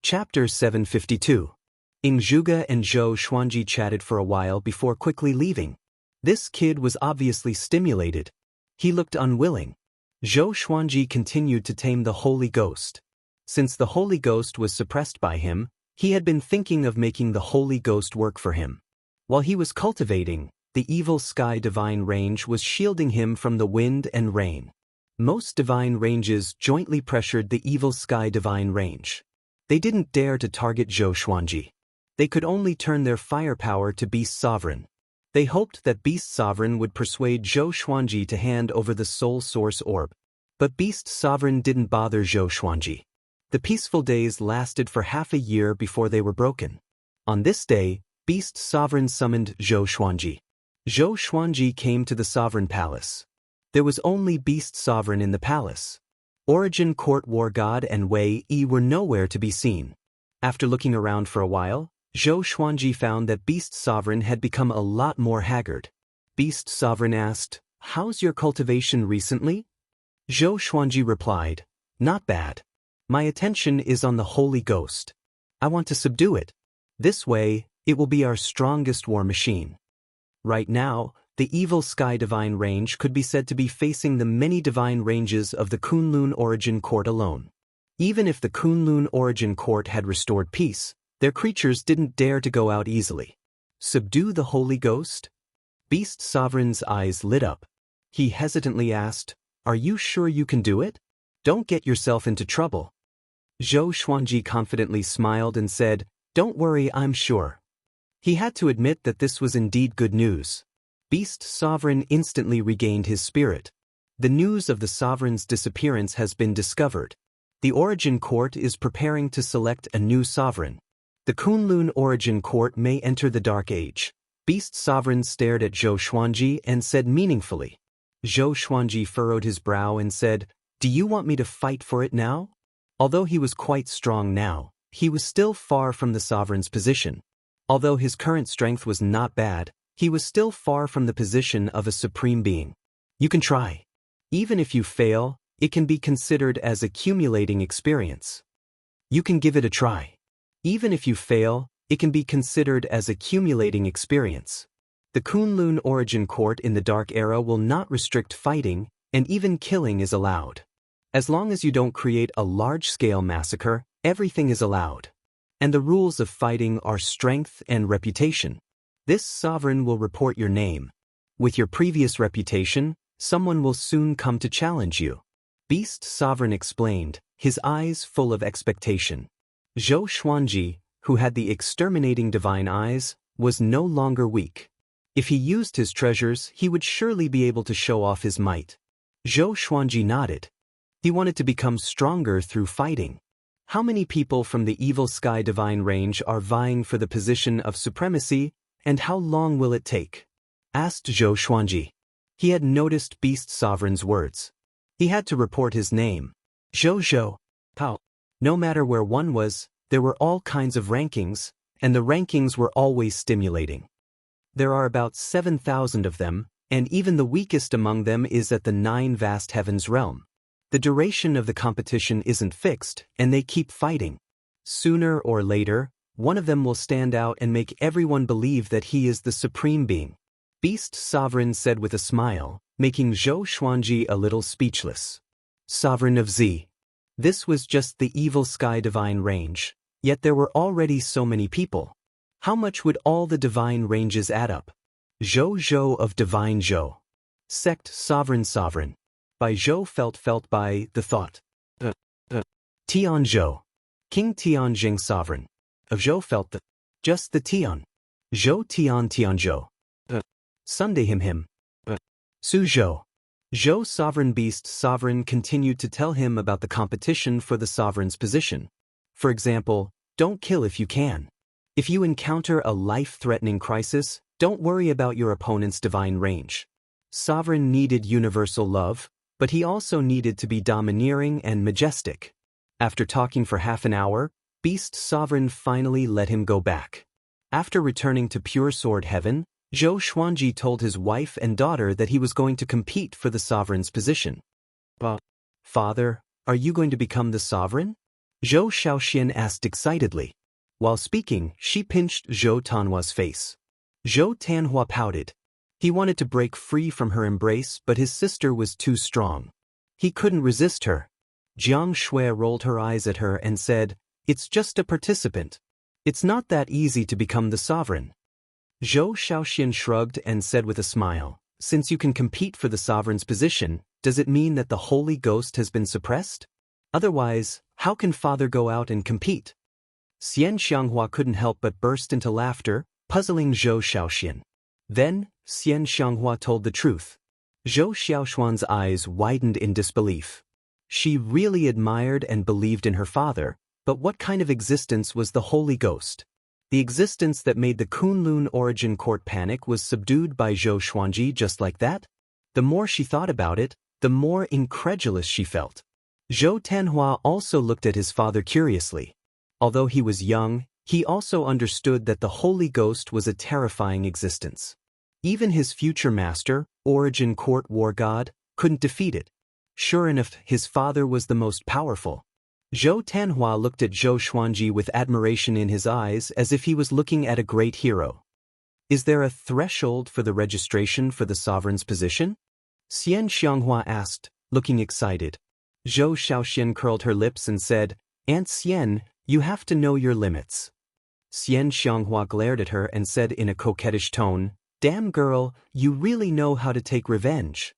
Chapter 752. Zhuge and Zhou Xuanji chatted for a while before quickly leaving. This kid was obviously stimulated. He looked unwilling. Zhou Xuanji continued to tame the Holy Ghost. Since the Holy Ghost was suppressed by him, he had been thinking of making the Holy Ghost work for him. While he was cultivating, the evil sky divine range was shielding him from the wind and rain. Most divine ranges jointly pressured the evil sky divine range. They didn't dare to target Zhou Xuanji. They could only turn their firepower to Beast Sovereign. They hoped that Beast Sovereign would persuade Zhou Xuanji to hand over the Soul Source Orb. But Beast Sovereign didn't bother Zhou Xuanji. The peaceful days lasted for half a year before they were broken. On this day, Beast Sovereign summoned Zhou Xuanji. Zhou Xuanji came to the Sovereign Palace. There was only Beast Sovereign in the palace. Origin Court War God and Wei Yi were nowhere to be seen. After looking around for a while, Zhou Xuanji found that Beast Sovereign had become a lot more haggard. Beast Sovereign asked, "How's your cultivation recently?" Zhou Xuanji replied, "Not bad. My attention is on the Holy Ghost. I want to subdue it. This way, it will be our strongest war machine." Right now, the evil sky divine range could be said to be facing the many divine ranges of the Kunlun Origin Court alone. Even if the Kunlun Origin Court had restored peace, their creatures didn't dare to go out easily. Subdue the Holy Ghost? Beast Sovereign's eyes lit up. He hesitantly asked, "Are you sure you can do it? Don't get yourself into trouble." Zhou Xuanji confidently smiled and said, "Don't worry, I'm sure." He had to admit that this was indeed good news. Beast Sovereign instantly regained his spirit. The news of the Sovereign's disappearance has been discovered. The Origin Court is preparing to select a new Sovereign. The Kunlun Origin Court may enter the Dark Age. Beast Sovereign stared at Zhou Xuanji and said meaningfully. Zhou Xuanji furrowed his brow and said, "Do you want me to fight for it now?" Although he was quite strong now, he was still far from the Sovereign's position. Although his current strength was not bad, he was still far from the position of a supreme being. You can try. Even if you fail, it can be considered as accumulating experience. You can give it a try. Even if you fail, it can be considered as accumulating experience. The Kunlun Origin Court in the Dark Era will not restrict fighting, and even killing is allowed. As long as you don't create a large-scale massacre, everything is allowed. And the rules of fighting are strength and reputation. This Sovereign will report your name. With your previous reputation, someone will soon come to challenge you. Beast Sovereign explained, his eyes full of expectation. Zhou Xuanji, who had the exterminating divine eyes, was no longer weak. If he used his treasures, he would surely be able to show off his might. Zhou Xuanji nodded. He wanted to become stronger through fighting. How many people from the evil sky divine range are vying for the position of supremacy, and how long will it take? Asked Zhou Xuanji. He had noticed Beast Sovereign's words. He had to report his name. Zhou Pao. No matter where one was, there were all kinds of rankings, and the rankings were always stimulating. There are about 7,000 of them, and even the weakest among them is at the 9 vast heavens realm. The duration of the competition isn't fixed, and they keep fighting. Sooner or later, one of them will stand out and make everyone believe that he is the supreme being. Beast Sovereign said with a smile, making Zhou Xuanji a little speechless. Sovereign of Z. This was just the evil sky divine range, yet there were already so many people. How much would all the divine ranges add up? Zhou of Divine Zhou. Sect Sovereign. By Zhou felt by the thought. Tian Zhou. King Tianjing Sovereign. Of Zhou felt the. Just the Tian. Zhou Tian Zhou. Sunday him. Su Zhou. Zhou Sovereign Beast Sovereign continued to tell him about the competition for the Sovereign's position. For example, don't kill if you can. If you encounter a life-threatening crisis, don't worry about your opponent's divine range. Sovereign needed universal love, but he also needed to be domineering and majestic. After talking for half an hour, Beast Sovereign finally let him go back. After returning to Pure Sword Heaven, Zhou Xuanji told his wife and daughter that he was going to compete for the Sovereign's position. Father, are you going to become the Sovereign? Zhou Shaoxian asked excitedly. While speaking, she pinched Zhou Tanhua's face. Zhou Tanhua pouted. He wanted to break free from her embrace, but his sister was too strong. He couldn't resist her. Jiang Shui rolled her eyes at her and said, "It's just a participant. It's not that easy to become the sovereign." Zhou Shaoxian shrugged and said with a smile, "Since you can compete for the sovereign's position, does it mean that the Holy Ghost has been suppressed? Otherwise, how can father go out and compete?" Xian Xianghua couldn't help but burst into laughter, puzzling Zhou Shaoxian. Then, Xian Xianghua told the truth. Zhou Xiaoshuan's eyes widened in disbelief. She really admired and believed in her father, but what kind of existence was the Holy Ghost? The existence that made the Kunlun origin court panic was subdued by Zhou Xuanji just like that? The more she thought about it, the more incredulous she felt. Zhou Tanhua also looked at his father curiously. Although he was young, he also understood that the Holy Ghost was a terrifying existence. Even his future master, origin court war god, couldn't defeat it. Sure enough, his father was the most powerful. Zhou Tanhua looked at Zhou Xuanji with admiration in his eyes as if he was looking at a great hero. Is there a threshold for the registration for the sovereign's position? Xian Xianghua asked, looking excited. Zhou Shaoxian curled her lips and said, "Aunt Xian, you have to know your limits." Xian Xianghua glared at her and said in a coquettish tone, "Damn girl, you really know how to take revenge."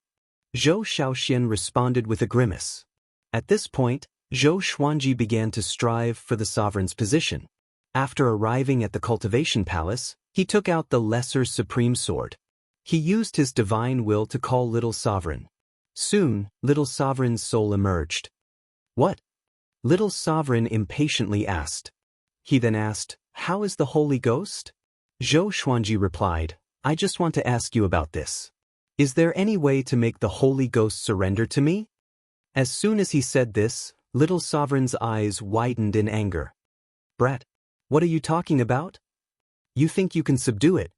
Zhou Shaoxian responded with a grimace. At this point, Zhou Xuanji began to strive for the sovereign's position. After arriving at the cultivation palace, he took out the lesser supreme sword. He used his divine will to call Little Sovereign. Soon, Little Sovereign's soul emerged. "What?" Little Sovereign impatiently asked. He then asked, "How is the Holy Ghost?" Zhou Xuanji replied, "I just want to ask you about this. Is there any way to make the Holy Ghost surrender to me?" As soon as he said this, Little Sovereign's eyes widened in anger. "Brat, what are you talking about? You think you can subdue it?"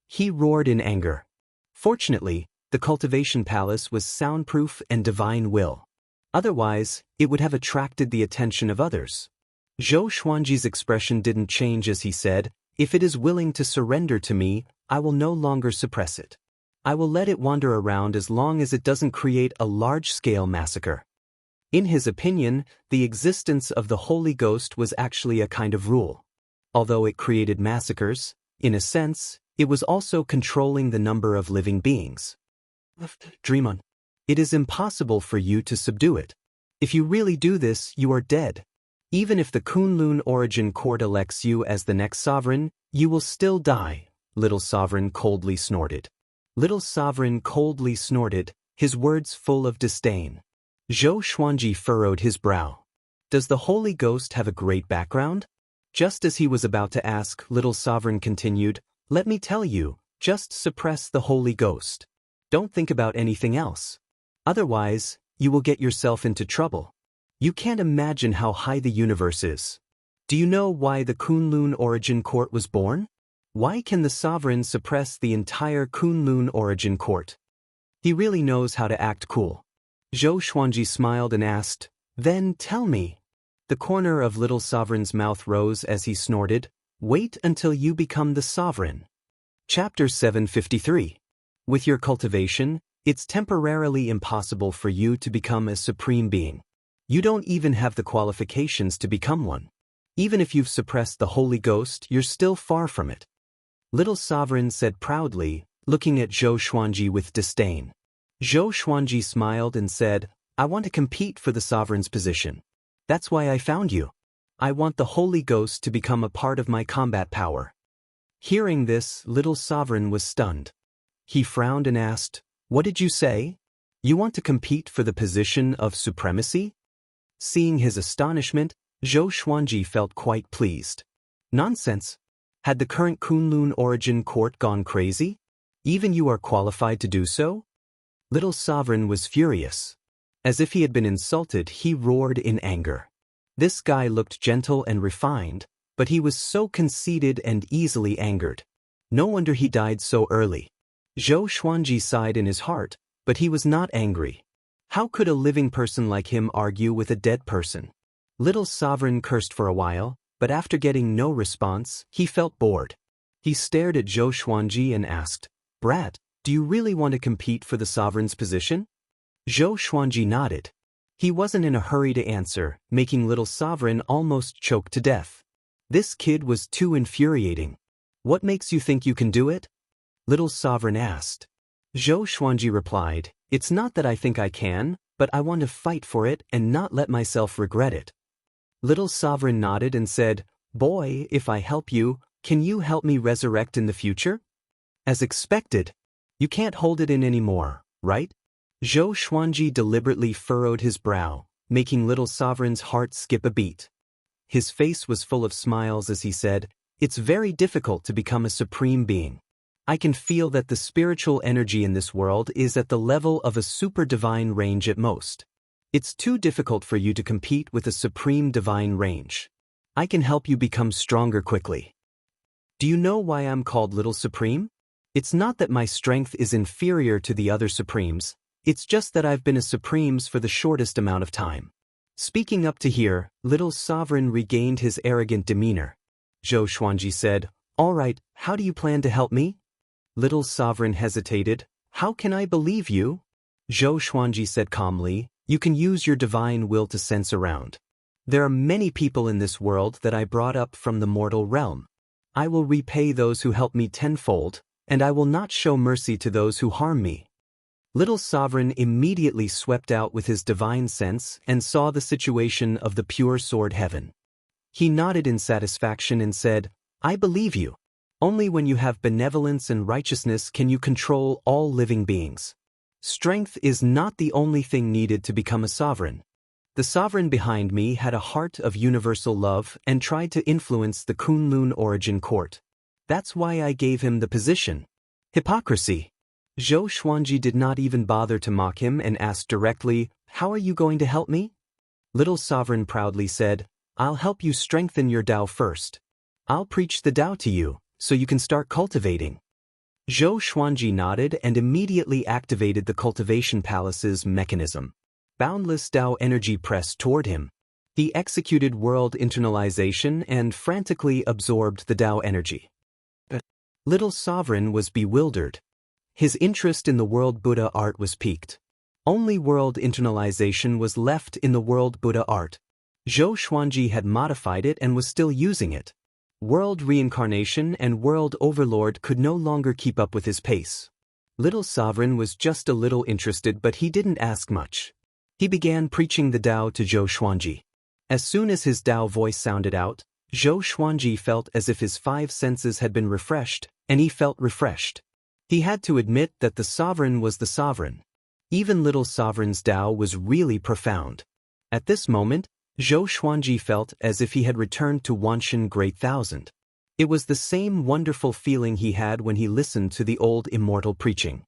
He roared in anger. Fortunately, the cultivation palace was soundproof and divine will. Otherwise, it would have attracted the attention of others. Zhou Xuanji's expression didn't change as he said, "If it is willing to surrender to me, I will no longer suppress it. I will let it wander around as long as it doesn't create a large-scale massacre." In his opinion, the existence of the Holy Ghost was actually a kind of rule. Although it created massacres, in a sense, it was also controlling the number of living beings. Dream on. It is impossible for you to subdue it. If you really do this, you are dead. Even if the Kunlun origin court elects you as the next sovereign, you will still die, Little Sovereign coldly snorted. Little Sovereign coldly snorted, his words full of disdain. Zhou Xuanji furrowed his brow. Does the Holy Ghost have a great background? Just as he was about to ask, Little Sovereign continued, "Let me tell you, just suppress the Holy Ghost. Don't think about anything else. Otherwise, you will get yourself into trouble. You can't imagine how high the universe is. Do you know why the Kunlun origin court was born? Why can the sovereign suppress the entire Kunlun origin court? He really knows how to act cool." Zhou Xuanji smiled and asked, "Then tell me." The corner of Little Sovereign's mouth rose as he snorted, "Wait until you become the sovereign." Chapter 753. With your cultivation, it's temporarily impossible for you to become a supreme being. You don't even have the qualifications to become one. Even if you've suppressed the Holy Ghost, you're still far from it. Little Sovereign said proudly, looking at Zhou Xuanji with disdain. Zhou Xuanji smiled and said, "I want to compete for the sovereign's position. That's why I found you. I want the Holy Ghost to become a part of my combat power." Hearing this, Little Sovereign was stunned. He frowned and asked, "What did you say? You want to compete for the position of supremacy?" Seeing his astonishment, Zhou Xuanji felt quite pleased. Nonsense. Had the current Kunlun origin court gone crazy? Even you are qualified to do so? Little Sovereign was furious. As if he had been insulted, he roared in anger. This guy looked gentle and refined, but he was so conceited and easily angered. No wonder he died so early. Zhou Xuanji sighed in his heart, but he was not angry. How could a living person like him argue with a dead person? Little Sovereign cursed for a while, but after getting no response, he felt bored. He stared at Zhou Xuanji and asked, "Brat, do you really want to compete for the sovereign's position?" Zhou Xuanji nodded. He wasn't in a hurry to answer, making Little Sovereign almost choke to death. This kid was too infuriating. "What makes you think you can do it?" Little Sovereign asked. Zhou Xuanji replied, "It's not that I think I can, but I want to fight for it and not let myself regret it." Little Sovereign nodded and said, "Boy, if I help you, can you help me resurrect in the future?" As expected. "You can't hold it in anymore, right?" Zhou Xuanji deliberately furrowed his brow, making Little Sovereign's heart skip a beat. His face was full of smiles as he said, "It's very difficult to become a supreme being. I can feel that the spiritual energy in this world is at the level of a super divine range at most. It's too difficult for you to compete with a supreme divine range. I can help you become stronger quickly." "Do you know why I'm called Little Supreme? It's not that my strength is inferior to the other Supremes, it's just that I've been a Supremes for the shortest amount of time." Speaking up to here, Little Sovereign regained his arrogant demeanor. Zhou Xuanji said, "All right, how do you plan to help me?" Little Sovereign hesitated. "How can I believe you?" Zhou Xuanji said calmly, "You can use your divine will to sense around. There are many people in this world that I brought up from the mortal realm. I will repay those who help me tenfold, and I will not show mercy to those who harm me." Little Sovereign immediately swept out with his divine sense and saw the situation of the pure sword heaven. He nodded in satisfaction and said, "I believe you. Only when you have benevolence and righteousness can you control all living beings. Strength is not the only thing needed to become a sovereign. The sovereign behind me had a heart of universal love and tried to influence the Kunlun origin court. That's why I gave him the position." Hypocrisy. Zhou Xuanji did not even bother to mock him and asked directly, "How are you going to help me?" Little Sovereign proudly said, "I'll help you strengthen your Tao first. I'll preach the Tao to you, so you can start cultivating." Zhou Xuanji nodded and immediately activated the cultivation palace's mechanism. Boundless Tao energy pressed toward him. He executed world internalization and frantically absorbed the Tao energy. Little Sovereign was bewildered. His interest in the world Buddha art was piqued. Only world internalization was left in the world Buddha art. Zhou Xuanji had modified it and was still using it. World reincarnation and world overlord could no longer keep up with his pace. Little Sovereign was just a little interested, but he didn't ask much. He began preaching the Tao to Zhou Xuanji. As soon as his Tao voice sounded out, Zhou Xuanji felt as if his 5 senses had been refreshed, and he felt refreshed. He had to admit that the sovereign was the sovereign. Even Little Sovereign's Tao was really profound. At this moment, Zhou Xuanji felt as if he had returned to Wanshan Great Thousand. It was the same wonderful feeling he had when he listened to the old immortal preaching.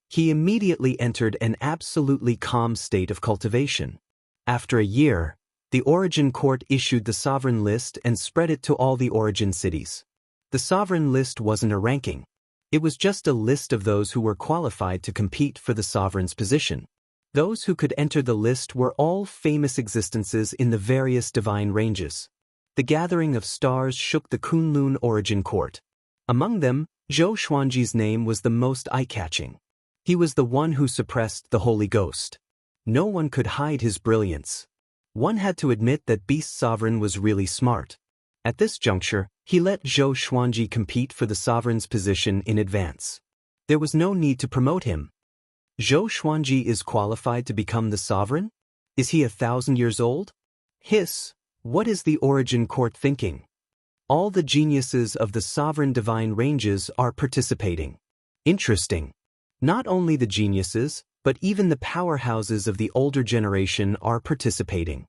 He immediately entered an absolutely calm state of cultivation. After a year, the Origin Court issued the sovereign list and spread it to all the origin cities. The sovereign list wasn't a ranking. It was just a list of those who were qualified to compete for the sovereign's position. Those who could enter the list were all famous existences in the various divine ranges. The gathering of stars shook the Kunlun origin court. Among them, Zhou Xuanji's name was the most eye-catching. He was the one who suppressed the Holy Ghost. No one could hide his brilliance. One had to admit that Beast Sovereign was really smart. At this juncture, he let Zhou Xuanji compete for the sovereign's position in advance. There was no need to promote him. Zhou Xuanji is qualified to become the sovereign? Is he 1,000 years old? Hiss, what is the origin court thinking? All the geniuses of the sovereign divine ranges are participating. Interesting. Not only the geniuses, but even the powerhouses of the older generation are participating.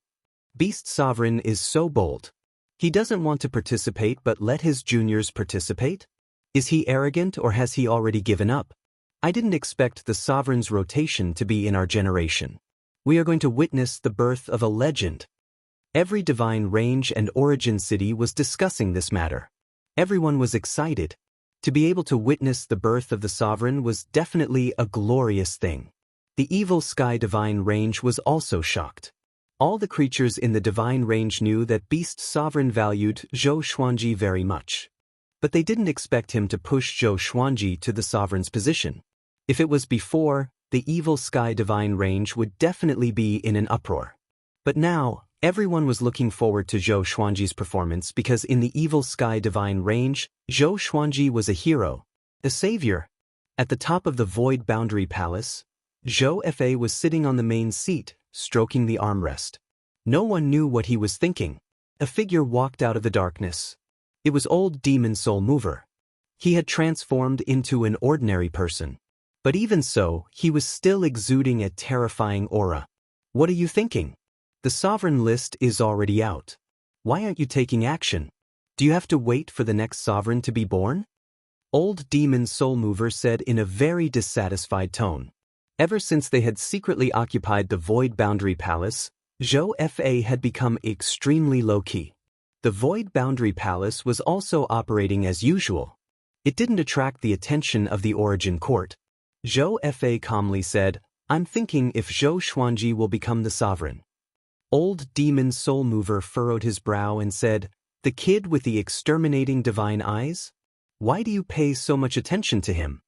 Beast Sovereign is so bold. He doesn't want to participate but let his juniors participate? Is he arrogant or has he already given up? I didn't expect the sovereign's rotation to be in our generation. We are going to witness the birth of a legend. Every divine range and origin city was discussing this matter. Everyone was excited. To be able to witness the birth of the sovereign was definitely a glorious thing. The evil sky divine range was also shocked. All the creatures in the divine range knew that Beast Sovereign valued Zhou Xuanji very much. But they didn't expect him to push Zhou Xuanji to the sovereign's position. If it was before, the evil sky divine range would definitely be in an uproar. But now, everyone was looking forward to Zhou Xuanji's performance because in the evil sky divine range, Zhou Xuanji was a hero, a savior. At the top of the Void Boundary Palace, Zhou Fa was sitting on the main seat, stroking the armrest. No one knew what he was thinking. A figure walked out of the darkness. It was old Demon Soul Mover. He had transformed into an ordinary person. But even so, he was still exuding a terrifying aura. What are you thinking? The sovereign list is already out. Why aren't you taking action? Do you have to wait for the next sovereign to be born? Old Demon Soul Mover said in a very dissatisfied tone. Ever since they had secretly occupied the Void Boundary Palace, Zhou Fa had become extremely low-key. The Void Boundary Palace was also operating as usual. It didn't attract the attention of the Origin Court. Zhou Fa calmly said, "I'm thinking if Zhou Xuanji will become the sovereign." Old Demon Soul Mover furrowed his brow and said, "The kid with the exterminating divine eyes? Why do you pay so much attention to him?"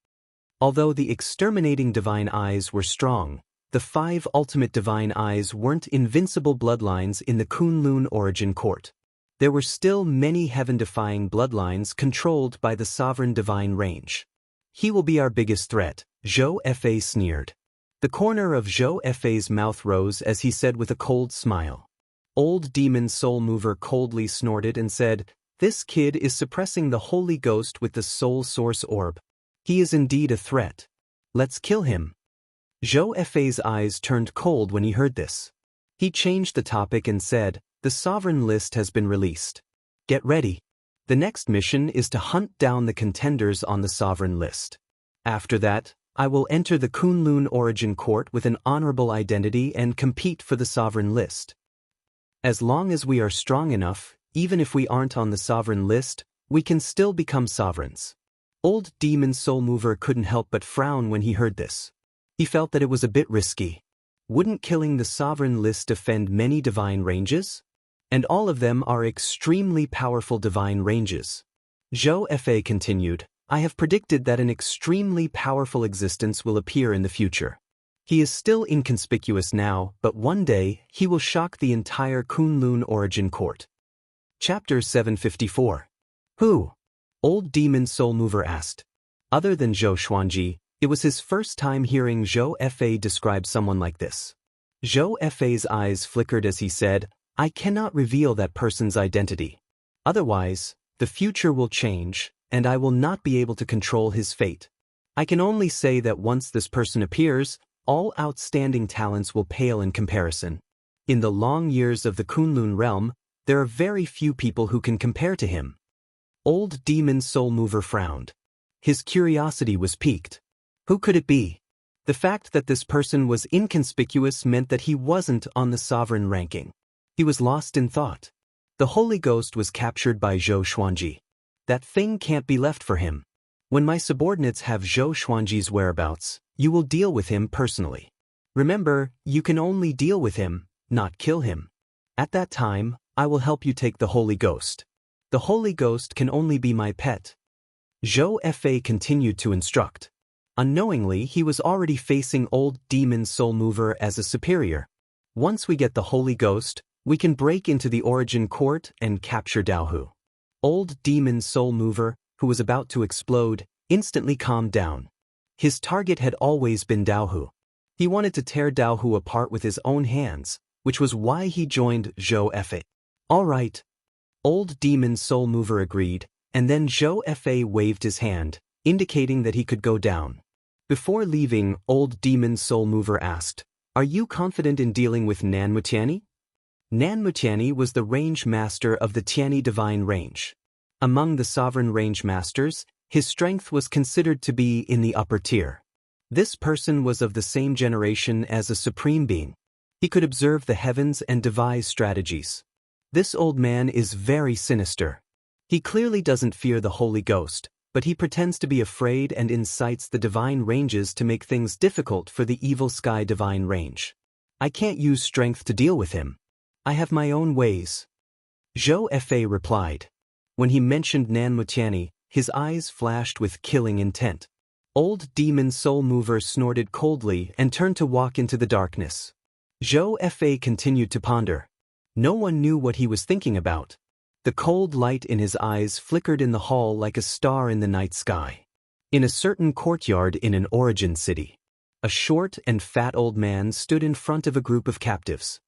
Although the exterminating divine eyes were strong, the 5 ultimate divine eyes weren't invincible bloodlines in the Kunlun Origin Court. There were still many heaven-defying bloodlines controlled by the sovereign divine range. "He will be our biggest threat," Zhou Fa sneered. The corner of Zhou Fa's mouth rose as he said with a cold smile. Old Demon Soul Mover coldly snorted and said, "This kid is suppressing the Holy Ghost with the Soul Source Orb. He is indeed a threat. Let's kill him." Zhou Fa's eyes turned cold when he heard this. He changed the topic and said, "The sovereign list has been released. Get ready. The next mission is to hunt down the contenders on the sovereign list. After that, I will enter the Kunlun Origin Court with an honorable identity and compete for the sovereign list. As long as we are strong enough, even if we aren't on the sovereign list, we can still become sovereigns." Old Demon Soul Mover couldn't help but frown when he heard this. He felt that it was a bit risky. Wouldn't killing the sovereign list offend many divine ranges? And all of them are extremely powerful divine ranges. Zhou Fa continued, "I have predicted that an extremely powerful existence will appear in the future. He is still inconspicuous now, but one day, he will shock the entire Kunlun Origin Court." Chapter 754. Who? Old Demon Soul Mover asked. Other than Zhou Xuanji, it was his first time hearing Zhou Fa describe someone like this. Zhou Fa's eyes flickered as he said, "I cannot reveal that person's identity. Otherwise, the future will change, and I will not be able to control his fate. I can only say that once this person appears, all outstanding talents will pale in comparison. In the long years of the Kunlun realm, there are very few people who can compare to him." Old Demon Soul Mover frowned. His curiosity was piqued. Who could it be? The fact that this person was inconspicuous meant that he wasn't on the sovereign ranking. He was lost in thought. The Holy Ghost was captured by Zhou Xuanji. That thing can't be left for him. When my subordinates have Zhou Xuanji's whereabouts, you will deal with him personally. Remember, you can only deal with him, not kill him. At that time, I will help you take the Holy Ghost. The Holy Ghost can only be my pet." Zhou Fa continued to instruct. Unknowingly, he was already facing Old Demon Soul Mover as a superior. "Once we get the Holy Ghost, we can break into the Origin Court and capture Daohu." Old Demon Soul Mover, who was about to explode, instantly calmed down. His target had always been Daohu. He wanted to tear Daohu apart with his own hands, which was why he joined Zhou Fa. "All right." Old Demon Soul Mover agreed, and then Zhou Fa waved his hand, indicating that he could go down. Before leaving, Old Demon Soul Mover asked, "Are you confident in dealing with Nan Mutiani?" Nan Mutiani was the range master of the Tiani divine range. Among the sovereign range masters, his strength was considered to be in the upper tier. This person was of the same generation as a supreme being. He could observe the heavens and devise strategies. This old man is very sinister. He clearly doesn't fear the Holy Ghost, but he pretends to be afraid and incites the divine ranges to make things difficult for the evil sky divine range. I can't use strength to deal with him. I have my own ways. Zhou Fa replied. When he mentioned Nan Mutiani, his eyes flashed with killing intent. Old demon soul mover snorted coldly and turned to walk into the darkness. Zhou Fa continued to ponder. No one knew what he was thinking about. The cold light in his eyes flickered in the hall like a star in the night sky. In a certain courtyard in an origin city, a short and fat old man stood in front of a group of captives.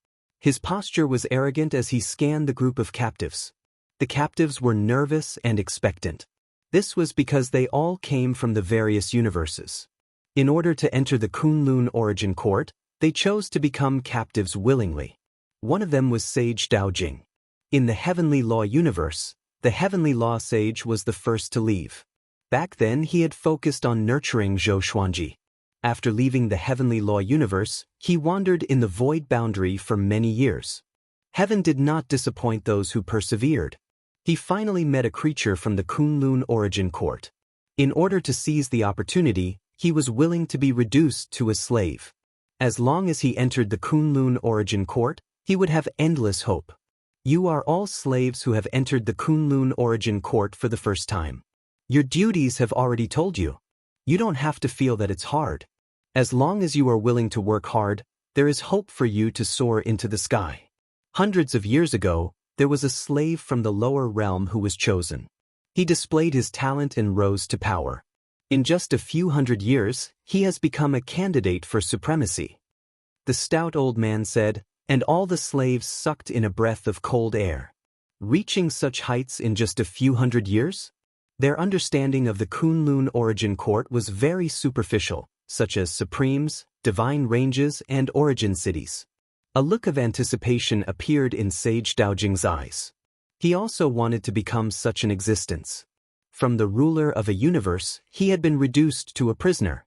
His posture was arrogant as he scanned the group of captives. The captives were nervous and expectant. This was because they all came from the various universes. In order to enter the Kunlun origin court, they chose to become captives willingly. One of them was Sage Daojing. In the Heavenly Law universe, the Heavenly Law Sage was the first to leave. Back then he had focused on nurturing Zhou Xuanji. After leaving the Heavenly Law universe, he wandered in the void boundary for many years. Heaven did not disappoint those who persevered. He finally met a creature from the Kunlun origin court. In order to seize the opportunity, he was willing to be reduced to a slave. As long as he entered the Kunlun origin court, he would have endless hope. You are all slaves who have entered the Kunlun origin court for the first time. Your duties have already told you. You don't have to feel that it's hard. As long as you are willing to work hard, there is hope for you to soar into the sky. Hundreds of years ago, there was a slave from the lower realm who was chosen. He displayed his talent and rose to power. In just a few hundred years, he has become a candidate for supremacy. The stout old man said, and all the slaves sucked in a breath of cold air. Reaching such heights in just a few hundred years? Their understanding of the Kunlun origin court was very superficial, such as supremes, divine ranges, and origin cities. A look of anticipation appeared in Sage Daojing's eyes. He also wanted to become such an existence. From the ruler of a universe, he had been reduced to a prisoner.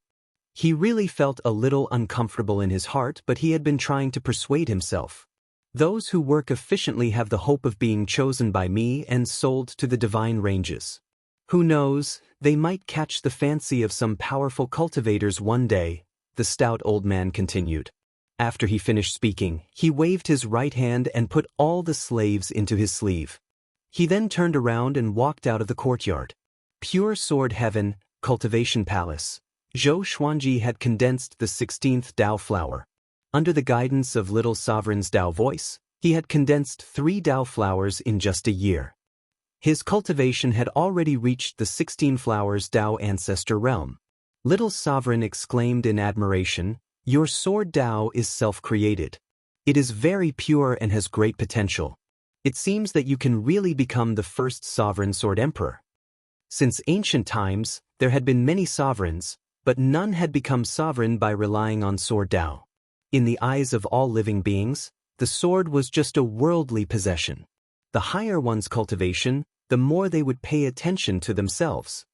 He really felt a little uncomfortable in his heart, but he had been trying to persuade himself. Those who work efficiently have the hope of being chosen by me and sold to the divine ranges. Who knows, they might catch the fancy of some powerful cultivators one day, the stout old man continued. After he finished speaking, he waved his right hand and put all the slaves into his sleeve. He then turned around and walked out of the courtyard. Pure Sword Heaven, Cultivation Palace. Zhou Xuanji had condensed the 16th Dao flower. Under the guidance of Little Sovereign's Dao voice, he had condensed 3 Dao flowers in just a year. His cultivation had already reached the 16 flowers Dao ancestor realm. Little Sovereign exclaimed in admiration, "Your sword Dao is self-created. It is very pure and has great potential. It seems that you can really become the first sovereign sword emperor." Since ancient times, there had been many sovereigns, but none had become sovereign by relying on sword Dao. In the eyes of all living beings, the sword was just a worldly possession. The higher one's cultivation, the more they would pay attention to themselves.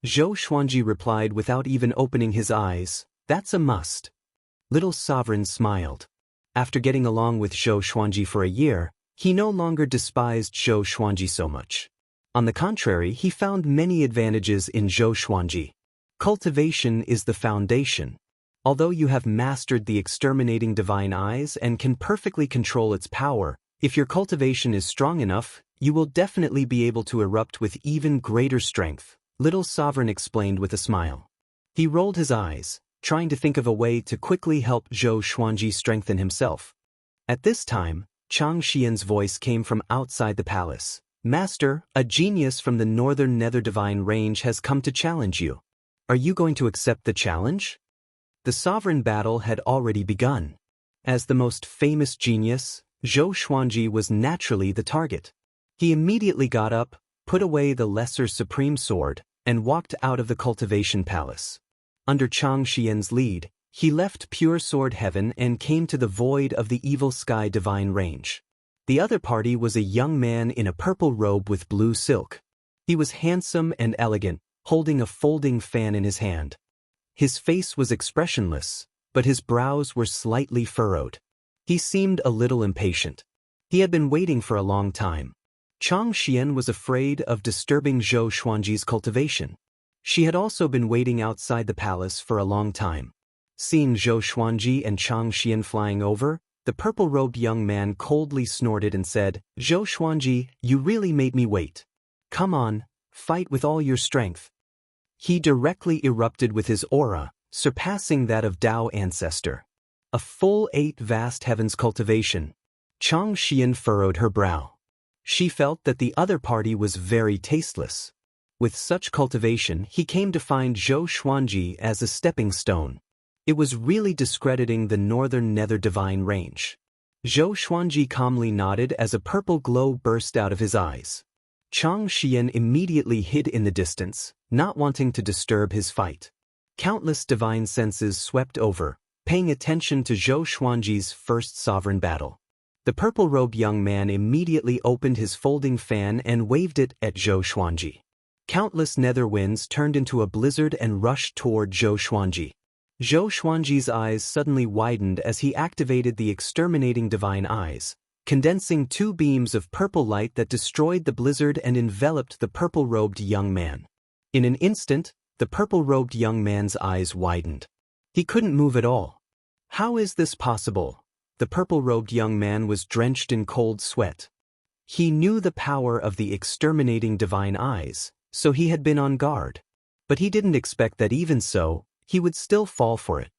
Zhou Xuanji replied without even opening his eyes, "That's a must." Little Sovereign smiled. After getting along with Zhou Xuanji for a year, he no longer despised Zhou Xuanji so much. On the contrary, he found many advantages in Zhou Xuanji. Cultivation is the foundation. Although you have mastered the exterminating divine eyes and can perfectly control its power, if your cultivation is strong enough, you will definitely be able to erupt with even greater strength, Little Sovereign explained with a smile. He rolled his eyes, trying to think of a way to quickly help Zhou Xuanji strengthen himself. At this time, Chang Xian's voice came from outside the palace. "Master, a genius from the northern Nether Divine Range has come to challenge you. Are you going to accept the challenge?" The sovereign battle had already begun. As the most famous genius, Zhou Xuanji was naturally the target. He immediately got up, put away the lesser supreme sword, and walked out of the cultivation palace. Under Chang Xian's lead, he left Pure Sword Heaven and came to the void of the Evil Sky Divine Range. The other party was a young man in a purple robe with blue silk. He was handsome and elegant, holding a folding fan in his hand. His face was expressionless, but his brows were slightly furrowed. He seemed a little impatient. He had been waiting for a long time. Chang Xian was afraid of disturbing Zhou Xuanji's cultivation. She had also been waiting outside the palace for a long time. Seeing Zhou Xuanji and Chang Xian flying over, The purple-robed young man coldly snorted and said, "Zhou Xuanji, you really made me wait. Come on, fight with all your strength." He directly erupted with his aura, surpassing that of Tao ancestor. A full 8 vast heavens cultivation. Chang Xian furrowed her brow. She felt that the other party was very tasteless. With such cultivation, he came to find Zhou Xuanji as a stepping stone. It was really discrediting the northern nether divine range. Zhou Xuanji calmly nodded as a purple glow burst out of his eyes. Chang Xian immediately hid in the distance, not wanting to disturb his fight. Countless divine senses swept over, paying attention to Zhou Xuanji's first sovereign battle. The purple-robed young man immediately opened his folding fan and waved it at Zhou Xuanji. Countless nether winds turned into a blizzard and rushed toward Zhou Xuanji. Zhou Xuanji's eyes suddenly widened as he activated the exterminating divine eyes, condensing 2 beams of purple light that destroyed the blizzard and enveloped the purple-robed young man. In an instant, the purple-robed young man's eyes widened. He couldn't move at all. How is this possible? The purple-robed young man was drenched in cold sweat. He knew the power of the exterminating divine eyes, so he had been on guard. But he didn't expect that even so, he would still fall for it.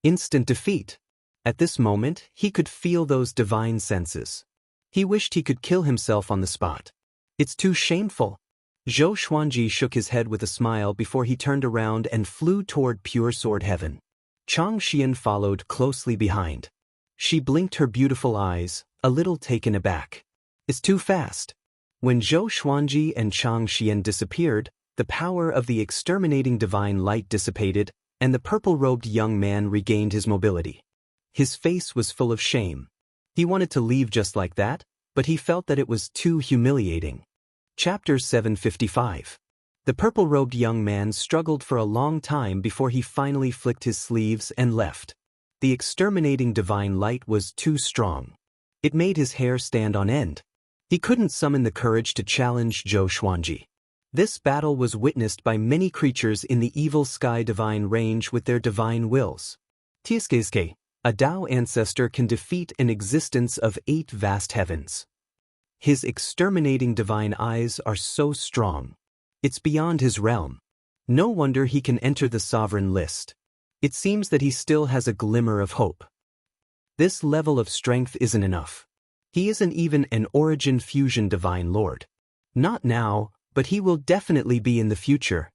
Instant defeat. At this moment, he could feel those divine senses. He wished he could kill himself on the spot. It's too shameful. Zhou Xuanji shook his head with a smile before he turned around and flew toward pure sword heaven. Chang Xian followed closely behind. She blinked her beautiful eyes, a little taken aback. It's too fast. When Zhou Xuanji and Chang Xian disappeared, the power of the exterminating divine light dissipated, and the purple-robed young man regained his mobility. His face was full of shame. He wanted to leave just like that, but he felt that it was too humiliating. Chapter 755. The purple-robed young man struggled for a long time before he finally flicked his sleeves and left. The exterminating divine light was too strong. It made his hair stand on end. He couldn't summon the courage to challenge Zhou Xuanji. This battle was witnessed by many creatures in the evil sky divine range with their divine wills. Tieskeske, a Tao ancestor can defeat an existence of 8 vast heavens. His exterminating divine eyes are so strong. It's beyond his realm. No wonder he can enter the sovereign list. It seems that he still has a glimmer of hope. This level of strength isn't enough. He isn't even an origin fusion divine lord. Not now, but he will definitely be in the future.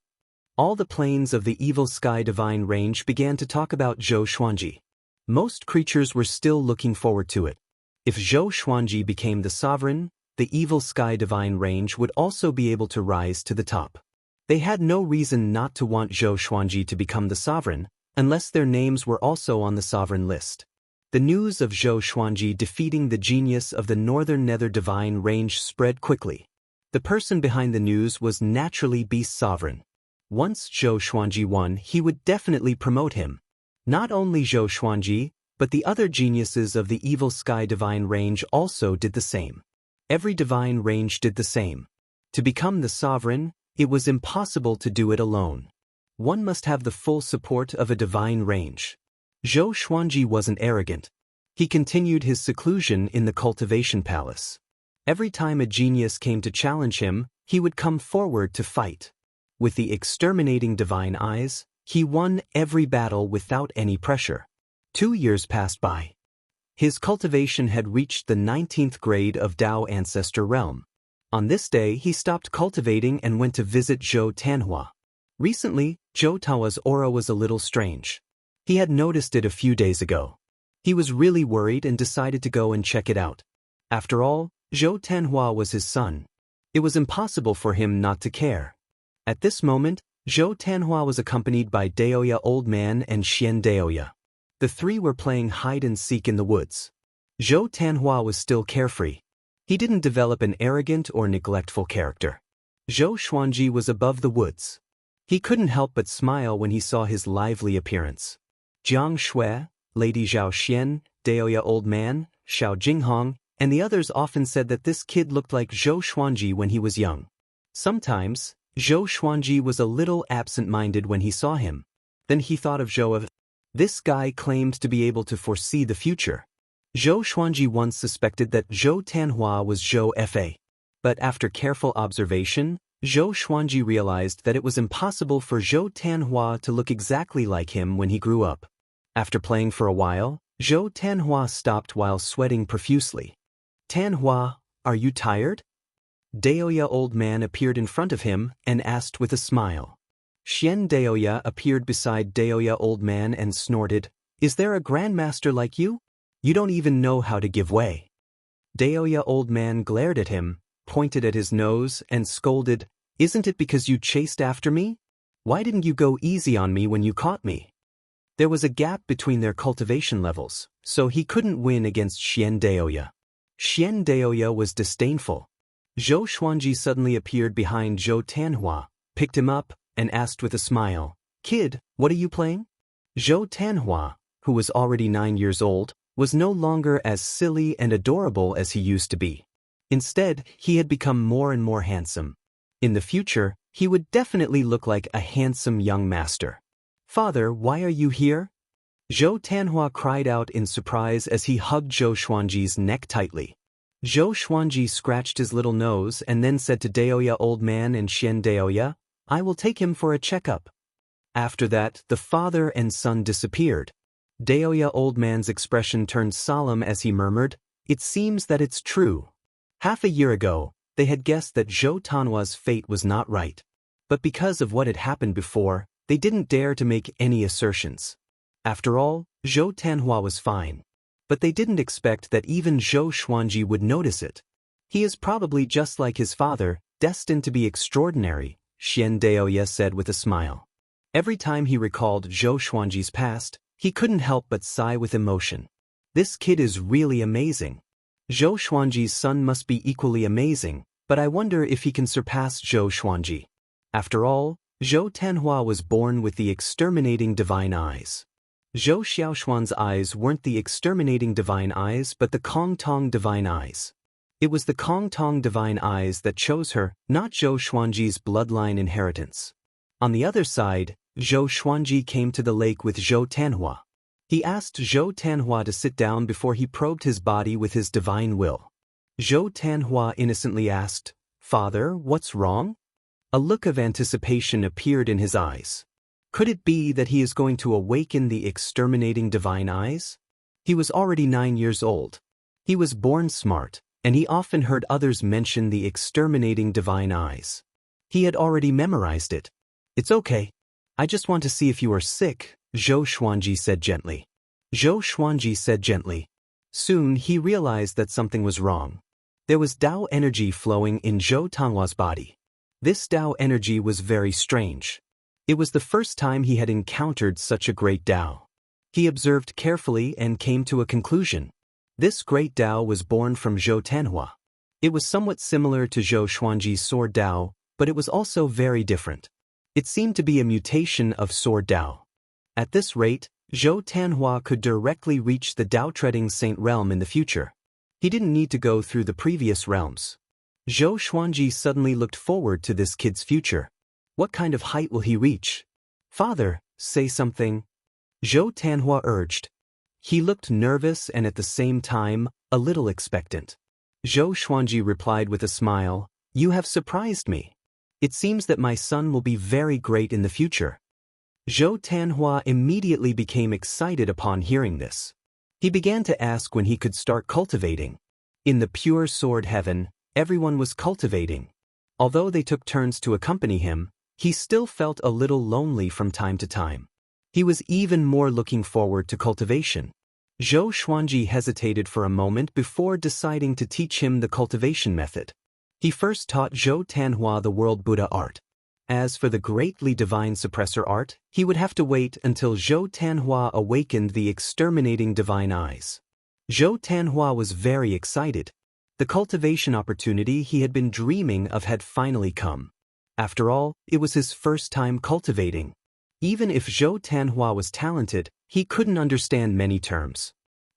All the planes of the evil sky divine range began to talk about Zhou Xuanji. Most creatures were still looking forward to it. If Zhou Xuanji became the sovereign, the evil sky divine range would also be able to rise to the top. They had no reason not to want Zhou Xuanji to become the sovereign, unless their names were also on the sovereign list. The news of Zhou Xuanji defeating the genius of the northern nether divine range spread quickly. The person behind the news was naturally Beast Sovereign. Once Zhou Xuanji won, he would definitely promote him. Not only Zhou Xuanji, but the other geniuses of the evil sky divine range also did the same. Every divine range did the same. To become the sovereign, it was impossible to do it alone. One must have the full support of a divine range. Zhou Xuanji wasn't arrogant. He continued his seclusion in the cultivation palace. Every time a genius came to challenge him, he would come forward to fight. With the exterminating divine eyes, he won every battle without any pressure. 2 years passed by. His cultivation had reached the 19th grade of Tao Ancestor Realm. On this day, he stopped cultivating and went to visit Zhou Tanhua. Recently, Zhou Tao's aura was a little strange. He had noticed it a few days ago. He was really worried and decided to go and check it out. After all, Zhou Tanhua was his son. It was impossible for him not to care. At this moment, Zhou Tanhua was accompanied by Daoya Old Man and Xian Daoya. The 3 were playing hide-and-seek in the woods. Zhou Tanhua was still carefree. He didn't develop an arrogant or neglectful character. Zhou Xuanji was above the woods. He couldn't help but smile when he saw his lively appearance. Jiang Shui, Lady Zhao Xian, Daoya Old Man, Xiao Jinghong, and the others often said that this kid looked like Zhou Xuanji when he was young. Sometimes, Zhou Xuanji was a little absent-minded when he saw him. Then he thought of Zhou of, this guy claimed to be able to foresee the future. Zhou Xuanji once suspected that Zhou Tanhua was Zhou Fa. But after careful observation, Zhou Xuanji realized that it was impossible for Zhou Tanhua to look exactly like him when he grew up. After playing for a while, Zhou Tanhua stopped while sweating profusely. "Tanhua, are you tired?" Daoya old man appeared in front of him and asked with a smile. Xian Daoya appeared beside Daoya old man and snorted, "Is there a grandmaster like you? You don't even know how to give way." Daoya old man glared at him, pointed at his nose, and scolded, "Isn't it because you chased after me? Why didn't you go easy on me when you caught me?" There was a gap between their cultivation levels, so he couldn't win against Xian Daoya. Xian Daoya was disdainful. Zhou Xuanji suddenly appeared behind Zhou Tanhua, picked him up, and asked with a smile, "Kid, what are you playing?" Zhou Tanhua, who was already 9 years old, was no longer as silly and adorable as he used to be. Instead, he had become more and more handsome. In the future, he would definitely look like a handsome young master. "Father, why are you here?" Zhou Tanhua cried out in surprise as he hugged Zhou Xuanji's neck tightly. Zhou Xuanji scratched his little nose and then said to Daoya old man and Xian Daoya, "I will take him for a checkup." After that, the father and son disappeared. Daoya old man's expression turned solemn as he murmured, "It seems that it's true." Half a year ago, they had guessed that Zhou Tanhua's fate was not right. But because of what had happened before, they didn't dare to make any assertions. After all, Zhou Tanhua was fine. But they didn't expect that even Zhou Xuanji would notice it. "He is probably just like his father, destined to be extraordinary," Xian Daoya said with a smile. Every time he recalled Zhou Xuanji's past, he couldn't help but sigh with emotion. "This kid is really amazing. Zhou Xuanji's son must be equally amazing, but I wonder if he can surpass Zhou Xuanji." After all, Zhou Tanhua was born with the exterminating divine eyes. Zhou Xiaoxuan's eyes weren't the exterminating divine eyes but the Kong Tong divine eyes. It was the Kong Tong divine eyes that chose her, not Zhou Xuanji's bloodline inheritance. On the other side, Zhou Xuanji came to the lake with Zhou Tanhua. He asked Zhou Tanhua to sit down before he probed his body with his divine will. Zhou Tanhua innocently asked, "Father, what's wrong?" A look of anticipation appeared in his eyes. Could it be that he is going to awaken the exterminating divine eyes? He was already 9 years old. He was born smart, and he often heard others mention the exterminating divine eyes. He had already memorized it. "It's okay. I just want to see if you are sick," Zhou Xuanji said gently. Zhou Xuanji said gently. Soon he realized that something was wrong. There was Tao energy flowing in Zhou Tanghua's body. This Tao energy was very strange. It was the first time he had encountered such a great Tao. He observed carefully and came to a conclusion. This great Tao was born from Zhou Tanhua. It was somewhat similar to Zhou Xuanji's sword Tao, but it was also very different. It seemed to be a mutation of sword Tao. At this rate, Zhou Tanhua could directly reach the Tao-treading Saint realm in the future. He didn't need to go through the previous realms. Zhou Xuanji suddenly looked forward to this kid's future. What kind of height will he reach? "Father, say something," Zhou Tanhua urged. He looked nervous and at the same time, a little expectant. Zhou Xuanji replied with a smile, "You have surprised me. It seems that my son will be very great in the future." Zhou Tanhua immediately became excited upon hearing this. He began to ask when he could start cultivating. In the pure sword heaven, everyone was cultivating. Although they took turns to accompany him, he still felt a little lonely from time to time. He was even more looking forward to cultivation. Zhou Xuanji hesitated for a moment before deciding to teach him the cultivation method. He first taught Zhou Tanhua the World Buddha art. As for the greatly divine suppressor art, he would have to wait until Zhou Tanhua awakened the exterminating divine eyes. Zhou Tanhua was very excited. The cultivation opportunity he had been dreaming of had finally come. After all, it was his first time cultivating. Even if Zhou Tanhua was talented, he couldn't understand many terms.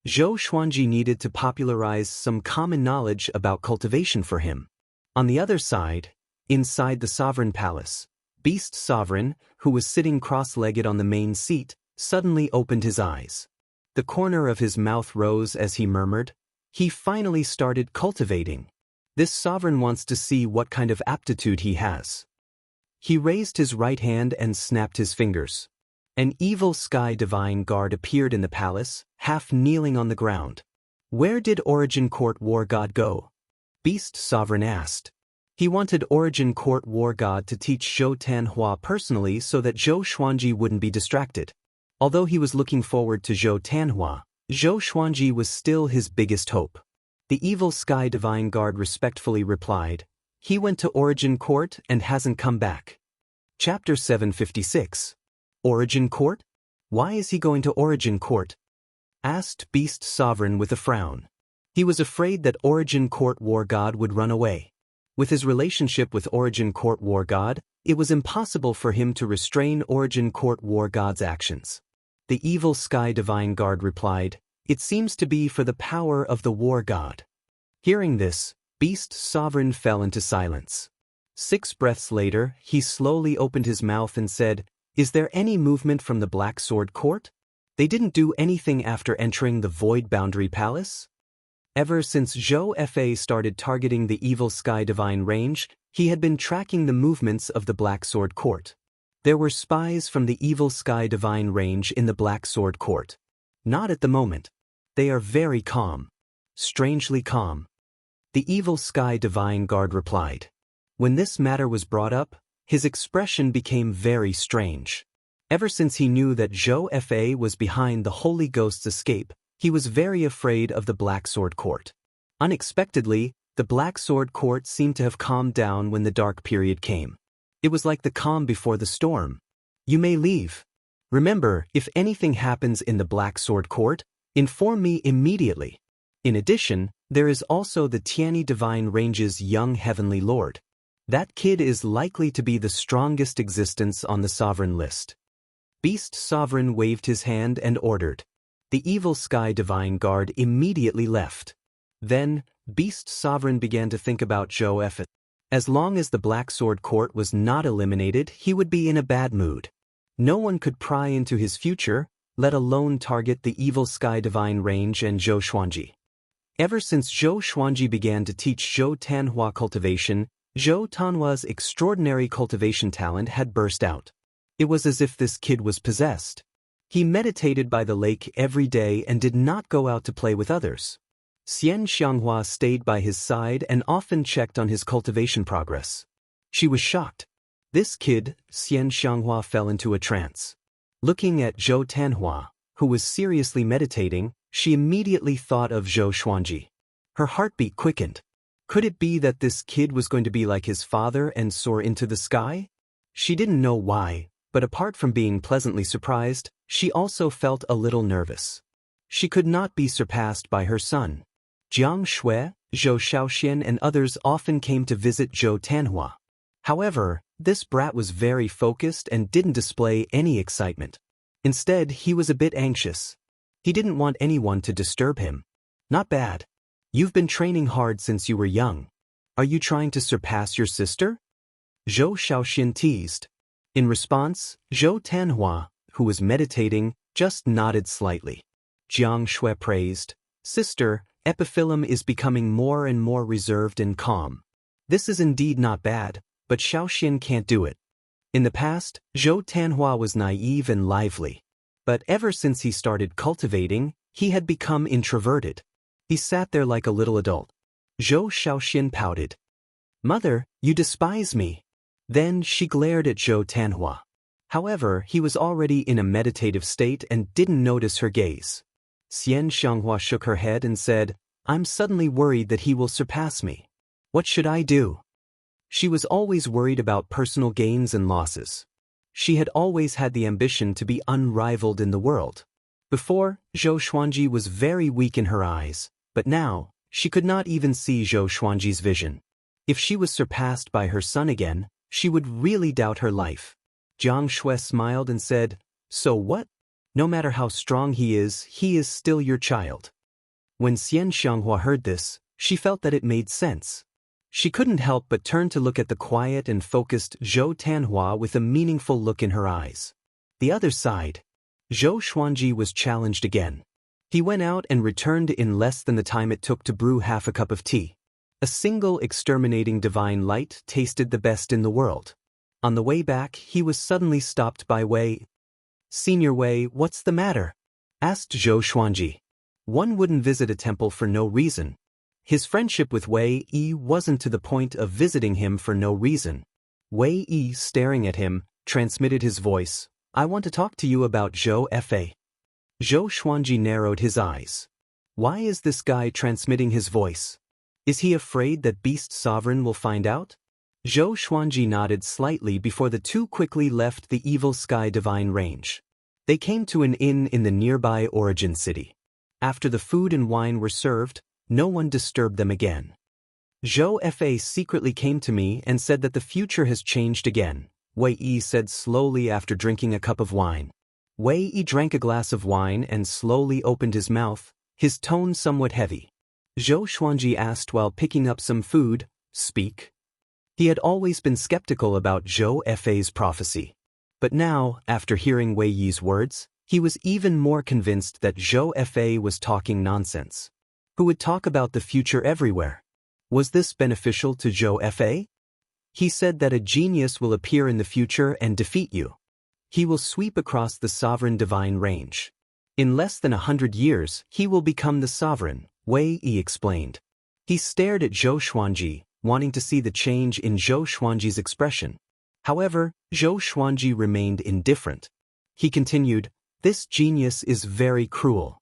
Zhou Xuanji needed to popularize some common knowledge about cultivation for him. On the other side, inside the sovereign palace, Beast Sovereign, who was sitting cross-legged on the main seat, suddenly opened his eyes. The corner of his mouth rose as he murmured, "He finally started cultivating. This sovereign wants to see what kind of aptitude he has." He raised his right hand and snapped his fingers. An evil sky divine guard appeared in the palace, half kneeling on the ground. "Where did Origin Court War God go?" Beast Sovereign asked. He wanted Origin Court War God to teach Zhou Tanhua personally so that Zhou Xuanji wouldn't be distracted. Although he was looking forward to Zhou Tanhua, Zhou Xuanji was still his biggest hope. The evil sky divine guard respectfully replied, "He went to Origin Court and hasn't come back." Chapter 756. Origin Court? Why is he going to Origin Court? Asked Beast Sovereign with a frown. He was afraid that Origin Court War God would run away. With his relationship with Origin Court War God, it was impossible for him to restrain Origin Court War God's actions. The evil sky divine guard replied, "It seems to be for the power of the War God." Hearing this, Beast Sovereign fell into silence. 6 breaths later, he slowly opened his mouth and said, "Is there any movement from the Black Sword Court? They didn't do anything after entering the Void Boundary Palace?" Ever since Zhou Fa started targeting the evil sky divine range, he had been tracking the movements of the Black Sword Court. There were spies from the evil sky divine range in the Black Sword Court. Not at the moment. They are very calm. Strangely calm. The evil sky divine guard replied. When this matter was brought up, his expression became very strange. Ever since he knew that Zhou Fa was behind the Holy Ghost's escape, he was very afraid of the Black Sword Court. Unexpectedly, the Black Sword Court seemed to have calmed down when the dark period came. It was like the calm before the storm. "You may leave. Remember, if anything happens in the Black Sword Court, inform me immediately. In addition, there is also the Tianyi Divine Range's young heavenly lord. That kid is likely to be the strongest existence on the sovereign list." Beast Sovereign waved his hand and ordered. The evil sky divine guard immediately left. Then, Beast Sovereign began to think about Zhou Fa. As long as the Black Sword Court was not eliminated, he would be in a bad mood. No one could pry into his future, let alone target the evil sky divine range and Zhou Xuanji. Ever since Zhou Xuanji began to teach Zhou Tanhua cultivation, Zhou Tanhua's extraordinary cultivation talent had burst out. It was as if this kid was possessed. He meditated by the lake every day and did not go out to play with others. Xian Xianghua stayed by his side and often checked on his cultivation progress. She was shocked. This kid, Xian Xianghua, fell into a trance. Looking at Zhou Tanhua, who was seriously meditating, she immediately thought of Zhou Xuanji. Her heartbeat quickened. Could it be that this kid was going to be like his father and soar into the sky? She didn't know why, but apart from being pleasantly surprised, she also felt a little nervous. She could not be surpassed by her son. Jiang Shui, Zhou Shaoxian and others often came to visit Zhou Tanhua. However, this brat was very focused and didn't display any excitement. Instead, he was a bit anxious. He didn't want anyone to disturb him. "Not bad. You've been training hard since you were young. Are you trying to surpass your sister?" Zhou Shaoxian teased. In response, Zhou Tanhua, who was meditating, just nodded slightly. Jiang Shui praised, "Sister, Epiphyllum is becoming more and more reserved and calm. This is indeed not bad, but Shaoxian can't do it." In the past, Zhou Tanhua was naive and lively. But ever since he started cultivating, he had become introverted. He sat there like a little adult. Zhou Shaoxian pouted. "Mother, you despise me." Then she glared at Zhou Tanhua. However, he was already in a meditative state and didn't notice her gaze. Xian Xianghua shook her head and said, "I'm suddenly worried that he will surpass me. What should I do?" She was always worried about personal gains and losses. She had always had the ambition to be unrivaled in the world. Before, Zhou Xuanji was very weak in her eyes, but now, she could not even see Zhou Xuanji's vision. If she was surpassed by her son again, she would really doubt her life. Jiang Shui smiled and said, "So what? No matter how strong he is still your child." When Xian Xianghua heard this, she felt that it made sense. She couldn't help but turn to look at the quiet and focused Zhou Tanhua with a meaningful look in her eyes. The other side. Zhou Xuanji was challenged again. He went out and returned in less than the time it took to brew half a cup of tea. A single exterminating divine light tasted the best in the world. On the way back, he was suddenly stopped by Wei. "Senior Wei, what's the matter?" asked Zhou Xuanji. One wouldn't visit a temple for no reason. His friendship with Wei Yi wasn't to the point of visiting him for no reason. Wei Yi, staring at him, transmitted his voice. "I want to talk to you about Zhou Fa." Zhou Xuanji narrowed his eyes. Why is this guy transmitting his voice? Is he afraid that Beast Sovereign will find out? Zhou Xuanji nodded slightly before the two quickly left the Evil Sky Divine Range. They came to an inn in the nearby Origin City. After the food and wine were served, no one disturbed them again. "Zhou Fa secretly came to me and said that the future has changed again," Wei Yi said slowly after drinking a cup of wine. Wei Yi drank a glass of wine and slowly opened his mouth, his tone somewhat heavy. Zhou Xuanji asked while picking up some food, "Speak?" He had always been skeptical about Zhou Fa's prophecy. But now, after hearing Wei Yi's words, he was even more convinced that Zhou Fa was talking nonsense. Who would talk about the future everywhere? Was this beneficial to Zhou Fa? He said that a genius will appear in the future and defeat you. He will sweep across the sovereign divine range. In less than 100 years, he will become the sovereign, Wei Yi explained. He stared at Zhou Xuanji, wanting to see the change in Zhou Xuanji's expression. However, Zhou Xuanji remained indifferent. He continued, "This genius is very cruel.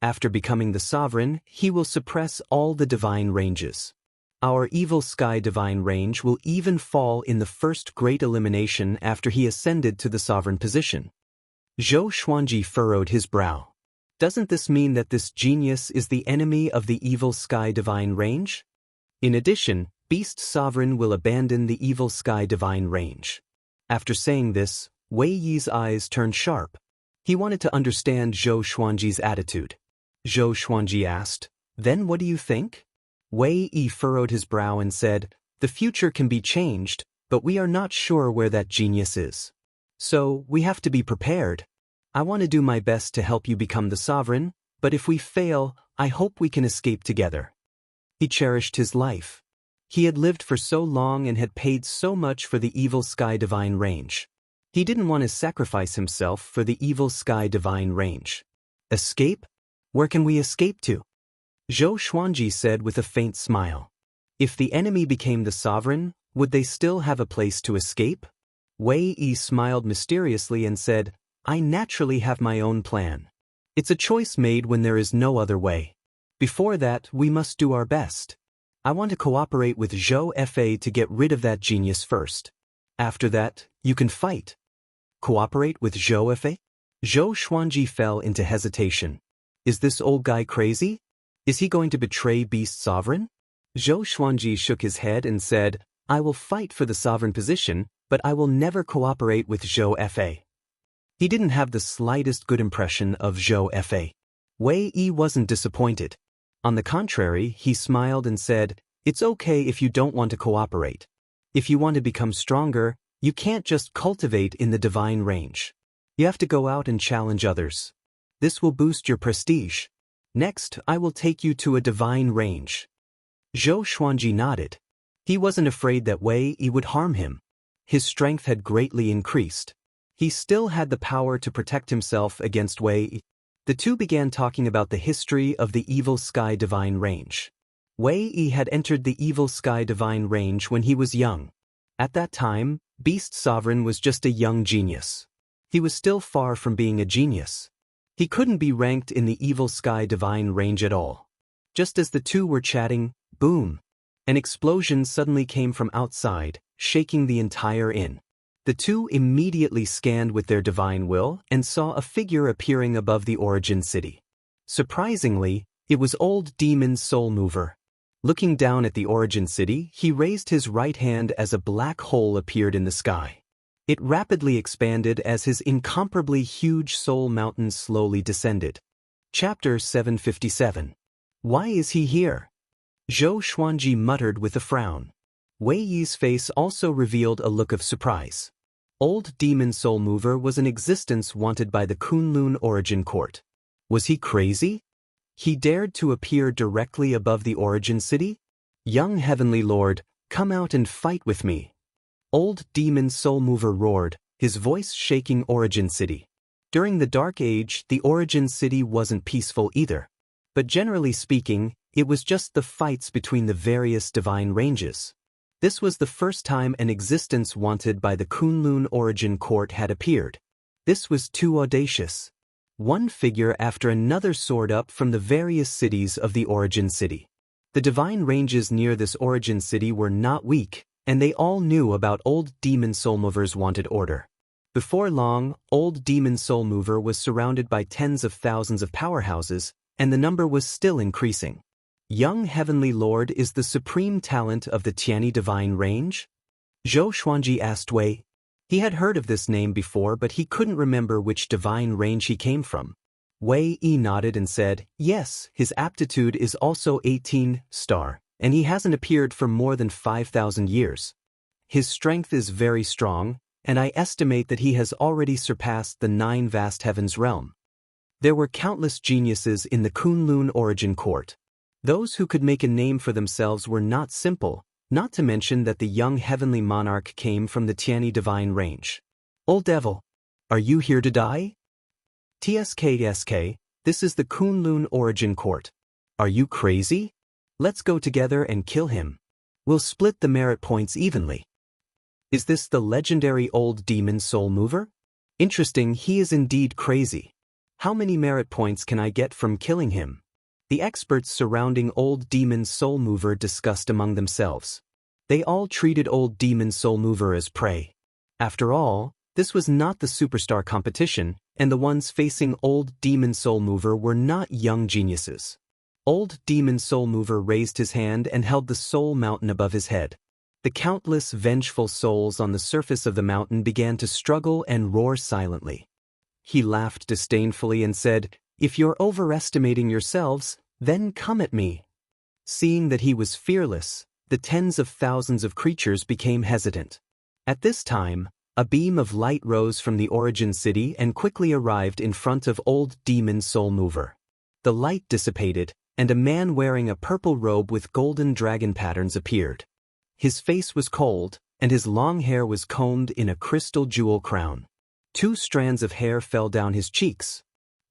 After becoming the sovereign, he will suppress all the divine ranges. Our Evil Sky Divine Range will even fall in the first great elimination after he ascended to the sovereign position." Zhou Xuanji furrowed his brow. Doesn't this mean that this genius is the enemy of the Evil Sky Divine Range? In addition, Beast Sovereign will abandon the Evil Sky Divine Range. After saying this, Wei Yi's eyes turned sharp. He wanted to understand Zhou Xuanji's attitude. Zhou Xuanji asked, "Then what do you think?" Wei Yi furrowed his brow and said, "The future can be changed, but we are not sure where that genius is. So, we have to be prepared. I want to do my best to help you become the sovereign, but if we fail, I hope we can escape together." He cherished his life. He had lived for so long and had paid so much for the Evil Sky Divine Range. He didn't want to sacrifice himself for the Evil Sky Divine Range. Escape? Where can we escape to? Zhou Xuanji said with a faint smile. If the enemy became the sovereign, would they still have a place to escape? Wei Yi smiled mysteriously and said, "I naturally have my own plan. It's a choice made when there is no other way. Before that, we must do our best. I want to cooperate with Zhou Fa to get rid of that genius first. After that, you can fight." Cooperate with Zhou Fa? Zhou Xuanji fell into hesitation. Is this old guy crazy? Is he going to betray Beast Sovereign? Zhou Xuanji shook his head and said, "I will fight for the sovereign position, but I will never cooperate with Zhou Fa." He didn't have the slightest good impression of Zhou Fa. Wei Yi wasn't disappointed. On the contrary, he smiled and said, "It's okay if you don't want to cooperate. If you want to become stronger, you can't just cultivate in the divine range. You have to go out and challenge others. This will boost your prestige. Next, I will take you to a divine range." Zhou Xuanji nodded. He wasn't afraid that Wei Yi would harm him. His strength had greatly increased. He still had the power to protect himself against Wei Yi. The two began talking about the history of the Evil Sky Divine Range. Wei Yi had entered the Evil Sky Divine Range when he was young. At that time, Beast Sovereign was just a young genius. He was still far from being a genius. He couldn't be ranked in the Evil Sky Divine Range at all. Just as the two were chatting, boom! An explosion suddenly came from outside, shaking the entire inn. The two immediately scanned with their divine will and saw a figure appearing above the Origin City. Surprisingly, it was old Demon Soul Mover. Looking down at the Origin City, he raised his right hand as a black hole appeared in the sky. It rapidly expanded as his incomparably huge soul mountain slowly descended. Chapter 757. Why is he here? Zhou Xuanji muttered with a frown. Wei Yi's face also revealed a look of surprise. Old Demon Soul Mover was an existence wanted by the Kunlun Origin Court. Was he crazy? He dared to appear directly above the origin city? Young Heavenly Lord, come out and fight with me. Old Demon Soul Mover roared, his voice shaking Origin City. During the Dark Age, the Origin City wasn't peaceful either. But generally speaking, it was just the fights between the various divine ranges. This was the first time an existence wanted by the Kunlun Origin Court had appeared. This was too audacious. One figure after another soared up from the various cities of the Origin City. The divine ranges near this Origin City were not weak, and they all knew about Old Demon Soul Mover's wanted order. Before long, Old Demon Soul Mover was surrounded by tens of thousands of powerhouses, and the number was still increasing. Young Heavenly Lord is the supreme talent of the Tianyi Divine Range? Zhou Xuanji asked Wei. He had heard of this name before, but he couldn't remember which divine range he came from. Wei Yi nodded and said, yes, his aptitude is also 18 star, and he hasn't appeared for more than 5,000 years. His strength is very strong, and I estimate that he has already surpassed the 9 vast heavens realm. There were countless geniuses in the Kunlun Origin Court. Those who could make a name for themselves were not simple, not to mention that the young heavenly monarch came from the Tianyi Divine Range. Old Devil, are you here to die? TSK, this is the Kunlun Origin Court. Are you crazy? Let's go together and kill him. We'll split the merit points evenly. Is this the legendary Old Demon Soul Mover? Interesting, he is indeed crazy. How many merit points can I get from killing him? The experts surrounding Old Demon Soul Mover discussed among themselves. They all treated Old Demon Soul Mover as prey. After all, this was not the superstar competition, and the ones facing Old Demon Soul Mover were not young geniuses. Old Demon Soul Mover raised his hand and held the Soul Mountain above his head. The countless vengeful souls on the surface of the mountain began to struggle and roar silently. He laughed disdainfully and said, if you're overestimating yourselves, then come at me. Seeing that he was fearless, the tens of thousands of creatures became hesitant. At this time, a beam of light rose from the Origin City and quickly arrived in front of Old Demon Soul Mover. The light dissipated, and a man wearing a purple robe with golden dragon patterns appeared. His face was cold, and his long hair was combed in a crystal jewel crown. 2 strands of hair fell down his cheeks.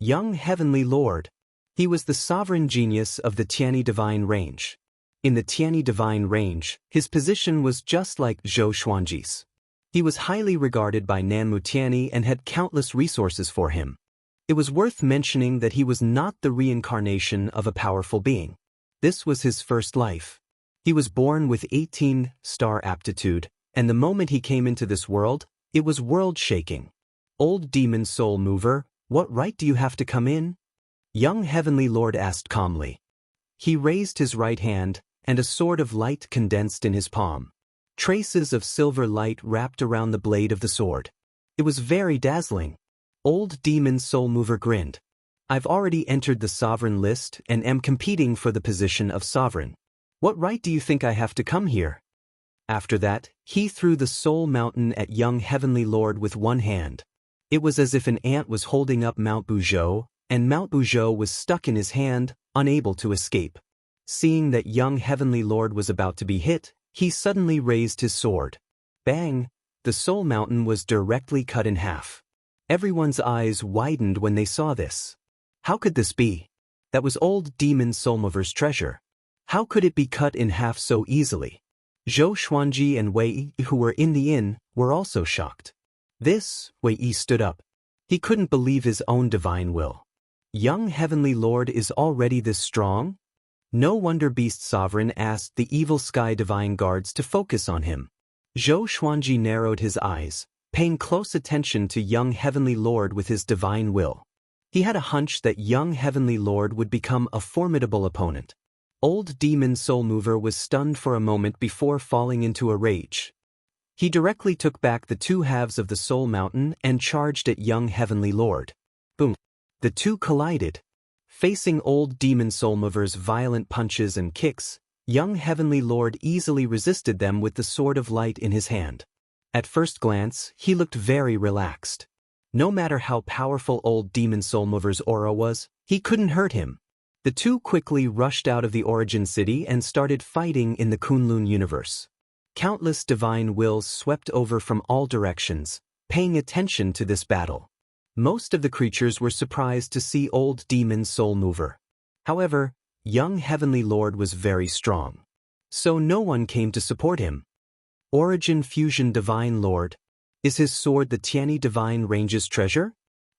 Young Heavenly Lord. He was the sovereign genius of the Tianyi Divine Range. In the Tianyi Divine Range, his position was just like Zhou Xuanji's. He was highly regarded by Nanmu Tianyi and had countless resources for him. It was worth mentioning that he was not the reincarnation of a powerful being. This was his first life. He was born with 18 star aptitude, and the moment he came into this world, it was world-shaking. Old Demon Soul Mover, what right do you have to come in? Young Heavenly Lord asked calmly. He raised his right hand, and a sword of light condensed in his palm. Traces of silver light wrapped around the blade of the sword. It was very dazzling. Old Demon Soul Mover grinned. I've already entered the sovereign list and am competing for the position of sovereign. What right do you think I have to come here? After that, he threw the Soul Mountain at young Heavenly Lord with one hand. It was as if an ant was holding up Mount Buzhou, and Mount Buzhou was stuck in his hand, unable to escape. Seeing that young Heavenly Lord was about to be hit, he suddenly raised his sword. Bang! The Soul Mountain was directly cut in half. Everyone's eyes widened when they saw this. How could this be? That was Old Demon Soul Mover's treasure. How could it be cut in half so easily? Zhou Xuanji and Wei Yi, who were in the inn, were also shocked. Wei Yi stood up. He couldn't believe his own divine will. Young Heavenly Lord is already this strong? No wonder Beast Sovereign asked the evil sky divine guards to focus on him. Zhou Xuanji narrowed his eyes, paying close attention to young Heavenly Lord with his divine will. He had a hunch that young Heavenly Lord would become a formidable opponent. Old Demon Soul Mover was stunned for a moment before falling into a rage. He directly took back the 2 halves of the Soul Mountain and charged at young Heavenly Lord. Boom! The two collided. Facing Old Demon Soul Mover's violent punches and kicks, young Heavenly Lord easily resisted them with the Sword of Light in his hand. At first glance, he looked very relaxed. No matter how powerful Old Demon Soul Mover's aura was, he couldn't hurt him. The two quickly rushed out of the origin city and started fighting in the Kunlun universe. Countless divine wills swept over from all directions, paying attention to this battle. Most of the creatures were surprised to see old demon Soul Mover. However, young Heavenly Lord was very strong. So no one came to support him. Origin Fusion Divine Lord. Is his sword the Tianyi Divine Range's treasure?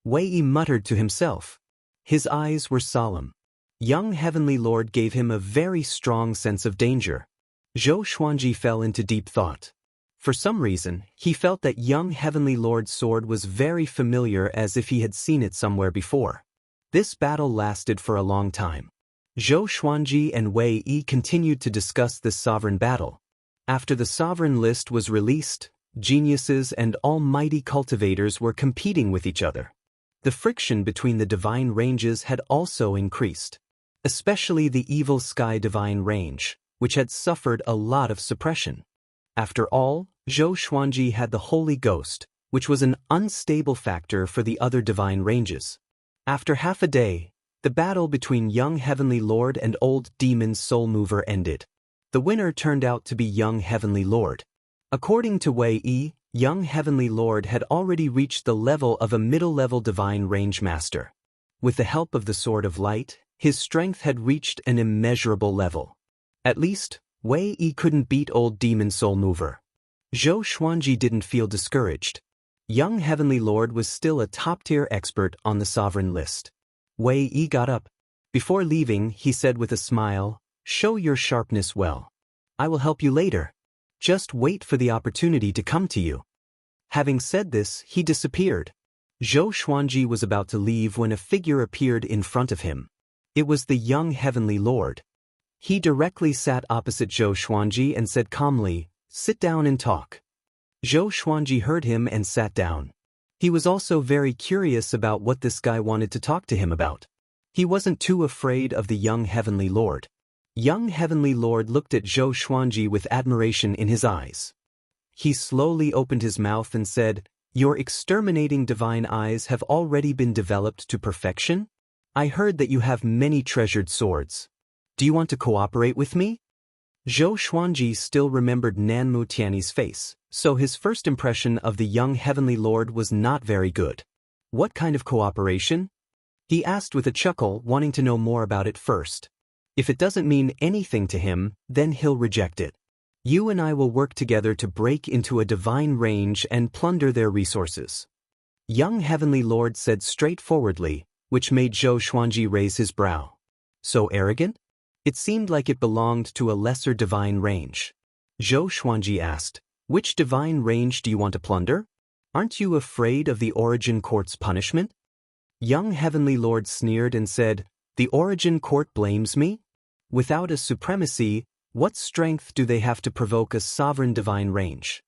Wei Yi muttered to himself. His eyes were solemn. Young Heavenly Lord gave him a very strong sense of danger. Zhou Xuanji fell into deep thought. For some reason, he felt that young Heavenly Lord's sword was very familiar, as if he had seen it somewhere before. This battle lasted for a long time. Zhou Xuanji and Wei Yi continued to discuss this sovereign battle. After the sovereign list was released, geniuses and almighty cultivators were competing with each other. The friction between the divine ranges had also increased, especially the evil sky divine range, which had suffered a lot of suppression. After all, Zhou Xuanji had the Holy Ghost, which was an unstable factor for the other divine ranges. After half a day, the battle between young Heavenly Lord and old demon Soul Mover ended. The winner turned out to be young Heavenly Lord. According to Wei Yi, young Heavenly Lord had already reached the level of a middle-level divine range master. With the help of the Sword of Light, his strength had reached an immeasurable level. At least, Wei Yi couldn't beat old demon Soul Mover. Zhou Xuanji didn't feel discouraged. Young Heavenly Lord was still a top-tier expert on the sovereign list. Wei Yi got up. Before leaving, he said with a smile, "Show your sharpness well. I will help you later. Just wait for the opportunity to come to you." Having said this, he disappeared. Zhou Xuanji was about to leave when a figure appeared in front of him. It was the young Heavenly Lord. He directly sat opposite Zhou Xuanji and said calmly, "Sit down and talk." Zhou Xuanji heard him and sat down. He was also very curious about what this guy wanted to talk to him about. He wasn't too afraid of the young Heavenly Lord. Young Heavenly Lord looked at Zhou Xuanji with admiration in his eyes. He slowly opened his mouth and said, "Your exterminating divine eyes have already been developed to perfection? I heard that you have many treasured swords. Do you want to cooperate with me?" Zhou Xuanji still remembered Nanmu Tianyi's face, so his first impression of the young Heavenly Lord was not very good. "What kind of cooperation?" he asked with a chuckle, wanting to know more about it first. If it doesn't mean anything to him, then he'll reject it. "You and I will work together to break into a divine range and plunder their resources," young Heavenly Lord said straightforwardly, which made Zhou Xuanji raise his brow. So arrogant? It seemed like it belonged to a lesser divine range. Zhou Xuanji asked, "Which divine range do you want to plunder? Aren't you afraid of the Origin Court's punishment?" Young Heavenly Lord sneered and said, "The Origin Court blames me? Without a supremacy, what strength do they have to provoke a sovereign divine range?"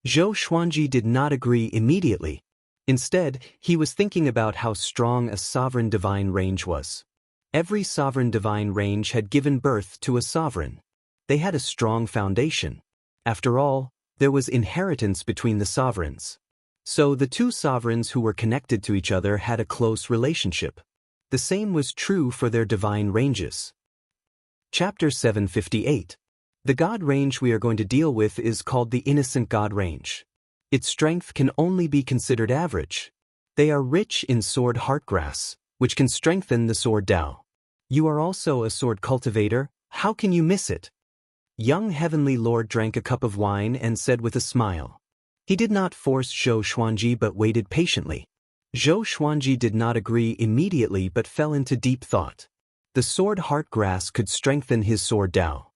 Zhou Xuanji did not agree immediately. Instead, he was thinking about how strong a sovereign divine range was. Every sovereign divine range had given birth to a sovereign. They had a strong foundation. After all, there was inheritance between the sovereigns. So the two sovereigns who were connected to each other had a close relationship. The same was true for their divine ranges. Chapter 758. The God range we are going to deal with is called the Innocent God range. Its strength can only be considered average. They are rich in sword heartgrass, which can strengthen the sword Dao. You are also a sword cultivator, how can you miss it? Young Heavenly Lord drank a cup of wine and said with a smile. He did not force Zhou Xuanji but waited patiently. Zhou Xuanji did not agree immediately but fell into deep thought. The sword heartgrass could strengthen his sword Dao.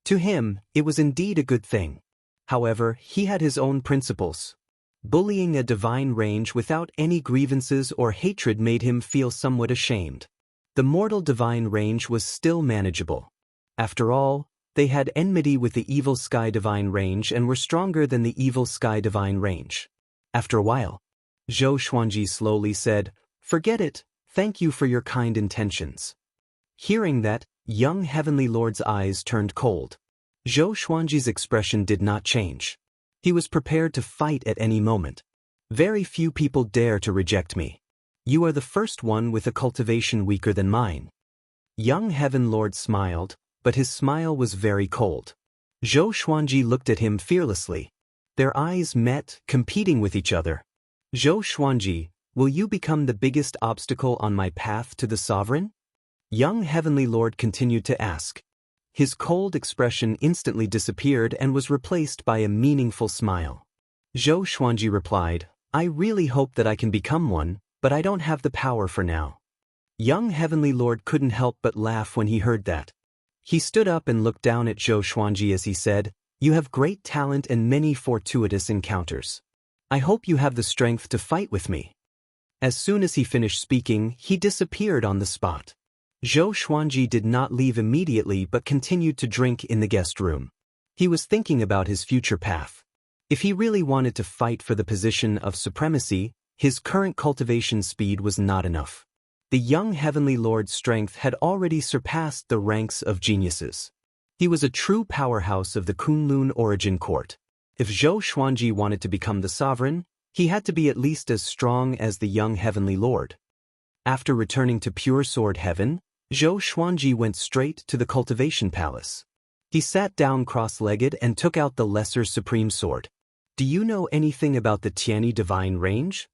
To him, it was indeed a good thing. However, he had his own principles. Bullying a divine range without any grievances or hatred made him feel somewhat ashamed. The mortal divine range was still manageable. After all, they had enmity with the evil sky divine range and were stronger than the evil sky divine range. After a while, Zhou Xuanji slowly said, "Forget it, thank you for your kind intentions." Hearing that, young Heavenly Lord's eyes turned cold. Zhou Xuanji's expression did not change. He was prepared to fight at any moment. "Very few people dare to reject me. You are the first one with a cultivation weaker than mine." Young Heaven Lord smiled, but his smile was very cold. Zhou Xuanji looked at him fearlessly. Their eyes met, competing with each other. Zhou Xuanji, will you become the biggest obstacle on my path to the sovereign? Young Heavenly Lord continued to ask. His cold expression instantly disappeared and was replaced by a meaningful smile. Zhou Xuanji replied, I really hope that I can become one, but I don't have the power for now. Young Heavenly Lord couldn't help but laugh when he heard that. He stood up and looked down at Zhou Xuanji as he said, You have great talent and many fortuitous encounters. I hope you have the strength to fight with me. As soon as he finished speaking, he disappeared on the spot. Zhou Xuanji did not leave immediately but continued to drink in the guest room. He was thinking about his future path. If he really wanted to fight for the position of supremacy, his current cultivation speed was not enough. The young Heavenly Lord's strength had already surpassed the ranks of geniuses. He was a true powerhouse of the Kunlun origin court. If Zhou Xuanji wanted to become the sovereign, he had to be at least as strong as the young Heavenly Lord. After returning to Pure Sword Heaven, Zhou Xuanji went straight to the cultivation palace. He sat down cross-legged and took out the Lesser Supreme Sword. Do you know anything about the Tianyi Divine Range?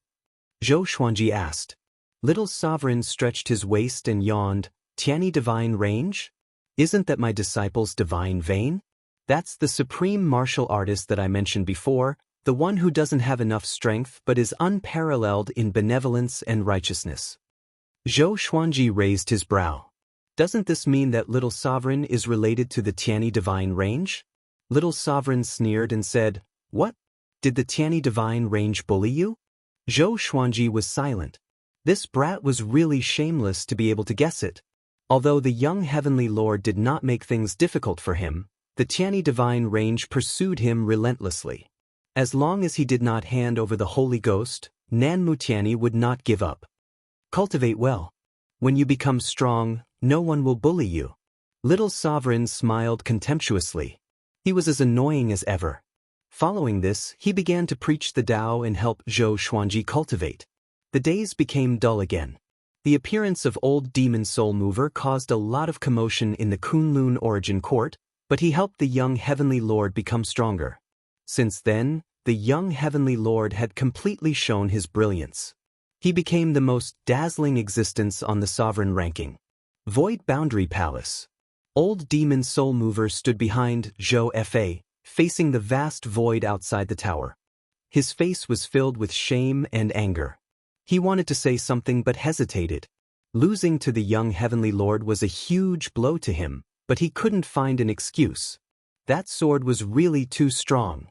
Zhou Xuanji asked. Little Sovereign stretched his waist and yawned. Tianyi Divine Range? Isn't that my disciple's divine vein? That's the supreme martial artist that I mentioned before, the one who doesn't have enough strength but is unparalleled in benevolence and righteousness. Zhou Xuanji raised his brow. Doesn't this mean that Little Sovereign is related to the Tianyi Divine Range? Little Sovereign sneered and said, What? Did the Tianyi Divine Range bully you? Zhou Xuanji was silent. This brat was really shameless to be able to guess it. Although the young Heavenly Lord did not make things difficult for him, the Tianyi Divine Range pursued him relentlessly. As long as he did not hand over the Holy Ghost, Nanmu Tianyi would not give up. Cultivate well. When you become strong, no one will bully you. Little Sovereign smiled contemptuously. He was as annoying as ever. Following this, he began to preach the Tao and help Zhou Xuanji cultivate. The days became dull again. The appearance of old Demon Soul Mover caused a lot of commotion in the Kunlun origin court, but he helped the young Heavenly Lord become stronger. Since then, the young Heavenly Lord had completely shown his brilliance. He became the most dazzling existence on the sovereign ranking. Void Boundary Palace. Old Demon Soul Mover stood behind Zhou Fa, facing the vast void outside the tower. His face was filled with shame and anger. He wanted to say something but hesitated. Losing to the young Heavenly Lord was a huge blow to him, but he couldn't find an excuse. That sword was really too strong.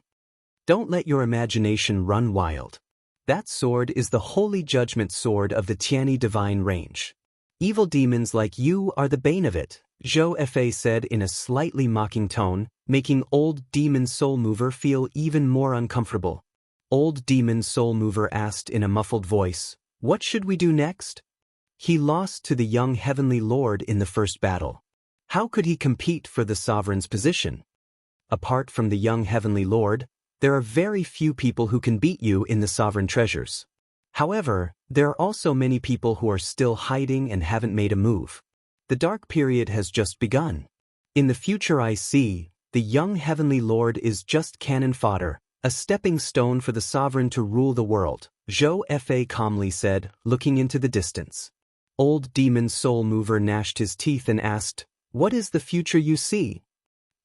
Don't let your imagination run wild. That sword is the Holy Judgment Sword of the Tianyi Divine Range. Evil demons like you are the bane of it, Zhou Fa said in a slightly mocking tone, making Old Demon Soul Mover feel even more uncomfortable. Old Demon Soul Mover asked in a muffled voice, What should we do next? He lost to the young Heavenly Lord in the first battle. How could he compete for the sovereign's position? Apart from the young Heavenly Lord, there are very few people who can beat you in the sovereign treasures. However, there are also many people who are still hiding and haven't made a move. The dark period has just begun. In the future I see, the young Heavenly Lord is just cannon fodder, a stepping stone for the sovereign to rule the world, Zhou Fa calmly said, looking into the distance. Old Demon Soul Mover gnashed his teeth and asked, What is the future you see?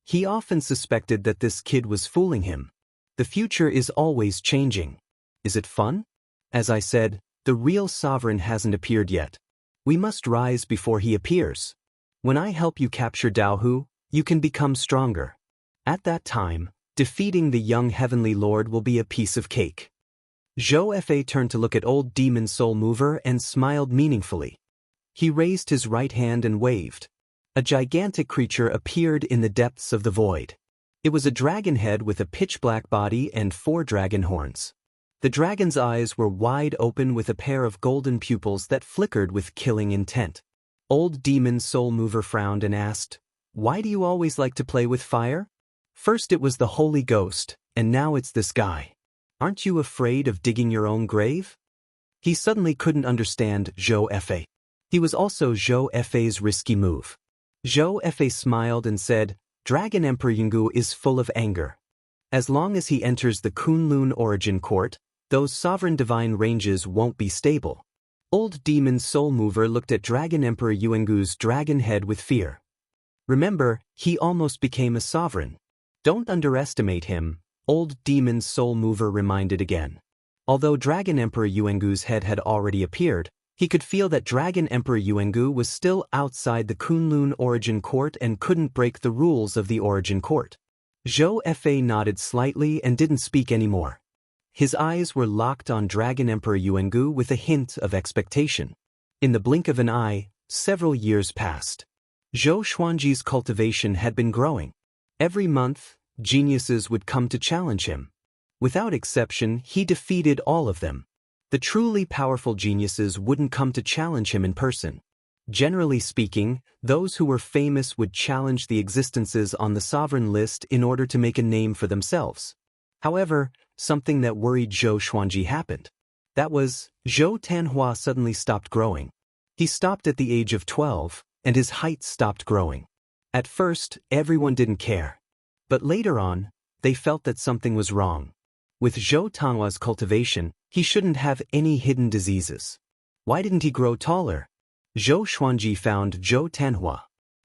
He often suspected that this kid was fooling him. The future is always changing. Is it fun? As I said, the real sovereign hasn't appeared yet. We must rise before he appears. When I help you capture Daohu, you can become stronger. At that time, defeating the young Heavenly Lord will be a piece of cake. Zhou Fa turned to look at Old Demon Soul Mover and smiled meaningfully. He raised his right hand and waved. A gigantic creature appeared in the depths of the void. It was a dragon head with a pitch-black body and 4 dragon horns. The dragon's eyes were wide open with a pair of golden pupils that flickered with killing intent. Old Demon Soul Mover frowned and asked, Why do you always like to play with fire? First it was the Holy Ghost, and now it's this guy. Aren't you afraid of digging your own grave? He suddenly couldn't understand Zhou Fa. He was also Zhou Fei's risky move. Zhou Fei smiled and said, Dragon Emperor Yungu is full of anger. As long as he enters the Kunlun origin court, those sovereign divine ranges won't be stable. Old Demon Soul Mover looked at Dragon Emperor Yuengu's dragon head with fear. Remember, he almost became a sovereign. Don't underestimate him, Old Demon Soul Mover reminded again. Although Dragon Emperor Yuengu's head had already appeared, he could feel that Dragon Emperor Yuengu was still outside the Kunlun origin court and couldn't break the rules of the origin court. Zhou Fei nodded slightly and didn't speak anymore. His eyes were locked on Dragon Emperor Yuengu with a hint of expectation. In the blink of an eye, several years passed. Zhou Xuanji's cultivation had been growing. Every month, geniuses would come to challenge him. Without exception, he defeated all of them. The truly powerful geniuses wouldn't come to challenge him in person. Generally speaking, those who were famous would challenge the existences on the sovereign list in order to make a name for themselves. However, something that worried Zhou Xuanji happened. That was, Zhou Tanhua suddenly stopped growing. He stopped at the age of 12, and his height stopped growing. At first, everyone didn't care. But later on, they felt that something was wrong. With Zhou Tanhua's cultivation, he shouldn't have any hidden diseases. Why didn't he grow taller? Zhou Xuanji found Zhou Tanhua.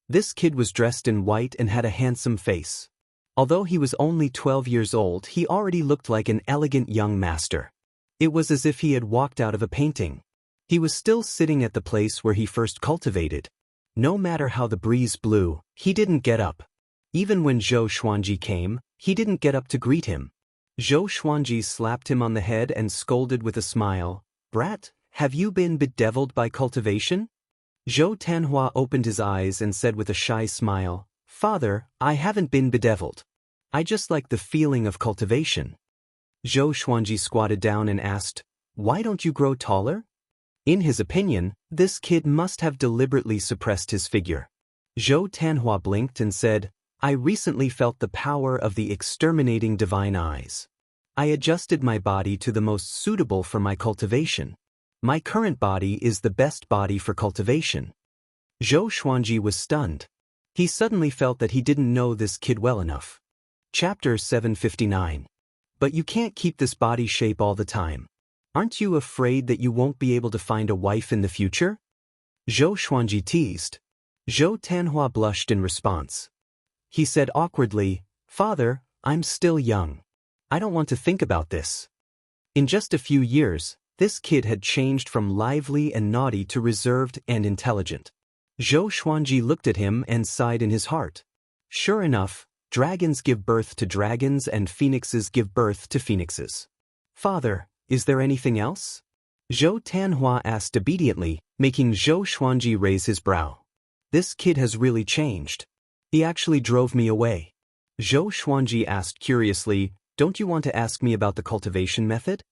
This kid was dressed in white and had a handsome face. Although he was only 12 years old, he already looked like an elegant young master. It was as if he had walked out of a painting. He was still sitting at the place where he first cultivated. No matter how the breeze blew, he didn't get up. Even when Zhou Xuanji came, he didn't get up to greet him. Zhou Xuanji slapped him on the head and scolded with a smile, "Brat, have you been bedeviled by cultivation?" Zhou Tanhua opened his eyes and said with a shy smile, "Father, I haven't been bedeviled. I just like the feeling of cultivation." Zhou Xuanji squatted down and asked, "Why don't you grow taller?" In his opinion, this kid must have deliberately suppressed his figure. Zhou Tanhua blinked and said, "I recently felt the power of the exterminating divine eyes. I adjusted my body to the most suitable for my cultivation. My current body is the best body for cultivation." Zhou Xuanji was stunned. He suddenly felt that he didn't know this kid well enough. Chapter 759. But you can't keep this body shape all the time. Aren't you afraid that you won't be able to find a wife in the future? Zhou Xuanji teased. Zhou Tanhua blushed in response. He said awkwardly, "Father, I'm still young. I don't want to think about this." In just a few years, this kid had changed from lively and naughty to reserved and intelligent. Zhou Xuanji looked at him and sighed in his heart. Sure enough, dragons give birth to dragons and phoenixes give birth to phoenixes. "Father, is there anything else?" Zhou Tanhua asked obediently, making Zhou Xuanji raise his brow. "This kid has really changed. He actually drove me away." Zhou Xuanji asked curiously, "Don't you want to ask me about the cultivation method?"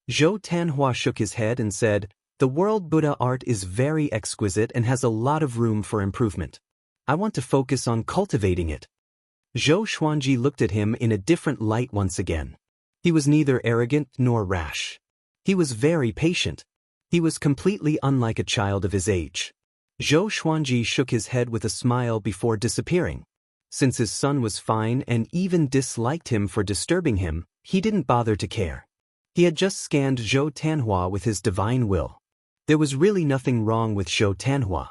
Zhou Tanhua shook his head and said, "The world Buddha art is very exquisite and has a lot of room for improvement. I want to focus on cultivating it." Zhou Xuanji looked at him in a different light once again. He was neither arrogant nor rash. He was very patient. He was completely unlike a child of his age. Zhou Xuanji shook his head with a smile before disappearing. Since his son was fine and even disliked him for disturbing him, he didn't bother to care. He had just scanned Zhou Tanhua with his divine will. There was really nothing wrong with Zhou Tanhua.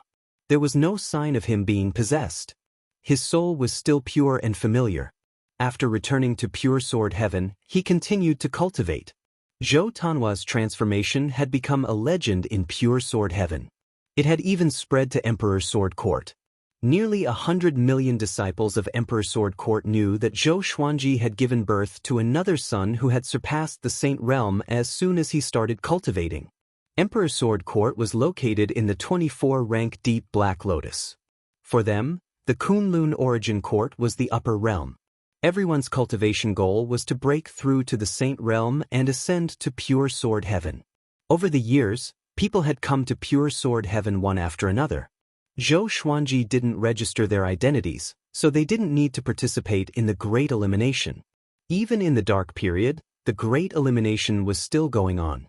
There was no sign of him being possessed. His soul was still pure and familiar. After returning to Pure Sword Heaven, he continued to cultivate. Zhou Tanhua's transformation had become a legend in Pure Sword Heaven. It had even spread to Emperor Sword Court. Nearly 100 million disciples of Emperor Sword Court knew that Zhou Xuanji had given birth to another son who had surpassed the Saint Realm as soon as he started cultivating. Emperor Sword Court was located in the 24-rank Deep Black Lotus. For them, the Kunlun Origin Court was the upper realm. Everyone's cultivation goal was to break through to the Saint Realm and ascend to Pure Sword Heaven. Over the years, people had come to Pure Sword Heaven one after another. Zhou Xuanji didn't register their identities, so they didn't need to participate in the Great Elimination. Even in the Dark Period, the Great Elimination was still going on.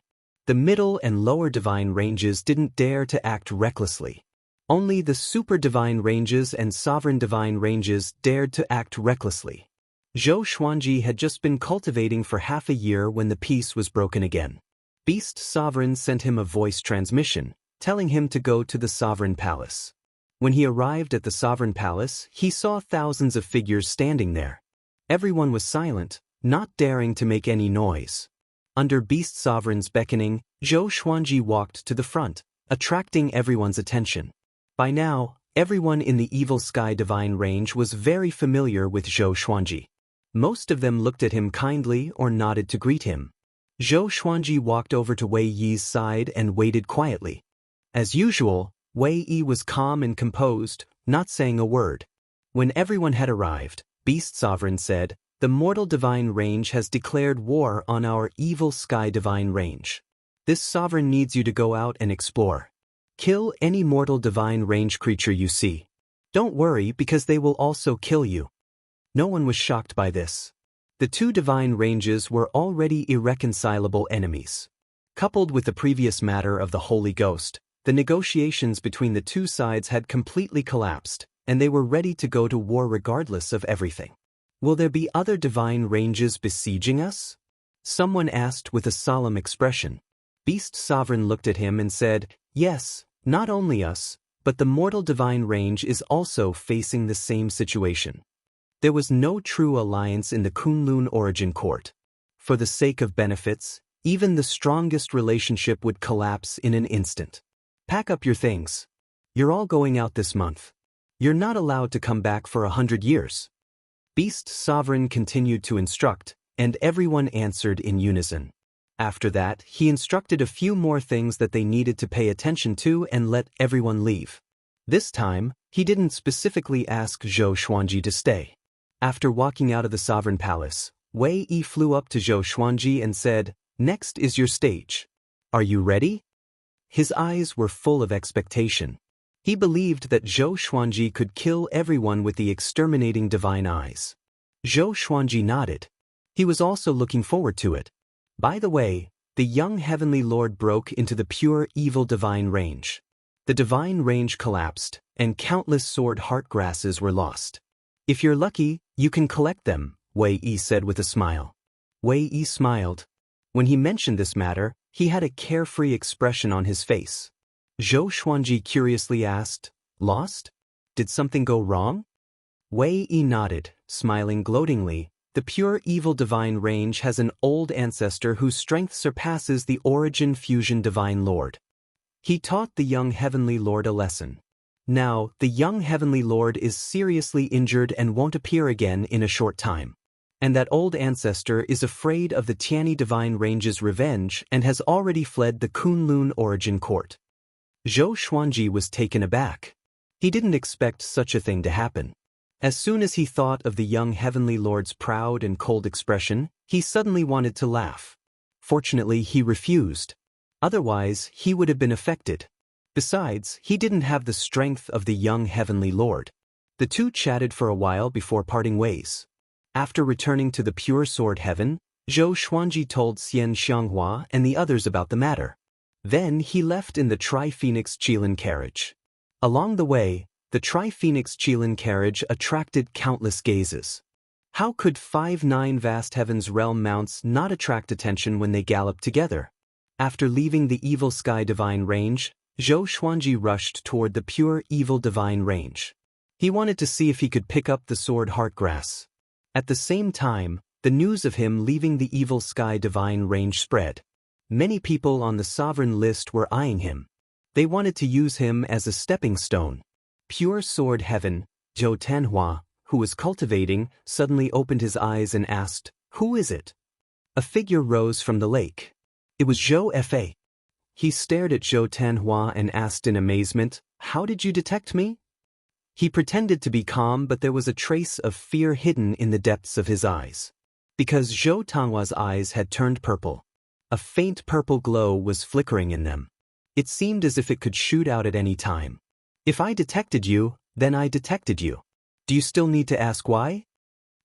The middle and lower divine ranges didn't dare to act recklessly. Only the super divine ranges and sovereign divine ranges dared to act recklessly. Zhou Xuanji had just been cultivating for half a year when the peace was broken again. Beast Sovereign sent him a voice transmission, telling him to go to the Sovereign Palace. When he arrived at the Sovereign Palace, he saw thousands of figures standing there. Everyone was silent, not daring to make any noise. Under Beast Sovereign's beckoning, Zhou Xuanji walked to the front, attracting everyone's attention. By now, everyone in the Evil Sky Divine range was very familiar with Zhou Xuanji. Most of them looked at him kindly or nodded to greet him. Zhou Xuanji walked over to Wei Yi's side and waited quietly. As usual, Wei Yi was calm and composed, not saying a word. When everyone had arrived, Beast Sovereign said, "The Mortal Divine range has declared war on our Evil Sky Divine range. This sovereign needs you to go out and explore. Kill any Mortal Divine range creature you see. Don't worry because they will also kill you." No one was shocked by this. The two divine ranges were already irreconcilable enemies. Coupled with the previous matter of the Holy Ghost, the negotiations between the two sides had completely collapsed, and they were ready to go to war regardless of everything. "Will there be other divine ranges besieging us?" someone asked with a solemn expression. Beast Sovereign looked at him and said, "Yes, not only us, but the Mortal Divine range is also facing the same situation." There was no true alliance in the Kunlun Origin Court. For the sake of benefits, even the strongest relationship would collapse in an instant. "Pack up your things. You're all going out this month. You're not allowed to come back for 100 years. Beast Sovereign continued to instruct, and everyone answered in unison. After that, he instructed a few more things that they needed to pay attention to and let everyone leave. This time, he didn't specifically ask Zhou Xuanji to stay. After walking out of the Sovereign Palace, Wei Yi flew up to Zhou Xuanji and said, "Next is your stage. Are you ready?" His eyes were full of expectation. He believed that Zhou Xuanji could kill everyone with the exterminating divine eyes. Zhou Xuanji nodded. He was also looking forward to it. By the way, the young heavenly lord broke into the pure evil divine range. The divine range collapsed, and countless sword heart grasses were lost. "If you're lucky, you can collect them," Wei Yi said with a smile. Wei Yi smiled. When he mentioned this matter, he had a carefree expression on his face. Zhou Xuanji curiously asked, "Lost? Did something go wrong?" Wei Yi nodded, smiling gloatingly. "The pure evil divine range has an old ancestor whose strength surpasses the origin fusion divine lord. He taught the young heavenly lord a lesson. Now, the young heavenly lord is seriously injured and won't appear again in a short time. And that old ancestor is afraid of the Tianyi divine range's revenge and has already fled the Kunlun Origin Court." Zhou Xuanji was taken aback. He didn't expect such a thing to happen. As soon as he thought of the young heavenly lord's proud and cold expression, he suddenly wanted to laugh. Fortunately, he refused. Otherwise, he would have been affected. Besides, he didn't have the strength of the young heavenly lord. The two chatted for a while before parting ways. After returning to the pure sword heaven, Zhou Xuanji told Xian Xianghua and the others about the matter. Then he left in the Tri-Phoenix Qilin carriage. Along the way, the Tri-Phoenix Qilin carriage attracted countless gazes. How could 5-9 vast heavens realm mounts not attract attention when they galloped together? After leaving the Evil Sky Divine range, Zhou Xuanji rushed toward the pure Evil Divine range. He wanted to see if he could pick up the sword Heartgrass. At the same time, the news of him leaving the Evil Sky Divine range spread. Many people on the sovereign list were eyeing him. They wanted to use him as a stepping stone. Pure Sword Heaven, Zhou Tanhua, who was cultivating, suddenly opened his eyes and asked, "Who is it?" A figure rose from the lake. It was Zhou Fa. He stared at Zhou Tanhua and asked in amazement, "How did you detect me?" He pretended to be calm, but there was a trace of fear hidden in the depths of his eyes. Because Zhou Tanhua's eyes had turned purple. A faint purple glow was flickering in them. It seemed as if it could shoot out at any time. "If I detected you, then I detected you. Do you still need to ask why?"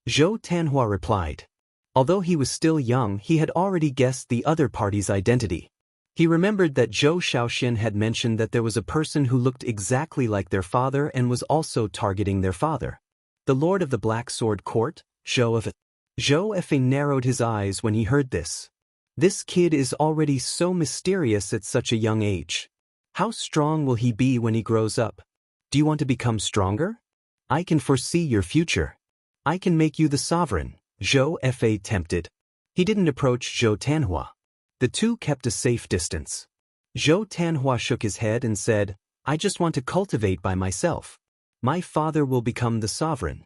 Zhou Tanhua replied. Although he was still young, he had already guessed the other party's identity. He remembered that Zhou Shaoxian had mentioned that there was a person who looked exactly like their father and was also targeting their father. The Lord of the Black Sword Court, Zhou Fe narrowed his eyes when he heard this. This kid is already so mysterious at such a young age. How strong will he be when he grows up? Do you want to become stronger? I can foresee your future. I can make you the sovereign, Zhou Fe tempted. He didn't approach Zhou Tanhua. The two kept a safe distance. Zhou Tanhua shook his head and said, I just want to cultivate by myself. My father will become the sovereign.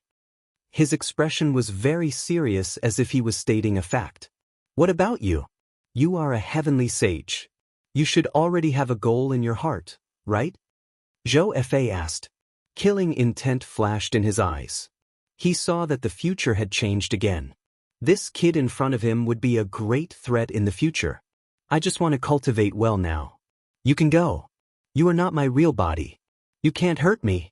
His expression was very serious, as if he was stating a fact. What about you? You are a heavenly sage. You should already have a goal in your heart, right? Zhou Fe asked. Killing intent flashed in his eyes. He saw that the future had changed again. This kid in front of him would be a great threat in the future. I just want to cultivate well now. You can go. You are not my real body. You can't hurt me.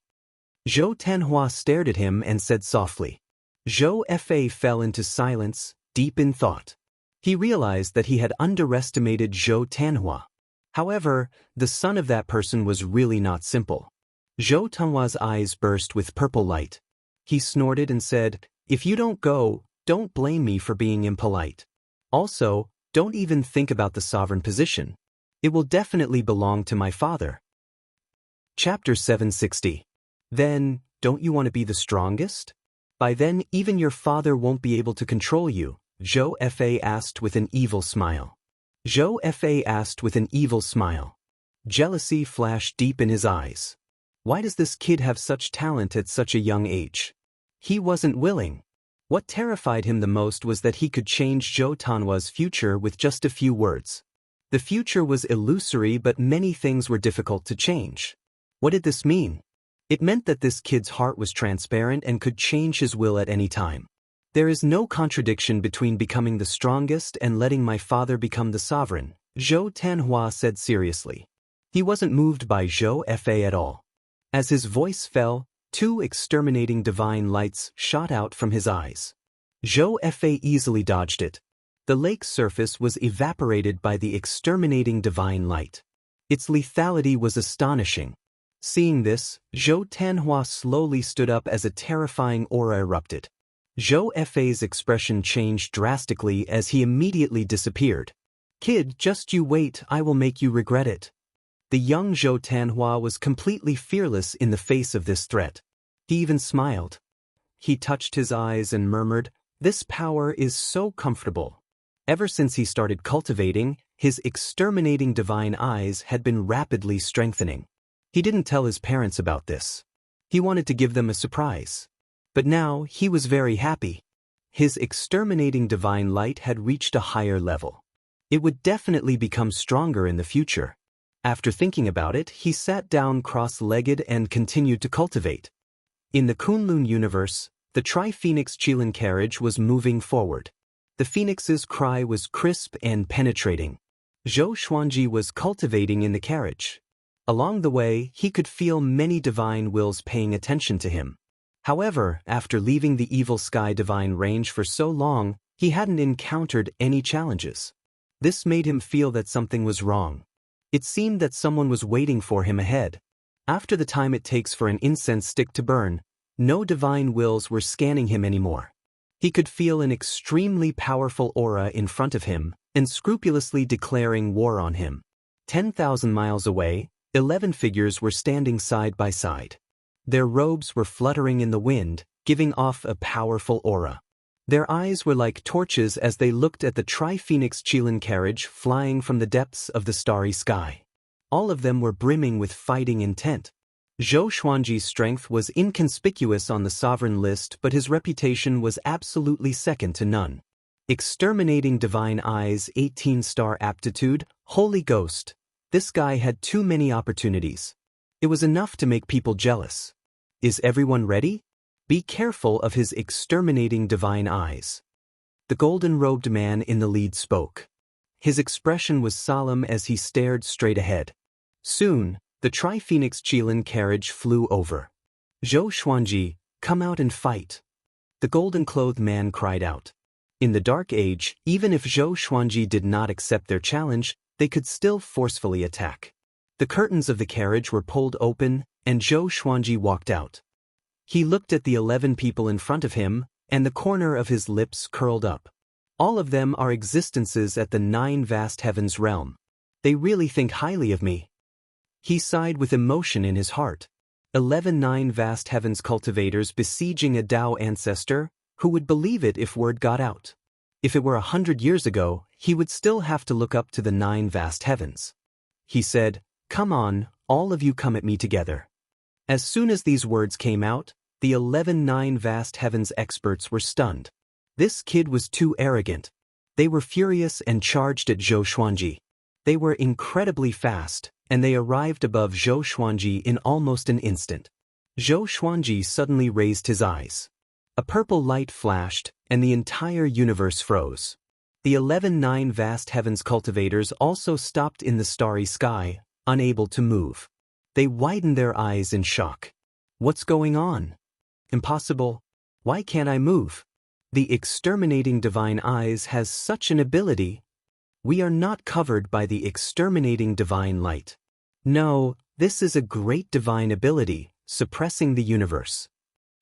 Zhou Tanhua stared at him and said softly. Zhou Fe fell into silence, deep in thought. He realized that he had underestimated Zhou Tanhua. However, the son of that person was really not simple. Zhou Tanhua's eyes burst with purple light. He snorted and said, If you don't go, don't blame me for being impolite. Also, don't even think about the sovereign position. It will definitely belong to my father. Chapter 760. Then, don't you want to be the strongest? By then, even your father won't be able to control you, Zhou Fe asked with an evil smile. Zhou Fe asked with an evil smile. Jealousy flashed deep in his eyes. Why does this kid have such talent at such a young age? He wasn't willing. What terrified him the most was that he could change Zhou Tanhua's future with just a few words. The future was illusory, but many things were difficult to change. What did this mean? It meant that this kid's heart was transparent and could change his will at any time. There is no contradiction between becoming the strongest and letting my father become the sovereign, Zhou Tanhua said seriously. He wasn't moved by Zhou Fe at all. As his voice fell, two exterminating divine lights shot out from his eyes. Zhou Fe easily dodged it. The lake's surface was evaporated by the exterminating divine light. Its lethality was astonishing. Seeing this, Zhou Tanhua slowly stood up as a terrifying aura erupted. Zhou Fe's expression changed drastically as he immediately disappeared. Kid, just you wait, I will make you regret it. The young Zhou Tanhua was completely fearless in the face of this threat. He even smiled. He touched his eyes and murmured, This power is so comfortable. Ever since he started cultivating, his exterminating divine eyes had been rapidly strengthening. He didn't tell his parents about this. He wanted to give them a surprise. But now, he was very happy. His exterminating divine light had reached a higher level. It would definitely become stronger in the future. After thinking about it, he sat down cross-legged and continued to cultivate. In the Kunlun universe, the Tri-Phoenix Qilin carriage was moving forward. The phoenix's cry was crisp and penetrating. Zhou Xuanji was cultivating in the carriage. Along the way, he could feel many divine wills paying attention to him. However, after leaving the Evil Sky Divine range for so long, he hadn't encountered any challenges. This made him feel that something was wrong. It seemed that someone was waiting for him ahead. After the time it takes for an incense stick to burn, no divine wills were scanning him anymore. He could feel an extremely powerful aura in front of him, and scrupulously declaring war on him. 10,000 miles away, 11 figures were standing side by side. Their robes were fluttering in the wind, giving off a powerful aura. Their eyes were like torches as they looked at the Tri-Phoenix Qilin carriage flying from the depths of the starry sky. All of them were brimming with fighting intent. Zhou Xuanji's strength was inconspicuous on the sovereign list, but his reputation was absolutely second to none. Exterminating divine eyes, 18-star aptitude, Holy Ghost. This guy had too many opportunities. It was enough to make people jealous. Is everyone ready? Be careful of his exterminating divine eyes. The golden-robed man in the lead spoke. His expression was solemn as he stared straight ahead. Soon, the Tri-Phoenix Qilin carriage flew over. Zhou Xuanji, come out and fight. The golden-clothed man cried out. In the Dark Age, even if Zhou Xuanji did not accept their challenge, they could still forcefully attack. The curtains of the carriage were pulled open, and Zhou Xuanji walked out. He looked at the 11 people in front of him, and the corner of his lips curled up. All of them are existences at the 9 vast heavens realm. They really think highly of me. He sighed with emotion in his heart. 11 9 vast heavens cultivators besieging a Tao ancestor, who would believe it if word got out? If it were 100 years ago, he would still have to look up to the 9 vast heavens. He said, "Come on, all of you come at me together." As soon as these words came out, the 11 9 vast heavens experts were stunned. This kid was too arrogant. They were furious and charged at Zhou Xuanji. They were incredibly fast, and they arrived above Zhou Xuanji in almost an instant. Zhou Xuanji suddenly raised his eyes. A purple light flashed, and the entire universe froze. The 11 9 vast heavens cultivators also stopped in the starry sky, unable to move. They widened their eyes in shock. What's going on? Impossible. Why can't I move? The exterminating divine eyes has such an ability. We are not covered by the exterminating divine light. No, this is a great divine ability, suppressing the universe.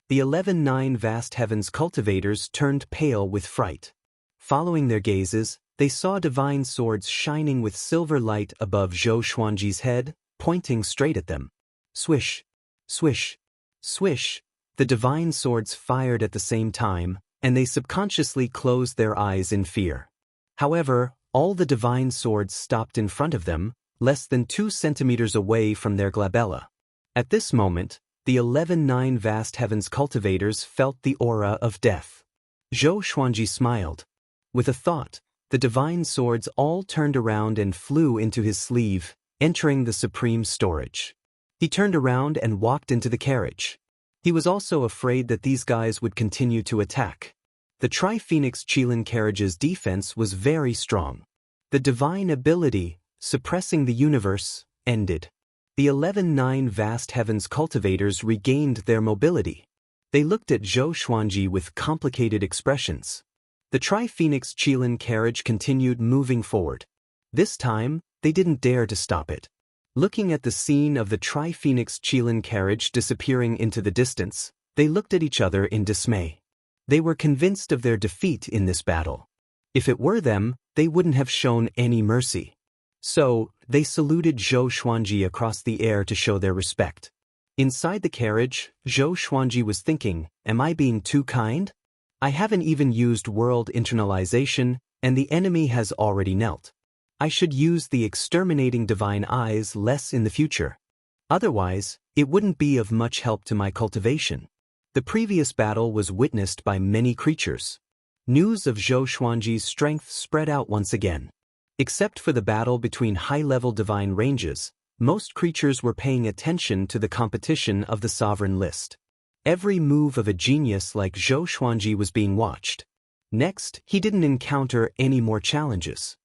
The 11 9 vast heavens cultivators turned pale with fright. Following their gazes, they saw divine swords shining with silver light above Zhou Xuanji's head, pointing straight at them. Swish, swish, swish. The divine swords fired at the same time, and they subconsciously closed their eyes in fear. However, all the divine swords stopped in front of them, less than 2 centimeters away from their glabella. At this moment, the 11 9 vast heavens cultivators felt the aura of death. Zhou Xuanji smiled. With a thought, the divine swords all turned around and flew into his sleeve, entering the supreme storage. He turned around and walked into the carriage. He was also afraid that these guys would continue to attack. The Tri-Phoenix Qilin carriage's defense was very strong. The divine ability, suppressing the universe, ended. The 11 9 vast heavens cultivators regained their mobility. They looked at Zhou Xuanji with complicated expressions. The Tri-Phoenix Qilin carriage continued moving forward. This time, they didn't dare to stop it. Looking at the scene of the Tri-Phoenix Qilin carriage disappearing into the distance, they looked at each other in dismay. They were convinced of their defeat in this battle. If it were them, they wouldn't have shown any mercy. So, they saluted Zhou Xuanji across the air to show their respect. Inside the carriage, Zhou Xuanji was thinking, am I being too kind? I haven't even used world internalization, and the enemy has already knelt. I should use the exterminating divine eyes less in the future. Otherwise, it wouldn't be of much help to my cultivation. The previous battle was witnessed by many creatures. News of Zhou Xuanji's strength spread out once again. Except for the battle between high-level divine ranges, most creatures were paying attention to the competition of the sovereign list. Every move of a genius like Zhou Xuanji was being watched. Next, he didn't encounter any more challenges.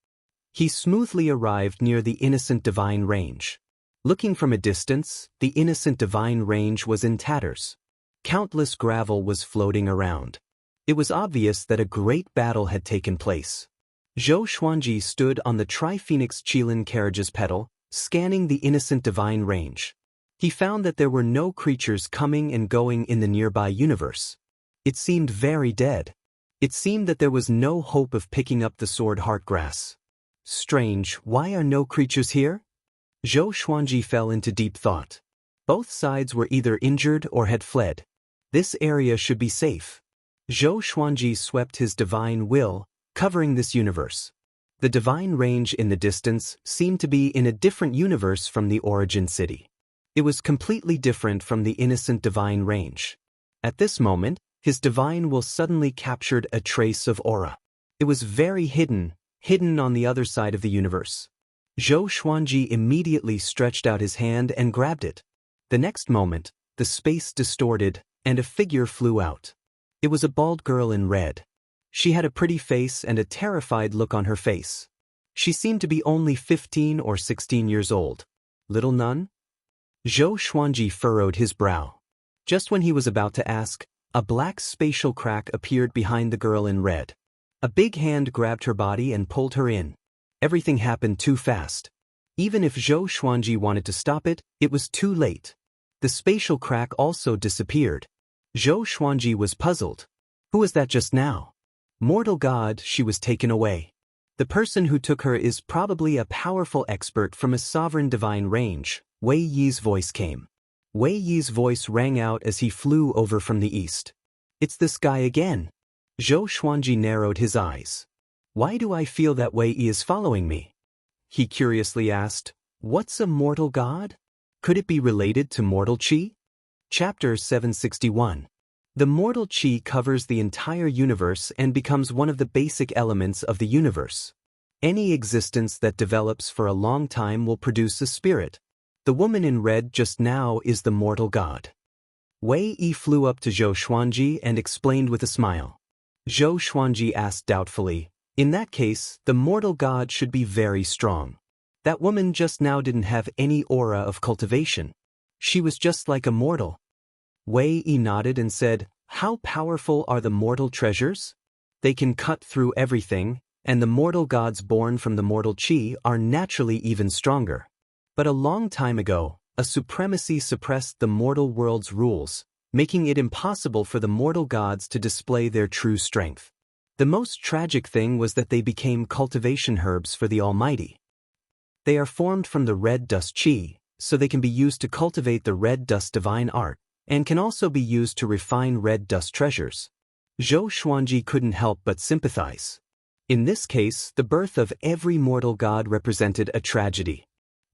He smoothly arrived near the innocent divine range. Looking from a distance, the innocent divine range was in tatters. Countless gravel was floating around. It was obvious that a great battle had taken place. Zhou Xuanji stood on the Tri-Phoenix Qilin carriage's pedal, scanning the innocent divine range. He found that there were no creatures coming and going in the nearby universe. It seemed very dead. It seemed that there was no hope of picking up the sword heartgrass. Strange, why are no creatures here? Zhou Xuanji fell into deep thought. Both sides were either injured or had fled. This area should be safe. Zhou Xuanji swept his divine will, covering this universe. The divine range in the distance seemed to be in a different universe from the origin city. It was completely different from the innocent divine range. At this moment, his divine will suddenly captured a trace of aura. It was very hidden on the other side of the universe. Zhou Xuanji immediately stretched out his hand and grabbed it. The next moment, the space distorted, and a figure flew out. It was a bald girl in red. She had a pretty face and a terrified look on her face. She seemed to be only 15 or 16 years old. Little nun? Zhou Xuanji furrowed his brow. Just when he was about to ask, a black spatial crack appeared behind the girl in red. A big hand grabbed her body and pulled her in. Everything happened too fast. Even if Zhou Xuanji wanted to stop it, it was too late. The spatial crack also disappeared. Zhou Xuanji was puzzled. Who was that just now? Mortal God, she was taken away. The person who took her is probably a powerful expert from a sovereign divine range. Wei Yi's voice came. Wei Yi's voice rang out as he flew over from the east. It's this guy again. Zhou Xuanji narrowed his eyes. Why do I feel that Wei Yi is following me? He curiously asked, what's a mortal god? Could it be related to mortal qi? Chapter 761. The mortal qi covers the entire universe and becomes one of the basic elements of the universe. Any existence that develops for a long time will produce a spirit. The woman in red just now is the mortal god. Wei Yi flew up to Zhou Xuanji and explained with a smile. Zhou Xuanji asked doubtfully, in that case, the mortal god should be very strong. That woman just now didn't have any aura of cultivation. She was just like a mortal. Wei Yi nodded and said, how powerful are the mortal treasures? They can cut through everything, and the mortal gods born from the mortal qi are naturally even stronger. But a long time ago, a supremacy suppressed the mortal world's rules, making it impossible for the mortal gods to display their true strength. The most tragic thing was that they became cultivation herbs for the Almighty. They are formed from the red dust qi, so they can be used to cultivate the red dust divine art, and can also be used to refine red dust treasures. Zhou Xuanji couldn't help but sympathize. In this case, the birth of every mortal god represented a tragedy.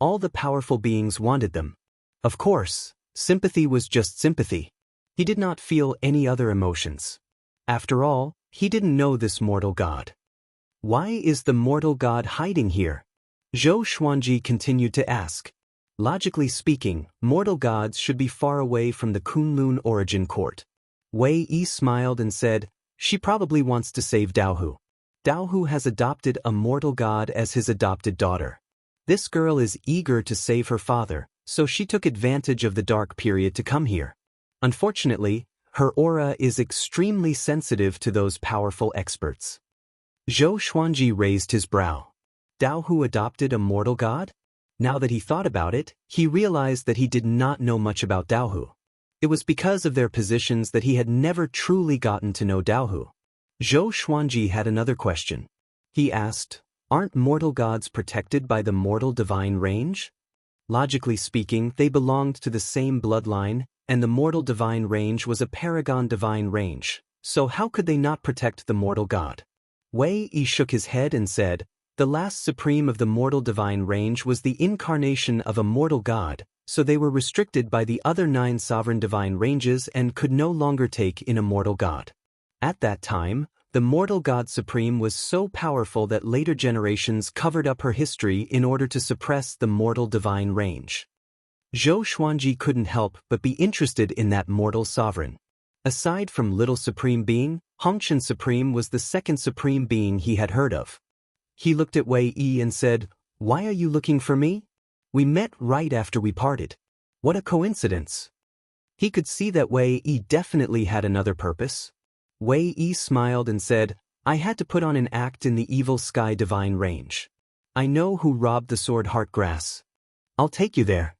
All the powerful beings wanted them. Of course, sympathy was just sympathy. He did not feel any other emotions. After all, he didn't know this mortal god. Why is the mortal god hiding here? Zhou Xuanji continued to ask. Logically speaking, mortal gods should be far away from the Kunlun origin court. Wei Yi smiled and said, she probably wants to save Daohu. Daohu has adopted a mortal god as his adopted daughter. This girl is eager to save her father, so she took advantage of the dark period to come here. Unfortunately, her aura is extremely sensitive to those powerful experts. Zhou Xuanji raised his brow. Daohu adopted a mortal god? Now that he thought about it, he realized that he did not know much about Daohu. It was because of their positions that he had never truly gotten to know Daohu. Zhou Xuanji had another question. He asked, aren't mortal gods protected by the mortal divine range? Logically speaking, they belonged to the same bloodline, and the mortal divine range was a paragon divine range, so how could they not protect the mortal god? Wei Yi shook his head and said, the last supreme of the mortal divine range was the incarnation of a mortal god, so they were restricted by the other 9 sovereign divine ranges and could no longer take in a mortal god. At that time, the mortal god supreme was so powerful that later generations covered up her history in order to suppress the mortal divine range. Zhou Xuanji couldn't help but be interested in that mortal sovereign. Aside from Little Supreme Being, Hongqian Supreme was the second supreme being he had heard of. He looked at Wei Yi and said, why are you looking for me? We met right after we parted. What a coincidence. He could see that Wei Yi definitely had another purpose. Wei Yi smiled and said, I had to put on an act in the evil sky divine range. I know who robbed the sword Heartgrass. I'll take you there.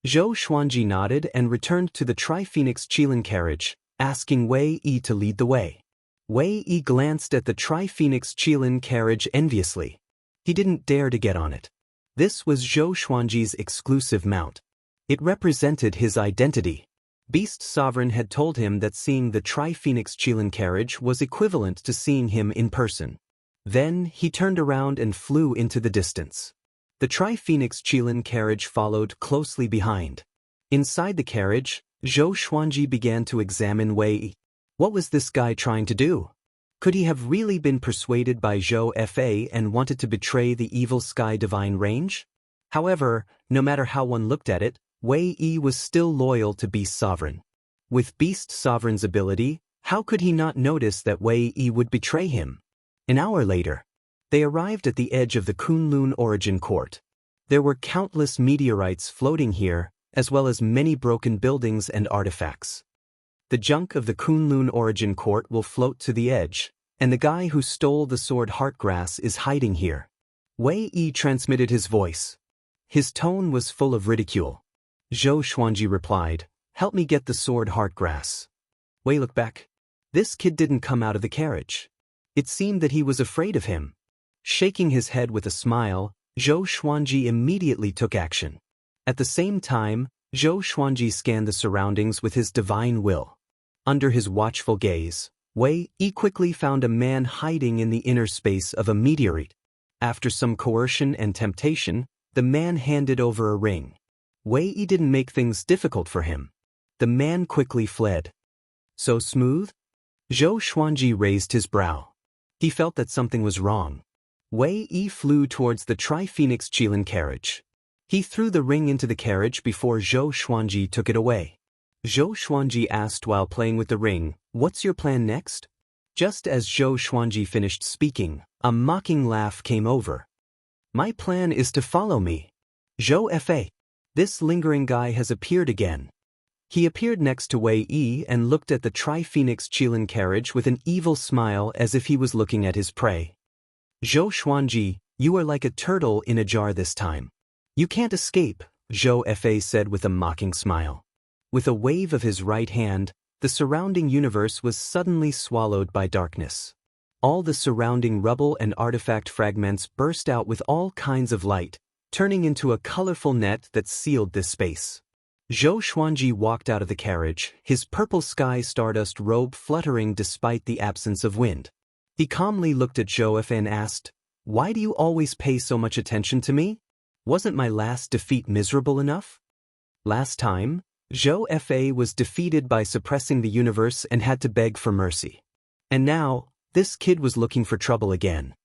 Zhou Xuanji nodded and returned to the Tri-Phoenix Qilin carriage, asking Wei Yi to lead the way. Wei Yi glanced at the Tri-Phoenix Qilin carriage enviously. He didn't dare to get on it. This was Zhou Xuanji's exclusive mount. It represented his identity. Beast Sovereign had told him that seeing the Tri-Phoenix Qilin carriage was equivalent to seeing him in person. Then, he turned around and flew into the distance. The Tri-Phoenix Qilin carriage followed closely behind. Inside the carriage, Zhou Xuanji began to examine Wei Yi. What was this guy trying to do? Could he have really been persuaded by Zhou Fa and wanted to betray the evil sky divine range? However, no matter how one looked at it, Wei Yi was still loyal to Beast Sovereign. With Beast Sovereign's ability, how could he not notice that Wei Yi would betray him? An hour later, they arrived at the edge of the Kunlun origin court. There were countless meteorites floating here, as well as many broken buildings and artifacts. The junk of the Kunlun origin court will float to the edge, and the guy who stole the sword Heartgrass is hiding here. Wei Yi transmitted his voice. His tone was full of ridicule. Zhou Xuanji replied, "Help me get the sword Heartgrass." Wei looked back. This kid didn't come out of the carriage. It seemed that he was afraid of him. Shaking his head with a smile, Zhou Xuanji immediately took action. At the same time, Zhou Xuanji scanned the surroundings with his divine will. Under his watchful gaze, Wei Yi quickly found a man hiding in the inner space of a meteorite. After some coercion and temptation, the man handed over a ring. Wei Yi didn't make things difficult for him. The man quickly fled. So smooth? Zhou Xuanji raised his brow. He felt that something was wrong. Wei Yi flew towards the Tri-Phoenix Qilin carriage. He threw the ring into the carriage before Zhou Xuanji took it away. Zhou Xuanji asked while playing with the ring, "What's your plan next?" Just as Zhou Xuanji finished speaking, a mocking laugh came over. "My plan is to follow me. Zhou Fa. This lingering guy has appeared again." He appeared next to Wei Yi and looked at the Tri-Phoenix Qilin carriage with an evil smile as if he was looking at his prey. "Zhou Xuanji, you are like a turtle in a jar this time. You can't escape," Zhou Fa said with a mocking smile. With a wave of his right hand, the surrounding universe was suddenly swallowed by darkness. All the surrounding rubble and artifact fragments burst out with all kinds of light, turning into a colorful net that sealed this space. Zhou Xuanji walked out of the carriage, his purple sky stardust robe fluttering despite the absence of wind. He calmly looked at Zhou Fa and asked, "Why do you always pay so much attention to me? Wasn't my last defeat miserable enough?" Last time, Zhou Fa was defeated by suppressing the universe and had to beg for mercy. And now, this kid was looking for trouble again.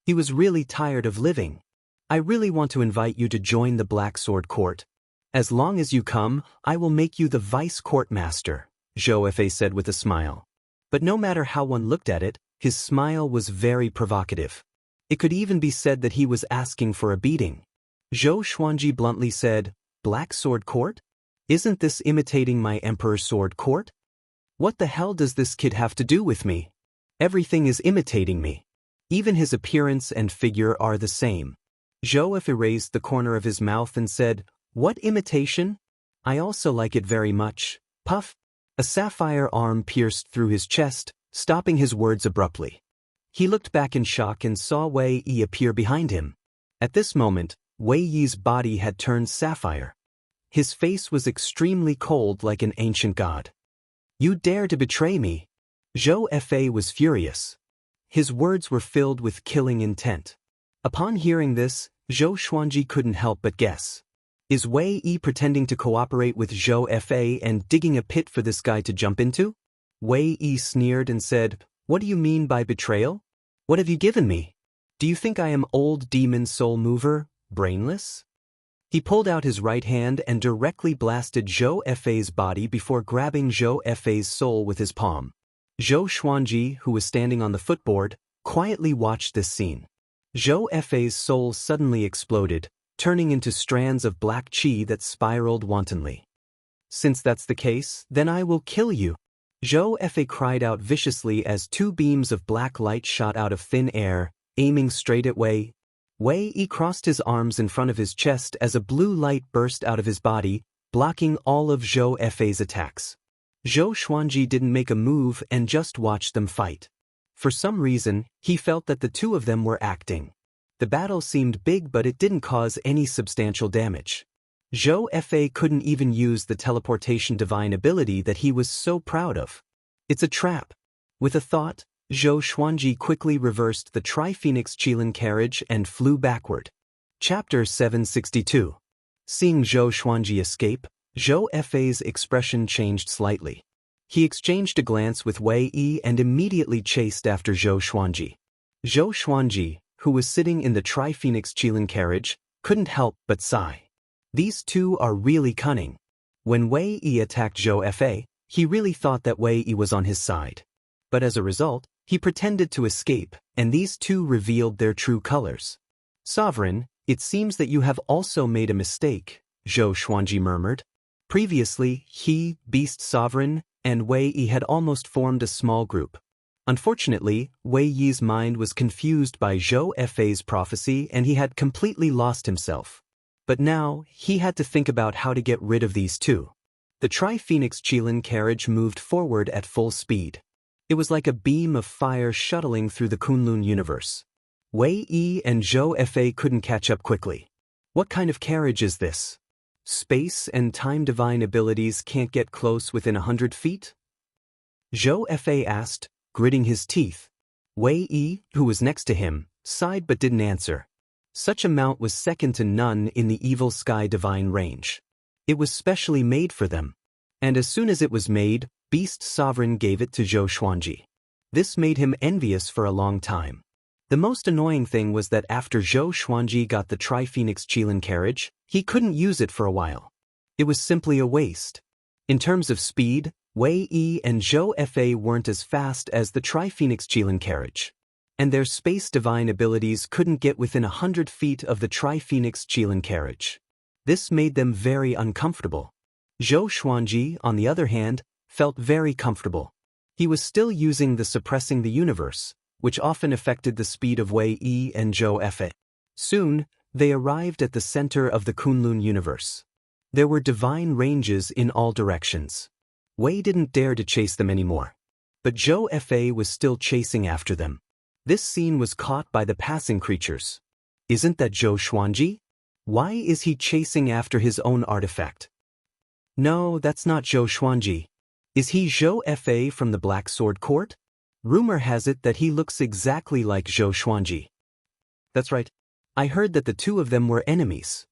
He was really tired of living. "I really want to invite you to join the Black Sword Court. As long as you come, I will make you the Vice Court Master," Zhou Fa said with a smile. But no matter how one looked at it, his smile was very provocative. It could even be said that he was asking for a beating. Zhou Xuanji bluntly said, "Black Sword Court? Isn't this imitating my Emperor's Sword Court? What the hell does this kid have to do with me? Everything is imitating me. Even his appearance and figure are the same." Zhou Fa raised the corner of his mouth and said, "What imitation? I also like it very much." Puff! A sapphire arm pierced through his chest, stopping his words abruptly. He looked back in shock and saw Wei Yi appear behind him. At this moment, Wei Yi's body had turned sapphire. His face was extremely cold like an ancient god. "You dare to betray me?" Zhou Fa was furious. His words were filled with killing intent. Upon hearing this, Zhou Xuanji couldn't help but guess. Is Wei Yi pretending to cooperate with Zhou Fa and digging a pit for this guy to jump into? Wei Yi sneered and said, "What do you mean by betrayal? What have you given me? Do you think I am old demon soul mover, brainless?" He pulled out his right hand and directly blasted Zhou Fa's body before grabbing Zhou Fa's soul with his palm. Zhou Xuanji, who was standing on the footboard, quietly watched this scene. Zhou Fa's soul suddenly exploded, turning into strands of black qi that spiraled wantonly. "Since that's the case, then I will kill you." Zhou Fa cried out viciously as two beams of black light shot out of thin air, aiming straight at Wei. Wei Yi crossed his arms in front of his chest as a blue light burst out of his body, blocking all of Zhou Fa's attacks. Zhou Xuanji didn't make a move and just watched them fight. For some reason, he felt that the two of them were acting. The battle seemed big, but it didn't cause any substantial damage. Zhou Fa couldn't even use the teleportation divine ability that he was so proud of. "It's a trap." With a thought, Zhou Xuanji quickly reversed the Tri-Phoenix Qilin carriage and flew backward. Chapter 762. Seeing Zhou Xuanji escape, Zhou Fa's expression changed slightly. He exchanged a glance with Wei Yi and immediately chased after Zhou Xuanji. Zhou Xuanji, who was sitting in the Tri-Phoenix Qilin carriage, couldn't help but sigh. These two are really cunning. When Wei Yi attacked Zhou Fa, he really thought that Wei Yi was on his side. But as a result, he pretended to escape, and these two revealed their true colors. "Sovereign, it seems that you have also made a mistake," Zhou Xuanji murmured. Previously, he, Beast Sovereign, and Wei Yi had almost formed a small group. Unfortunately, Wei Yi's mind was confused by Zhou Fei's prophecy and he had completely lost himself. But now, he had to think about how to get rid of these two. The Tri-Phoenix Qilin carriage moved forward at full speed. It was like a beam of fire shuttling through the Kunlun universe. Wei Yi and Zhou Fei couldn't catch up quickly. What kind of carriage is this? Space and time divine abilities can't get close within 100 feet? Zhou Fei asked, gritting his teeth. Wei Yi, who was next to him, sighed but didn't answer. Such a mount was second to none in the evil sky divine range. It was specially made for them. And as soon as it was made, Beast Sovereign gave it to Zhou Xuanji. This made him envious for a long time. The most annoying thing was that after Zhou Xuanji got the Tri-Phoenix Qilin carriage, he couldn't use it for a while. It was simply a waste. In terms of speed, Wei Yi and Zhou Fei weren't as fast as the Tri-Phoenix Qilin carriage. And their space divine abilities couldn't get within 100 feet of the Tri-Phoenix Qilin carriage. This made them very uncomfortable. Zhou Xuanji, on the other hand, felt very comfortable. He was still using the suppressing the universe, which often affected the speed of Wei Yi and Zhou Fei. Soon, they arrived at the center of the Kunlun universe. There were divine ranges in all directions. Wei didn't dare to chase them anymore. But Zhou Fei was still chasing after them. This scene was caught by the passing creatures. Isn't that Zhou Xuanji? Why is he chasing after his own artifact? No, that's not Zhou Xuanji. Is he Zhou Fei from the Black Sword Court? Rumor has it that he looks exactly like Zhou Xuanji. That's right. I heard that the two of them were enemies.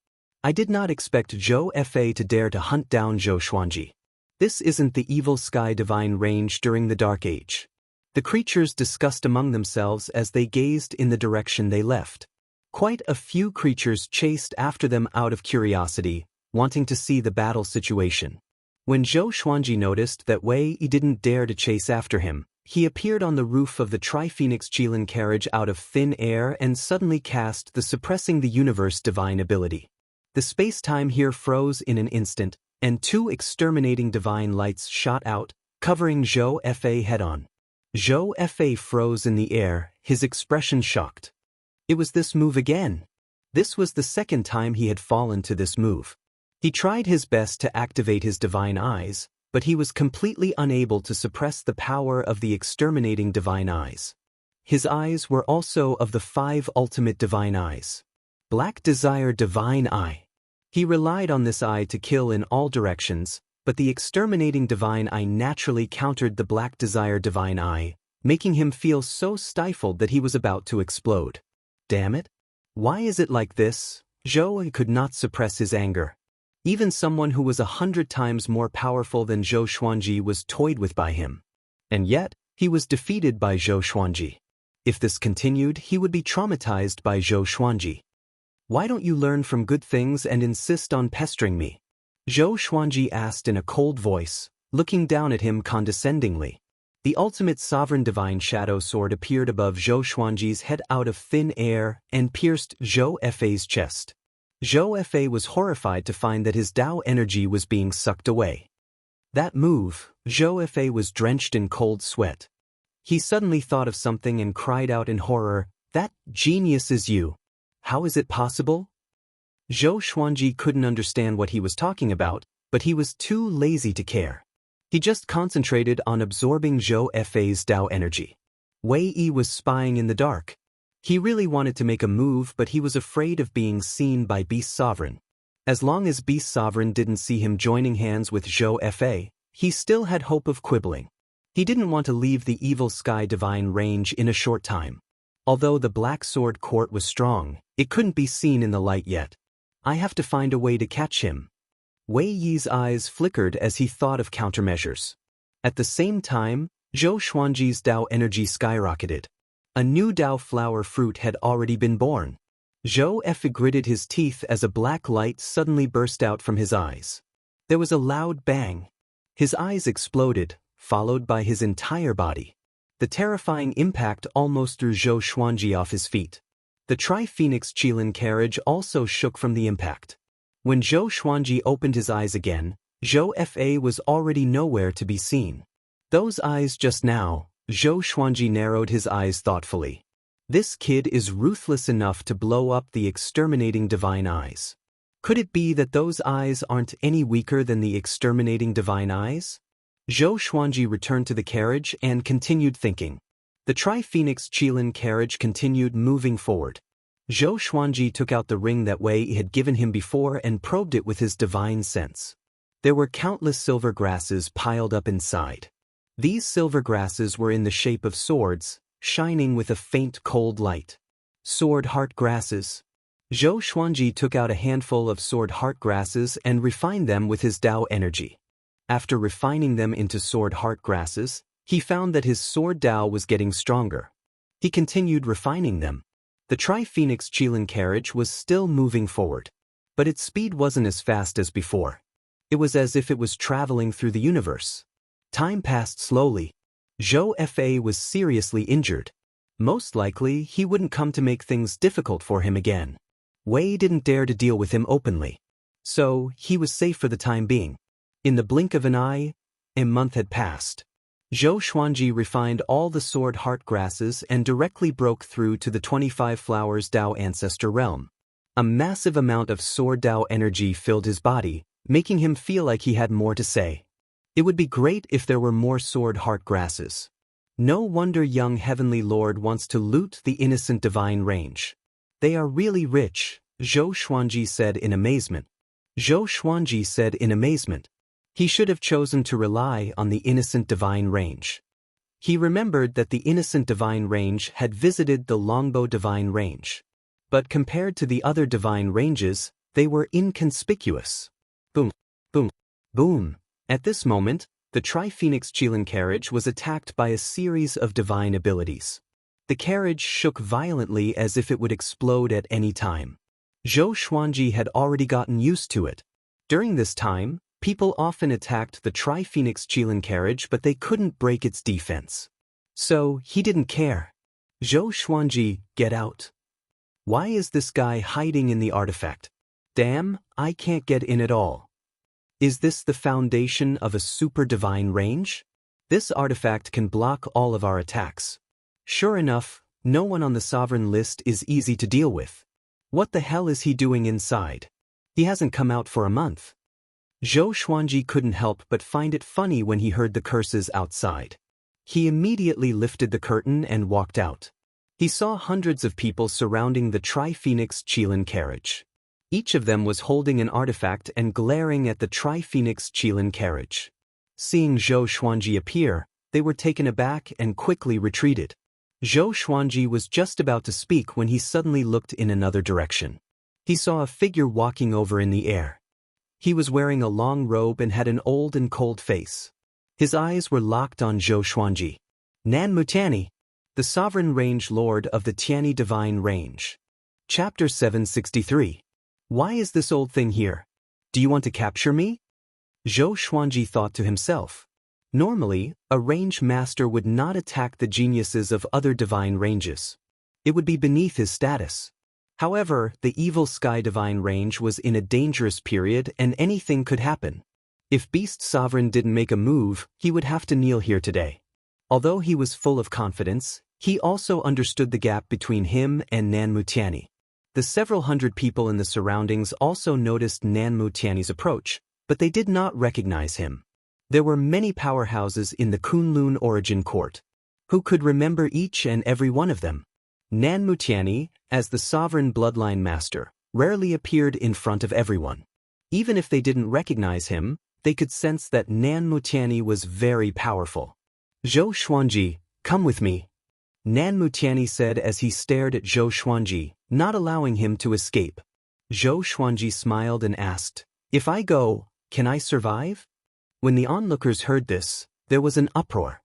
I did not expect Zhou Fei to dare to hunt down Zhou Xuanji. This isn't the evil sky divine range during the Dark Age. The creatures discussed among themselves as they gazed in the direction they left. Quite a few creatures chased after them out of curiosity, wanting to see the battle situation. When Zhou Xuanji noticed that Wei Yi didn't dare to chase after him, he appeared on the roof of the Tri-Phoenix Qilin carriage out of thin air and suddenly cast the Suppressing the Universe divine ability. The space-time here froze in an instant, and two exterminating divine lights shot out, covering Zhou Fei head-on. Zhou Fei froze in the air, his expression shocked. It was this move again. This was the second time he had fallen to this move. He tried his best to activate his divine eyes, but he was completely unable to suppress the power of the exterminating divine eyes. His eyes were also of the 5 ultimate divine eyes. Black Desire Divine Eye. He relied on this eye to kill in all directions, but the exterminating divine eye naturally countered the Black Desire Divine Eye, making him feel so stifled that he was about to explode. Damn it! Why is it like this? Zhou could not suppress his anger. Even someone who was 100 times more powerful than Zhou Xuanji was toyed with by him. And yet, he was defeated by Zhou Xuanji. If this continued, he would be traumatized by Zhou Xuanji. Why don't you learn from good things and insist on pestering me? Zhou Xuanji asked in a cold voice, looking down at him condescendingly. The ultimate sovereign divine shadow sword appeared above Zhou Xuanji's head out of thin air and pierced Zhou Fei's chest. Zhou Fei was horrified to find that his Dao energy was being sucked away. That move, Zhou Fei was drenched in cold sweat. He suddenly thought of something and cried out in horror, "That genius is you! How is it possible?" Zhou Xuanji couldn't understand what he was talking about, but he was too lazy to care. He just concentrated on absorbing Zhou Fei's Dao energy. Wei Yi was spying in the dark. He really wanted to make a move, but he was afraid of being seen by Beast Sovereign. As long as Beast Sovereign didn't see him joining hands with Zhou Fei, he still had hope of quibbling. He didn't want to leave the evil sky divine range in a short time. Although the Black Sword Court was strong, it couldn't be seen in the light yet. I have to find a way to catch him. Wei Yi's eyes flickered as he thought of countermeasures. At the same time, Zhou Xuanji's Dao energy skyrocketed. A new Dao flower fruit had already been born. Zhou Fei gritted his teeth as a black light suddenly burst out from his eyes. There was a loud bang. His eyes exploded, followed by his entire body. The terrifying impact almost threw Zhou Xuanji off his feet. The Tri-Phoenix Qilin carriage also shook from the impact. When Zhou Xuanji opened his eyes again, Zhou Fei was already nowhere to be seen. Those eyes just now, Zhou Xuanji narrowed his eyes thoughtfully. This kid is ruthless enough to blow up the exterminating divine eyes. Could it be that those eyes aren't any weaker than the exterminating divine eyes? Zhou Xuanji returned to the carriage and continued thinking. The Tri-Phoenix Qilin carriage continued moving forward. Zhou Xuanji took out the ring that Wei had given him before and probed it with his divine sense. There were countless silver grasses piled up inside. These silver grasses were in the shape of swords, shining with a faint cold light. Sword heart grasses. Zhou Xuanji took out a handful of sword heart grasses and refined them with his Tao energy. After refining them into sword heart grasses, he found that his sword Tao was getting stronger. He continued refining them. The Tri-Phoenix Qilin carriage was still moving forward, but its speed wasn't as fast as before. It was as if it was traveling through the universe. Time passed slowly. Zhou Fa was seriously injured. Most likely, he wouldn't come to make things difficult for him again. Wei didn't dare to deal with him openly. So, he was safe for the time being. In the blink of an eye, a month had passed. Zhou Xuanji refined all the sword heart grasses and directly broke through to the 25 Flowers Tao Ancestor realm. A massive amount of sword Tao energy filled his body, making him feel like he had more to say. It would be great if there were more sword heart grasses. No wonder young heavenly lord wants to loot the innocent divine range. They are really rich, Zhou Xuanji said in amazement. Zhou Xuanji said in amazement. He should have chosen to rely on the innocent divine range. He remembered that the innocent divine range had visited the longbow divine range. But compared to the other divine ranges, they were inconspicuous. Boom, boom, boom. At this moment, the Tri-Phoenix Qilin carriage was attacked by a series of divine abilities. The carriage shook violently as if it would explode at any time. Zhou Xuanji had already gotten used to it. During this time, people often attacked the Tri-Phoenix Qilin carriage but they couldn't break its defense. So, he didn't care. Zhou Xuanji, get out. Why is this guy hiding in the artifact? Damn, I can't get in at all. Is this the foundation of a super divine range? This artifact can block all of our attacks. Sure enough, no one on the sovereign list is easy to deal with. What the hell is he doing inside? He hasn't come out for a month. Zhou Xuanji couldn't help but find it funny when he heard the curses outside. He immediately lifted the curtain and walked out. He saw hundreds of people surrounding the Tri-Phoenix Qilin carriage. Each of them was holding an artifact and glaring at the Tri-Phoenix Qilin carriage. Seeing Zhou Xuanji appear, they were taken aback and quickly retreated. Zhou Xuanji was just about to speak when he suddenly looked in another direction. He saw a figure walking over in the air. He was wearing a long robe and had an old and cold face. His eyes were locked on Zhou Xuanji. Nanmu Tianyi, the sovereign range lord of the Tianyi divine range. Chapter 763. Why is this old thing here? Do you want to capture me? Zhou Xuanji thought to himself. Normally, a range master would not attack the geniuses of other divine ranges. It would be beneath his status. However, the evil Sky Divine range was in a dangerous period and anything could happen. If Beast Sovereign didn't make a move, he would have to kneel here today. Although he was full of confidence, he also understood the gap between him and Nanmu Tianyi. The several hundred people in the surroundings also noticed Nanmu Tianyi's approach, but they did not recognize him. There were many powerhouses in the Kunlun Origin Court. Who could remember each and every one of them? Nanmu Tianyi, as the sovereign bloodline master, rarely appeared in front of everyone. Even if they didn't recognize him, they could sense that Nanmu Tianyi was very powerful. Zhou Xuanji, come with me. Nanmu Tianyi said as he stared at Zhou Xuanji, not allowing him to escape. Zhou Xuanji smiled and asked, if I go, can I survive? When the onlookers heard this, there was an uproar.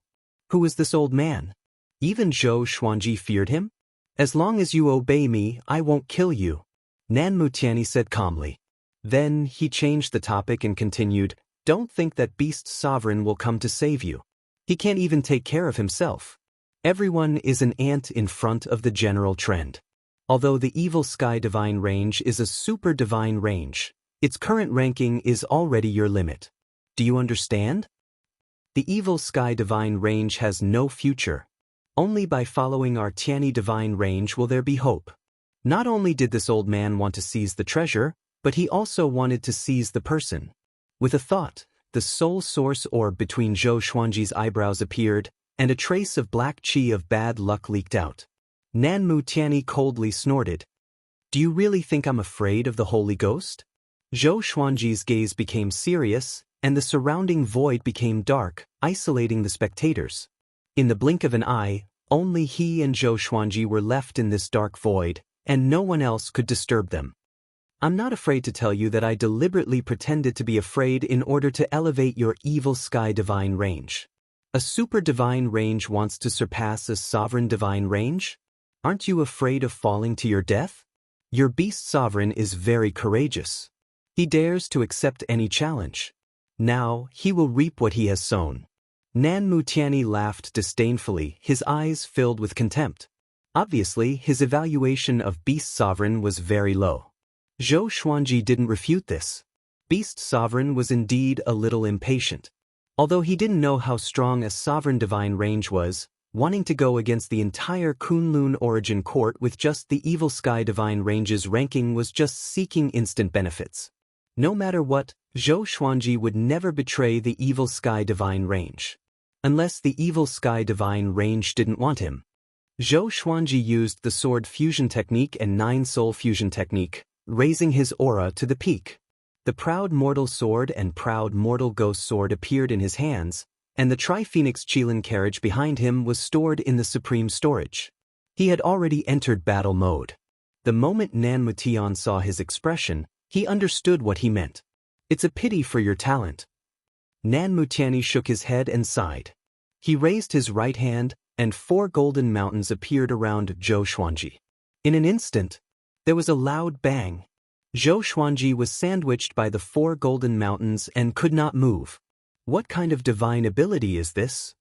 Who is this old man? Even Zhou Xuanji feared him? As long as you obey me, I won't kill you, Nanmu Tianyi said calmly. Then he changed the topic and continued, don't think that Beast Sovereign will come to save you. He can't even take care of himself. Everyone is an ant in front of the general trend. Although the Evil Sky Divine range is a super divine range, its current ranking is already your limit. Do you understand? The evil sky divine range has no future. Only by following our Tianyi divine range will there be hope. Not only did this old man want to seize the treasure, but he also wanted to seize the person. With a thought, the soul source orb between Zhou Xuanji's eyebrows appeared, and a trace of black qi of bad luck leaked out. Nanmu Tianyi coldly snorted. Do you really think I'm afraid of the Holy Ghost? Zhou Xuanji's gaze became serious, and the surrounding void became dark, isolating the spectators. In the blink of an eye, only he and Zhou Xuanji were left in this dark void, and no one else could disturb them. I'm not afraid to tell you that I deliberately pretended to be afraid in order to elevate your evil sky divine range. A super divine range wants to surpass a sovereign divine range? Aren't you afraid of falling to your death? Your beast sovereign is very courageous. He dares to accept any challenge. Now, he will reap what he has sown. Nanmu Tianyi laughed disdainfully, his eyes filled with contempt. Obviously, his evaluation of beast sovereign was very low. Zhou Xuanji didn't refute this. Beast sovereign was indeed a little impatient. Although he didn't know how strong a sovereign divine range was, wanting to go against the entire Kunlun origin court with just the evil sky divine range's ranking was just seeking instant benefits. No matter what, Zhou Xuanji would never betray the evil sky divine range. Unless the evil sky divine range didn't want him. Zhou Xuanji used the sword fusion technique and 9-soul fusion technique, raising his aura to the peak. The proud mortal sword and proud mortal ghost sword appeared in his hands, and the Tri-Phoenix Qilin carriage behind him was stored in the supreme storage. He had already entered battle mode. The moment Nanmu Tian saw his expression, he understood what he meant. It's a pity for your talent. Nanmu Tianyi shook his head and sighed. He raised his right hand, and 4 golden mountains appeared around Zhou Xuanji. In an instant, there was a loud bang. Zhou Xuanji was sandwiched by the 4 golden mountains and could not move. What kind of divine ability is this?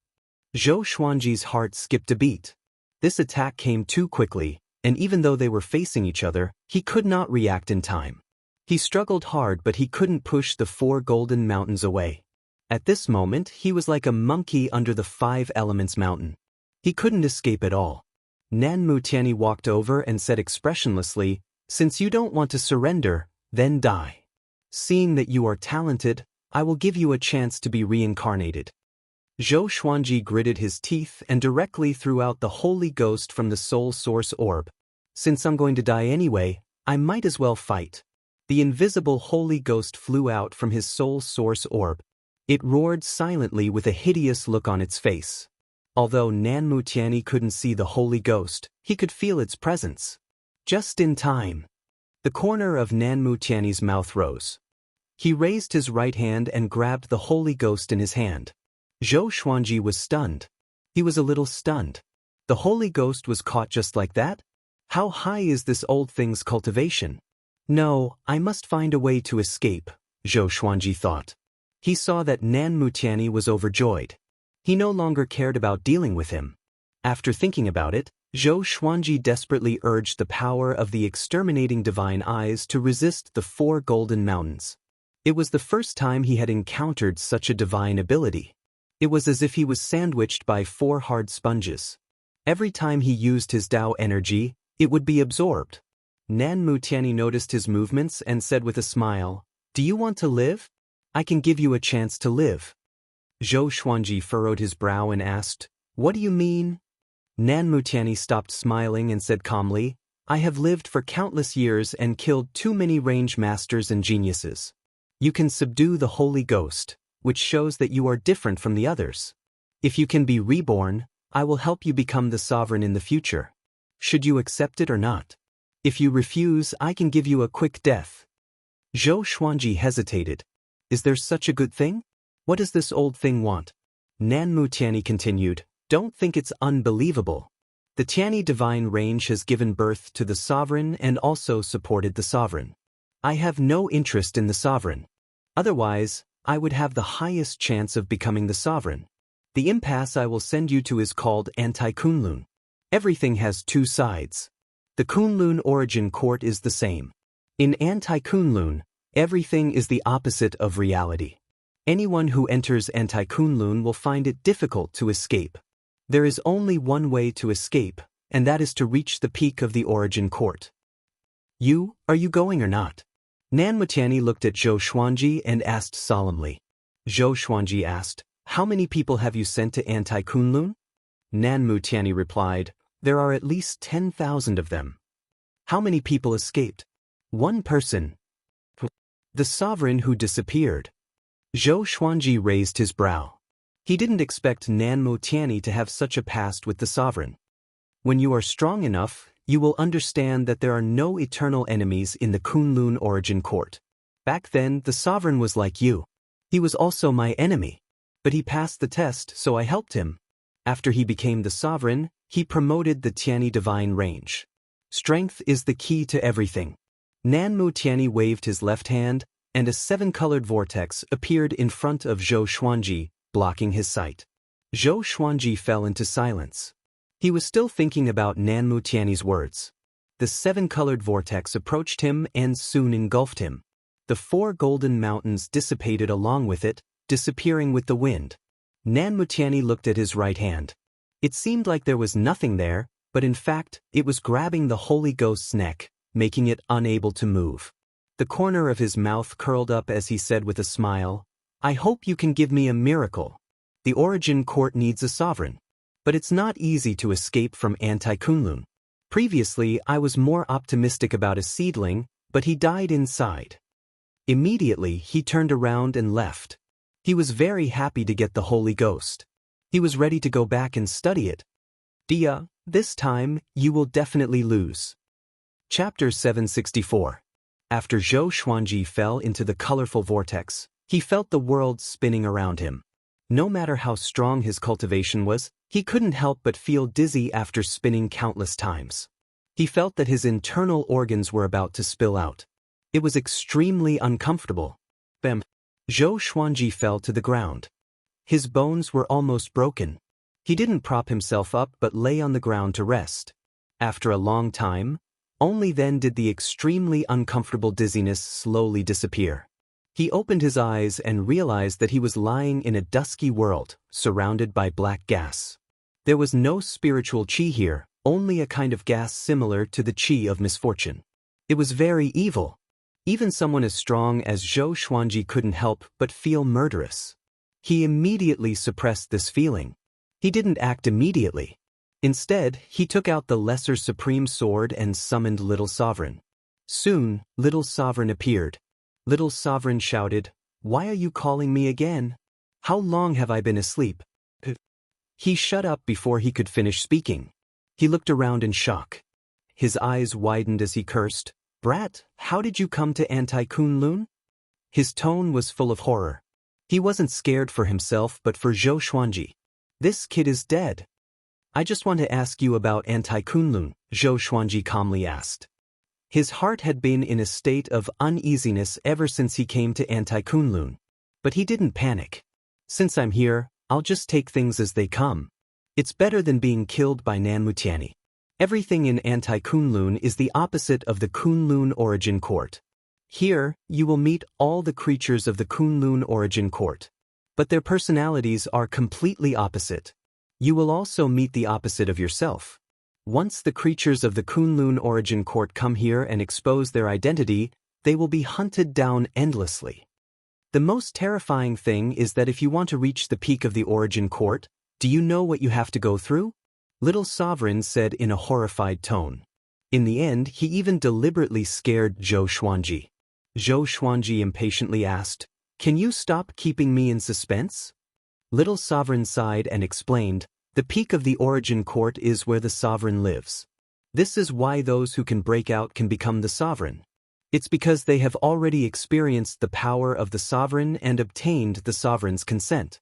Zhou Xuanji's heart skipped a beat. This attack came too quickly, and even though they were facing each other, he could not react in time. He struggled hard, but he couldn't push the 4 golden mountains away. At this moment, he was like a monkey under the 5 elements mountain. He couldn't escape at all. Nanmu Tianyi walked over and said expressionlessly, "Since you don't want to surrender, then die. Seeing that you are talented, I will give you a chance to be reincarnated." Zhou Xuanji gritted his teeth and directly threw out the Holy Ghost from the Soul Source Orb. Since I'm going to die anyway, I might as well fight. The invisible Holy Ghost flew out from his Soul Source Orb. It roared silently with a hideous look on its face. Although Nanmu Tianyi couldn't see the Holy Ghost, he could feel its presence. Just in time. The corner of Nanmu Tianyi's mouth rose. He raised his right hand and grabbed the Holy Ghost in his hand. Zhou Xuanji was stunned. He was a little stunned. The Holy Ghost was caught just like that? How high is this old thing's cultivation? No, I must find a way to escape, Zhou Xuanji thought. He saw that Nanmu Tianyi was overjoyed. He no longer cared about dealing with him. After thinking about it, Zhou Xuanji desperately urged the power of the exterminating divine eyes to resist the 4 golden mountains. It was the first time he had encountered such a divine ability. It was as if he was sandwiched by 4 hard sponges. Every time he used his Tao energy, it would be absorbed. Nanmu Tianyi noticed his movements and said with a smile, "Do you want to live? I can give you a chance to live." Zhou Xuanji furrowed his brow and asked, "What do you mean?" Nanmu Tianyi stopped smiling and said calmly, "I have lived for countless years and killed too many range masters and geniuses. You can subdue the Holy Ghost, which shows that you are different from the others. If you can be reborn, I will help you become the sovereign in the future. Should you accept it or not? If you refuse, I can give you a quick death." Zhou Xuanji hesitated. Is there such a good thing? What does this old thing want? Nanmu Tianyi continued, "Don't think it's unbelievable. The Tianyi divine range has given birth to the sovereign and also supported the sovereign. I have no interest in the sovereign. Otherwise, I would have the highest chance of becoming the sovereign. The impasse I will send you to is called Anti-Kunlun. Everything has 2 sides. The Kunlun origin court is the same. In Anti-Kunlun, everything is the opposite of reality. Anyone who enters Anti-Kunlun will find it difficult to escape. There is only one way to escape, and that is to reach the peak of the origin court. Are you going or not? Nan Mutiani looked at Zhou Xuanji and asked solemnly. Zhou Xuanji asked, "How many people have you sent to Anti-Kunlun?" Nan Mutiani replied, "There are at least 10,000 of them." "How many people escaped?" "One person." "The sovereign who disappeared." Zhou Xuanji raised his brow. He didn't expect Nan Mutiani to have such a past with the sovereign. When you are strong enough, you will understand that there are no eternal enemies in the Kunlun origin court. Back then, the sovereign was like you. He was also my enemy. But he passed the test, so I helped him. After he became the sovereign, he promoted the Tiani divine range. Strength is the key to everything. Nan Mutiani waved his left hand, and a 7-colored vortex appeared in front of Zhou Xuanji, blocking his sight. Zhou Xuanji fell into silence. He was still thinking about Nan Mutiani's words. The 7-colored vortex approached him and soon engulfed him. The 4 golden mountains dissipated along with it, disappearing with the wind. Nan Mutiani looked at his right hand. It seemed like there was nothing there, but in fact, it was grabbing the Holy Ghost's neck, making it unable to move. The corner of his mouth curled up as he said with a smile, "I hope you can give me a miracle. The origin court needs a sovereign. But it's not easy to escape from Anti-Kunlun. Previously, I was more optimistic about a seedling, but he died inside." Immediately, he turned around and left. He was very happy to get the Holy Ghost. He was ready to go back and study it. "Dia, this time, you will definitely lose." Chapter 764. After Zhou Xuanji fell into the colorful vortex, he felt the world spinning around him. No matter how strong his cultivation was, he couldn't help but feel dizzy after spinning countless times. He felt that his internal organs were about to spill out. It was extremely uncomfortable. Bam! Zhou Xuanji fell to the ground. His bones were almost broken. He didn't prop himself up but lay on the ground to rest. After a long time, only then did the extremely uncomfortable dizziness slowly disappear. He opened his eyes and realized that he was lying in a dusky world, surrounded by black gas. There was no spiritual chi here, only a kind of gas similar to the chi of misfortune. It was very evil. Even someone as strong as Zhou Xuanji couldn't help but feel murderous. He immediately suppressed this feeling. He didn't act immediately. Instead, he took out the Lesser Supreme Sword and summoned Little Sovereign. Soon, Little Sovereign appeared. Little Sovereign shouted, "Why are you calling me again? How long have I been asleep?" He shut up before he could finish speaking. He looked around in shock. His eyes widened as he cursed, "Brat, how did you come to Anti-Kunlun?" His tone was full of horror. He wasn't scared for himself but for Zhou Xuanji. "This kid is dead." "I just want to ask you about Anti-Kunlun," Zhou Xuanji calmly asked. His heart had been in a state of uneasiness ever since he came to Anti-Kunlun. But he didn't panic. "Since I'm here, I'll just take things as they come. It's better than being killed by Nan Mutiani. Everything in Anti-Kunlun is the opposite of the Kunlun origin court. Here, you will meet all the creatures of the Kunlun origin court. But their personalities are completely opposite. You will also meet the opposite of yourself. Once the creatures of the Kunlun origin court come here and expose their identity, they will be hunted down endlessly. The most terrifying thing is that if you want to reach the peak of the origin court, do you know what you have to go through?" Little Sovereign said in a horrified tone. In the end, he even deliberately scared Zhou Xuanji. Zhou Xuanji impatiently asked, "Can you stop keeping me in suspense?" Little Sovereign sighed and explained, "The peak of the origin court is where the sovereign lives. This is why those who can break out can become the sovereign. It's because they have already experienced the power of the sovereign and obtained the sovereign's consent."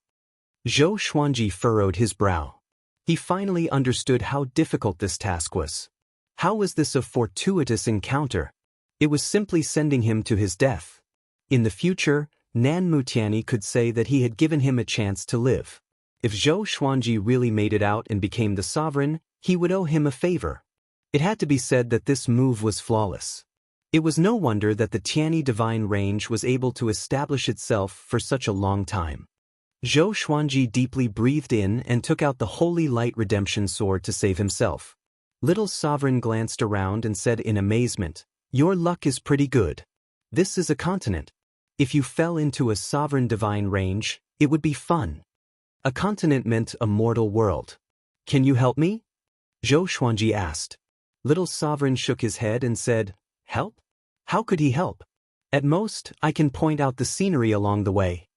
Zhou Xuanji furrowed his brow. He finally understood how difficult this task was. How was this a fortuitous encounter? It was simply sending him to his death. In the future, Nan Mutiani could say that he had given him a chance to live. If Zhou Xuanji really made it out and became the sovereign, he would owe him a favor. It had to be said that this move was flawless. It was no wonder that the Tianyi divine range was able to establish itself for such a long time. Zhou Xuanji deeply breathed in and took out the Holy Light Redemption Sword to save himself. Little Sovereign glanced around and said in amazement, "Your luck is pretty good. This is a continent. If you fell into a sovereign divine range, it would be fun." A continent meant a mortal world. "Can you help me?" Zhou Xuanji asked. Little Sovereign shook his head and said, "Help? How could he help? At most, I can point out the scenery along the way."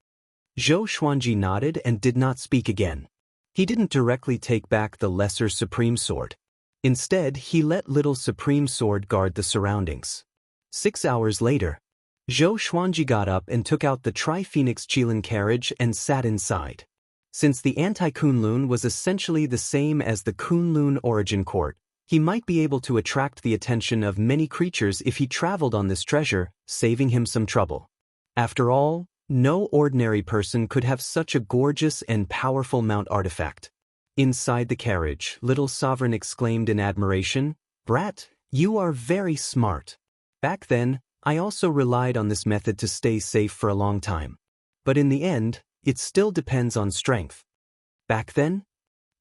Zhou Xuanji nodded and did not speak again. He didn't directly take back the Lesser Supreme Sword. Instead, he let Little Supreme Sword guard the surroundings. 6 hours later, Zhou Xuanji got up and took out the Tri-Phoenix Qilin carriage and sat inside. Since the Anti-Kunlun was essentially the same as the Kunlun origin court, he might be able to attract the attention of many creatures if he traveled on this treasure, saving him some trouble. After all, no ordinary person could have such a gorgeous and powerful mount artifact. Inside the carriage, Little Sovereign exclaimed in admiration, "Brat, you are very smart. Back then, I also relied on this method to stay safe for a long time. But in the end, it still depends on strength." Back then?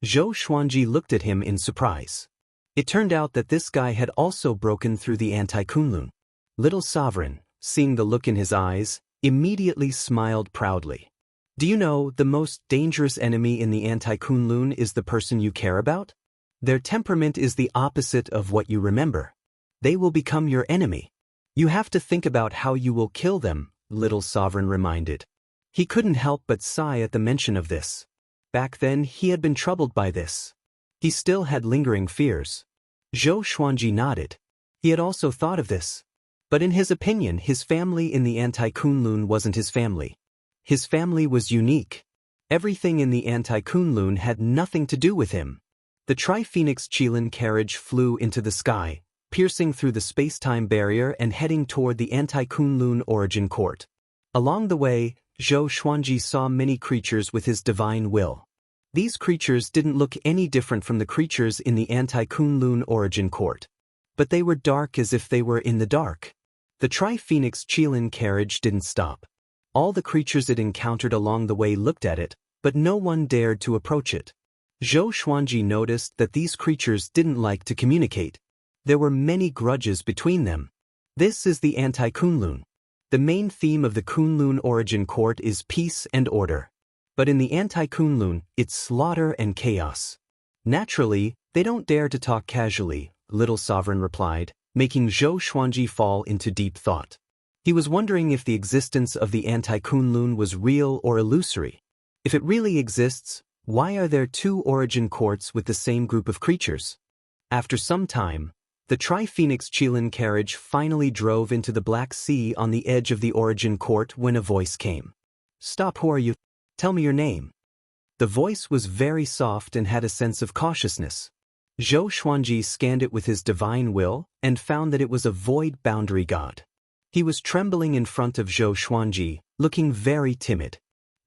Zhou Xuanji looked at him in surprise. It turned out that this guy had also broken through the Anti-Kunlun. Little Sovereign, seeing the look in his eyes, immediately smiled proudly. "Do you know, the most dangerous enemy in the Anti-Kunlun is the person you care about? Their temperament is the opposite of what you remember. They will become your enemy. You have to think about how you will kill them," Little Sovereign reminded. He couldn't help but sigh at the mention of this. Back then, he had been troubled by this. He still had lingering fears. Zhou Xuanji nodded. He had also thought of this. But in his opinion, his family in the Anti-Kunlun wasn't his family. His family was unique. Everything in the Anti-Kunlun had nothing to do with him. The Tri-Phoenix Qilin carriage flew into the sky, piercing through the space-time barrier and heading toward the Anti-Kunlun origin court. Along the way, Zhou Xuanji saw many creatures with his divine will. These creatures didn't look any different from the creatures in the Anti-Kunlun origin court. But they were dark as if they were in the dark. The Tri-Phoenix Qilin carriage didn't stop. All the creatures it encountered along the way looked at it, but no one dared to approach it. Zhou Xuanji noticed that these creatures didn't like to communicate. There were many grudges between them. This is the Anti-Kunlun. The main theme of the Kunlun origin court is peace and order. But in the Anti-Kunlun, it's slaughter and chaos. Naturally, they don't dare to talk casually, Little Sovereign replied, making Zhou Xuanji fall into deep thought. He was wondering if the existence of the Anti-Kunlun was real or illusory. If it really exists, why are there two origin courts with the same group of creatures? After some time, the Tri-Phoenix Qilin carriage finally drove into the Black Sea on the edge of the origin court when a voice came. "Stop, who are you? Tell me your name." The voice was very soft and had a sense of cautiousness. Zhou Xuanji scanned it with his divine will and found that it was a void boundary god. He was trembling in front of Zhou Xuanji, looking very timid.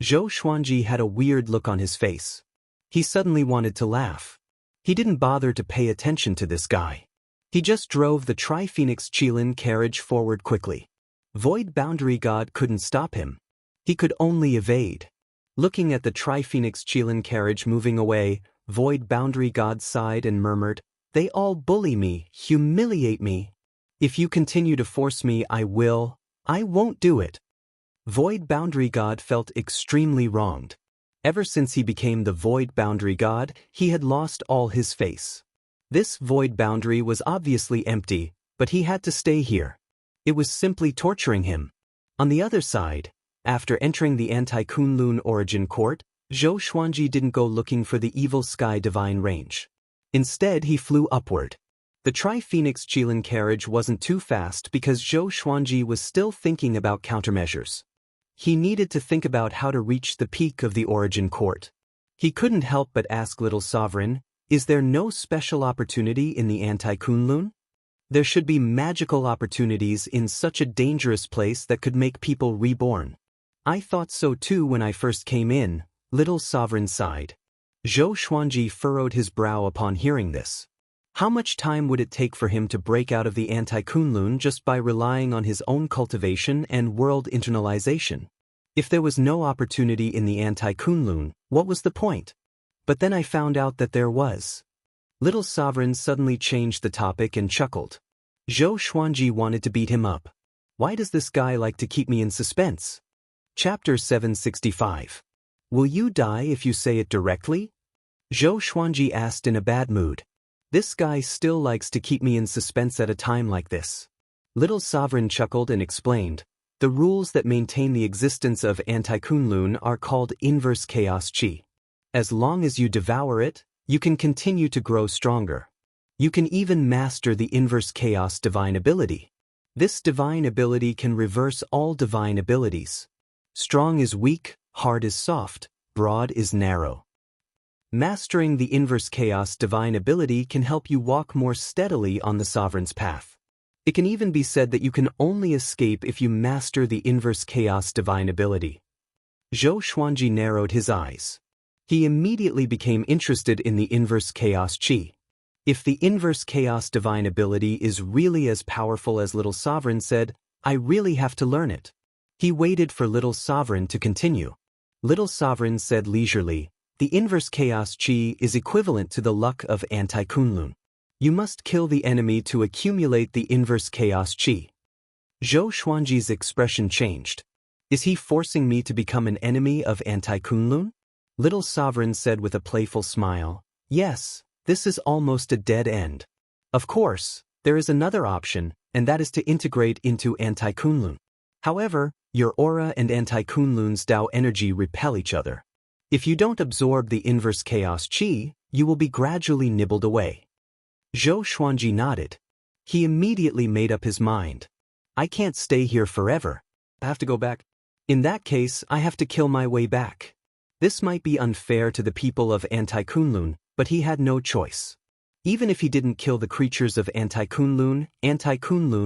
Zhou Xuanji had a weird look on his face. He suddenly wanted to laugh. He didn't bother to pay attention to this guy. He just drove the Tri-Phoenix Qilin carriage forward quickly. Void boundary god couldn't stop him. He could only evade. Looking at the Tri-Phoenix Qilin carriage moving away, Void Boundary God sighed and murmured, "They all bully me, humiliate me. If you continue to force me, I won't do it." Void Boundary God felt extremely wronged. Ever since he became the Void Boundary God, he had lost all his face. This void boundary was obviously empty, but he had to stay here. It was simply torturing him. On the other side, after entering the Anti-Kunlun origin court, Zhou Xuanji didn't go looking for the evil sky divine range. Instead, he flew upward. The Tri-Phoenix Qilin carriage wasn't too fast because Zhou Xuanji was still thinking about countermeasures. He needed to think about how to reach the peak of the origin court. He couldn't help but ask Little Sovereign, "Is there no special opportunity in the Anti-Kunlun? There should be magical opportunities in such a dangerous place that could make people reborn." "I thought so too when I first came in," Little Sovereign sighed. Zhou Xuanji furrowed his brow upon hearing this. How much time would it take for him to break out of the anti-Kunlun just by relying on his own cultivation and world internalization? If there was no opportunity in the anti-Kunlun, what was the point? But then I found out that there was. Little Sovereign suddenly changed the topic and chuckled. Zhou Xuanji wanted to beat him up. Why does this guy like to keep me in suspense? Chapter 765. Will you die if you say it directly? Zhou Xuanji asked in a bad mood. This guy still likes to keep me in suspense at a time like this. Little Sovereign chuckled and explained. The rules that maintain the existence of anti-Kunlun are called inverse chaos chi. As long as you devour it, you can continue to grow stronger. You can even master the inverse chaos divine ability. This divine ability can reverse all divine abilities. Strong is weak, hard is soft, broad is narrow. Mastering the inverse chaos divine ability can help you walk more steadily on the Sovereign's path. It can even be said that you can only escape if you master the inverse chaos divine ability. Zhou Xuanji narrowed his eyes. He immediately became interested in the inverse chaos chi. If the inverse chaos divine ability is really as powerful as Little Sovereign said, I really have to learn it. He waited for Little Sovereign to continue. Little Sovereign said leisurely, the inverse chaos chi is equivalent to the luck of anti-Kunlun. You must kill the enemy to accumulate the inverse chaos chi. Zhou Xuanji's expression changed. Is he forcing me to become an enemy of anti-Kunlun? Little Sovereign said with a playful smile, yes, this is almost a dead end. Of course, there is another option, and that is to integrate into anti-Kunlun. However, your aura and anti-Kunlun's Tao energy repel each other. If you don't absorb the inverse chaos chi, you will be gradually nibbled away. Zhou Xuanji nodded. He immediately made up his mind. I can't stay here forever. I have to go back. In that case, I have to kill my way back. This might be unfair to the people of anti-Kunlun, but he had no choice. Even if he didn't kill the creatures of anti-Kunlun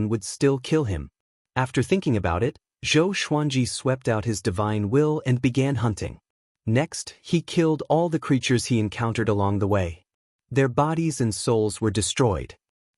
would still kill him. After thinking about it, Zhou Xuanji swept out his divine will and began hunting. Next, he killed all the creatures he encountered along the way. Their bodies and souls were destroyed.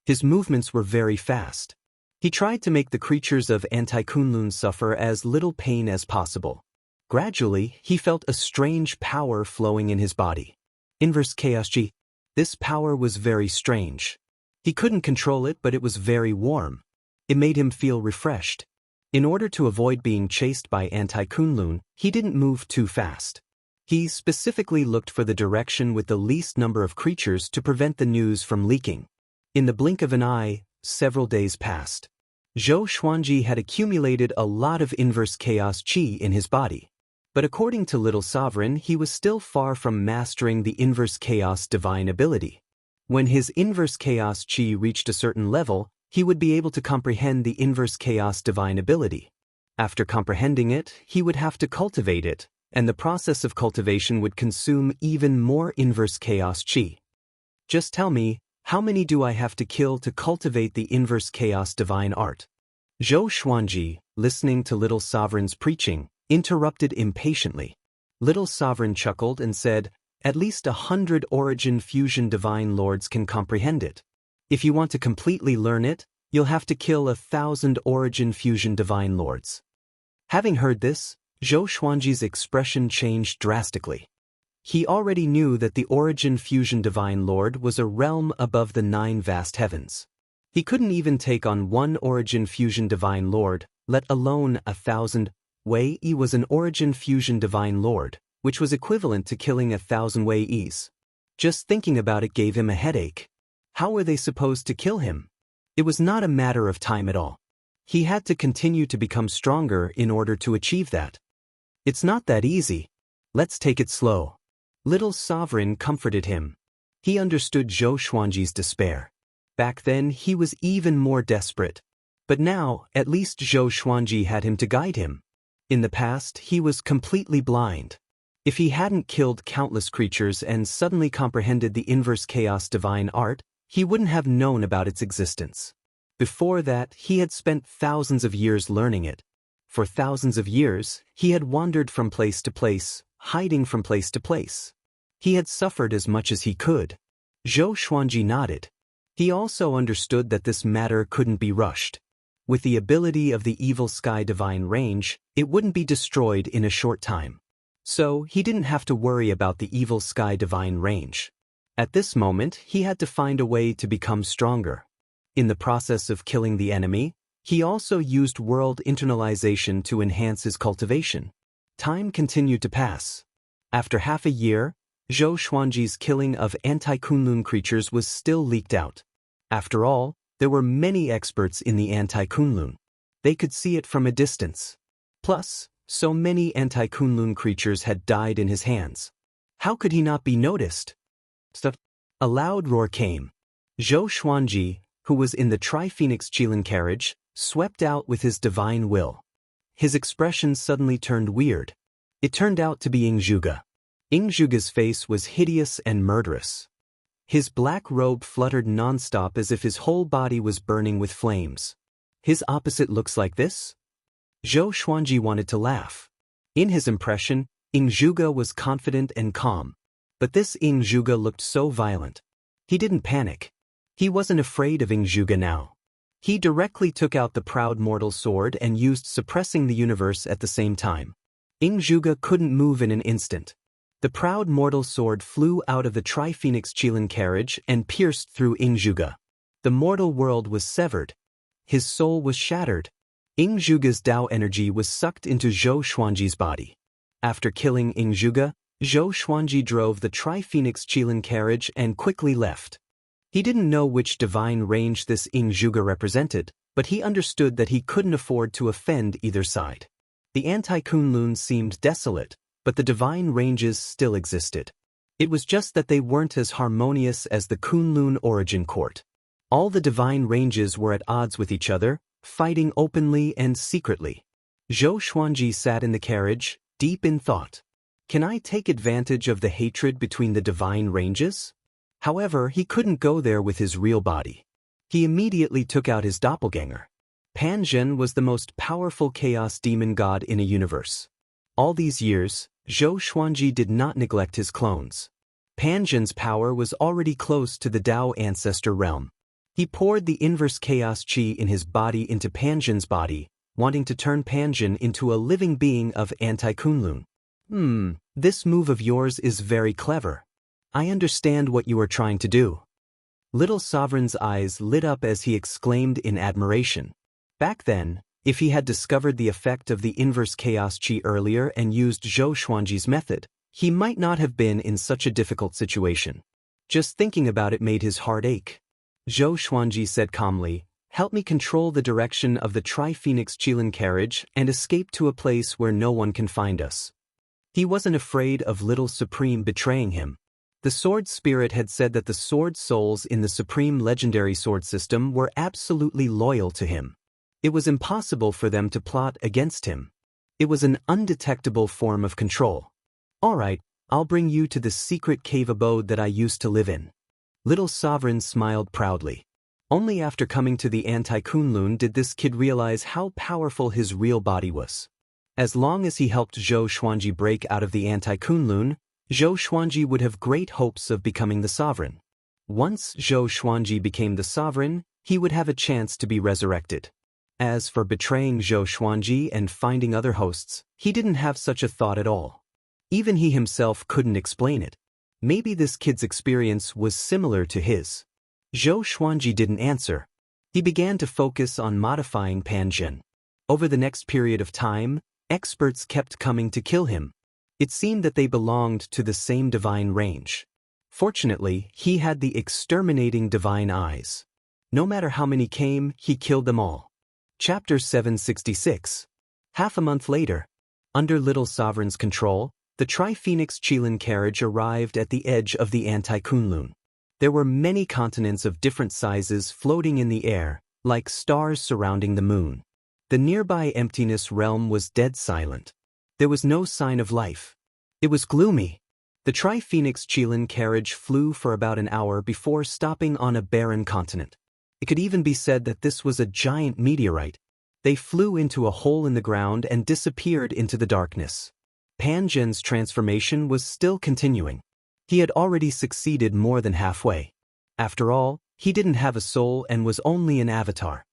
His movements were very fast. He tried to make the creatures of anti-Kunlun suffer as little pain as possible. Gradually, he felt a strange power flowing in his body. Inverse chaos chi. This power was very strange. He couldn't control it, but it was very warm. It made him feel refreshed. In order to avoid being chased by anti-Kunlun, he didn't move too fast. He specifically looked for the direction with the least number of creatures to prevent the news from leaking. In the blink of an eye, several days passed. Zhou Xuanji had accumulated a lot of inverse chaos chi in his body. But according to Little Sovereign, he was still far from mastering the inverse chaos divine ability. When his inverse chaos chi reached a certain level, he would be able to comprehend the inverse chaos divine ability. After comprehending it, he would have to cultivate it, and the process of cultivation would consume even more inverse chaos chi. Just tell me, how many do I have to kill to cultivate the inverse chaos divine art? Zhou Xuanji, listening to Little Sovereign's preaching, interrupted impatiently. Little Sovereign chuckled and said, at least 100 origin fusion divine lords can comprehend it. If you want to completely learn it, you'll have to kill 1,000 origin fusion divine lords. Having heard this, Zhou Xuanji's expression changed drastically. He already knew that the origin fusion divine lord was a realm above the 9 vast heavens. He couldn't even take on one origin fusion divine lord, let alone 1,000. Wei Yi was an origin fusion divine lord, which was equivalent to killing 1,000 Wei Yis. Just thinking about it gave him a headache. How were they supposed to kill him? It was not a matter of time at all. He had to continue to become stronger in order to achieve that. It's not that easy. Let's take it slow. Little Sovereign comforted him. He understood Zhou Xuanji's despair. Back then, he was even more desperate. But now, at least Zhou Xuanji had him to guide him. In the past, he was completely blind. If he hadn't killed countless creatures and suddenly comprehended the inverse chaos divine art, he wouldn't have known about its existence. Before that, he had spent thousands of years learning it. For thousands of years, he had wandered from place to place, hiding from place to place. He had suffered as much as he could. Zhou Xuanji nodded. He also understood that this matter couldn't be rushed. With the ability of the evil sky divine range, it wouldn't be destroyed in a short time. So, he didn't have to worry about the evil sky divine range. At this moment, he had to find a way to become stronger. In the process of killing the enemy, he also used world internalization to enhance his cultivation. Time continued to pass. After half a year, Zhou Xuanji's killing of anti-Kunlun creatures was still leaked out. After all, there were many experts in the anti-Kunlun. They could see it from a distance. Plus, so many anti-Kunlun creatures had died in his hands. How could he not be noticed? A loud roar came. Zhou Xuanji, who was in the Tri-Phoenix Qilin carriage, swept out with his divine will. His expression suddenly turned weird. It turned out to be Yingzhuge. Yingzhuge's face was hideous and murderous. His black robe fluttered non-stop as if his whole body was burning with flames. His opposite looks like this? Zhou Xuanji wanted to laugh. In his impression, Yingzhuge was confident and calm. But this Yingzhuge looked so violent. He didn't panic. He wasn't afraid of Yingzhuge now. He directly took out the proud mortal sword and used suppressing the universe at the same time. Yingzhuge couldn't move in an instant. The proud mortal sword flew out of the Tri-Phoenix Qilin carriage and pierced through Yingzhuge. The mortal world was severed. His soul was shattered. Yingzhuge's Tao energy was sucked into Zhou Xuanji's body. After killing Yingzhuge, Zhou Xuanji drove the Tri-Phoenix Qilin carriage and quickly left. He didn't know which divine range this Yingzhuge represented, but he understood that he couldn't afford to offend either side. The anti-Kunlun seemed desolate, but the divine ranges still existed. It was just that they weren't as harmonious as the Kunlun origin court. All the divine ranges were at odds with each other, fighting openly and secretly. Zhou Xuanji sat in the carriage, deep in thought. Can I take advantage of the hatred between the divine ranges? However, he couldn't go there with his real body. He immediately took out his doppelganger. Pan Zhen was the most powerful chaos demon god in a universe. All these years, Zhou Xuanji did not neglect his clones. Pan Zhen's power was already close to the Tao ancestor realm. He poured the inverse chaos chi in his body into Pan Zhen's body, wanting to turn Pan Zhen into a living being of anti-Kunlun. This move of yours is very clever. I understand what you are trying to do. Little Sovereign's eyes lit up as he exclaimed in admiration. Back then, if he had discovered the effect of the inverse chaos chi earlier and used Zhou Xuanji's method, he might not have been in such a difficult situation. Just thinking about it made his heart ache. Zhou Xuanji said calmly, "Help me control the direction of the Tri-Phoenix Qilin carriage and escape to a place where no one can find us." He wasn't afraid of Little Supreme betraying him. The Sword Spirit had said that the Sword Souls in the Supreme Legendary Sword System were absolutely loyal to him. It was impossible for them to plot against him. It was an undetectable form of control. "All right, I'll bring you to the secret cave abode that I used to live in." Little Sovereign smiled proudly. Only after coming to the anti-Kunlun did this kid realize how powerful his real body was. As long as he helped Zhou Xuanji break out of the anti-Kunlun, Zhou Xuanji would have great hopes of becoming the sovereign. Once Zhou Xuanji became the sovereign, he would have a chance to be resurrected. As for betraying Zhou Xuanji and finding other hosts, he didn't have such a thought at all. Even he himself couldn't explain it. Maybe this kid's experience was similar to his. Zhou Xuanji didn't answer. He began to focus on modifying Pan Zhen. Over the next period of time, experts kept coming to kill him. It seemed that they belonged to the same divine range. Fortunately, he had the exterminating divine eyes. No matter how many came, he killed them all. Chapter 766. Half a month later, under Little Sovereign's control, the Tri-Phoenix Qilin carriage arrived at the edge of the anti-Kunlun. There were many continents of different sizes floating in the air, like stars surrounding the moon. The nearby emptiness realm was dead silent. There was no sign of life. It was gloomy. The Tri-Phoenix Qilin carriage flew for about an hour before stopping on a barren continent. It could even be said that this was a giant meteorite. They flew into a hole in the ground and disappeared into the darkness. Pan Zhen's transformation was still continuing. He had already succeeded more than halfway. After all, He didn't have a soul and was only an avatar.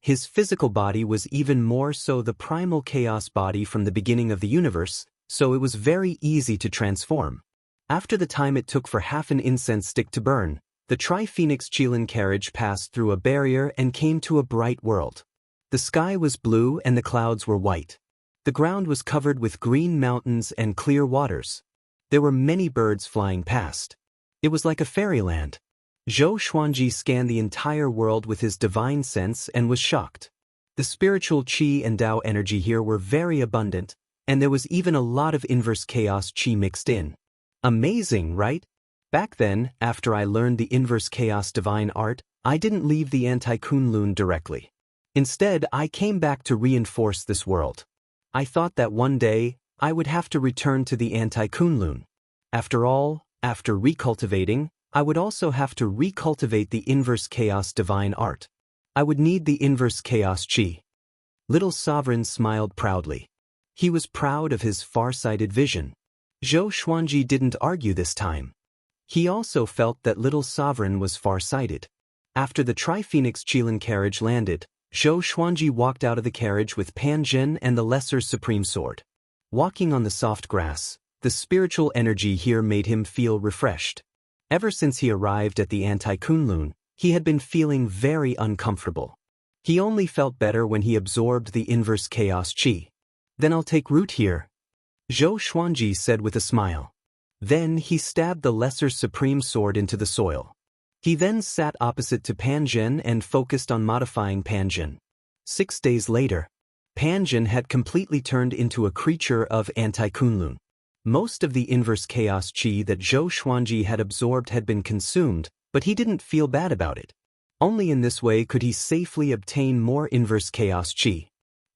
His physical body was even more so the primal chaos body from the beginning of the universe, so it was very easy to transform. After the time it took for half an incense stick to burn, the Tri-Phoenix Qilin carriage passed through a barrier and came to a bright world. The sky was blue and the clouds were white. The ground was covered with green mountains and clear waters. There were many birds flying past. It was like a fairyland. Zhou Xuanji scanned the entire world with his divine sense and was shocked. The spiritual qi and Tao energy here were very abundant, and there was even a lot of inverse chaos qi mixed in. Amazing, right? Back then, after I learned the inverse chaos divine art, I didn't leave the anti-Kunlun directly. Instead, I came back to reinforce this world. I thought that one day, I would have to return to the anti-Kunlun. After all, after recultivating, I would also have to recultivate the inverse chaos divine art. I would need the inverse chaos qi. Little Sovereign smiled proudly. He was proud of his far-sighted vision. Zhou Xuanji didn't argue this time. He also felt that Little Sovereign was far-sighted. After the Tri-Phoenix Qilin carriage landed, Zhou Xuanji walked out of the carriage with Pan Zhen and the Lesser Supreme Sword. Walking on the soft grass, the spiritual energy here made him feel refreshed. Ever since he arrived at the anti-Kunlun, he had been feeling very uncomfortable. He only felt better when he absorbed the inverse chaos qi. Then I'll take root here, Zhou Xuanji said with a smile. Then he stabbed the Lesser Supreme Sword into the soil. He then sat opposite to Pan Zhen and focused on modifying Pan Zhen. 6 days later, Pan Zhen had completely turned into a creature of anti-Kunlun. Most of the inverse chaos qi that Zhou Xuanji had absorbed had been consumed, but he didn't feel bad about it. Only in this way could he safely obtain more inverse chaos qi.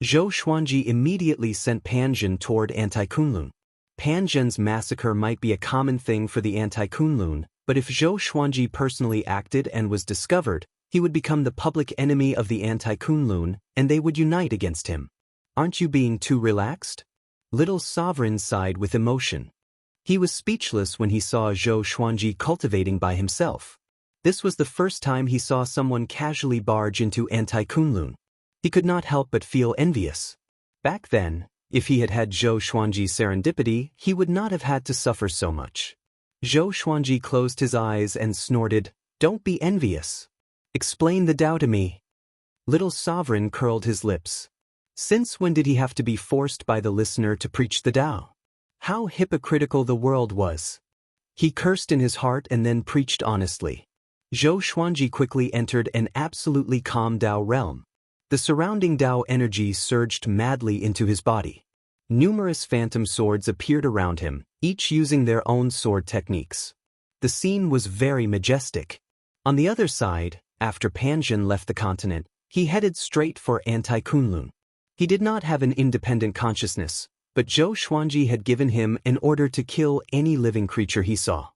Zhou Xuanji immediately sent Pan Zhen toward anti-Kunlun. Pan Zhen's massacre might be a common thing for the anti-Kunlun, but if Zhou Xuanji personally acted and was discovered, he would become the public enemy of the anti-Kunlun, and they would unite against him. Aren't you being too relaxed? Little Sovereign sighed with emotion. He was speechless when he saw Zhou Xuanji cultivating by himself. This was the first time he saw someone casually barge into anti-Kunlun. He could not help but feel envious. Back then, if he had had Zhou Xuanji's serendipity, he would not have had to suffer so much. Zhou Xuanji closed his eyes and snorted, "Don't be envious. Explain the Tao to me." Little Sovereign curled his lips. Since when did he have to be forced by the listener to preach the Tao? How hypocritical the world was. He cursed in his heart and then preached honestly. Zhou Xuanji quickly entered an absolutely calm Tao realm. The surrounding Tao energy surged madly into his body. Numerous phantom swords appeared around him, each using their own sword techniques. The scene was very majestic. On the other side, after Pan Zhen left the continent, he headed straight for anti-Kunlun. He did not have an independent consciousness, but Zhou Xuanji had given him an order to kill any living creature he saw.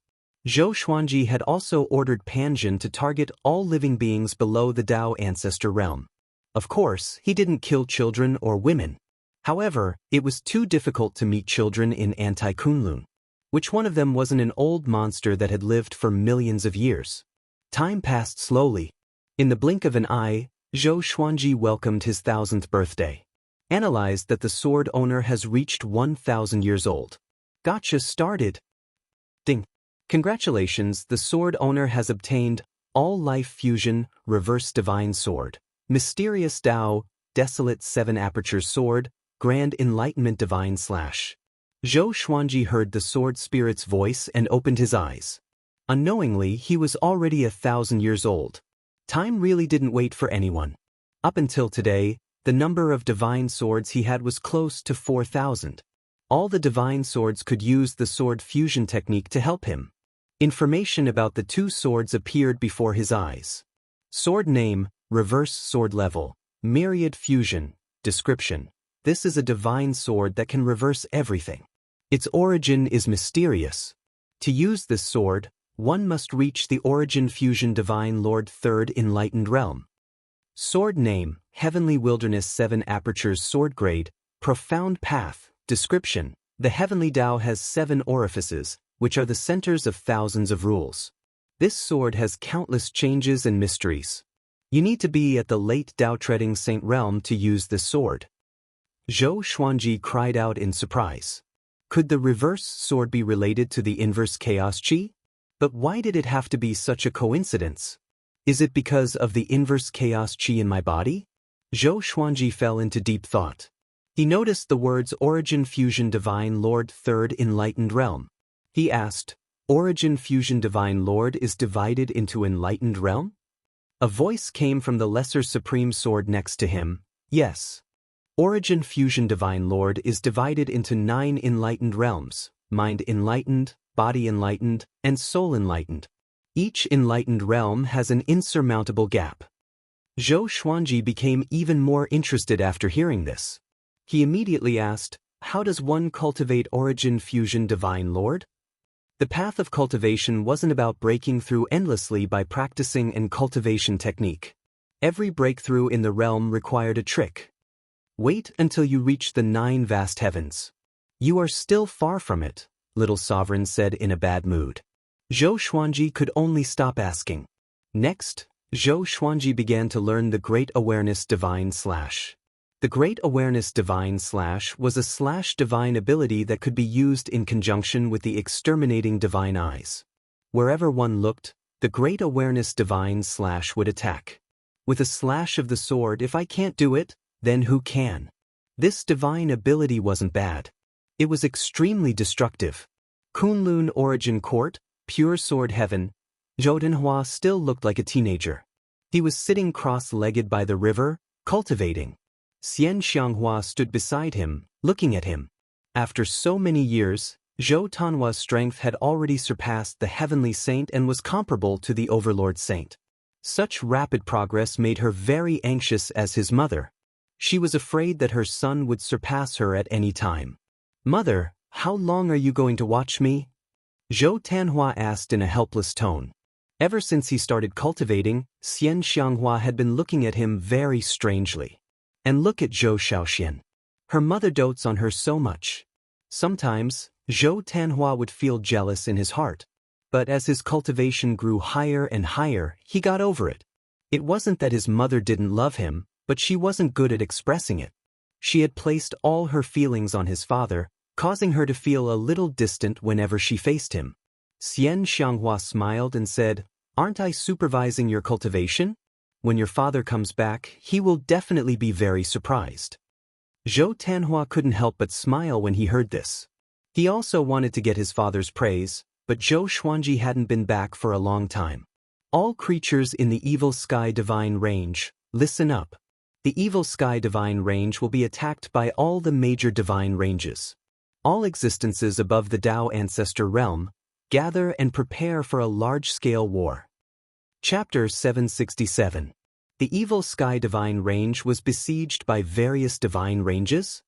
Zhou Xuanji had also ordered Pan Zhen to target all living beings below the Tao ancestor realm. Of course, he didn't kill children or women. However, it was too difficult to meet children in anti-Kunlun. Which one of them wasn't an old monster that had lived for millions of years? Time passed slowly. In the blink of an eye, Zhou Xuanji welcomed his 1000th birthday. Analyzed that the sword owner has reached 1000 years old. Gotcha started. Ding. Congratulations, the sword owner has obtained All Life Fusion Reverse Divine Sword, Mysterious Tao, Desolate 7 Apertures Sword, Grand Enlightenment Divine Slash. Zhou Xuanji heard the sword spirit's voice and opened his eyes. Unknowingly, he was already 1000 years old. Time really didn't wait for anyone. Up until today, the number of divine swords he had was close to 4000. All the divine swords could use the sword fusion technique to help him. Information about the 2 swords appeared before his eyes. Sword name, Reverse Sword Level, Myriad Fusion, Description. This is a divine sword that can reverse everything. Its origin is mysterious. To use this sword, one must reach the Origin Fusion Divine Lord 3rd Enlightened Realm. Sword name, Heavenly Wilderness 7 Apertures Sword Grade, Profound Path, Description. The Heavenly Tao has 7 orifices, which are the centers of thousands of rules. This sword has countless changes and mysteries. You need to be at the late Dao-treading Saint realm to use this sword. Zhou Xuanji cried out in surprise. Could the reverse sword be related to the inverse chaos chi? But why did it have to be such a coincidence? Is it because of the inverse chaos chi in my body? Zhou Xuanji fell into deep thought. He noticed the words Origin Fusion Divine Lord Third Enlightened Realm. He asked, Origin Fusion Divine Lord is divided into Enlightened Realm? A voice came from the Lesser Supreme Sword next to him. Yes. Origin Fusion Divine Lord is divided into 9 enlightened realms: mind enlightened, body enlightened, and soul enlightened. Each enlightened realm has an insurmountable gap. Zhou Xuanji became even more interested after hearing this. He immediately asked, how does one cultivate Origin Fusion Divine Lord? The path of cultivation wasn't about breaking through endlessly by practicing an cultivation technique. Every breakthrough in the realm required a trick. Wait until you reach the 9 vast heavens. You are still far from it, little sovereign said in a bad mood. Zhou Xuanji could only stop asking. Next, Zhou Xuanji began to learn the Great Awareness Divine Slash. The Great Awareness Divine Slash was a divine ability that could be used in conjunction with the Exterminating Divine Eyes. Wherever one looked, the Great Awareness Divine Slash would attack. With a slash of the sword, if I can't do it, then who can? This divine ability wasn't bad. It was extremely destructive. Kunlun Origin Court, Pure Sword Heaven, Zhou Tenhua still looked like a teenager. He was sitting cross-legged by the river, cultivating. Xian Xianghua stood beside him, looking at him. After so many years, Zhou Tenhua's strength had already surpassed the heavenly saint and was comparable to the overlord saint. Such rapid progress made her very anxious as his mother. She was afraid that her son would surpass her at any time. Mother, how long are you going to watch me? Zhou Tenhua asked in a helpless tone. Ever since he started cultivating, Xian Xianghua had been looking at him very strangely. And look at Zhou Shaoxian. Her mother dotes on her so much. Sometimes, Zhou Tenhua would feel jealous in his heart. But as his cultivation grew higher and higher, he got over it. It wasn't that his mother didn't love him, but she wasn't good at expressing it. She had placed all her feelings on his father, causing her to feel a little distant whenever she faced him. Xian Xianghua smiled and said, Aren't I supervising your cultivation? When your father comes back, he will definitely be very surprised. Zhou Tenhua couldn't help but smile when he heard this. He also wanted to get his father's praise, but Zhou Xuanji hadn't been back for a long time. All creatures in the Evil Sky Divine Range, listen up. The Evil Sky Divine Range will be attacked by all the major divine ranges. All existences above the Dao Ancestor Realm, gather and prepare for a large-scale war. Chapter 767. The Evil Sky Divine Range was besieged by various divine ranges?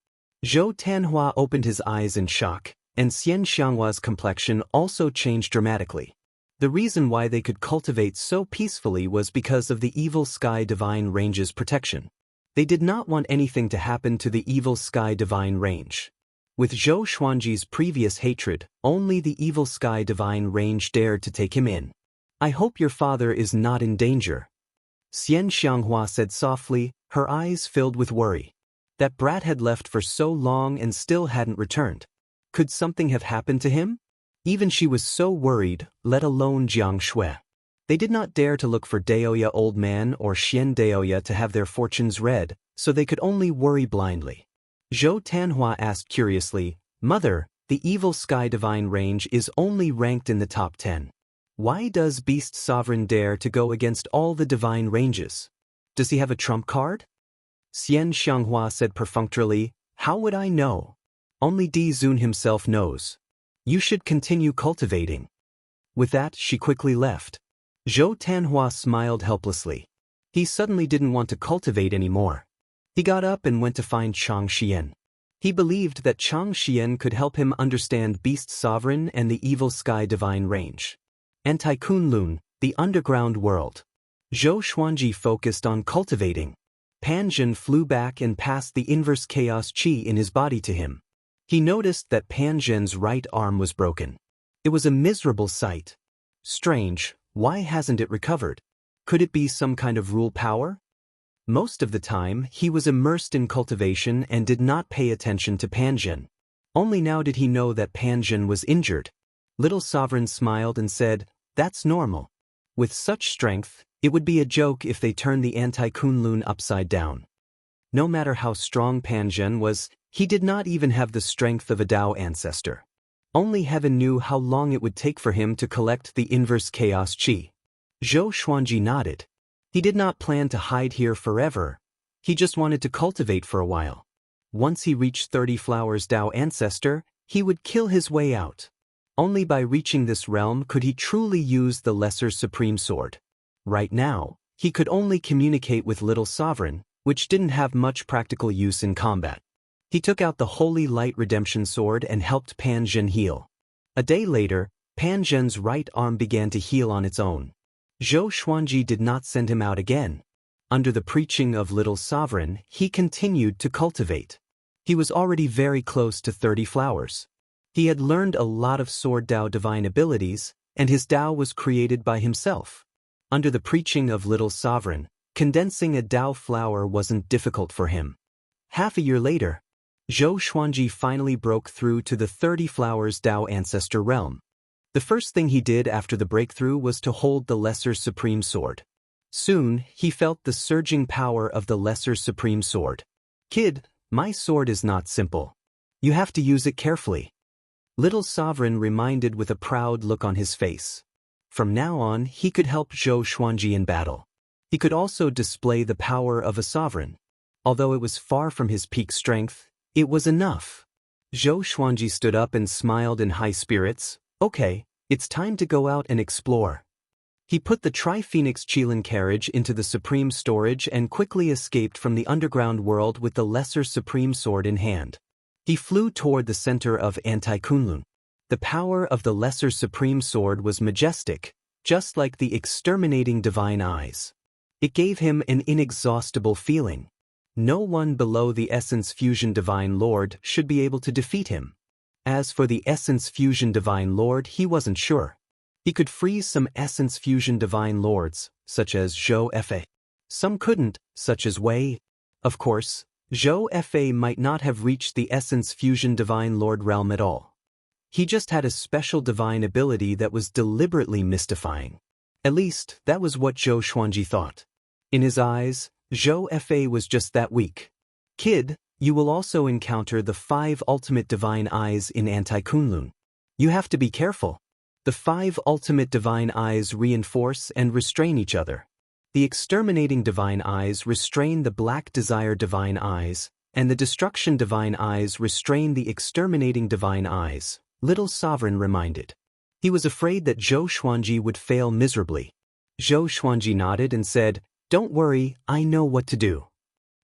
Zhou Tenhua opened his eyes in shock, and Xian Xianghua's complexion also changed dramatically. The reason why they could cultivate so peacefully was because of the Evil Sky Divine Range's protection. They did not want anything to happen to the Evil Sky Divine Range. With Zhou Xuanji's previous hatred, only the Evil Sky Divine Range dared to take him in. I hope your father is not in danger. Xian Xianghua said softly, her eyes filled with worry. That brat had left for so long and still hadn't returned. Could something have happened to him? Even she was so worried, let alone Jiang Shui. They did not dare to look for Daoya Old Man or Xian Daoya to have their fortunes read, so they could only worry blindly. Zhou Tenhua asked curiously, Mother, the Evil Sky Divine Range is only ranked in the top 10. Why does Beast Sovereign dare to go against all the divine ranges? Does he have a trump card? Xian Xianghua said perfunctorily, How would I know? Only Di Zun himself knows. You should continue cultivating. With that, she quickly left. Zhou Tenhua smiled helplessly. He suddenly didn't want to cultivate anymore. He got up and went to find Chang Xian. He believed that Chang Xian could help him understand Beast Sovereign and the Evil Sky Divine Range. Anti-Kunlun, the underground world. Zhou Xuanji focused on cultivating. Pan Zhen flew back and passed the inverse chaos chi in his body to him. He noticed that Pan Zhen's right arm was broken. It was a miserable sight. Strange, Why hasn't it recovered? Could it be some kind of rule power? Most of the time, he was immersed in cultivation and did not pay attention to Panjin. Only now did he know that Panjin was injured. Little Sovereign smiled and said, "That's normal. With such strength, it would be a joke if they turned the anti-Kunlun upside down." No matter how strong Panjin was, he did not even have the strength of a Dao ancestor. Only heaven knew how long it would take for him to collect the inverse chaos chi. Zhou Xuanji nodded. He did not plan to hide here forever. He just wanted to cultivate for a while. Once he reached 30 Flowers Dao Ancestor, he would kill his way out. Only by reaching this realm could he truly use the Lesser Supreme Sword. Right now, he could only communicate with Little Sovereign, which didn't have much practical use in combat. He took out the Holy Light Redemption Sword and helped Panjin heal. A day later, Panjin's right arm began to heal on its own. Zhou Xuanji did not send him out again. Under the preaching of Little Sovereign, he continued to cultivate. He was already very close to 30 flowers. He had learned a lot of Sword Dao divine abilities, and his Dao was created by himself. Under the preaching of Little Sovereign, condensing a Dao flower wasn't difficult for him. Half a year later, Zhou Xuanji finally broke through to the 30 Flowers Dao Ancestor realm. The first thing he did after the breakthrough was to hold the Lesser Supreme Sword. Soon, he felt the surging power of the Lesser Supreme Sword. "Kid, my sword is not simple. You have to use it carefully." Little Sovereign reminded with a proud look on his face. From now on, he could help Zhou Xuanji in battle. He could also display the power of a sovereign. Although it was far from his peak strength, it was enough. Zhou Xuanji stood up and smiled in high spirits. "Okay, it's time to go out and explore." He put the Tri-Phoenix Qilin carriage into the Supreme Storage and quickly escaped from the underground world with the Lesser Supreme Sword in hand. He flew toward the center of Anti-Kunlun. The power of the Lesser Supreme Sword was majestic, just like the exterminating divine eyes. It gave him an inexhaustible feeling. No one below the Essence Fusion Divine Lord should be able to defeat him. As for the Essence Fusion Divine Lord, he wasn't sure. He could freeze some Essence Fusion Divine Lords, such as Zhou Fa. Some couldn't, such as Wei. Of course, Zhou Fa might not have reached the Essence Fusion Divine Lord realm at all. He just had a special divine ability that was deliberately mystifying. At least, that was what Zhou Xuanji thought. In his eyes, Zhou Fa was just that weak. "Kid, you will also encounter the 5 ultimate divine eyes in Anti-Kunlun. You have to be careful. The 5 ultimate divine eyes reinforce and restrain each other. The exterminating divine eyes restrain the black desire divine eyes, and the destruction divine eyes restrain the exterminating divine eyes," Little Sovereign reminded. He was afraid that Zhou Xuanji would fail miserably. Zhou Xuanji nodded and said, "Don't worry, I know what to do."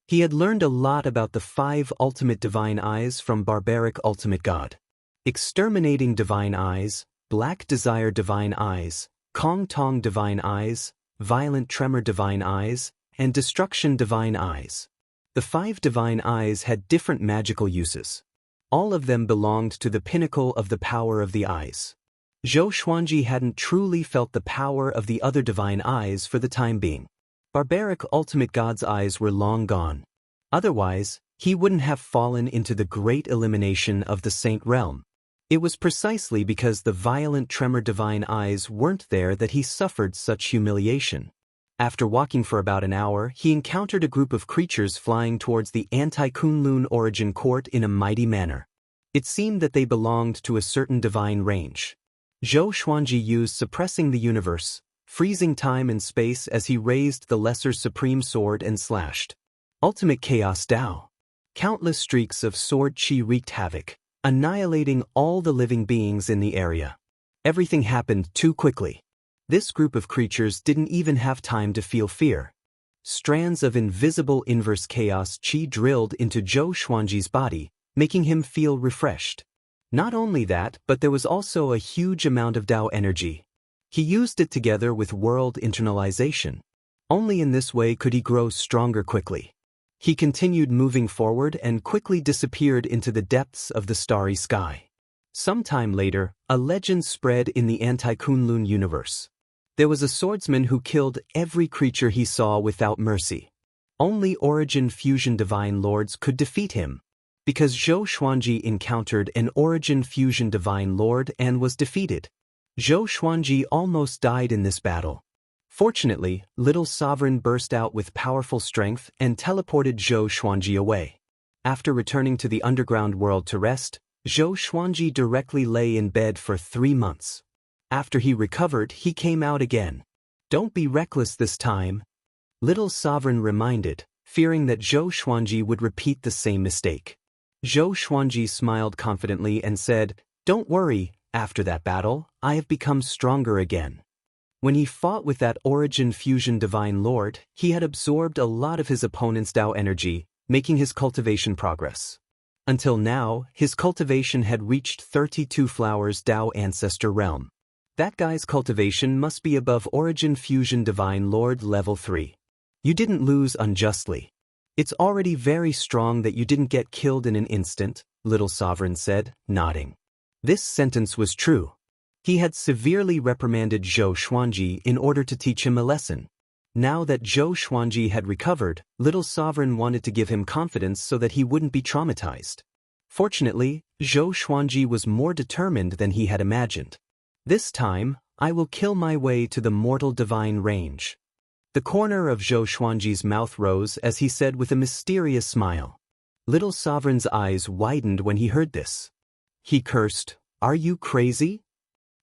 He had learned a lot about the 5 ultimate divine eyes from Barbaric Ultimate God. Exterminating divine eyes, Black Desire Divine Eyes, Kong Tong Divine Eyes, Violent Tremor Divine Eyes, and Destruction Divine Eyes. The 5 divine eyes had different magical uses. All of them belonged to the pinnacle of the power of the eyes. Zhou Xuanji hadn't truly felt the power of the other divine eyes for the time being. Barbaric Ultimate God's eyes were long gone. Otherwise, he wouldn't have fallen into the great elimination of the Saint Realm. It was precisely because the Violent Tremor Divine Eyes weren't there that he suffered such humiliation. After walking for about an hour, he encountered a group of creatures flying towards the Anti-Kunlun Origin Court in a mighty manner. It seemed that they belonged to a certain divine range. Zhou Xuanji used Suppressing the Universe, freezing time and space as he raised the Lesser Supreme Sword and slashed. Ultimate Chaos Dao. Countless streaks of sword chi wreaked havoc, annihilating all the living beings in the area. Everything happened too quickly. This group of creatures didn't even have time to feel fear. Strands of invisible inverse chaos chi drilled into Zhou Xuanji's body, making him feel refreshed. Not only that, but there was also a huge amount of Dao energy. He used it together with world internalization. Only in this way could he grow stronger quickly. He continued moving forward and quickly disappeared into the depths of the starry sky. Some time later, a legend spread in the Anti-Kunlun universe. There was a swordsman who killed every creature he saw without mercy. Only Origin Fusion Divine Lords could defeat him. Because Zhou Xuanji encountered an Origin Fusion Divine Lord and was defeated. Zhou Xuanji almost died in this battle. Fortunately, Little Sovereign burst out with powerful strength and teleported Zhou Xuanji away. After returning to the underground world to rest, Zhou Xuanji directly lay in bed for 3 months. After he recovered, he came out again. Don't be reckless this time, Little Sovereign reminded, fearing that Zhou Xuanji would repeat the same mistake. Zhou Xuanji smiled confidently and said, "Don't worry, after that battle, I have become stronger again." When he fought with that Origin Fusion Divine Lord, he had absorbed a lot of his opponent's Tao energy, making his cultivation progress. Until now, his cultivation had reached 32 Flowers Tao Ancestor Realm. That guy's cultivation must be above Origin Fusion Divine Lord Level 3. You didn't lose unjustly. It's already very strong that you didn't get killed in an instant, Little Sovereign said, nodding. This sentence was true. He had severely reprimanded Zhou Xuanji in order to teach him a lesson. Now that Zhou Xuanji had recovered, Little Sovereign wanted to give him confidence so that he wouldn't be traumatized. Fortunately, Zhou Xuanji was more determined than he had imagined. This time, I will kill my way to the Mortal Divine Range. The corner of Zhou Xuanji's mouth rose as he said with a mysterious smile. Little Sovereign's eyes widened when he heard this. He cursed, "Are you crazy?"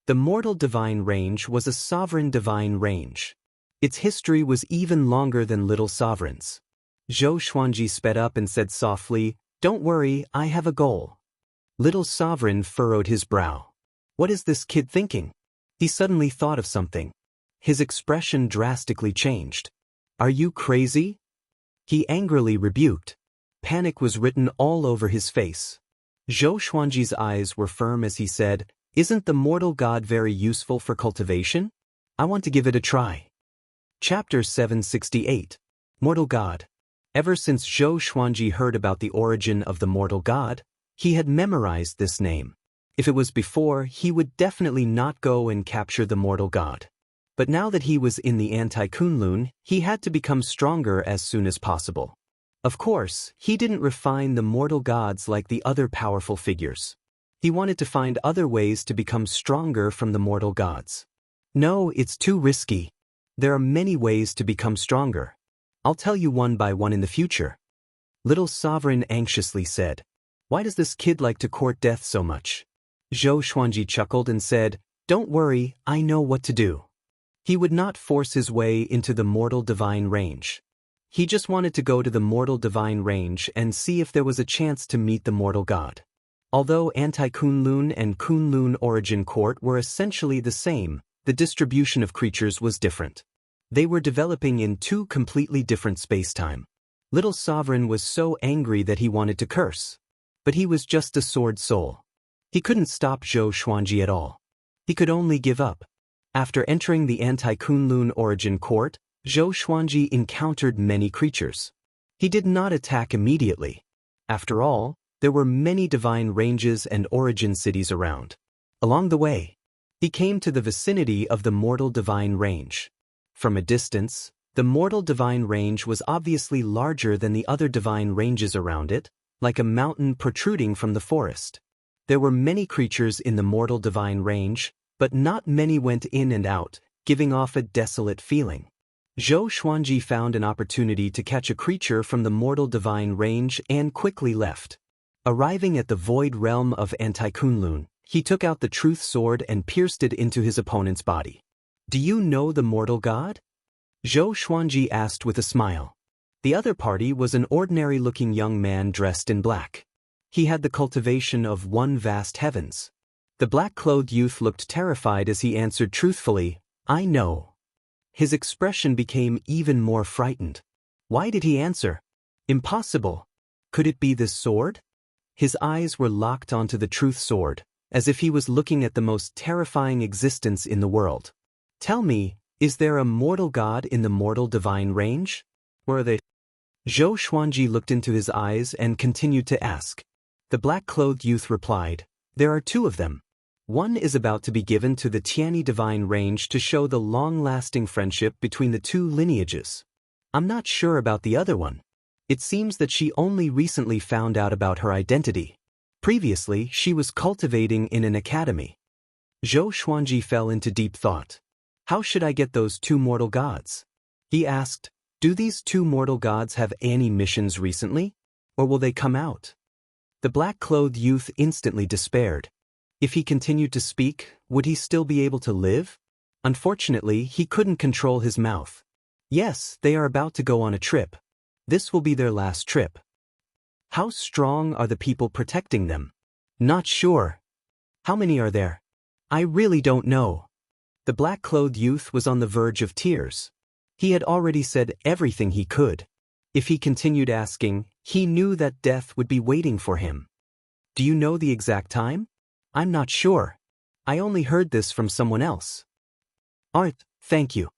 The Mortal Divine Range was a sovereign divine range. Its history was even longer than Little Sovereign's. Zhou Xuanji sped up and said softly, "Don't worry, I have a goal." Little Sovereign furrowed his brow. What is this kid thinking? He suddenly thought of something. His expression drastically changed. "Are you crazy?" He angrily rebuked. Panic was written all over his face. Zhou Xuanji's eyes were firm as he said, "Isn't the mortal god very useful for cultivation? I want to give it a try." Chapter 768. Mortal God. Ever since Zhou Xuanji heard about the origin of the mortal god, he had memorized this name. If it was before, he would definitely not go and capture the mortal god. But now that he was in the Anti-Kunlun, he had to become stronger as soon as possible. Of course, he didn't refine the mortal gods like the other powerful figures. He wanted to find other ways to become stronger from the mortal gods. No, it's too risky. There are many ways to become stronger. I'll tell you one by one in the future. Little Sovereign anxiously said. Why does this kid like to court death so much? Zhou Xuanji chuckled and said, "Don't worry, I know what to do." He would not force his way into the Mortal Divine Range. He just wanted to go to the Mortal Divine Range and see if there was a chance to meet the mortal god. Although Anti-Kunlun and Kunlun Origin Court were essentially the same, the distribution of creatures was different. They were developing in two completely different space-time. Little Sovereign was so angry that he wanted to curse. But he was just a sword soul. He couldn't stop Zhou Xuanji at all. He could only give up. After entering the Anti-Kunlun Origin Court, Zhou Xuanji encountered many creatures. He did not attack immediately. After all, there were many divine ranges and origin cities around. Along the way, he came to the vicinity of the Mortal Divine Range. From a distance, the Mortal Divine Range was obviously larger than the other divine ranges around it, like a mountain protruding from the forest. There were many creatures in the Mortal Divine Range, but not many went in and out, giving off a desolate feeling. Zhou Xuanji found an opportunity to catch a creature from the Mortal Divine Range and quickly left. Arriving at the void realm of Anti-Kunlun, he took out the truth sword and pierced it into his opponent's body. "Do you know the mortal god?" Zhou Xuanji asked with a smile. The other party was an ordinary-looking young man dressed in black. He had the cultivation of one vast heavens. The black-clothed youth looked terrified as he answered truthfully, "I know." His expression became even more frightened. Why did he answer? Impossible. Could it be this sword? His eyes were locked onto the truth sword, as if he was looking at the most terrifying existence in the world. "Tell me, is there a mortal god in the Mortal Divine Range? Where are they?" Zhou Xuanji looked into his eyes and continued to ask. The black-clothed youth replied, "There are two of them. One is about to be given to the Tianyi divine range to show the long-lasting friendship between the two lineages. I'm not sure about the other one. It seems that she only recently found out about her identity. Previously, she was cultivating in an academy. Zhou Xuanji fell into deep thought. How should I get those two mortal gods? He asked, do these two mortal gods have any missions recently? Or will they come out? The black-clothed youth instantly despaired. If he continued to speak, would he still be able to live? Unfortunately, he couldn't control his mouth. Yes, they are about to go on a trip. This will be their last trip. How strong are the people protecting them? Not sure. How many are there? I really don't know. The black-clothed youth was on the verge of tears. He had already said everything he could. If he continued asking, he knew that death would be waiting for him. Do you know the exact time? I'm not sure. I only heard this from someone else. Art, thank you.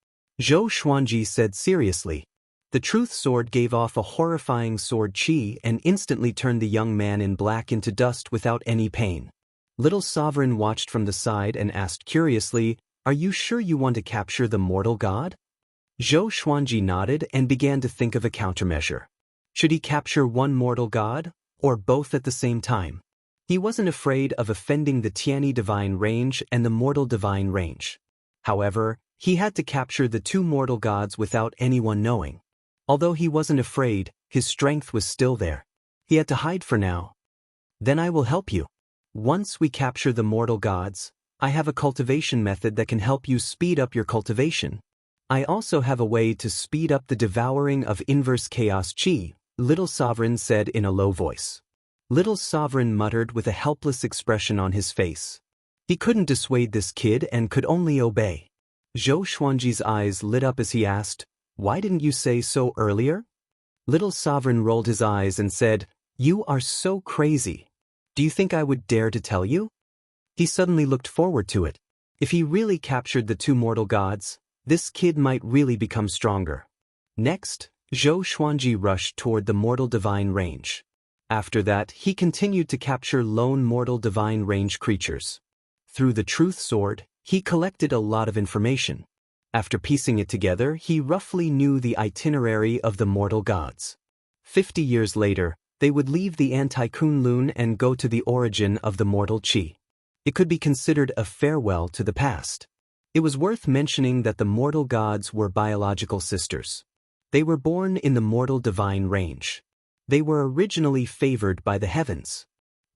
Zhou Xuanji said seriously. The truth sword gave off a horrifying sword chi and instantly turned the young man in black into dust without any pain. Little Sovereign watched from the side and asked curiously, are you sure you want to capture the mortal god? Zhou Xuanji nodded and began to think of a countermeasure. Should he capture one mortal god, or both at the same time? He wasn't afraid of offending the Tianyi divine range and the mortal divine range. However, he had to capture the two mortal gods without anyone knowing. Although he wasn't afraid, his strength was still there. He had to hide for now. Then I will help you. Once we capture the mortal gods, I have a cultivation method that can help you speed up your cultivation. I also have a way to speed up the devouring of inverse chaos chi, Little Sovereign said in a low voice. Little Sovereign muttered with a helpless expression on his face. He couldn't dissuade this kid and could only obey. Zhou Xuanji's eyes lit up as he asked, why didn't you say so earlier? Little Sovereign rolled his eyes and said, you are so crazy. Do you think I would dare to tell you? He suddenly looked forward to it. If he really captured the two mortal gods, this kid might really become stronger. Next, Zhou Xuanji rushed toward the mortal divine range. After that, he continued to capture lone mortal divine range creatures. Through the truth sword, he collected a lot of information. After piecing it together, he roughly knew the itinerary of the mortal gods. 50 years later, they would leave the anti-Kunlun and go to the origin of the mortal chi. It could be considered a farewell to the past. It was worth mentioning that the mortal gods were biological sisters. They were born in the mortal divine range. They were originally favored by the heavens.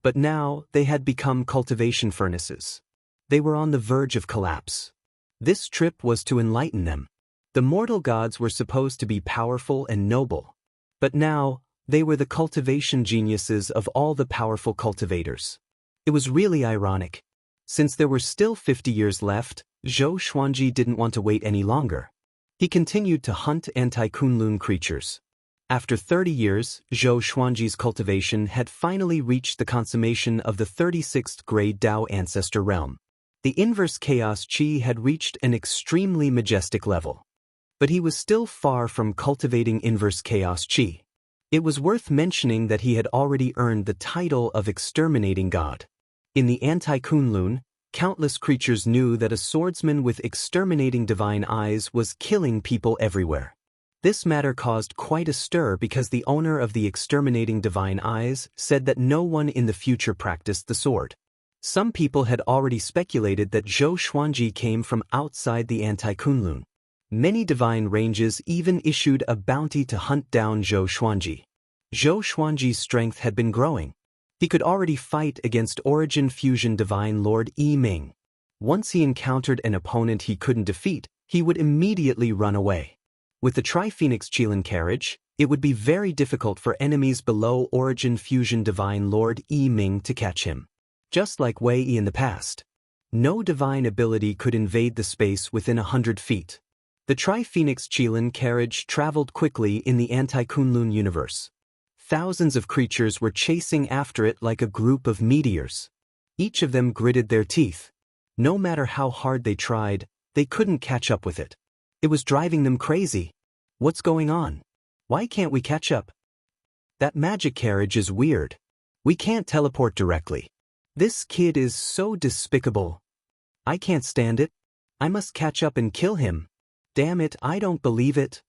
But now they had become cultivation furnaces. They were on the verge of collapse. This trip was to enlighten them. The mortal gods were supposed to be powerful and noble. But now, they were the cultivation geniuses of all the powerful cultivators. It was really ironic. Since there were still 50 years left, Zhou Xuanji didn't want to wait any longer. He continued to hunt anti-Kunlun creatures. After 30 years, Zhou Xuanji's cultivation had finally reached the consummation of the 36th grade Dao Ancestor realm. The inverse chaos chi had reached an extremely majestic level. But he was still far from cultivating inverse chaos chi. It was worth mentioning that he had already earned the title of exterminating god. In the anti-Kunlun, countless creatures knew that a swordsman with exterminating divine eyes was killing people everywhere. This matter caused quite a stir because the owner of the exterminating divine eyes said that no one in the future practiced the sword. Some people had already speculated that Zhou Xuanji came from outside the anti-Kunlun. Many divine ranges even issued a bounty to hunt down Zhou Xuanji. Zhou Xuanji's strength had been growing. He could already fight against Origin Fusion Divine Lord Yi Ming. Once he encountered an opponent he couldn't defeat, he would immediately run away. With the Tri-Phoenix Qilin carriage, it would be very difficult for enemies below Origin Fusion Divine Lord Yi Ming to catch him. Just like Wei Yi in the past. No divine ability could invade the space within 100 feet. The Tri-Phoenix Qilin carriage traveled quickly in the anti-Kunlun universe. Thousands of creatures were chasing after it like a group of meteors. Each of them gritted their teeth. No matter how hard they tried, they couldn't catch up with it. It was driving them crazy. What's going on? Why can't we catch up? That magic carriage is weird. We can't teleport directly. This kid is so despicable. I can't stand it. I must catch up and kill him. Damn it, I don't believe it.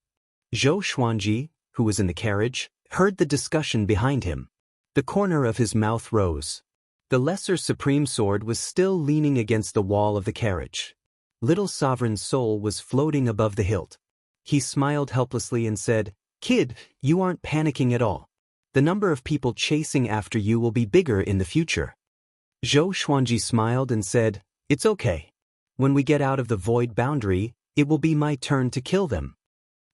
Zhou Xuanji, who was in the carriage, heard the discussion behind him. The corner of his mouth rose. The lesser supreme sword was still leaning against the wall of the carriage. Little Sovereign's soul was floating above the hilt. He smiled helplessly and said, "Kid, you aren't panicking at all. The number of people chasing after you will be bigger in the future." Zhou Xuanji smiled and said, "It's okay. When we get out of the void boundary, it will be my turn to kill them."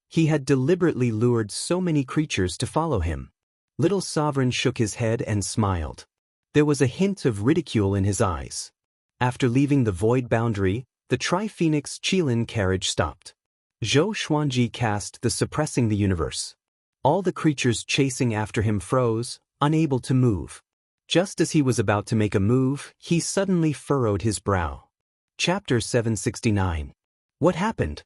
He had deliberately lured so many creatures to follow him. Little Sovereign shook his head and smiled. There was a hint of ridicule in his eyes. After leaving the void boundary, the Tri-Phoenix Qilin carriage stopped. Zhou Xuanji cast the Suppressing the Universe. All the creatures chasing after him froze, unable to move. Just as he was about to make a move, he suddenly furrowed his brow. Chapter 769. What happened?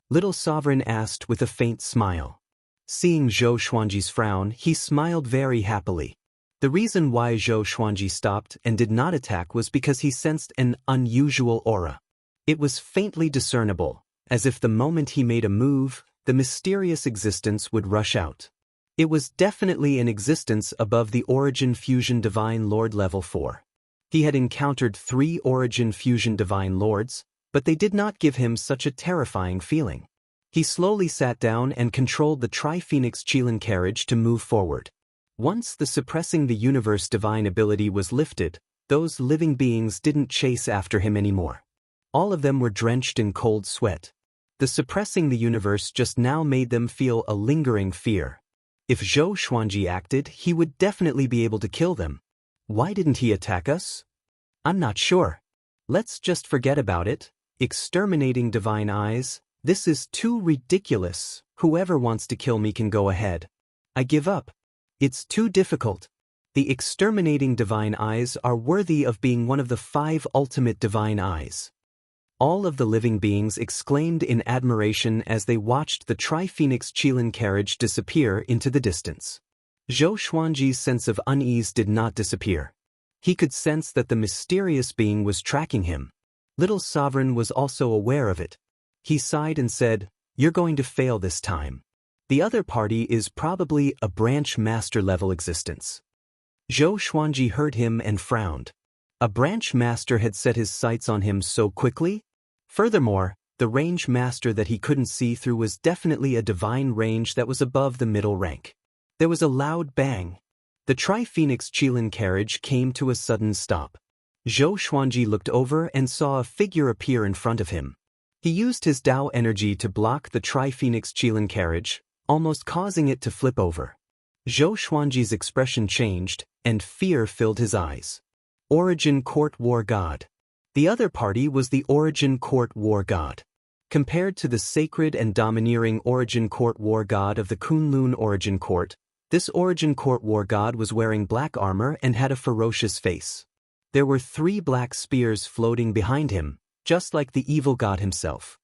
Little Sovereign asked with a faint smile. Seeing Zhou Xuanji's frown, he smiled very happily. The reason why Zhou Xuanji stopped and did not attack was because he sensed an unusual aura. It was faintly discernible, as if the moment he made a move, the mysterious existence would rush out. It was definitely an existence above the Origin Fusion Divine Lord level 4. He had encountered 3 Origin Fusion Divine Lords, but they did not give him such a terrifying feeling. He slowly sat down and controlled the Tri-Phoenix Qilin carriage to move forward. Once the Suppressing the Universe divine ability was lifted, those living beings didn't chase after him anymore. All of them were drenched in cold sweat. The Suppressing the Universe just now made them feel a lingering fear. If Zhou Xuanji acted, he would definitely be able to kill them. Why didn't he attack us? I'm not sure. Let's just forget about it. Exterminating divine eyes, this is too ridiculous. Whoever wants to kill me can go ahead. I give up. It's too difficult. The exterminating divine eyes are worthy of being one of the 5 ultimate divine eyes. All of the living beings exclaimed in admiration as they watched the Tri-Phoenix Qilin carriage disappear into the distance. Zhou Xuanji's sense of unease did not disappear. He could sense that the mysterious being was tracking him. Little Sovereign was also aware of it. He sighed and said, "You're going to fail this time. The other party is probably a branch master level existence." Zhou Xuanji heard him and frowned. A branch master had set his sights on him so quickly? Furthermore, the range master that he couldn't see through was definitely a divine range that was above the middle rank. There was a loud bang. The Tri-Phoenix Qilin carriage came to a sudden stop. Zhou Xuanji looked over and saw a figure appear in front of him. He used his Dao energy to block the Tri-Phoenix Qilin carriage, almost causing it to flip over. Zhou Xuanji's expression changed, and fear filled his eyes. Origin Court War God. The other party was the Origin Court War God. Compared to the sacred and domineering Origin Court War God of the Kunlun Origin Court, this Origin Court War God was wearing black armor and had a ferocious face. There were 3 black spears floating behind him, just like the evil god himself.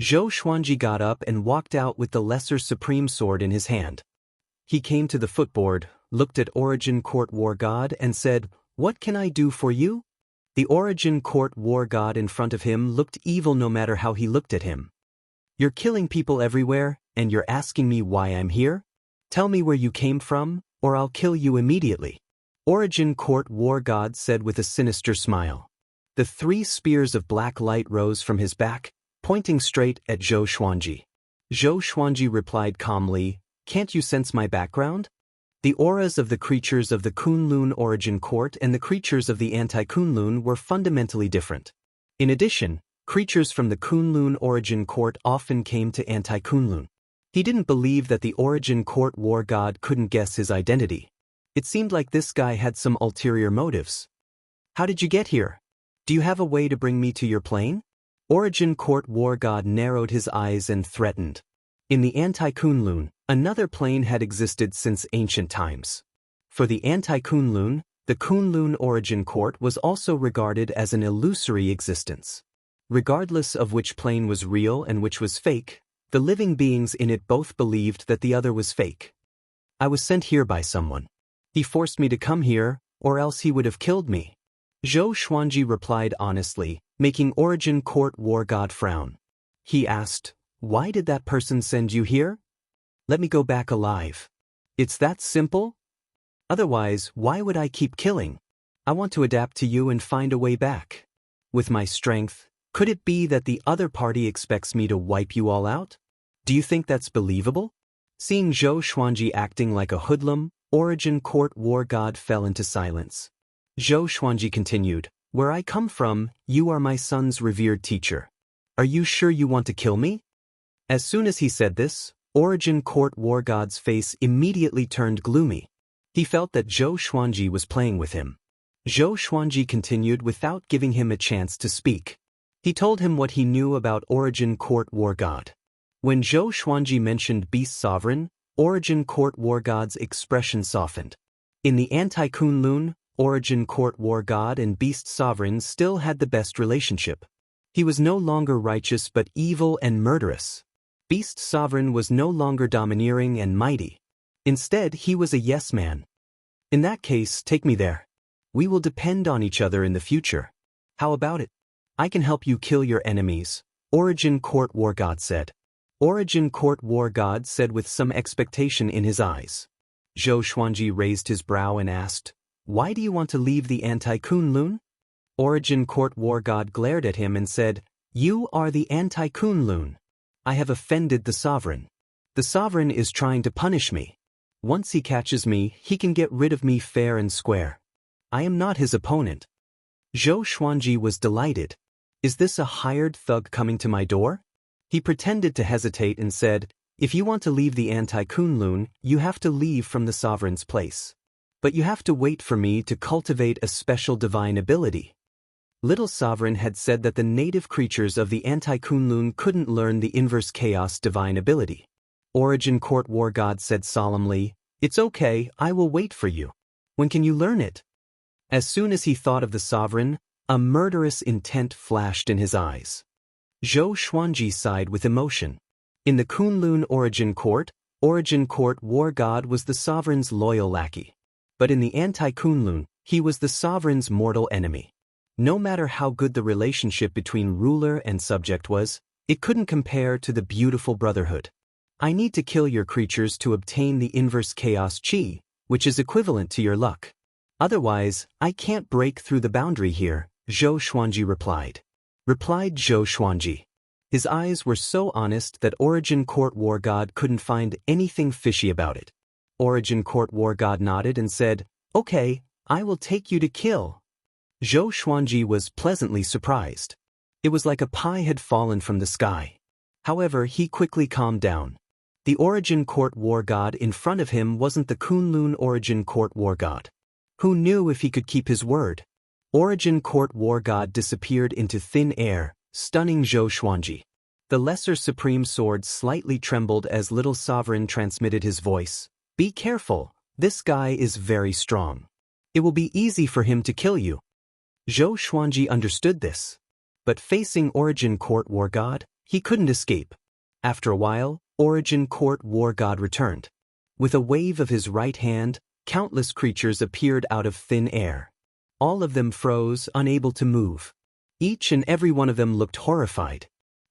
Zhou Xuanji got up and walked out with the lesser supreme sword in his hand. He came to the footboard, looked at Origin Court War God and said, "What can I do for you?" The Origin Court War God in front of him looked evil no matter how he looked at him. "You're killing people everywhere, and you're asking me why I'm here? Tell me where you came from, or I'll kill you immediately." Origin Court War God said with a sinister smile. The 3 spears of black light rose from his back, pointing straight at Zhou Xuanji. Zhou Xuanji replied calmly, "Can't you sense my background?" The auras of the creatures of the Kunlun Origin Court and the creatures of the Anti-Kunlun were fundamentally different. In addition, creatures from the Kunlun Origin Court often came to Anti-Kunlun. He didn't believe that the Origin Court War God couldn't guess his identity. It seemed like this guy had some ulterior motives. "How did you get here? Do you have a way to bring me to your plane?" Origin Court War God narrowed his eyes and threatened. In the Anti-Kunlun, another plane had existed since ancient times. For the Anti-Kunlun, the Kunlun Origin Court was also regarded as an illusory existence. Regardless of which plane was real and which was fake, the living beings in it both believed that the other was fake. "I was sent here by someone. He forced me to come here, or else he would have killed me." Zhou Xuanji replied honestly, making Origin Court War God frown. He asked, "Why did that person send you here?" "Let me go back alive." "It's that simple?" "Otherwise, why would I keep killing? I want to adapt to you and find a way back. With my strength, could it be that the other party expects me to wipe you all out? Do you think that's believable?" Seeing Zhou Xuanji acting like a hoodlum, Origin Court War God fell into silence. Zhou Xuanji continued, "Where I come from, you are my son's revered teacher. Are you sure you want to kill me?" As soon as he said this, Origin Court War God's face immediately turned gloomy. He felt that Zhou Xuanji was playing with him. Zhou Xuanji continued without giving him a chance to speak. He told him what he knew about Origin Court War God. When Zhou Xuanji mentioned Beast Sovereign, Origin Court War God's expression softened. In the Anti-Kunlun, Origin Court War God and Beast Sovereign still had the best relationship. He was no longer righteous but evil and murderous. Beast Sovereign was no longer domineering and mighty. Instead, he was a yes man. "In that case, take me there. We will depend on each other in the future. How about it? I can help you kill your enemies," Origin Court War God said. Origin Court War God said with some expectation in his eyes. Zhou Xuanji raised his brow and asked, "Why do you want to leave the Anti-Kunlun?" Origin Court War God glared at him and said, "You are the Anti-Kunlun. I have offended the sovereign. The sovereign is trying to punish me. Once he catches me, he can get rid of me fair and square. I am not his opponent." Zhou Xuanji was delighted. "Is this a hired thug coming to my door?" He pretended to hesitate and said, "If you want to leave the Anti-Kunlun, you have to leave from the sovereign's place. But you have to wait for me to cultivate a special divine ability." Little Sovereign had said that the native creatures of the Anti-Kunlun couldn't learn the inverse chaos divine ability. Origin Court War God said solemnly, "It's okay, I will wait for you. When can you learn it?" As soon as he thought of the sovereign, a murderous intent flashed in his eyes. Zhou Xuanji sighed with emotion. In the Kunlun Origin Court War God was the sovereign's loyal lackey. But in the Anti-Kunlun, he was the sovereign's mortal enemy. No matter how good the relationship between ruler and subject was, it couldn't compare to the beautiful brotherhood. "I need to kill your creatures to obtain the inverse chaos chi, which is equivalent to your luck. Otherwise, I can't break through the boundary here," Zhou Xuanji replied. Zhou Xuanji. His eyes were so honest that Origin Court War God couldn't find anything fishy about it. Origin Court War God nodded and said, "Okay, I will take you to kill." Zhou Xuanji was pleasantly surprised. It was like a pie had fallen from the sky. However, he quickly calmed down. The Origin Court War God in front of him wasn't the Kunlun Origin Court War God. Who knew if he could keep his word? Origin Court War God disappeared into thin air, stunning Zhou Xuanji. The Lesser Supreme Sword slightly trembled as Little Sovereign transmitted his voice. "Be careful, this guy is very strong. It will be easy for him to kill you." Zhou Xuanji understood this. But facing Origin Court War God, he couldn't escape. After a while, Origin Court War God returned. With a wave of his right hand, countless creatures appeared out of thin air. All of them froze, unable to move. Each and every one of them looked horrified.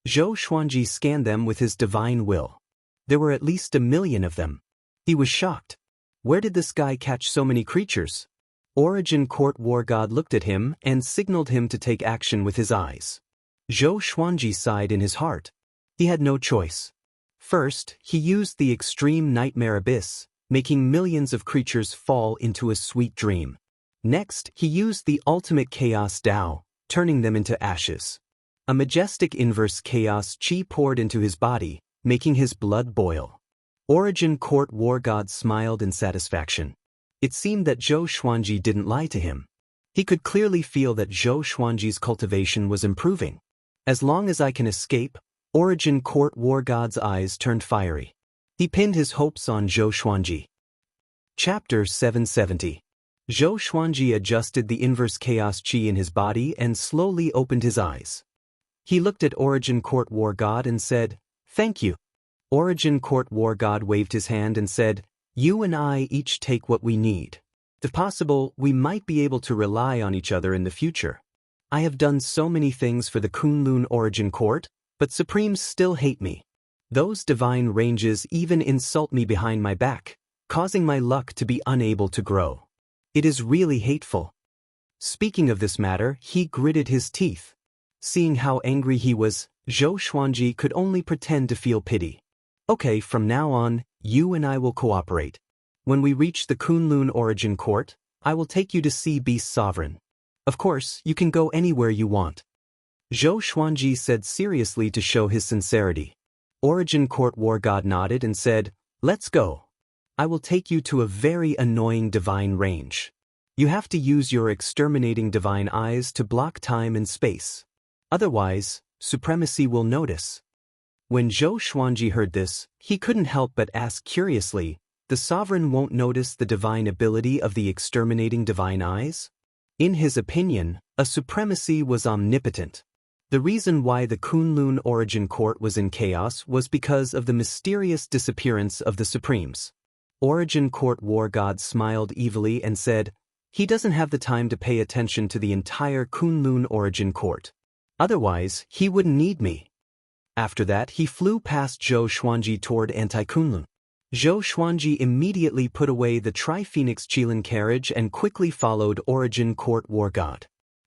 Zhou Xuanji scanned them with his divine will. There were at least 1,000,000 of them. He was shocked. Where did this guy catch so many creatures? Origin Court War God looked at him and signaled him to take action with his eyes. Zhou Xuanji sighed in his heart. He had no choice. First, he used the extreme nightmare abyss, making millions of creatures fall into a sweet dream. Next, he used the ultimate chaos Tao, turning them into ashes. A majestic inverse chaos chi poured into his body, making his blood boil. Origin Court War God smiled in satisfaction. It seemed that Zhou Xuanji didn't lie to him. He could clearly feel that Zhou Xuanji's cultivation was improving. As long as I can escape, Origin Court War God's eyes turned fiery. He pinned his hopes on Zhou Xuanji. Chapter 770. Zhou Xuanji adjusted the inverse chaos chi in his body and slowly opened his eyes. He looked at Origin Court War God and said, "Thank you." Origin Court War God waved his hand and said, "You and I each take what we need." If possible, we might be able to rely on each other in the future. I have done so many things for the Kunlun Origin Court, but Supremes still hate me. Those divine ranges even insult me behind my back, causing my luck to be unable to grow. It is really hateful. Speaking of this matter, he gritted his teeth. Seeing how angry he was, Zhou Xuanji could only pretend to feel pity. Okay, from now on, you and I will cooperate. When we reach the Kunlun Origin Court, I will take you to see Beast Sovereign. Of course, you can go anywhere you want. Zhou Xuanji said seriously to show his sincerity. Origin Court War God nodded and said, "Let's go. I will take you to a very annoying divine range. You have to use your exterminating divine eyes to block time and space. Otherwise, supremacy will notice." When Zhou Xuanji heard this, he couldn't help but ask curiously, "The sovereign won't notice the divine ability of the exterminating divine eyes?" In his opinion, a supremacy was omnipotent. The reason why the Kunlun Origin Court was in chaos was because of the mysterious disappearance of the Supremes. Origin Court War God smiled evilly and said, "He doesn't have the time to pay attention to the entire Kunlun Origin Court. Otherwise, he wouldn't need me." After that, he flew past Zhou Xuanji toward Anti-Kunlun. Zhou Xuanji immediately put away the Tri-Phoenix Qilin carriage and quickly followed Origin Court War God.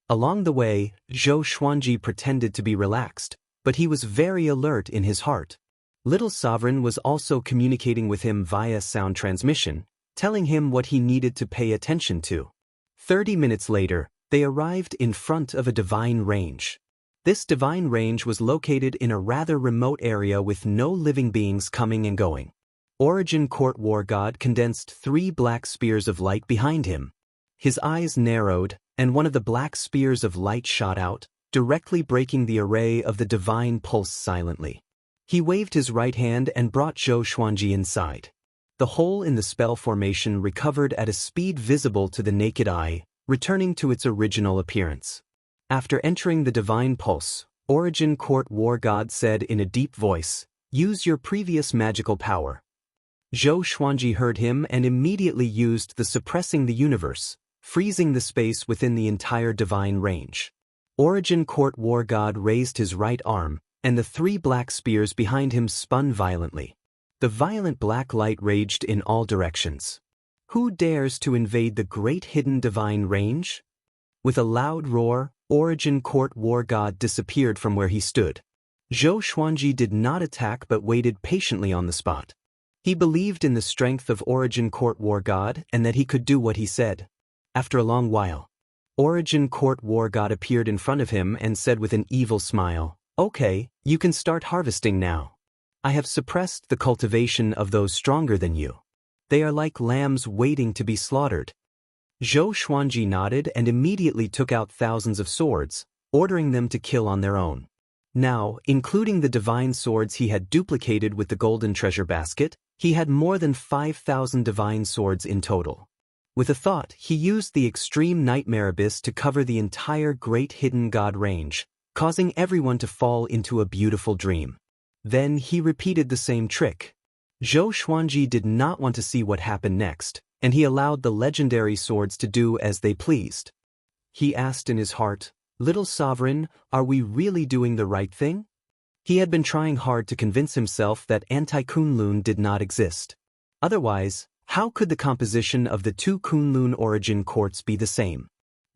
Along the way, Zhou Xuanji pretended to be relaxed, but he was very alert in his heart. Little Sovereign was also communicating with him via sound transmission, telling him what he needed to pay attention to. 30 minutes later, they arrived in front of a divine range. This divine range was located in a rather remote area with no living beings coming and going. Origin Court War God condensed 3 black spears of light behind him. His eyes narrowed, and one of the black spears of light shot out, directly breaking the array of the divine pulse silently. He waved his right hand and brought Zhou Xuanji inside. The hole in the spell formation recovered at a speed visible to the naked eye, returning to its original appearance. After entering the divine pulse, Origin Court War God said in a deep voice, "Use your previous magical power." Zhou Xuanji heard him and immediately used the suppressing the universe, freezing the space within the entire divine range. Origin Court War God raised his right arm, and the 3 black spears behind him spun violently. The violent black light raged in all directions. Who dares to invade the great hidden divine range? With a loud roar, Origin Court War God disappeared from where he stood. Zhou Xuanji did not attack but waited patiently on the spot. He believed in the strength of Origin Court War God and that he could do what he said. After a long while, Origin Court War God appeared in front of him and said with an evil smile, "Okay, you can start harvesting now. I have suppressed the cultivation of those stronger than you. They are like lambs waiting to be slaughtered." Zhou Xuanji nodded and immediately took out thousands of swords, ordering them to kill on their own. Now, including the divine swords he had duplicated with the golden treasure basket, he had more than 5,000 divine swords in total. With a thought, he used the extreme nightmare abyss to cover the entire great hidden god range, causing everyone to fall into a beautiful dream. Then he repeated the same trick. Zhou Xuanji did not want to see what happened next, and he allowed the legendary swords to do as they pleased. He asked in his heart, "Little Sovereign, are we really doing the right thing?" He had been trying hard to convince himself that Anti-Kunlun did not exist. Otherwise, how could the composition of the 2 Kunlun origin courts be the same?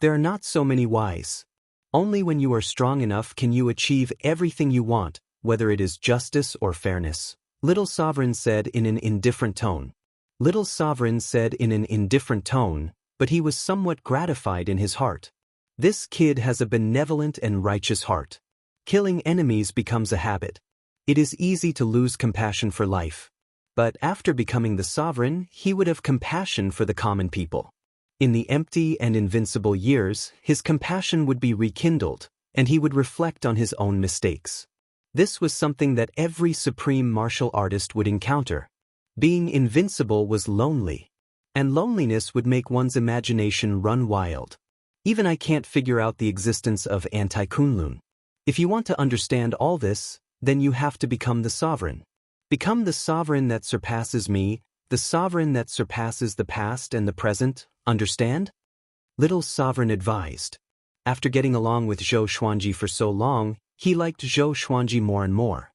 There are not so many whys. Only when you are strong enough can you achieve everything you want, whether it is justice or fairness, Little Sovereign said in an indifferent tone. Little Sovereign said in an indifferent tone, but he was somewhat gratified in his heart. This kid has a benevolent and righteous heart. Killing enemies becomes a habit. It is easy to lose compassion for life. But after becoming the sovereign, he would have compassion for the common people. In the empty and invincible years, his compassion would be rekindled, and he would reflect on his own mistakes. This was something that every supreme martial artist would encounter. Being invincible was lonely, and loneliness would make one's imagination run wild. Even I can't figure out the existence of Anti-Kunlun. If you want to understand all this, then you have to become the sovereign. Become the sovereign that surpasses me, the sovereign that surpasses the past and the present, Understand? Little Sovereign advised. After getting along with Zhou Xuanji for so long, he liked Zhou Xuanji more and more.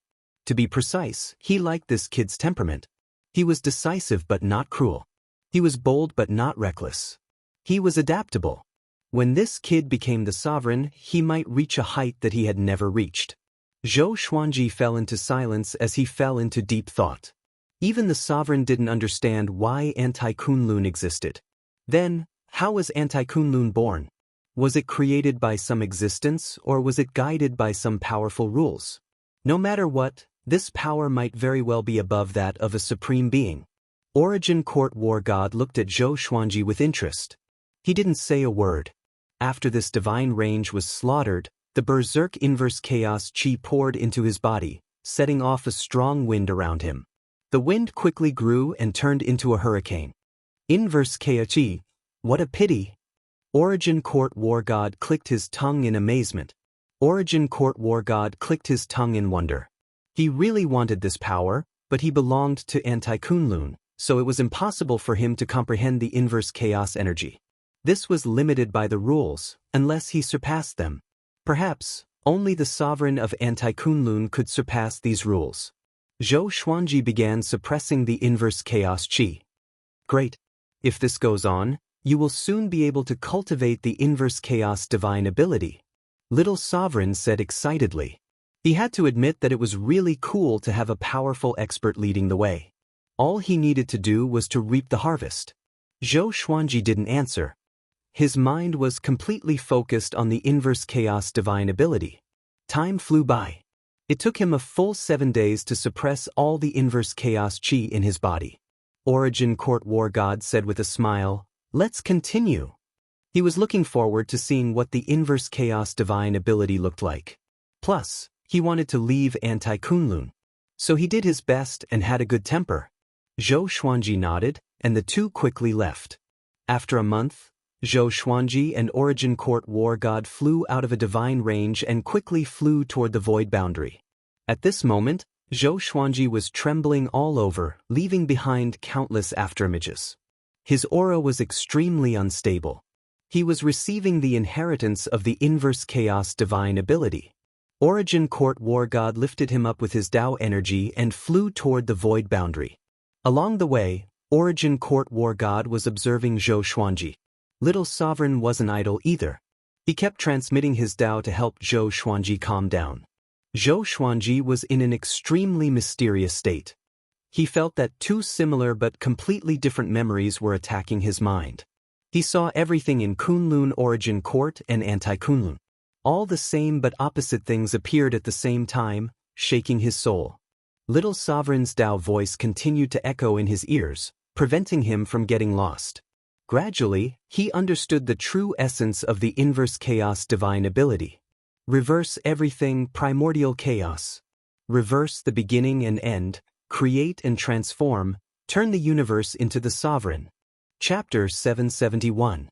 To be precise, he liked this kid's temperament. He was decisive but not cruel. He was bold but not reckless. He was adaptable. When this kid became the sovereign, he might reach a height that he had never reached. Zhou Xuanji fell into silence as he fell into deep thought. Even the sovereign didn't understand why Anti-Kunlun existed. Then, how was Anti-Kunlun born? Was it created by some existence, or was it guided by some powerful rules? No matter what, this power might very well be above that of a supreme being. Origin Court War God looked at Zhou Xuanji with interest. He didn't say a word. After this divine range was slaughtered, the berserk inverse chaos chi poured into his body, setting off a strong wind around him. The wind quickly grew and turned into a hurricane. Inverse chaos chi, what a pity! Origin Court War God clicked his tongue in amazement. Origin Court War God clicked his tongue in wonder. He really wanted this power, but he belonged to Anti-Kunlun, so it was impossible for him to comprehend the inverse chaos energy. This was limited by the rules, unless he surpassed them. Perhaps, only the sovereign of Anti-Kunlun could surpass these rules. Zhou Xuanji began suppressing the inverse chaos chi. Great. If this goes on, you will soon be able to cultivate the inverse chaos divine ability. Little Sovereign said excitedly. He had to admit that it was really cool to have a powerful expert leading the way. All he needed to do was to reap the harvest. Zhou Xuanji didn't answer. His mind was completely focused on the inverse chaos divine ability. Time flew by. It took him a full 7 days to suppress all the inverse chaos chi in his body. Origin Court War God said with a smile, "Let's continue." He was looking forward to seeing what the inverse chaos divine ability looked like. Plus, he wanted to leave Anti-Kunlun. So he did his best and had a good temper. Zhou Xuanji nodded, and the two quickly left. After a month, Zhou Xuanji and Origin Court War God flew out of a divine range and quickly flew toward the void boundary. At this moment, Zhou Xuanji was trembling all over, leaving behind countless afterimages. His aura was extremely unstable. He was receiving the inheritance of the inverse chaos divine ability. Origin Court War God lifted him up with his Tao energy and flew toward the void boundary. Along the way, Origin Court War God was observing Zhou Xuanji. Little Sovereign wasn't idle either. He kept transmitting his Tao to help Zhou Xuanji calm down. Zhou Xuanji was in an extremely mysterious state. He felt that two similar but completely different memories were attacking his mind. He saw everything in Kunlun Origin Court and Anti-Kunlun. All the same but opposite things appeared at the same time, shaking his soul. Little Sovereign's Tao voice continued to echo in his ears, preventing him from getting lost. Gradually, he understood the true essence of the inverse chaos divine ability. Reverse everything, primordial chaos. Reverse the beginning and end, create and transform, turn the universe into the sovereign. Chapter 771.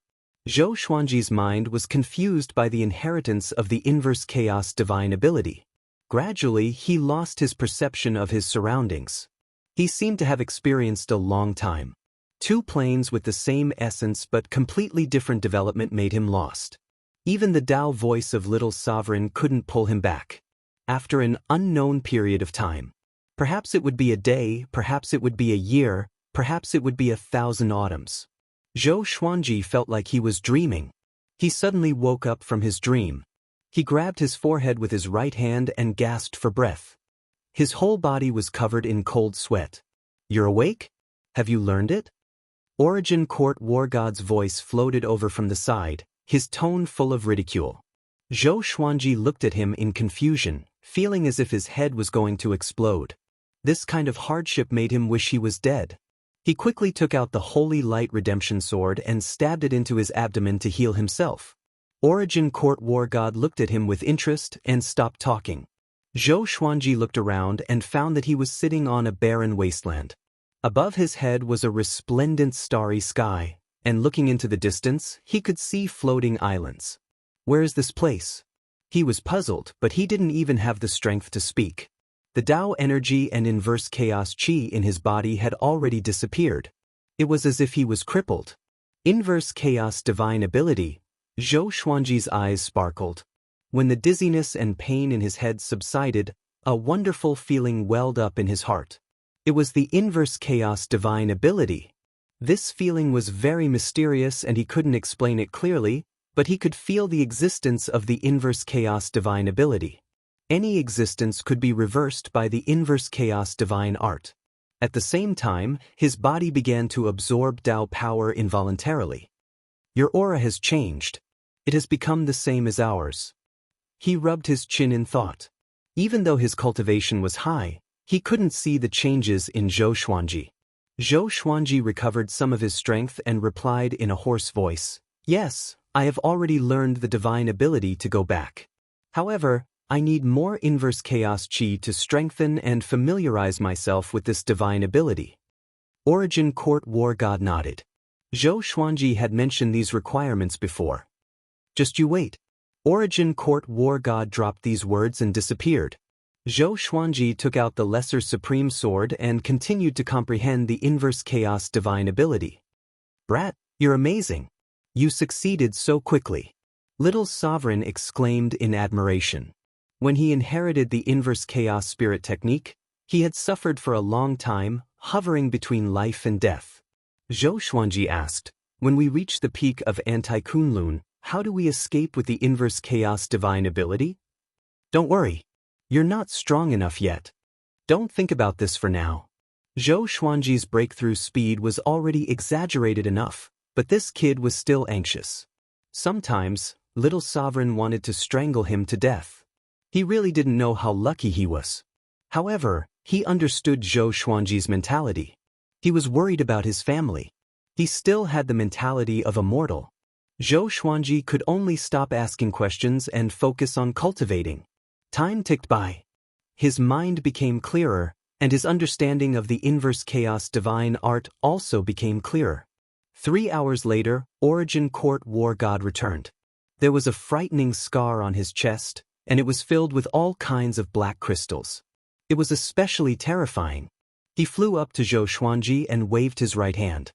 Zhou Xuanji's mind was confused by the inheritance of the inverse chaos divine ability. Gradually, he lost his perception of his surroundings. He seemed to have experienced a long time. Two planes with the same essence but completely different development made him lost. Even the Tao voice of Little Sovereign couldn't pull him back. After an unknown period of time. Perhaps it would be a day, perhaps it would be a year, perhaps it would be 1,000 autumns. Zhou Xuanji felt like he was dreaming. He suddenly woke up from his dream. He grabbed his forehead with his right hand and gasped for breath. His whole body was covered in cold sweat. "You're awake? Have you learned it?" Origin Court War God's voice floated over from the side, his tone full of ridicule. Zhou Xuanji looked at him in confusion, feeling as if his head was going to explode. This kind of hardship made him wish he was dead. He quickly took out the Holy Light Redemption Sword and stabbed it into his abdomen to heal himself. Origin Court War God looked at him with interest and stopped talking. Zhou Xuanji looked around and found that he was sitting on a barren wasteland. Above his head was a resplendent starry sky, and looking into the distance, he could see floating islands. "Where is this place?" He was puzzled, but he didn't even have the strength to speak. The Tao energy and inverse chaos chi in his body had already disappeared. It was as if he was crippled. Inverse Chaos Divine Ability. Zhou Xuanji's eyes sparkled. When the dizziness and pain in his head subsided, a wonderful feeling welled up in his heart. It was the Inverse Chaos Divine Ability. This feeling was very mysterious and he couldn't explain it clearly, but he could feel the existence of the Inverse Chaos Divine Ability. Any existence could be reversed by the Inverse Chaos Divine Art. At the same time, his body began to absorb Tao power involuntarily. Your aura has changed. It has become the same as ours. He rubbed his chin in thought. Even though his cultivation was high, he couldn't see the changes in Zhou Xuanji. Zhou Xuanji recovered some of his strength and replied in a hoarse voice, "Yes, I have already learned the divine ability to go back. However, I need more inverse chaos chi to strengthen and familiarize myself with this divine ability." Origin Court War God nodded. Zhou Xuanji had mentioned these requirements before. "Just you wait." Origin Court War God dropped these words and disappeared. Zhou Xuanji took out the Lesser Supreme Sword and continued to comprehend the Inverse Chaos Divine Ability. "Brat, you're amazing. You succeeded so quickly." Little Sovereign exclaimed in admiration. When he inherited the Inverse Chaos Spirit technique, he had suffered for a long time, hovering between life and death. Zhou Xuanji asked, "When we reach the peak of Anti-Kunlun, how do we escape with the Inverse Chaos Divine Ability?" "Don't worry. You're not strong enough yet. Don't think about this for now." Zhou Xuanji's breakthrough speed was already exaggerated enough, but this kid was still anxious. Sometimes, Little Sovereign wanted to strangle him to death. He really didn't know how lucky he was. However, he understood Zhou Xuanji's mentality. He was worried about his family. He still had the mentality of a mortal. Zhou Xuanji could only stop asking questions and focus on cultivating. Time ticked by. His mind became clearer, and his understanding of the Inverse Chaos Divine Art also became clearer. 3 hours later, Origin Court War God returned. There was a frightening scar on his chest, and it was filled with all kinds of black crystals. It was especially terrifying. He flew up to Zhou Xuanji and waved his right hand.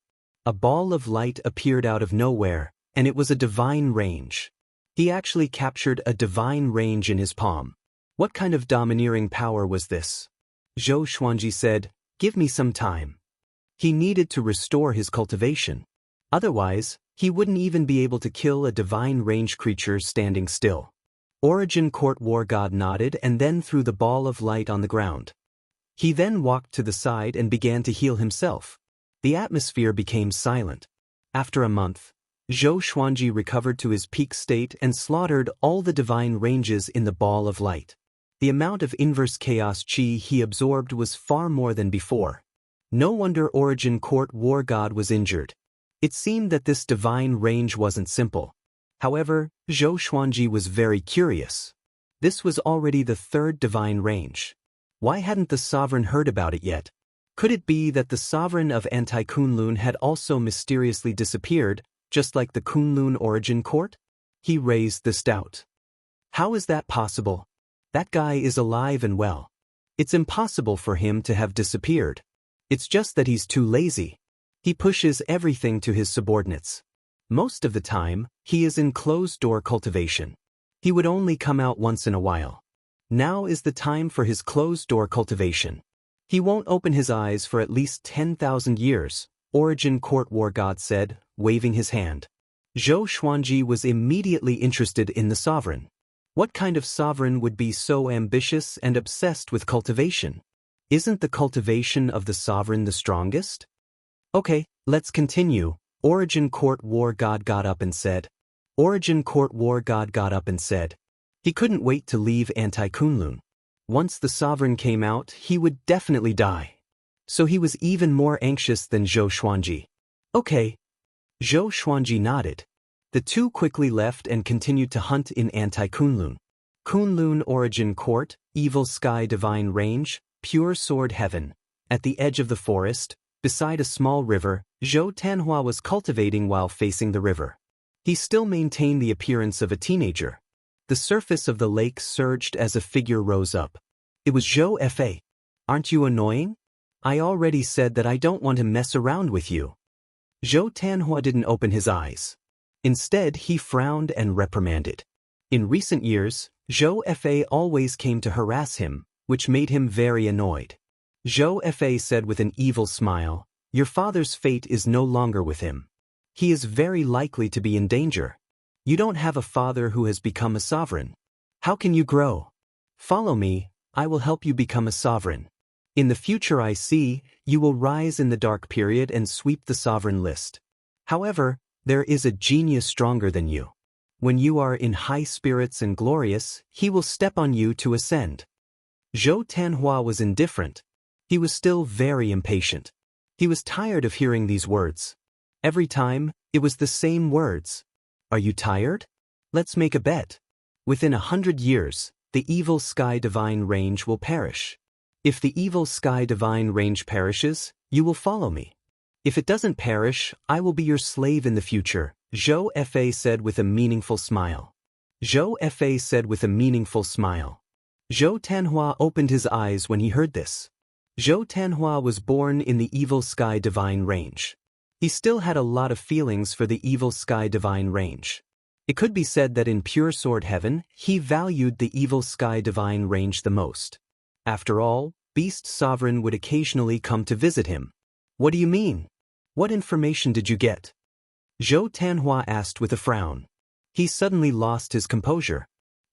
A ball of light appeared out of nowhere, and it was a divine range. He actually captured a divine range in his palm. What kind of domineering power was this? Zhou Xuanji said, "Give me some time." He needed to restore his cultivation. Otherwise, he wouldn't even be able to kill a divine range creature standing still. Origin Court War God nodded and then threw the ball of light on the ground. He then walked to the side and began to heal himself. The atmosphere became silent. After a month, Zhou Xuanji recovered to his peak state and slaughtered all the divine ranges in the ball of light. The amount of inverse chaos chi he absorbed was far more than before. No wonder Origin Court War God was injured. It seemed that this divine range wasn't simple. However, Zhou Xuanji was very curious. This was already the third divine range. Why hadn't the sovereign heard about it yet? Could it be that the sovereign of Anti-Kunlun had also mysteriously disappeared, just like the Kunlun Origin Court? He raised this doubt. How is that possible? That guy is alive and well. It's impossible for him to have disappeared. It's just that he's too lazy. He pushes everything to his subordinates. Most of the time, he is in closed-door cultivation. He would only come out once in a while. Now is the time for his closed-door cultivation. He won't open his eyes for at least 10,000 years, Origin Court War God said, waving his hand. Zhou Xuanji was immediately interested in the sovereign. What kind of sovereign would be so ambitious and obsessed with cultivation? Isn't the cultivation of the sovereign the strongest? Okay, let's continue. Origin Court War God got up and said. Origin Court War God got up and said. He couldn't wait to leave Anti-Kunlun. Once the sovereign came out, he would definitely die. So he was even more anxious than Zhou Xuanji. Okay. Zhou Xuanji nodded. The two quickly left and continued to hunt in Anti-Kunlun. Kunlun Origin Court, Evil Sky Divine Range, Pure Sword Heaven. At the edge of the forest, beside a small river, Zhou Tanhua was cultivating while facing the river. He still maintained the appearance of a teenager. The surface of the lake surged as a figure rose up. It was Zhou Fa. Aren't you annoying? I already said that I don't want to mess around with you. Zhou Tanhua didn't open his eyes. Instead, he frowned and reprimanded. In recent years, Zhou Fa always came to harass him, which made him very annoyed. Zhou Fa said with an evil smile, "Your father's fate is no longer with him. He is very likely to be in danger. You don't have a father who has become a sovereign. How can you grow? Follow me, I will help you become a sovereign. In the future I see, you will rise in the dark period and sweep the sovereign list. However, there is a genius stronger than you. When you are in high spirits and glorious, he will step on you to ascend." Zhou Tanhua was indifferent. He was still very impatient. He was tired of hearing these words. Every time, it was the same words. "Are you tired? Let's make a bet. Within 100 years, the evil sky divine range will perish. If the evil sky divine range perishes, you will follow me. If it doesn't perish, I will be your slave in the future," Zhou Fa said with a meaningful smile. Zhou Fa said with a meaningful smile. Zhou Tanhua opened his eyes when he heard this. Zhou Tanhua was born in the evil sky divine range. He still had a lot of feelings for the evil sky divine range. It could be said that in pure sword heaven, he valued the evil sky divine range the most. After all, Beast Sovereign would occasionally come to visit him. "What do you mean? What information did you get?" Zhou Tanhua asked with a frown. He suddenly lost his composure.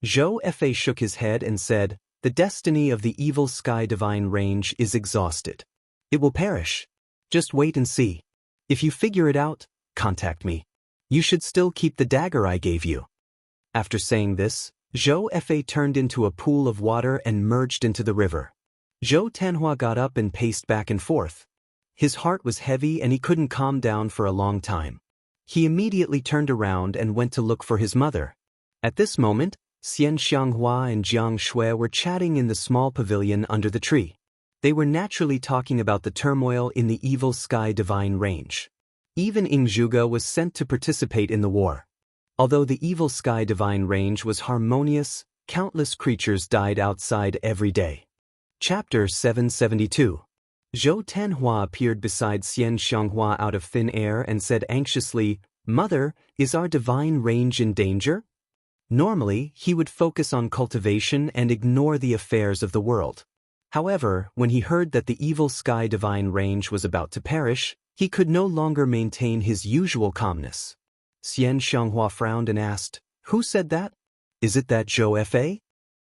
Zhou Fa shook his head and said, "The destiny of the evil sky divine range is exhausted. It will perish. Just wait and see. If you figure it out, contact me. You should still keep the dagger I gave you." After saying this, Zhou Fa turned into a pool of water and merged into the river. Zhou Tanhua got up and paced back and forth. His heart was heavy and he couldn't calm down for a long time. He immediately turned around and went to look for his mother. At this moment, Xian Xianghua and Jiang Shui were chatting in the small pavilion under the tree. They were naturally talking about the turmoil in the evil sky divine range. Even Ing Zhuge was sent to participate in the war. Although the evil sky divine range was harmonious, countless creatures died outside every day. Chapter 772. Zhou Tanhua appeared beside Xian Xianghua out of thin air and said anxiously, "Mother, is our divine range in danger?" Normally, he would focus on cultivation and ignore the affairs of the world. However, when he heard that the evil sky divine range was about to perish, he could no longer maintain his usual calmness. Xian Xianghua frowned and asked, "Who said that? Is it that Zhou Fa?"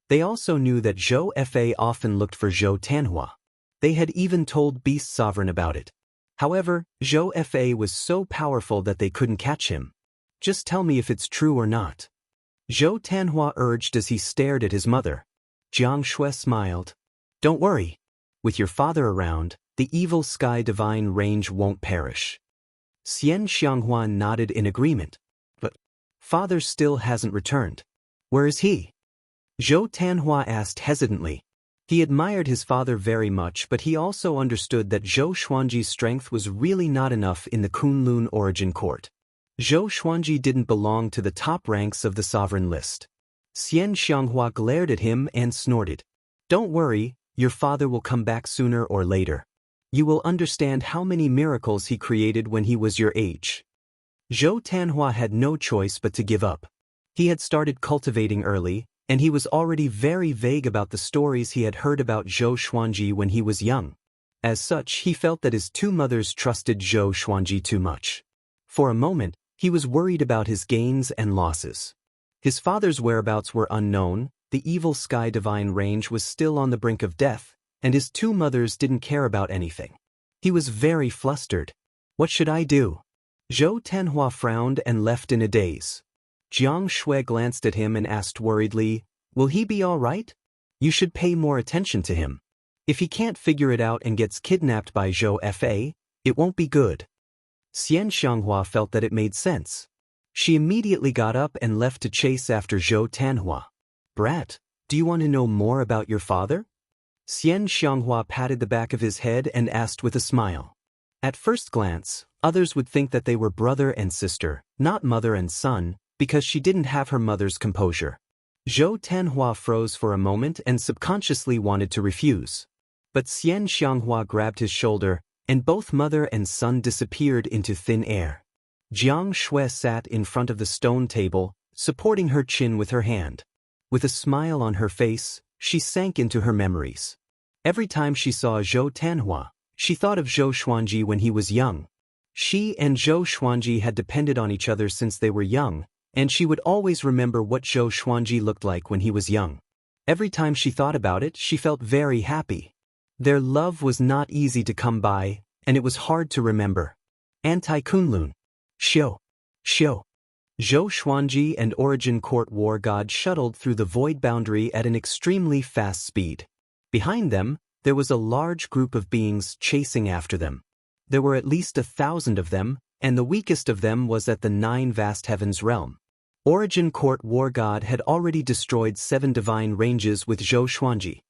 They also knew that Zhou Fa often looked for Zhou Tanhua. They had even told Beast Sovereign about it. However, Zhou Fa was so powerful that they couldn't catch him. "Just tell me if it's true or not," Zhou Tanhua urged as he stared at his mother. Jiang Shui smiled. "Don't worry. With your father around, the evil sky divine range won't perish." Xian Xianghua nodded in agreement. "But father still hasn't returned. Where is he?" Zhou Tanhua asked hesitantly. He admired his father very much, but he also understood that Zhou Xuanji's strength was really not enough in the Kunlun origin court. Zhou Xuanji didn't belong to the top ranks of the sovereign list. Xian Xianghua glared at him and snorted. "Don't worry, your father will come back sooner or later. You will understand how many miracles he created when he was your age." Zhou Tanhua had no choice but to give up. He had started cultivating early, and he was already very vague about the stories he had heard about Zhou Xuanji when he was young. As such, he felt that his two mothers trusted Zhou Xuanji too much. For a moment, he was worried about his gains and losses. His father's whereabouts were unknown, the evil sky divine range was still on the brink of death, and his two mothers didn't care about anything. He was very flustered. "What should I do?" Zhou Tanhua frowned and left in a daze. Jiang Shui glanced at him and asked worriedly, "Will he be all right? You should pay more attention to him. If he can't figure it out and gets kidnapped by Zhou Fa, it won't be good." Xian Xianghua felt that it made sense. She immediately got up and left to chase after Zhou Tanhua. "Brat, do you want to know more about your father?" Xian Xianghua patted the back of his head and asked with a smile. At first glance, others would think that they were brother and sister, not mother and son, because she didn't have her mother's composure. Zhou Tanhua froze for a moment and subconsciously wanted to refuse. But Xian Xianghua grabbed his shoulder. and both mother and son disappeared into thin air. Jiang Shui sat in front of the stone table, supporting her chin with her hand. With a smile on her face, she sank into her memories. Every time she saw Zhou Tanhua, she thought of Zhou Xuanji when he was young. She and Zhou Xuanji had depended on each other since they were young, and she would always remember what Zhou Xuanji looked like when he was young. Every time she thought about it, she felt very happy. Their love was not easy to come by, and it was hard to remember. Anti-Kunlun. Xiu. Xiu. Zhou Xuanji and Origin Court War God shuttled through the void boundary at an extremely fast speed. Behind them, there was a large group of beings chasing after them. There were at least 1,000 of them, and the weakest of them was at the 9 vast heavens realm. Origin Court War God had already destroyed 7 divine ranges with Zhou Xuanji.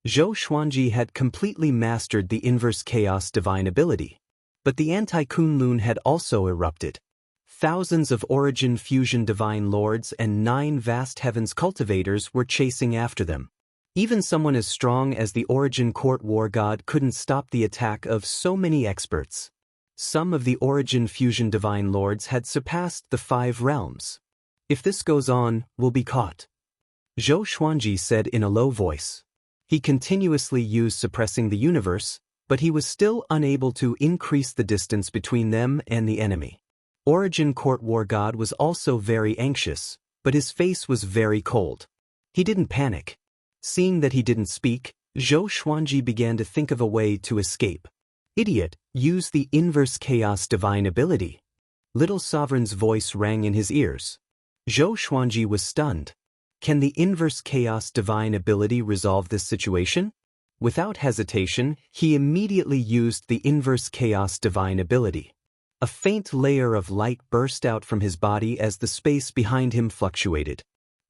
Zhou Xuanji had completely mastered the inverse chaos divine ability. But the anti-Kunlun had also erupted. Thousands of Origin Fusion Divine Lords and 9 vast heavens cultivators were chasing after them. Even someone as strong as the Origin Court War God couldn't stop the attack of so many experts. Some of the Origin Fusion Divine Lords had surpassed the 5 realms. If this goes on, we'll be caught. Zhou Xuanji said in a low voice. He continuously used suppressing the universe, but he was still unable to increase the distance between them and the enemy. Origin Court War God was also very anxious, but his face was very cold. He didn't panic. Seeing that he didn't speak, Zhou Xuanji began to think of a way to escape. Idiot, use the inverse chaos divine ability. Little Sovereign's voice rang in his ears. Zhou Xuanji was stunned. Can the inverse chaos divine ability resolve this situation? Without hesitation, he immediately used the inverse chaos divine ability. A faint layer of light burst out from his body as the space behind him fluctuated.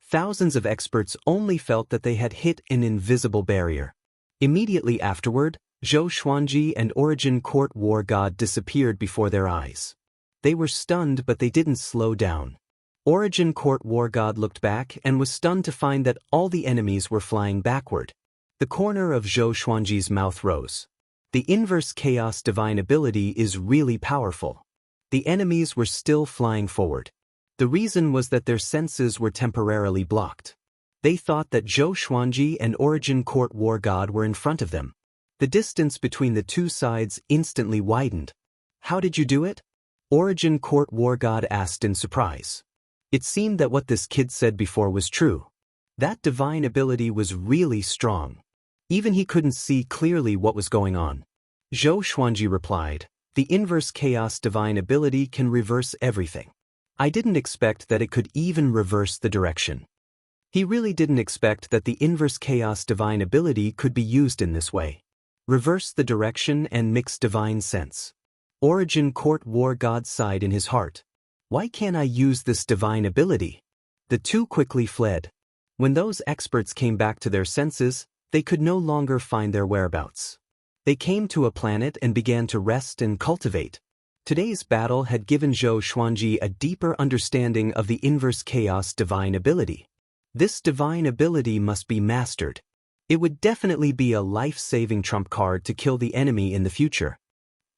Thousands of experts only felt that they had hit an invisible barrier. Immediately afterward, Zhou Xuanji and Origin Court War God disappeared before their eyes. They were stunned, but they didn't slow down. Origin Court War God looked back and was stunned to find that all the enemies were flying backward. The corner of Zhou Xuanji's mouth rose. The inverse chaos divine ability is really powerful. The enemies were still flying forward. The reason was that their senses were temporarily blocked. They thought that Zhou Xuanji and Origin Court War God were in front of them. The distance between the two sides instantly widened. How did you do it? Origin Court War God asked in surprise. It seemed that what this kid said before was true. That divine ability was really strong. Even he couldn't see clearly what was going on. Zhou Xuanji replied, the inverse chaos divine ability can reverse everything. I didn't expect that it could even reverse the direction. He really didn't expect that the inverse chaos divine ability could be used in this way. Reverse the direction and mix divine sense. Origin Court War God sighed in his heart. Why can't I use this divine ability? The two quickly fled. When those experts came back to their senses, they could no longer find their whereabouts. They came to a planet and began to rest and cultivate. Today's battle had given Zhou Xuanji a deeper understanding of the inverse chaos divine ability. This divine ability must be mastered. It would definitely be a life-saving trump card to kill the enemy in the future.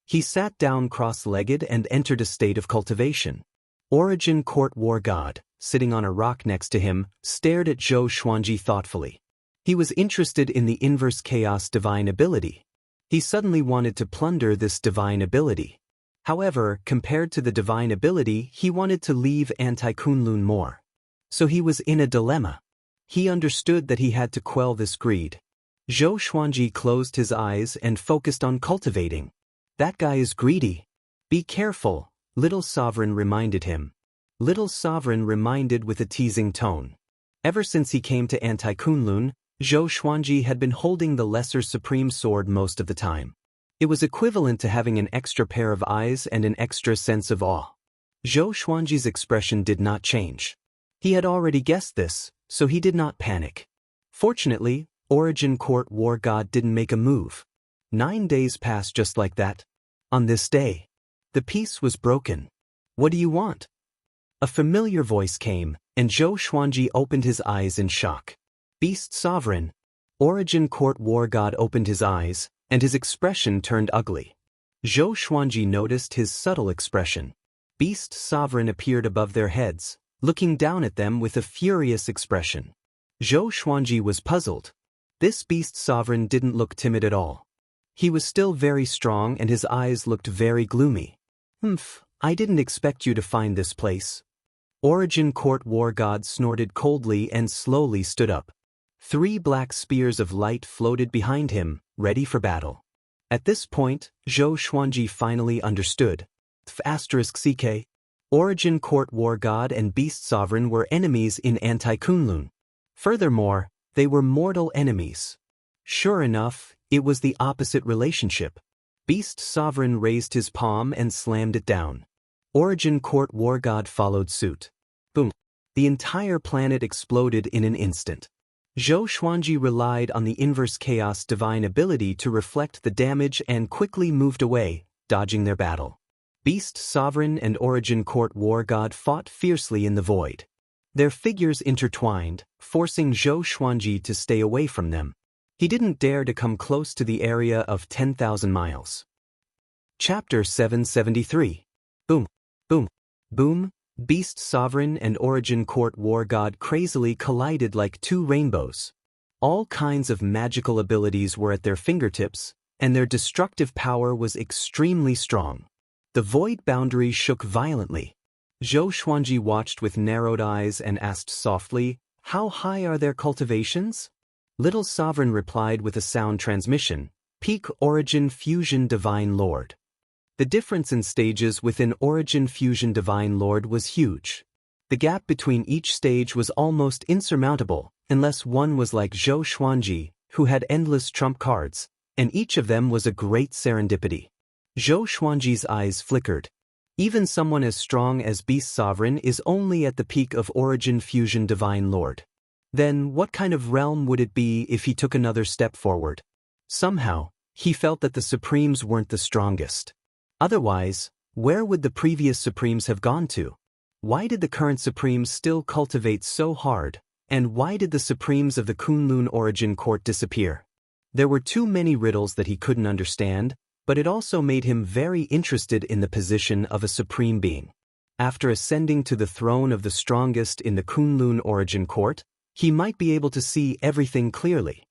He sat down cross-legged and entered a state of cultivation. Origin Court War God, sitting on a rock next to him, stared at Zhou Xuanji thoughtfully. He was interested in the inverse chaos divine ability. He suddenly wanted to plunder this divine ability. However, compared to the divine ability, he wanted to leave Anti-Kunlun more. So he was in a dilemma. He understood that he had to quell this greed. Zhou Xuanji closed his eyes and focused on cultivating. That guy is greedy. Be careful, Little Sovereign reminded him. Little Sovereign reminded with a teasing tone. Ever since he came to Anti-Kunlun, Zhou Xuanji had been holding the Lesser Supreme Sword most of the time. It was equivalent to having an extra pair of eyes and an extra sense of awe. Zhou Xuanji's expression did not change. He had already guessed this, so he did not panic. Fortunately, Origin Court War God didn't make a move. 9 days passed just like that. On this day, the peace was broken. What do you want? A familiar voice came, and Zhou Xuanji opened his eyes in shock. Beast Sovereign. Origin Court War God opened his eyes, and his expression turned ugly. Zhou Xuanji noticed his subtle expression. Beast Sovereign appeared above their heads, looking down at them with a furious expression. Zhou Xuanji was puzzled. This Beast Sovereign didn't look timid at all. He was still very strong and his eyes looked very gloomy. I didn't expect you to find this place. Origin Court War God snorted coldly and slowly stood up. 3 black spears of light floated behind him, ready for battle. At this point, Zhou Xuanji finally understood. *CK. Origin Court War God and Beast Sovereign were enemies in Anti-Kunlun. Furthermore, they were mortal enemies. Sure enough, it was the opposite relationship. Beast Sovereign raised his palm and slammed it down. Origin Court War God followed suit. Boom. The entire planet exploded in an instant. Zhou Xuanji relied on the inverse chaos divine ability to reflect the damage and quickly moved away, dodging their battle. Beast Sovereign and Origin Court War God fought fiercely in the void. Their figures intertwined, forcing Zhou Xuanji to stay away from them. He didn't dare to come close to the area of 10,000 miles. Chapter 773. Boom. Boom. Boom. Beast Sovereign and Origin Court War God crazily collided like 2 rainbows. All kinds of magical abilities were at their fingertips, and their destructive power was extremely strong. The void boundary shook violently. Zhou Xuanji watched with narrowed eyes and asked softly, "How high are their cultivations?" Little Sovereign replied with a sound transmission, "Peak Origin Fusion Divine Lord." The difference in stages within Origin Fusion Divine Lord was huge. The gap between each stage was almost insurmountable, unless one was like Zhou Xuanji, who had endless trump cards, and each of them was a great serendipity. Zhou Xuanji's eyes flickered. Even someone as strong as Beast Sovereign is only at the peak of Origin Fusion Divine Lord. Then what kind of realm would it be if he took another step forward? Somehow, he felt that the Supremes weren't the strongest. Otherwise, where would the previous Supremes have gone to? Why did the current Supremes still cultivate so hard, and why did the Supremes of the Kunlun Origin Court disappear? There were too many riddles that he couldn't understand, but it also made him very interested in the position of a Supreme Being. After ascending to the throne of the strongest in the Kunlun Origin Court, he might be able to see everything clearly.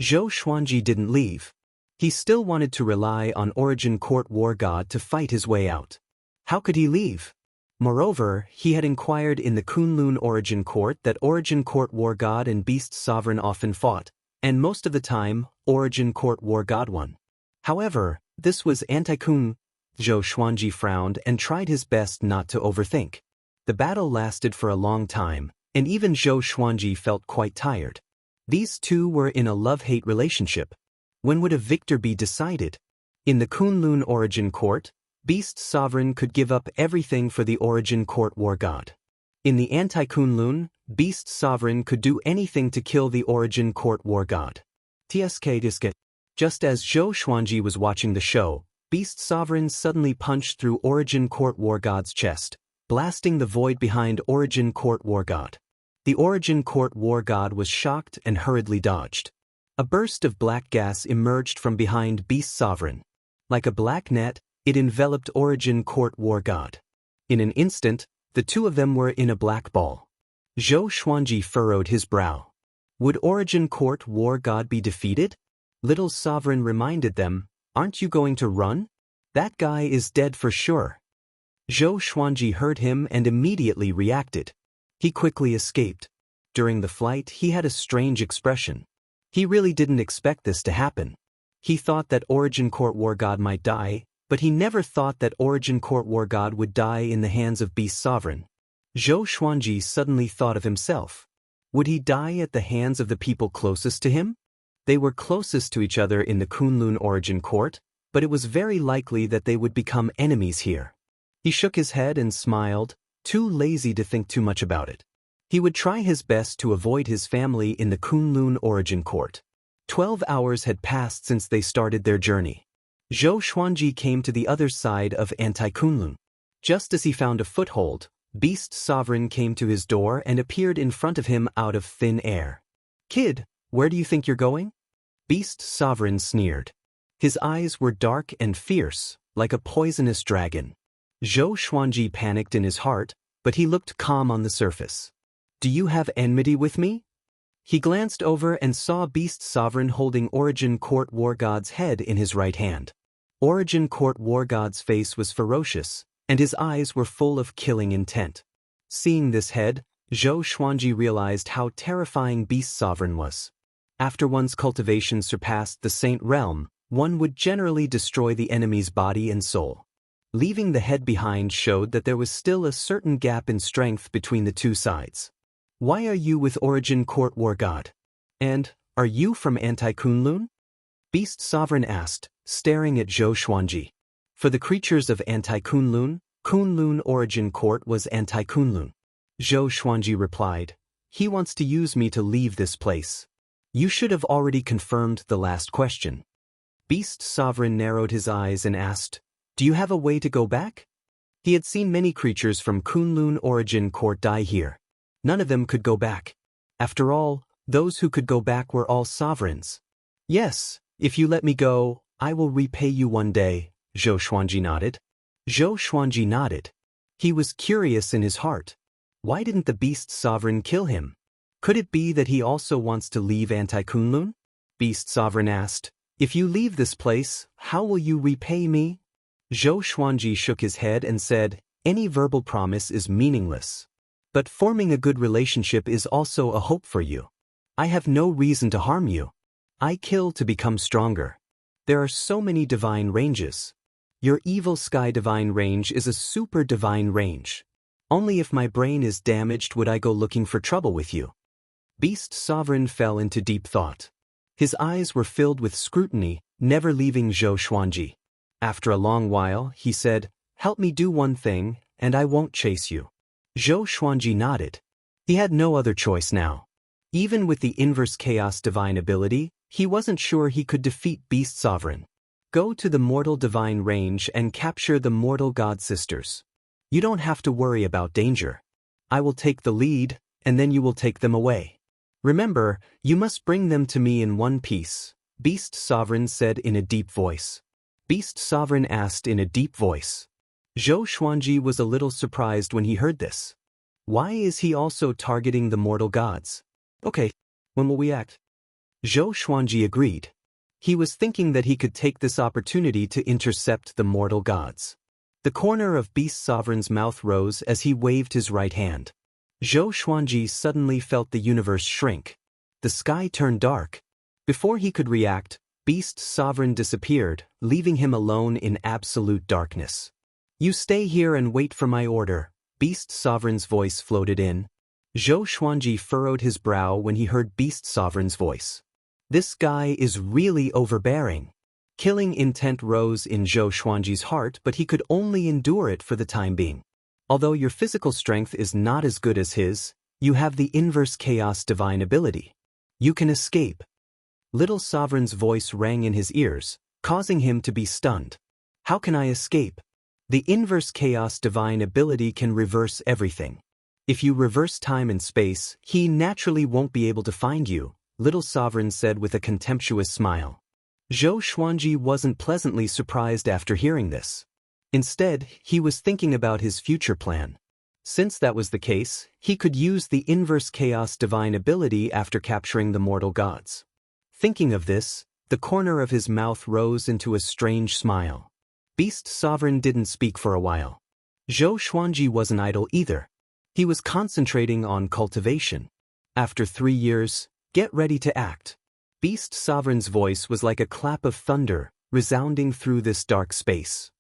Zhou Xuanji didn't leave. He still wanted to rely on Origin Court War God to fight his way out. How could he leave? Moreover, he had inquired in the Kunlun Origin Court that Origin Court War God and Beast Sovereign often fought, and most of the time, Origin Court War God won. However, this was anti-Kun. Zhou Xuanji frowned and tried his best not to overthink. The battle lasted for a long time, and even Zhou Xuanji felt quite tired. These two were in a love-hate relationship. When would a victor be decided? In the Kunlun Origin Court, Beast Sovereign could give up everything for the Origin Court War God. In the Anti-Kunlun, Beast Sovereign could do anything to kill the Origin Court War God. Just as Zhou Xuanji was watching the show, Beast Sovereign suddenly punched through Origin Court War God's chest, blasting the void behind Origin Court War God. The Origin Court War God was shocked and hurriedly dodged. A burst of black gas emerged from behind Beast Sovereign. Like a black net, it enveloped Origin Court War God. In an instant, the two of them were in a black ball. Zhou Xuanji furrowed his brow. Would Origin Court War God be defeated? Little Sovereign reminded them, "Aren't you going to run? That guy is dead for sure." Zhou Xuanji heard him and immediately reacted. He quickly escaped. During the flight, he had a strange expression. He really didn't expect this to happen. He thought that Origin Court War God might die, but he never thought that Origin Court War God would die in the hands of Beast Sovereign. Zhou Xuanji suddenly thought of himself. Would he die at the hands of the people closest to him? They were closest to each other in the Kunlun Origin Court, but it was very likely that they would become enemies here. He shook his head and smiled, too lazy to think too much about it. He would try his best to avoid his family in the Kunlun Origin Court. 12 hours had passed since they started their journey. Zhou Xuanji came to the other side of Anti-Kunlun. Just as he found a foothold, Beast Sovereign came to his door and appeared in front of him out of thin air. "Kid, where do you think you're going?" Beast Sovereign sneered. His eyes were dark and fierce, like a poisonous dragon. Zhou Xuanji panicked in his heart, but he looked calm on the surface. Do you have enmity with me? He glanced over and saw Beast Sovereign holding Origin Court War God's head in his right hand. Origin Court War God's face was ferocious, and his eyes were full of killing intent. Seeing this head, Zhou Xuanji realized how terrifying Beast Sovereign was. After one's cultivation surpassed the Saint Realm, one would generally destroy the enemy's body and soul. Leaving the head behind showed that there was still a certain gap in strength between the two sides. Why are you with Origin Court War God? And, are you from Anti-Kunlun? Beast Sovereign asked, staring at Zhou Xuanji. For the creatures of Anti-Kunlun, Kunlun Origin Court was Anti-Kunlun. Zhou Xuanji replied, he wants to use me to leave this place. You should have already confirmed the last question. Beast Sovereign narrowed his eyes and asked, do you have a way to go back? He had seen many creatures from Kunlun Origin Court die here. None of them could go back. After all, those who could go back were all sovereigns. Yes, if you let me go, I will repay you one day, Zhou Xuanji nodded. Zhou Xuanji nodded. He was curious in his heart. Why didn't the Beast Sovereign kill him? Could it be that he also wants to leave Anti-Kunlun? Beast Sovereign asked, if you leave this place, how will you repay me? Zhou Xuanji shook his head and said, any verbal promise is meaningless. But forming a good relationship is also a hope for you. I have no reason to harm you. I kill to become stronger. There are so many divine ranges. Your evil sky divine range is a super divine range. Only if my brain is damaged would I go looking for trouble with you. Beast Sovereign fell into deep thought. His eyes were filled with scrutiny, never leaving Zhou Xuanji. After a long while, he said, help me do one thing, and I won't chase you. Zhou Xuanji nodded. He had no other choice now. Even with the inverse chaos divine ability, he wasn't sure he could defeat Beast Sovereign. Go to the mortal divine range and capture the mortal god sisters. You don't have to worry about danger. I will take the lead, and then you will take them away. Remember, you must bring them to me in one piece, Beast Sovereign said in a deep voice. Beast Sovereign asked in a deep voice. Zhou Xuanji was a little surprised when he heard this. Why is he also targeting the mortal gods? Okay, when will we act? Zhou Xuanji agreed. He was thinking that he could take this opportunity to intercept the mortal gods. The corner of Beast Sovereign's mouth rose as he waved his right hand. Zhou Xuanji suddenly felt the universe shrink. The sky turned dark. Before he could react, Beast Sovereign disappeared, leaving him alone in absolute darkness. You stay here and wait for my order, Beast Sovereign's voice floated in. Zhou Xuanji furrowed his brow when he heard Beast Sovereign's voice. This guy is really overbearing. Killing intent rose in Zhou Xuanji's heart, but he could only endure it for the time being. Although your physical strength is not as good as his, you have the inverse chaos divine ability. You can escape. Little Sovereign's voice rang in his ears, causing him to be stunned. How can I escape? The inverse chaos divine ability can reverse everything. If you reverse time and space, he naturally won't be able to find you, Little Sovereign said with a contemptuous smile. Zhou Xuanji wasn't pleasantly surprised after hearing this. Instead, he was thinking about his future plan. Since that was the case, he could use the inverse chaos divine ability after capturing the mortal gods. Thinking of this, the corner of his mouth rose into a strange smile. Beast Sovereign didn't speak for a while. Zhou Xuanji wasn't idle either. He was concentrating on cultivation. After 3 years, get ready to act. Beast Sovereign's voice was like a clap of thunder, resounding through this dark space.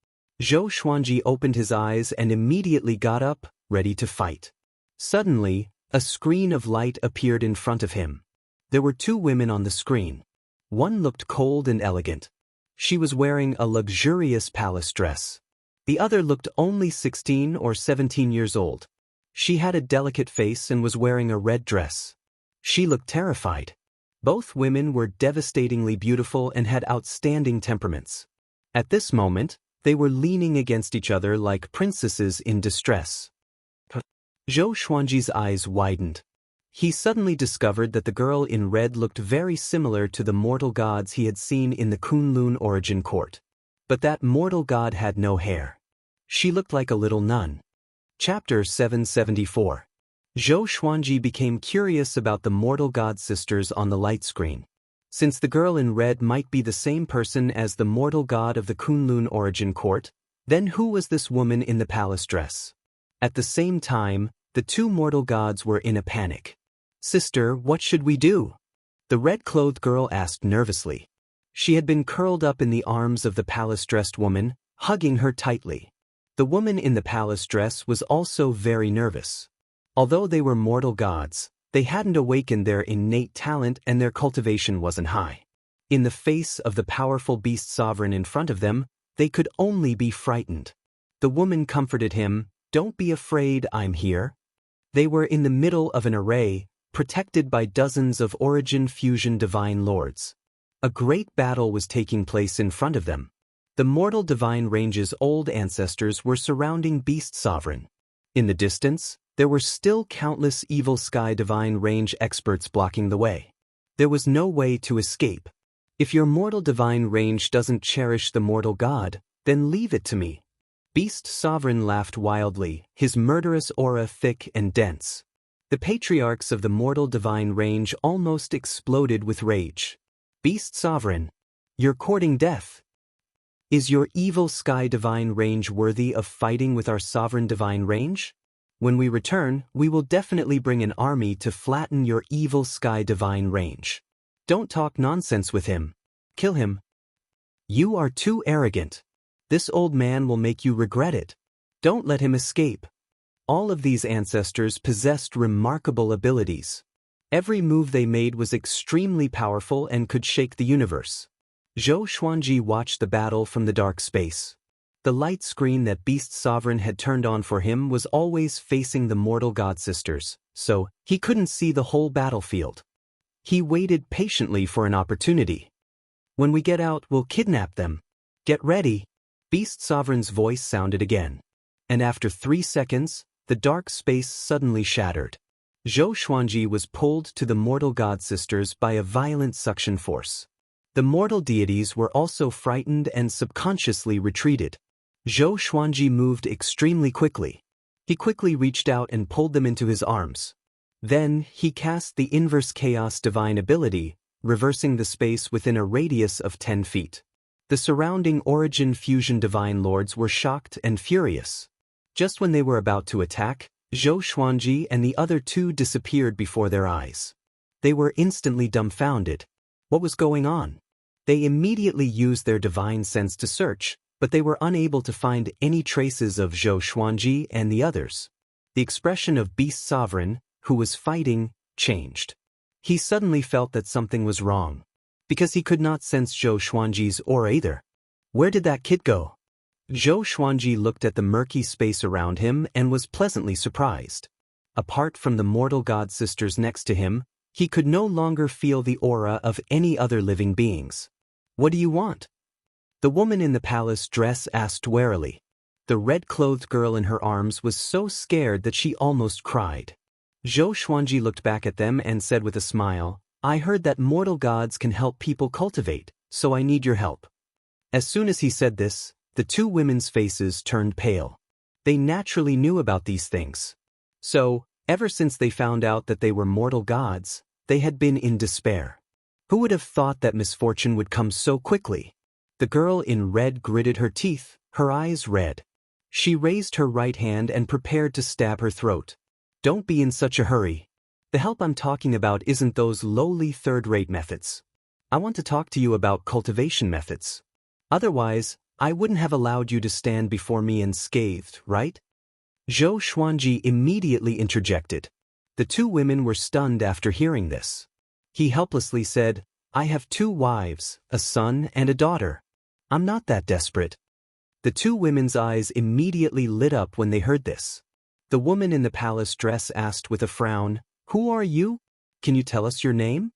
Zhou Xuanji opened his eyes and immediately got up, ready to fight. Suddenly, a screen of light appeared in front of him. There were 2 women on the screen. One looked cold and elegant. She was wearing a luxurious palace dress. The other looked only 16 or 17 years old. She had a delicate face and was wearing a red dress. She looked terrified. Both women were devastatingly beautiful and had outstanding temperaments. At this moment, they were leaning against each other like princesses in distress. Zhou Xuanji's eyes widened. He suddenly discovered that the girl in red looked very similar to the mortal gods he had seen in the Kunlun Origin Court. But that mortal god had no hair. She looked like a little nun. Chapter 774. Zhou Xuanji became curious about the mortal god sisters on the light screen. Since the girl in red might be the same person as the mortal god of the Kunlun origin court, then who was this woman in the palace dress? At the same time, the two mortal gods were in a panic. "Sister, what should we do?" the red-clothed girl asked nervously. She had been curled up in the arms of the palace-dressed woman, hugging her tightly. The woman in the palace dress was also very nervous. Although they were mortal gods, they hadn't awakened their innate talent and their cultivation wasn't high. In the face of the powerful beast sovereign in front of them, they could only be frightened. The woman comforted him, "Don't be afraid, I'm here." They were in the middle of an array, protected by dozens of origin fusion divine lords. A great battle was taking place in front of them. The mortal divine range's old ancestors were surrounding beast sovereign. In the distance, there were still countless evil sky divine range experts blocking the way. There was no way to escape. "If your mortal divine range doesn't cherish the mortal god, then leave it to me." Beast Sovereign laughed wildly, his murderous aura thick and dense. The patriarchs of the mortal divine range almost exploded with rage. "Beast Sovereign, you're courting death. Is your evil sky divine range worthy of fighting with our sovereign divine range? When we return, we will definitely bring an army to flatten your evil sky divine range. Don't talk nonsense with him. Kill him. You are too arrogant. This old man will make you regret it. Don't let him escape." All of these ancestors possessed remarkable abilities. Every move they made was extremely powerful and could shake the universe. Zhou Xuanji watched the battle from the dark space. The light screen that Beast Sovereign had turned on for him was always facing the mortal god sisters, so he couldn't see the whole battlefield. He waited patiently for an opportunity. "When we get out, we'll kidnap them. Get ready." Beast Sovereign's voice sounded again. And after 3 seconds, the dark space suddenly shattered. Zhou Xuanji was pulled to the mortal god sisters by a violent suction force. The mortal deities were also frightened and subconsciously retreated. Zhou Xuanji moved extremely quickly. He quickly reached out and pulled them into his arms. Then, he cast the inverse chaos divine ability, reversing the space within a radius of 10 feet. The surrounding origin fusion divine lords were shocked and furious. Just when they were about to attack, Zhou Xuanji and the other two disappeared before their eyes. They were instantly dumbfounded. What was going on? They immediately used their divine sense to search, but they were unable to find any traces of Zhou Xuanji and the others. The expression of Beast Sovereign, who was fighting, changed. He suddenly felt that something was wrong, because he could not sense Zhou Xuanji's aura either. Where did that kid go? Zhou Xuanji looked at the murky space around him and was pleasantly surprised. Apart from the mortal god sisters next to him, he could no longer feel the aura of any other living beings. "What do you want?" the woman in the palace dress asked warily. The red-clothed girl in her arms was so scared that she almost cried. Zhou Xuanji looked back at them and said with a smile, "I heard that mortal gods can help people cultivate, so I need your help." As soon as he said this, the two women's faces turned pale. They naturally knew about these things. So, ever since they found out that they were mortal gods, they had been in despair. Who would have thought that misfortune would come so quickly? The girl in red gritted her teeth, her eyes red. She raised her right hand and prepared to stab her throat. "Don't be in such a hurry. The help I'm talking about isn't those lowly third-rate methods. I want to talk to you about cultivation methods. Otherwise, I wouldn't have allowed you to stand before me unscathed, right?" Zhou Xuanji immediately interjected. The two women were stunned after hearing this. He helplessly said, "I have 2 wives, a son and a daughter. I'm not that desperate." The two women's eyes immediately lit up when they heard this. The woman in the palace dress asked with a frown, "Who are you? Can you tell us your name?"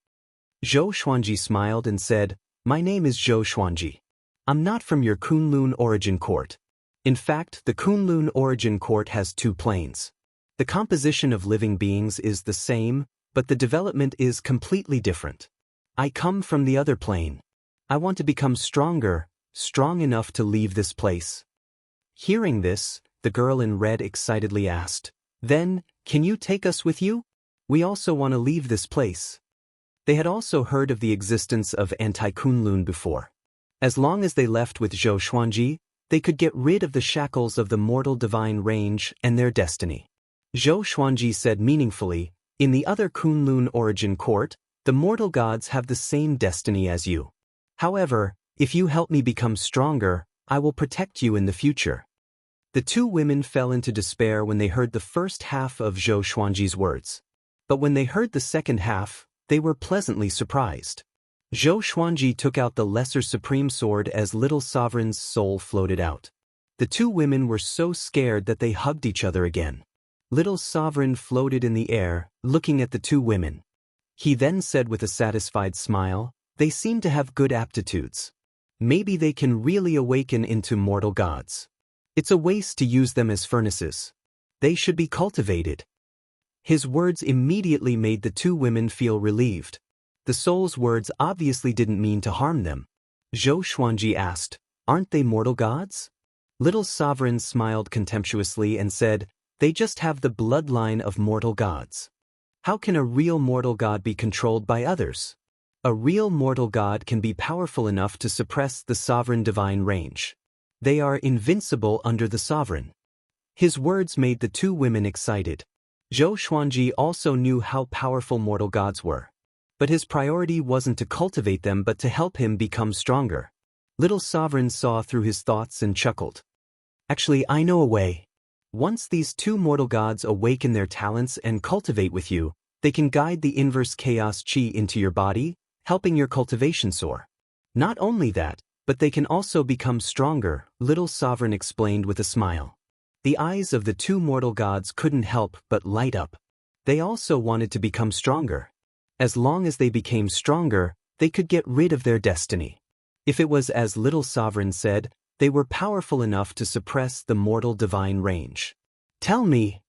Zhou Xuanji smiled and said, "My name is Zhou Xuanji. I'm not from your Kunlun origin court. In fact, the Kunlun origin court has 2 planes. The composition of living beings is the same, but the development is completely different. I come from the other plane. I want to become stronger, strong enough to leave this place?" Hearing this, the girl in red excitedly asked, "Then, can you take us with you? We also want to leave this place." They had also heard of the existence of anti-Kunlun before. As long as they left with Zhou Xuanji, they could get rid of the shackles of the mortal divine range and their destiny. Zhou Xuanji said meaningfully, "In the other Kunlun origin court, the mortal gods have the same destiny as you. However, if you help me become stronger, I will protect you in the future." The two women fell into despair when they heard the first half of Zhou Xuanji's words. But when they heard the second half, they were pleasantly surprised. Zhou Xuanji took out the lesser supreme sword as Little Sovereign's soul floated out. The two women were so scared that they hugged each other again. Little Sovereign floated in the air, looking at the two women. He then said with a satisfied smile, "They seem to have good aptitudes. Maybe they can really awaken into mortal gods. It's a waste to use them as furnaces. They should be cultivated." His words immediately made the two women feel relieved. The soul's words obviously didn't mean to harm them. Zhou Xuanji asked, "Aren't they mortal gods?" Little Sovereign smiled contemptuously and said, "They just have the bloodline of mortal gods. How can a real mortal god be controlled by others? A real mortal god can be powerful enough to suppress the sovereign divine range. They are invincible under the sovereign." His words made the two women excited. Zhou Xuanji also knew how powerful mortal gods were. But his priority wasn't to cultivate them but to help him become stronger. Little Sovereign saw through his thoughts and chuckled. "Actually, I know a way. Once these two mortal gods awaken their talents and cultivate with you, they can guide the inverse chaos chi into your body, helping your cultivation soar. Not only that, but they can also become stronger," Little Sovereign explained with a smile. The eyes of the two mortal gods couldn't help but light up. They also wanted to become stronger. As long as they became stronger, they could get rid of their destiny. If it was as Little Sovereign said, they were powerful enough to suppress the mortal divine range. "Tell me,"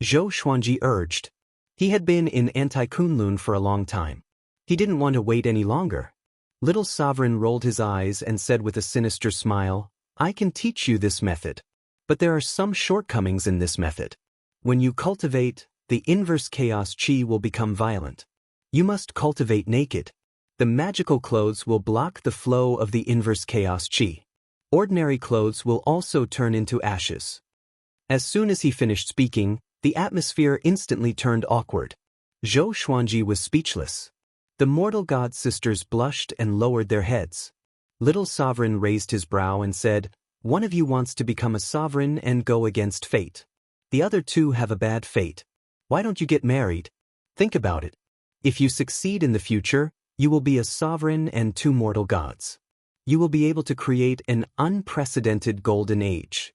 Zhou Xuanji urged. He had been in anti-Kunlun for a long time. He didn't want to wait any longer. Little Sovereign rolled his eyes and said with a sinister smile, "I can teach you this method. But there are some shortcomings in this method. When you cultivate, the inverse chaos chi will become violent. You must cultivate naked. The magical clothes will block the flow of the inverse chaos chi. Ordinary clothes will also turn into ashes." As soon as he finished speaking, the atmosphere instantly turned awkward. Zhou Xuanji was speechless. The mortal god sisters blushed and lowered their heads. Little Sovereign raised his brow and said, "One of you wants to become a sovereign and go against fate. The other two have a bad fate. Why don't you get married? Think about it. If you succeed in the future, you will be a sovereign and two mortal gods. You will be able to create an unprecedented golden age.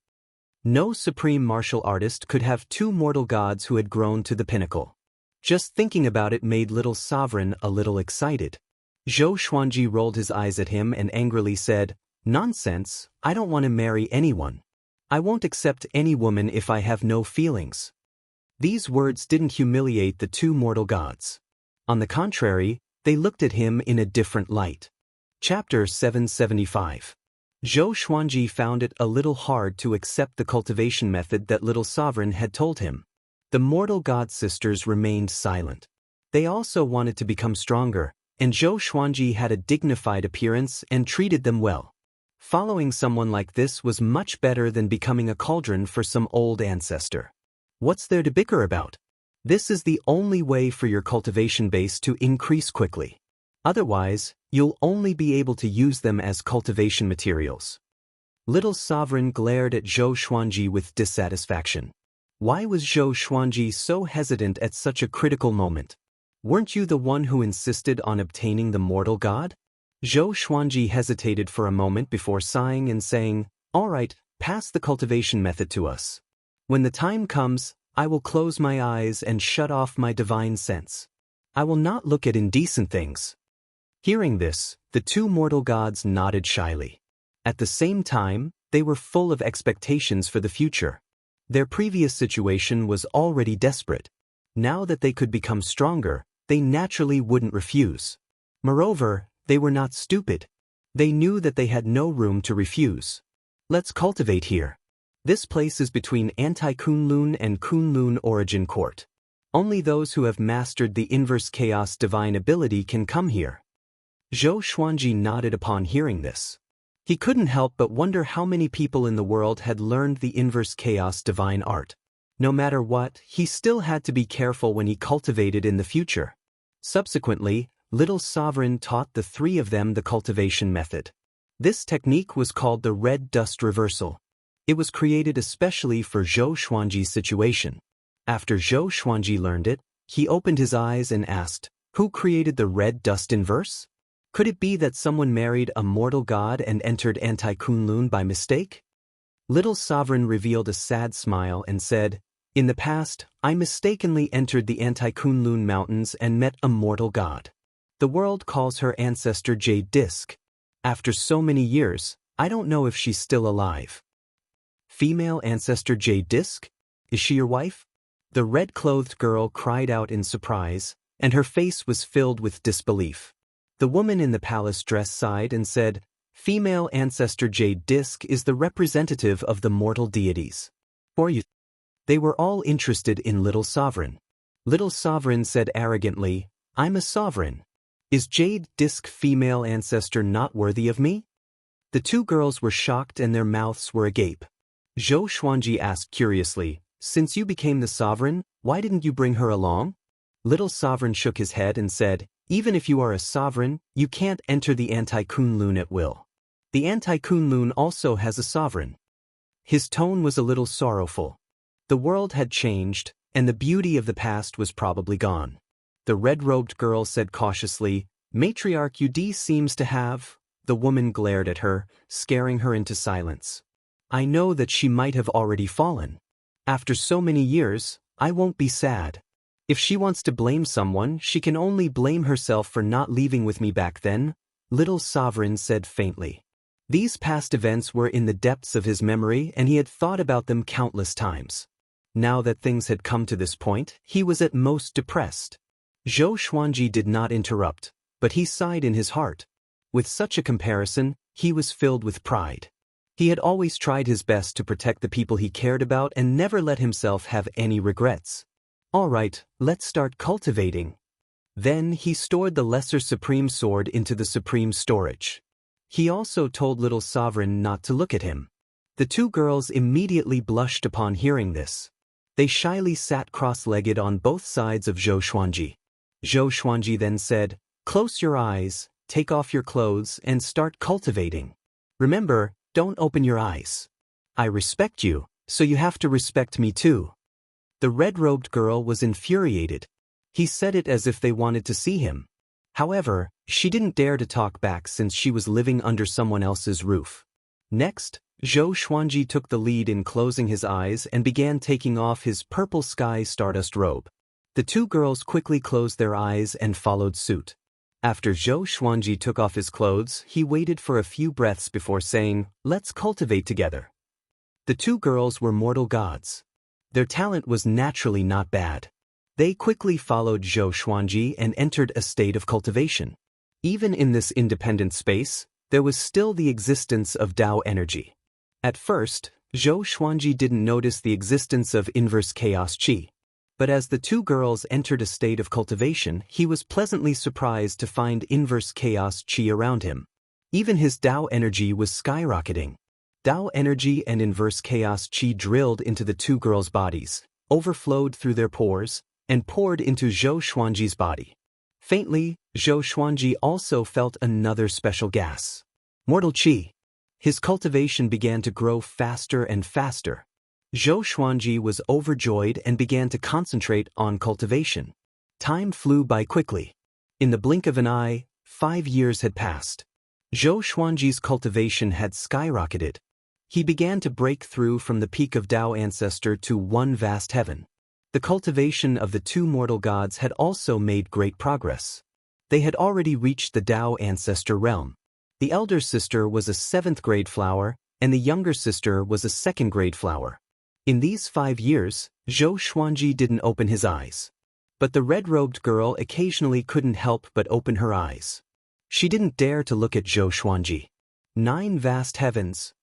No supreme martial artist could have two mortal gods who had grown to the pinnacle." Just thinking about it made Little Sovereign a little excited. Zhou Xuanji rolled his eyes at him and angrily said, "Nonsense, I don't want to marry anyone. I won't accept any woman if I have no feelings." These words didn't humiliate the two mortal gods. On the contrary, they looked at him in a different light. Chapter 775. Zhou Xuanji found it a little hard to accept the cultivation method that Little Sovereign had told him. The mortal god sisters remained silent. They also wanted to become stronger, and Zhou Xuanji had a dignified appearance and treated them well. Following someone like this was much better than becoming a cauldron for some old ancestor. What's there to bicker about? This is the only way for your cultivation base to increase quickly. Otherwise, you'll only be able to use them as cultivation materials. Little Sovereign glared at Zhou Xuanji with dissatisfaction. Why was Zhou Xuanji so hesitant at such a critical moment? Weren't you the one who insisted on obtaining the mortal god? Zhou Xuanji hesitated for a moment before sighing and saying, "All right, pass the cultivation method to us. When the time comes, I will close my eyes and shut off my divine sense. I will not look at indecent things." Hearing this, the two mortal gods nodded shyly. At the same time, they were full of expectations for the future. Their previous situation was already desperate. Now that they could become stronger, they naturally wouldn't refuse. Moreover, they were not stupid. They knew that they had no room to refuse. Let's cultivate here. This place is between Anti-Kunlun and Kunlun Origin Court. Only those who have mastered the inverse chaos divine ability can come here. Zhou Xuanji nodded upon hearing this. He couldn't help but wonder how many people in the world had learned the inverse chaos divine art. No matter what, he still had to be careful when he cultivated in the future. Subsequently, Little Sovereign taught the three of them the cultivation method. This technique was called the red dust reversal. It was created especially for Zhou Xuanji's situation. After Zhou Xuanji learned it, he opened his eyes and asked, "Who created the red dust inverse? Could it be that someone married a mortal god and entered Anti-Kunlun by mistake?" Little Sovereign revealed a sad smile and said, "In the past, I mistakenly entered the Anti-Kunlun mountains and met a mortal god. The world calls her ancestor Jade Disc. After so many years, I don't know if she's still alive." "Female ancestor Jade Disc? Is she your wife?" The red-clothed girl cried out in surprise, and her face was filled with disbelief. The woman in the palace dress sighed and said, "Female ancestor Jade Disc is the representative of the mortal deities. For you." They were all interested in Little Sovereign. Little Sovereign said arrogantly, "I'm a sovereign. Is Jade Disc female ancestor not worthy of me?" The two girls were shocked and their mouths were agape. Zhou Xuanji asked curiously, "Since you became the sovereign, why didn't you bring her along?" Little Sovereign shook his head and said, "Even if you are a sovereign, you can't enter the Anti-Kunlun at will. The Anti-Kunlun also has a sovereign." His tone was a little sorrowful. The world had changed, and the beauty of the past was probably gone. The red-robed girl said cautiously, "Matriarch Ud seems to have—" The woman glared at her, scaring her into silence. "I know that she might have already fallen. After so many years, I won't be sad. If she wants to blame someone, she can only blame herself for not leaving with me back then," Little Sovereign said faintly. These past events were in the depths of his memory and he had thought about them countless times. Now that things had come to this point, he was at most depressed. Zhou Xuanji did not interrupt, but he sighed in his heart. With such a comparison, he was filled with pride. He had always tried his best to protect the people he cared about and never let himself have any regrets. "All right, let's start cultivating." Then he stored the Lesser Supreme Sword into the Supreme Storage. He also told Little Sovereign not to look at him. The two girls immediately blushed upon hearing this. They shyly sat cross-legged on both sides of Zhou Xuanji. Zhou Xuanji then said, "Close your eyes, take off your clothes, and start cultivating. Remember, don't open your eyes. I respect you, so you have to respect me too." The red-robed girl was infuriated. He said it as if they wanted to see him. However, she didn't dare to talk back since she was living under someone else's roof. Next, Zhou Xuanji took the lead in closing his eyes and began taking off his purple sky stardust robe. The two girls quickly closed their eyes and followed suit. After Zhou Xuanji took off his clothes, he waited for a few breaths before saying, "Let's cultivate together." The two girls were mortal gods. Their talent was naturally not bad. They quickly followed Zhou Xuanji and entered a state of cultivation. Even in this independent space, there was still the existence of Tao energy. At first, Zhou Xuanji didn't notice the existence of inverse chaos qi. But as the two girls entered a state of cultivation, he was pleasantly surprised to find inverse chaos qi around him. Even his Tao energy was skyrocketing. Tao energy and inverse chaos qi drilled into the two girls' bodies, overflowed through their pores, and poured into Zhou Xuanji's body. Faintly, Zhou Xuanji also felt another special gas. Mortal qi. His cultivation began to grow faster and faster. Zhou Xuanji was overjoyed and began to concentrate on cultivation. Time flew by quickly. In the blink of an eye, 5 years had passed. Zhou Xuanji's cultivation had skyrocketed. He began to break through from the peak of Tao ancestor to one vast heaven. The cultivation of the two mortal gods had also made great progress. They had already reached the Tao ancestor realm. The elder sister was a 7th grade flower, and the younger sister was a 2nd grade flower. In these 5 years, Zhou Xuanji didn't open his eyes. But the red-robed girl occasionally couldn't help but open her eyes. She didn't dare to look at Zhou Xuanji. 9 vast heavens.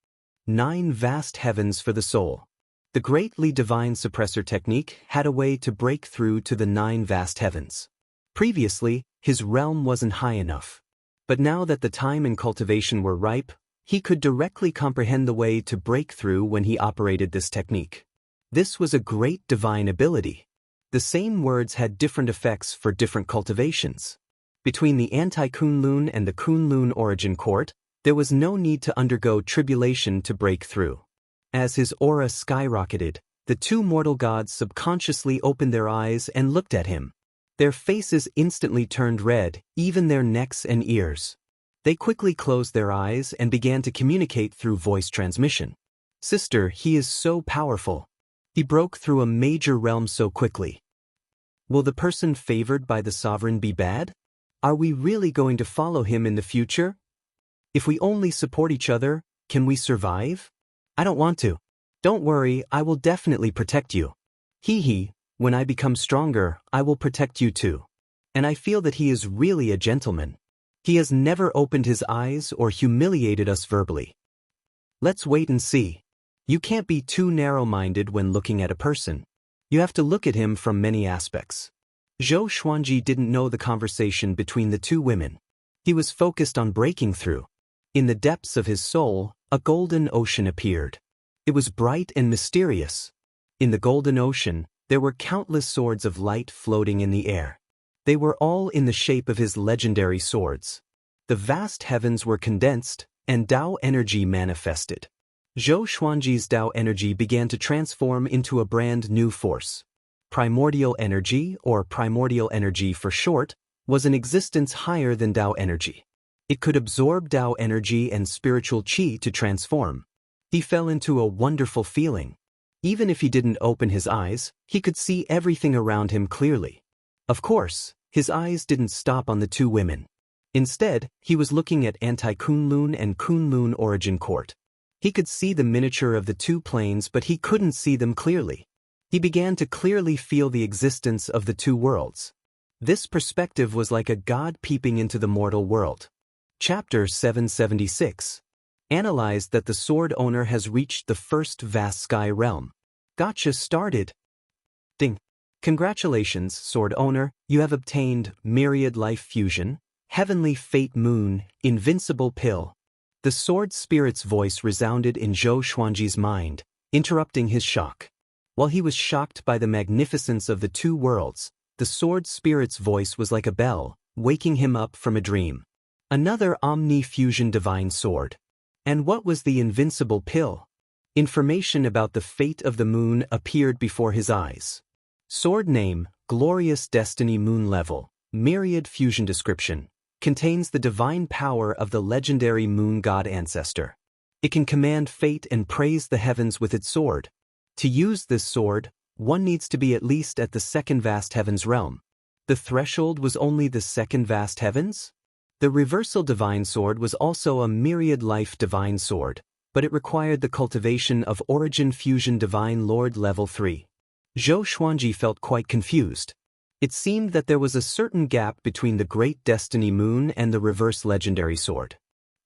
9 vast heavens for the soul. The greatly divine suppressor technique had a way to break through to the 9 vast heavens. Previously, his realm wasn't high enough. But now that the time and cultivation were ripe, he could directly comprehend the way to break through when he operated this technique. This was a great divine ability. The same words had different effects for different cultivations. Between the anti-Kunlun and the Kunlun origin court, there was no need to undergo tribulation to break through. As his aura skyrocketed, the 2 mortal gods subconsciously opened their eyes and looked at him. Their faces instantly turned red, even their necks and ears. They quickly closed their eyes and began to communicate through voice transmission. Sister, he is so powerful. He broke through a major realm so quickly. Will the person favored by the sovereign be bad? Are we really going to follow him in the future? If we only support each other, can we survive? I don't want to. Don't worry, I will definitely protect you. Hee, when I become stronger, I will protect you too. And I feel that he is really a gentleman. He has never opened his eyes or humiliated us verbally. Let's wait and see. You can't be too narrow-minded when looking at a person. You have to look at him from many aspects. Zhou Xuanji didn't know the conversation between the 2 women. He was focused on breaking through. In the depths of his soul, a golden ocean appeared. It was bright and mysterious. In the golden ocean, there were countless swords of light floating in the air. They were all in the shape of his legendary swords. The vast heavens were condensed, and Tao energy manifested. Zhou Xuanji's Tao energy began to transform into a brand new force. Primordial energy, or primordial energy for short, was an existence higher than Tao energy. It could absorb Tao energy and spiritual qi to transform. He fell into a wonderful feeling. Even if he didn't open his eyes, he could see everything around him clearly. Of course, his eyes didn't stop on the 2 women. Instead, he was looking at anti-Kunlun and Kunlun origin court. He could see the miniature of the 2 planes, but he couldn't see them clearly. He began to clearly feel the existence of the 2 worlds. This perspective was like a god peeping into the mortal world. Chapter 776. Analyzed that the sword owner has reached the first vast sky realm. Gotcha started. Ding. Congratulations, sword owner, you have obtained Myriad Life Fusion, Heavenly Fate Moon, Invincible Pill. The sword spirit's voice resounded in Zhou Xuanji's mind, interrupting his shock. While he was shocked by the magnificence of the 2 worlds, the sword spirit's voice was like a bell, waking him up from a dream. Another Omni-Fusion Divine Sword. And what was the Invincible Pill? Information about the fate of the moon appeared before his eyes. Sword name, Glorious Destiny Moon Level, Myriad Fusion Description, contains the divine power of the legendary moon god ancestor. It can command fate and praise the heavens with its sword. To use this sword, one needs to be at least at the 2nd vast heavens realm. The threshold was only the 2nd vast heavens? The reversal divine sword was also a myriad life divine sword, but it required the cultivation of origin fusion divine lord level 3. Zhou Xuanji felt quite confused. It seemed that there was a certain gap between the great destiny moon and the reverse legendary sword.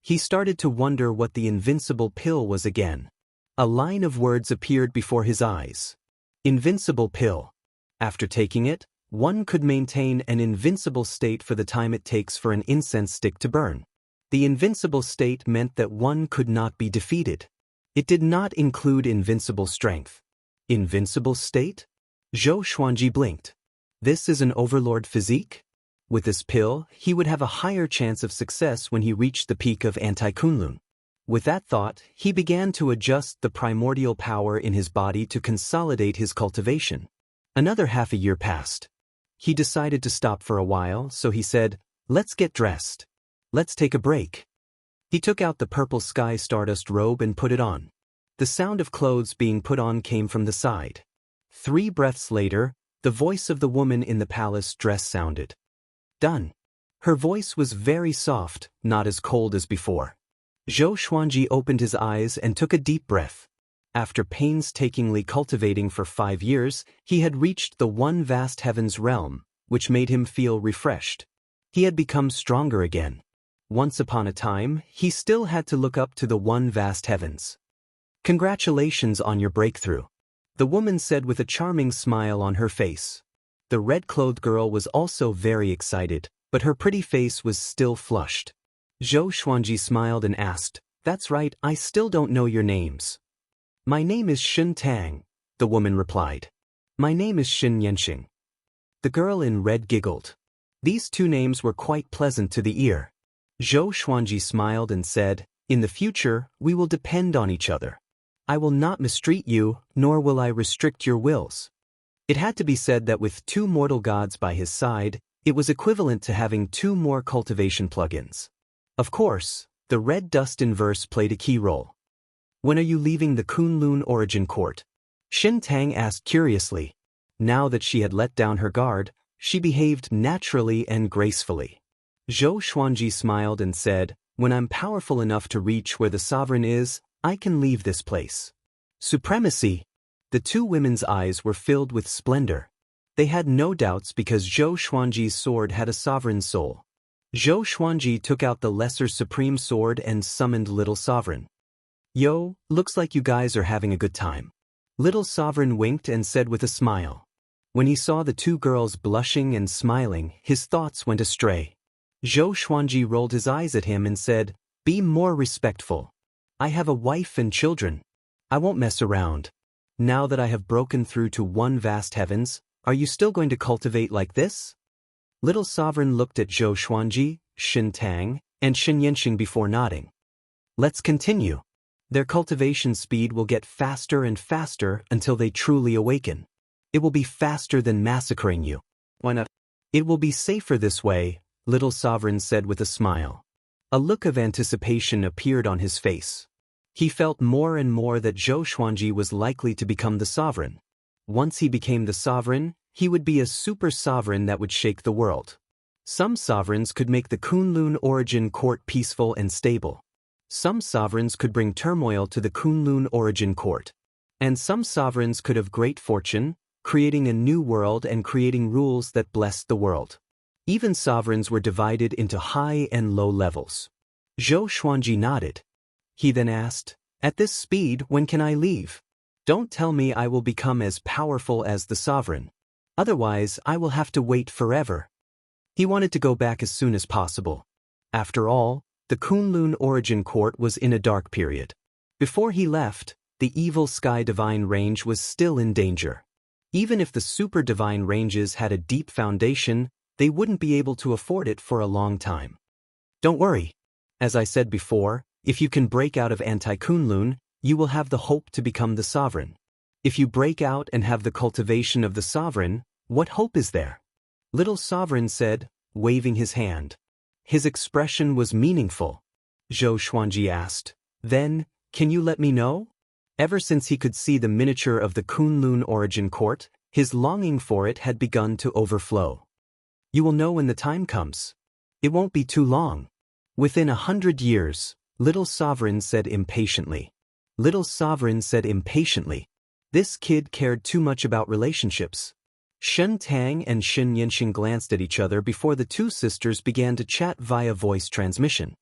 He started to wonder what the invincible pill was again. A line of words appeared before his eyes. Invincible pill. After taking it, one could maintain an invincible state for the time it takes for an incense stick to burn. The invincible state meant that one could not be defeated. It did not include invincible strength. Invincible state? Zhou Xuanji blinked. This is an overlord physique? With this pill, he would have a higher chance of success when he reached the peak of anti-Kunlun. With that thought, he began to adjust the primordial power in his body to consolidate his cultivation. Another half a year passed. He decided to stop for a while, so he said, "Let's get dressed. Let's take a break." He took out the purple sky stardust robe and put it on. The sound of clothes being put on came from the side. 3 breaths later, the voice of the woman in the palace dress sounded. Done. Her voice was very soft, not as cold as before. Zhou Xuanji opened his eyes and took a deep breath. After painstakingly cultivating for 5 years, he had reached the 1 vast heavens realm, which made him feel refreshed. He had become stronger again. Once upon a time, he still had to look up to the one vast heavens. Congratulations on your breakthrough, the woman said with a charming smile on her face. The red-clothed girl was also very excited, but her pretty face was still flushed. Zhou Xuanji smiled and asked, "That's right, I still don't know your names." "My name is Shen Tang," the woman replied. "My name is Shen Yanxing." The girl in red giggled. These two names were quite pleasant to the ear. Zhou Xuanji smiled and said, "In the future, we will depend on each other. I will not mistreat you, nor will I restrict your wills." It had to be said that with two mortal gods by his side, it was equivalent to having two more cultivation plugins. Of course, the red dust in verse played a key role. "When are you leaving the Kunlun origin court?" Shen Tang asked curiously. Now that she had let down her guard, she behaved naturally and gracefully. Zhou Xuanji smiled and said, "When I'm powerful enough to reach where the sovereign is, I can leave this place." Supremacy! The two women's eyes were filled with splendor. They had no doubts because Zhou Xuanji's sword had a sovereign soul. Zhou Xuanji took out the lesser supreme sword and summoned Little Sovereign. "Yo, looks like you guys are having a good time." Little Sovereign winked and said with a smile. When he saw the two girls blushing and smiling, his thoughts went astray. Zhou Xuanji rolled his eyes at him and said, "Be more respectful. I have a wife and children. I won't mess around. Now that I have broken through to one vast heavens, are you still going to cultivate like this?" Little Sovereign looked at Zhou Xuanji, Shen Tang, and Shen Yanxing before nodding. "Let's continue. Their cultivation speed will get faster and faster until they truly awaken. It will be faster than massacring you. Why not? It will be safer this way," Little Sovereign said with a smile. A look of anticipation appeared on his face. He felt more and more that Zhou Xuanji was likely to become the sovereign. Once he became the sovereign, he would be a super sovereign that would shake the world. Some sovereigns could make the Kunlun origin court peaceful and stable. Some sovereigns could bring turmoil to the Kunlun origin court. And some sovereigns could have great fortune, creating a new world and creating rules that blessed the world. Even sovereigns were divided into high and low levels. Zhou Xuanji nodded. He then asked, "At this speed, when can I leave? Don't tell me I will become as powerful as the sovereign. Otherwise, I will have to wait forever." He wanted to go back as soon as possible. After all, the Kunlun origin court was in a dark period. Before he left, the evil Sky Divine range was still in danger. Even if the super divine ranges had a deep foundation, they wouldn't be able to afford it for a long time. Don't worry. As I said before, if you can break out of anti-Kunlun, you will have the hope to become the sovereign. If you break out and have the cultivation of the sovereign, what hope is there? Little Sovereign said, waving his hand. His expression was meaningful. Zhou Xuanji asked, "Then, can you let me know?" Ever since he could see the miniature of the Kunlun origin court, his longing for it had begun to overflow. "You will know when the time comes. It won't be too long. Within 100 years, Little Sovereign said impatiently. Little Sovereign said impatiently. This kid cared too much about relationships. Shen Tang and Shen Yanxing glanced at each other before the two sisters began to chat via voice transmission.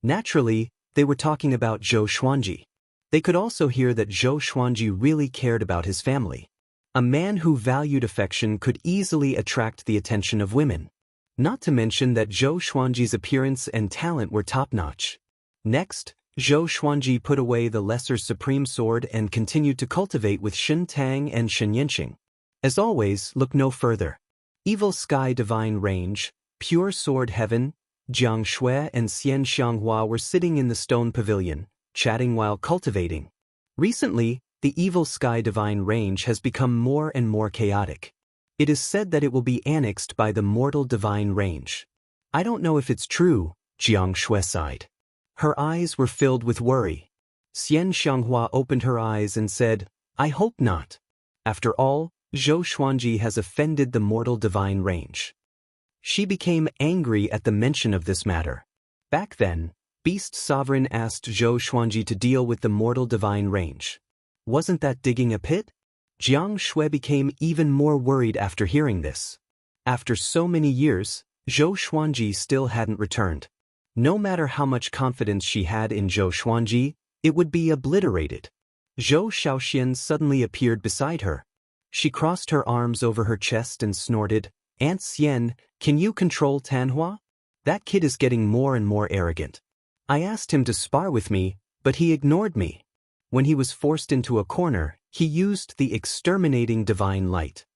Naturally, they were talking about Zhou Xuanji. They could also hear that Zhou Xuanji really cared about his family. A man who valued affection could easily attract the attention of women. Not to mention that Zhou Xuanji's appearance and talent were top-notch. Next, Zhou Xuanji put away the lesser supreme sword and continued to cultivate with Shen Tang and Shen Yanxing. As always, look no further. Evil Sky Divine Range, Pure Sword Heaven, Jiang Shui and Xian Xianghua were sitting in the stone pavilion, chatting while cultivating. Recently, the Evil Sky Divine Range has become more and more chaotic. It is said that it will be annexed by the Mortal Divine Range. I don't know if it's true, Jiang Shui sighed. Her eyes were filled with worry. Xian Xianghua opened her eyes and said, "I hope not. After all, Zhou Xuanji has offended the Mortal Divine Range." She became angry at the mention of this matter. Back then, Beast Sovereign asked Zhou Xuanji to deal with the Mortal Divine Range. Wasn't that digging a pit? Jiang Shui became even more worried after hearing this. After so many years, Zhou Xuanji still hadn't returned. No matter how much confidence she had in Zhou Xuanji, it would be obliterated. Zhou Shaoxian suddenly appeared beside her. She crossed her arms over her chest and snorted, "Aunt Xian, can you control Tanhua? That kid is getting more and more arrogant. I asked him to spar with me, but he ignored me." When he was forced into a corner, he used the exterminating divine light.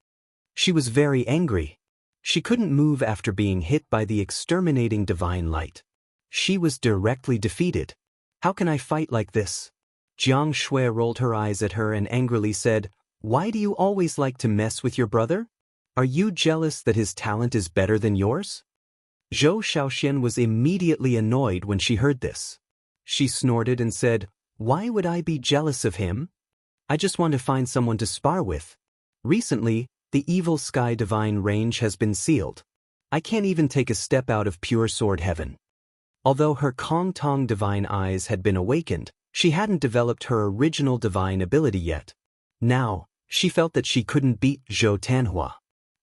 She was very angry. She couldn't move after being hit by the exterminating divine light. She was directly defeated. "How can I fight like this?" Jiang Shui rolled her eyes at her and angrily said, "Why do you always like to mess with your brother? Are you jealous that his talent is better than yours?" Zhou Shaoxian was immediately annoyed when she heard this. She snorted and said, "Why would I be jealous of him? I just want to find someone to spar with. Recently, the Evil Sky Divine Range has been sealed. I can't even take a step out of pure sword heaven." Although her Kong Tong divine eyes had been awakened, she hadn't developed her original divine ability yet. Now, she felt that she couldn't beat Zhou Tanhua.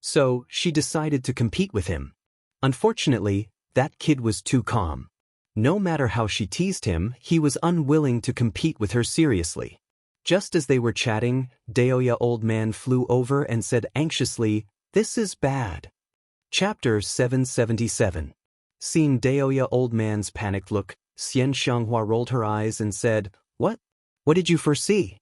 So, she decided to compete with him. Unfortunately, that kid was too calm. No matter how she teased him, he was unwilling to compete with her seriously. Just as they were chatting, Daoya Old Man flew over and said anxiously, "This is bad." Chapter 777. Seeing Daoya Old Man's panicked look, Xian Xianghua rolled her eyes and said, "What? What did you foresee?"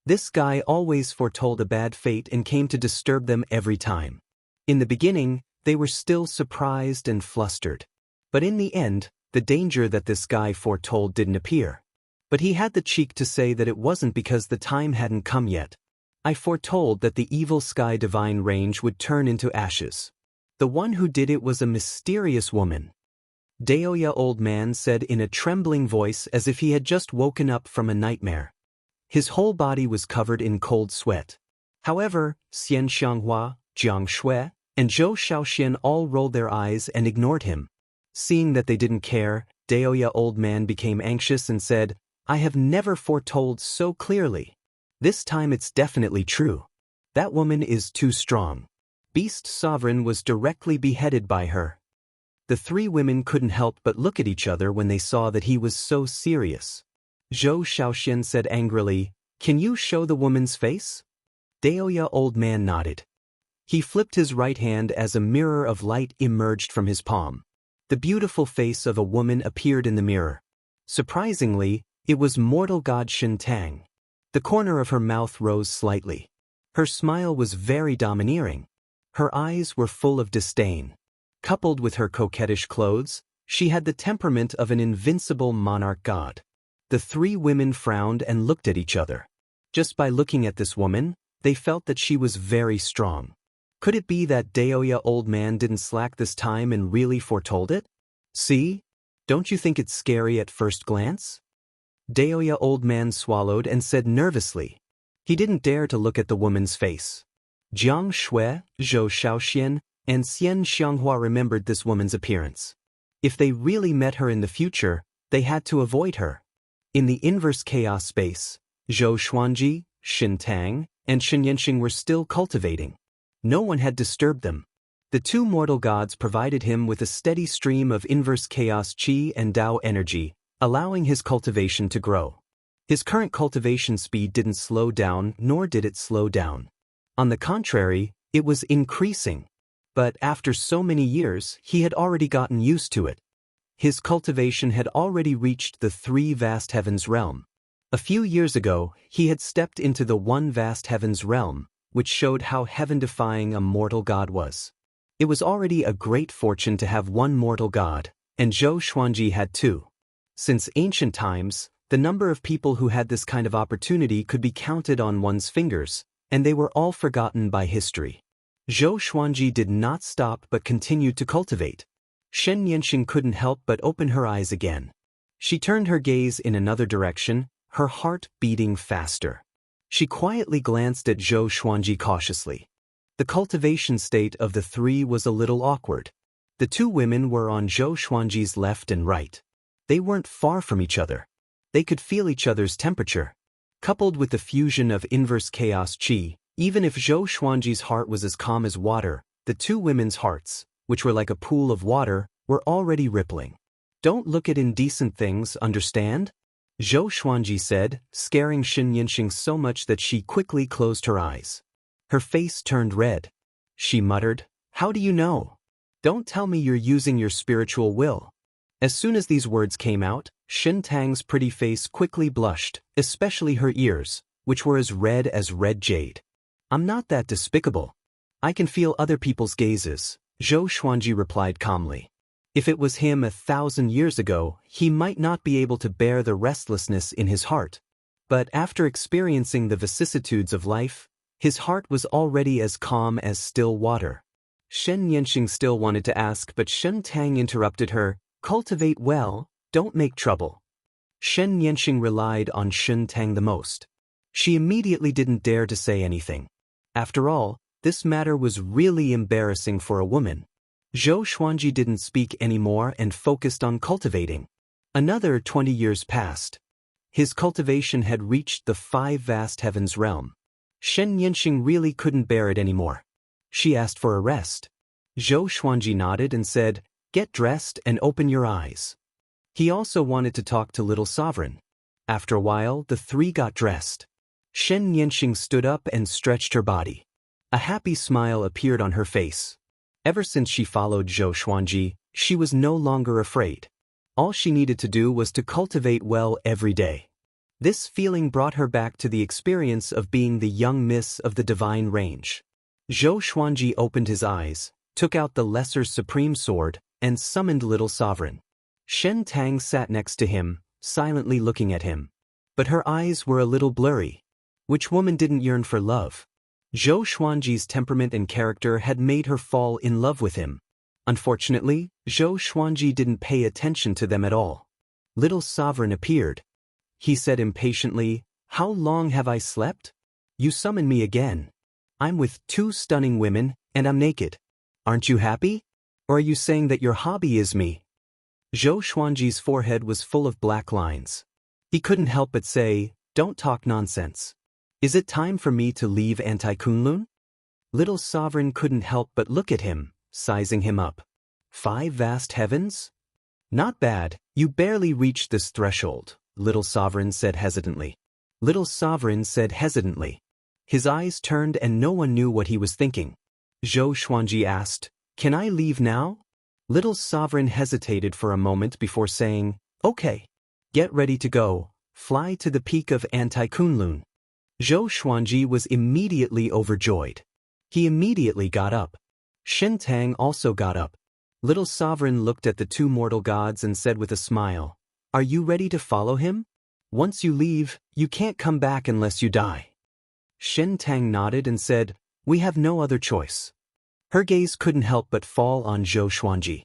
This guy always foretold a bad fate and came to disturb them every time. In the beginning, they were still surprised and flustered. But in the end, the danger that this guy foretold didn't appear. But he had the cheek to say that it wasn't because the time hadn't come yet. "I foretold that the Evil Sky Divine Range would turn into ashes. The one who did it was a mysterious woman." Daoya Old Man said in a trembling voice as if he had just woken up from a nightmare. His whole body was covered in cold sweat. However, Xian Xianghua, Jiang Shui, and Zhou Shaoxian all rolled their eyes and ignored him. Seeing that they didn't care, Daoya Old Man became anxious and said, "I have never foretold so clearly. This time it's definitely true. That woman is too strong." Beast Sovereign was directly beheaded by her. The three women couldn't help but look at each other when they saw that he was so serious. Zhou Shaoxian said angrily, "Can you show the woman's face?" Daoya Old Man nodded. He flipped his right hand as a mirror of light emerged from his palm. The beautiful face of a woman appeared in the mirror. Surprisingly, it was mortal god Shen Tang. The corner of her mouth rose slightly. Her smile was very domineering. Her eyes were full of disdain. Coupled with her coquettish clothes, she had the temperament of an invincible monarch god. The three women frowned and looked at each other. Just by looking at this woman, they felt that she was very strong. Could it be that Daoya Old Man didn't slack this time and really foretold it? "See? Don't you think it's scary at first glance?" Daoya Old Man swallowed and said nervously. He didn't dare to look at the woman's face. Jiang Shui, Zhou Shaoxian, and Xian Xianghua remembered this woman's appearance. If they really met her in the future, they had to avoid her. In the inverse chaos space, Zhou Xuanji, Shen Tang, and Shen Yanxing were still cultivating. No one had disturbed them. The two mortal gods provided him with a steady stream of inverse chaos qi and Tao energy, allowing his cultivation to grow. His current cultivation speed didn't slow down, nor did it slow down. On the contrary, it was increasing. But after so many years, he had already gotten used to it. His cultivation had already reached the three vast heavens realm. A few years ago, he had stepped into the one vast heavens realm, which showed how heaven-defying a mortal god was. It was already a great fortune to have one mortal god, and Zhou Xuanji had two. Since ancient times, the number of people who had this kind of opportunity could be counted on one's fingers, and they were all forgotten by history. Zhou Xuanji did not stop but continued to cultivate. Shen Yanxing couldn't help but open her eyes again. She turned her gaze in another direction, her heart beating faster. She quietly glanced at Zhou Xuanji cautiously. The cultivation state of the three was a little awkward. The two women were on Zhou Xuanji's left and right. They weren't far from each other. They could feel each other's temperature. Coupled with the fusion of inverse chaos qi, even if Zhou Xuanji's heart was as calm as water, the two women's hearts, which were like a pool of water, were already rippling. Don't look at indecent things, understand? Zhou Xuanji said, scaring Shen Yinxing so much that she quickly closed her eyes. Her face turned red. She muttered, "How do you know? Don't tell me you're using your spiritual will." As soon as these words came out, Shen Tang's pretty face quickly blushed, especially her ears, which were as red jade. "I'm not that despicable. I can feel other people's gazes," Zhou Xuanji replied calmly. If it was him 1,000 years ago, he might not be able to bear the restlessness in his heart. But after experiencing the vicissitudes of life, his heart was already as calm as still water. Shen Yanxing still wanted to ask, but Shen Tang interrupted her, "Cultivate well, don't make trouble." Shen Yanxing relied on Shen Tang the most. She immediately didn't dare to say anything. After all, this matter was really embarrassing for a woman. Zhou Xuanji didn't speak anymore and focused on cultivating. Another 20 years passed. His cultivation had reached the 5 vast heavens realm. Shen Yanxing really couldn't bear it anymore. She asked for a rest. Zhou Xuanji nodded and said, "Get dressed and open your eyes." He also wanted to talk to Little Sovereign. After a while, the three got dressed. Shen Yanxing stood up and stretched her body. A happy smile appeared on her face. Ever since she followed Zhou Xuanji, she was no longer afraid. All she needed to do was to cultivate well every day. This feeling brought her back to the experience of being the young miss of the divine range. Zhou Xuanji opened his eyes, took out the lesser supreme sword, and summoned Little Sovereign. Shen Tang sat next to him, silently looking at him. But her eyes were a little blurry. Which woman didn't yearn for love? Zhou Xuanji's temperament and character had made her fall in love with him. Unfortunately, Zhou Xuanji didn't pay attention to them at all. Little Sovereign appeared. He said impatiently, "How long have I slept? You summon me again. I'm with 2 stunning women, and I'm naked. Aren't you happy? Or are you saying that your hobby is me?" Zhou Xuanji's forehead was full of black lines. He couldn't help but say, "Don't talk nonsense. Is it time for me to leave Anti-Kunlun?" Little Sovereign couldn't help but look at him, sizing him up. 5 vast heavens? Not bad, you barely reached this threshold, Little Sovereign said hesitantly. His eyes turned and no one knew what he was thinking. Zhou Xuanji asked, "Can I leave now?" Little Sovereign hesitated for a moment before saying, "Okay. Get ready to go, fly to the peak of Anti-Kunlun." Zhou Xuanji was immediately overjoyed. He immediately got up. Shen Tang also got up. Little Sovereign looked at the 2 mortal gods and said with a smile, "Are you ready to follow him? Once you leave, you can't come back unless you die." Shen Tang nodded and said, "We have no other choice." Her gaze couldn't help but fall on Zhou Xuanji.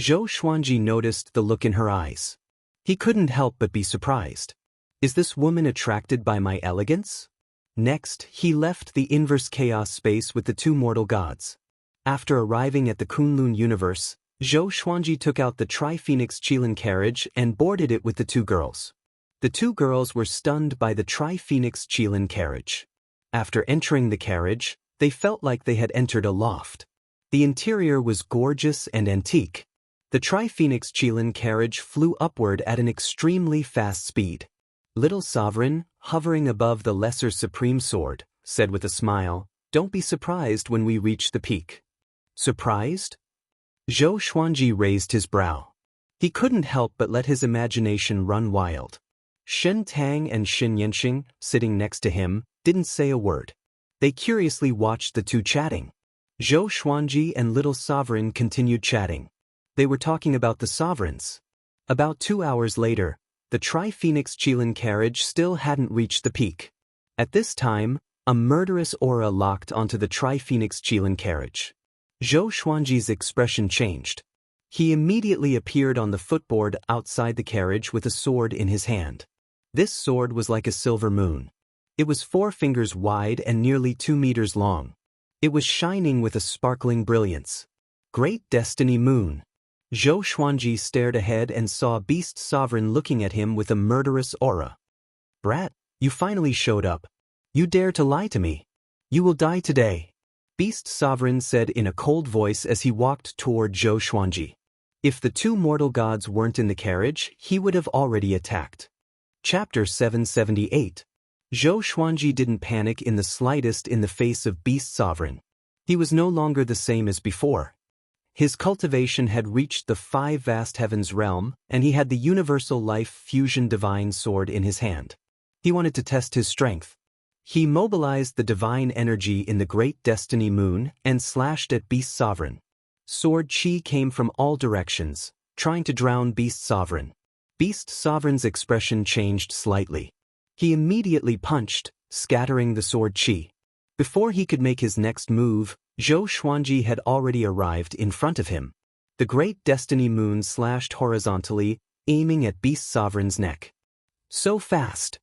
Zhou Xuanji noticed the look in her eyes. He couldn't help but be surprised. Is this woman attracted by my elegance? Next, he left the inverse chaos space with the 2 mortal gods. After arriving at the Kunlun universe, Zhou Xuanji took out the Tri-Phoenix Qilin carriage and boarded it with the 2 girls. The 2 girls were stunned by the Tri-Phoenix Qilin carriage. After entering the carriage, they felt like they had entered a loft. The interior was gorgeous and antique. The Tri-Phoenix Qilin carriage flew upward at an extremely fast speed. Little Sovereign, hovering above the lesser supreme sword, said with a smile, "Don't be surprised when we reach the peak." Surprised? Zhou Xuanji raised his brow. He couldn't help but let his imagination run wild. Shen Tang and Shen Yanxing, sitting next to him, didn't say a word. They curiously watched the 2 chatting. Zhou Xuanji and Little Sovereign continued chatting. They were talking about the sovereigns. About 2 hours later, the Tri-Phoenix Qilin carriage still hadn't reached the peak. At this time, a murderous aura locked onto the Tri-Phoenix Qilin carriage. Zhou Xuanji's expression changed. He immediately appeared on the footboard outside the carriage with a sword in his hand. This sword was like a silver moon. It was 4 fingers wide and nearly 2 meters long. It was shining with a sparkling brilliance. Great Destiny Moon. Zhou Xuanji stared ahead and saw Beast Sovereign looking at him with a murderous aura. "Brat, you finally showed up. You dare to lie to me. You will die today," Beast Sovereign said in a cold voice as he walked toward Zhou Xuanji. If the two mortal gods weren't in the carriage, he would have already attacked. Chapter 778. Zhou Xuanji didn't panic in the slightest in the face of Beast Sovereign. He was no longer the same as before. His cultivation had reached the 5 vast heavens realm, and he had the universal life fusion divine sword in his hand. He wanted to test his strength. He mobilized the divine energy in the great destiny moon and slashed at Beast Sovereign. Sword chi came from all directions, trying to drown Beast Sovereign. Beast Sovereign's expression changed slightly. He immediately punched, scattering the sword chi. Before he could make his next move, Zhou Xuanji had already arrived in front of him. The great destiny moon slashed horizontally, aiming at Beast Sovereign's neck. So fast!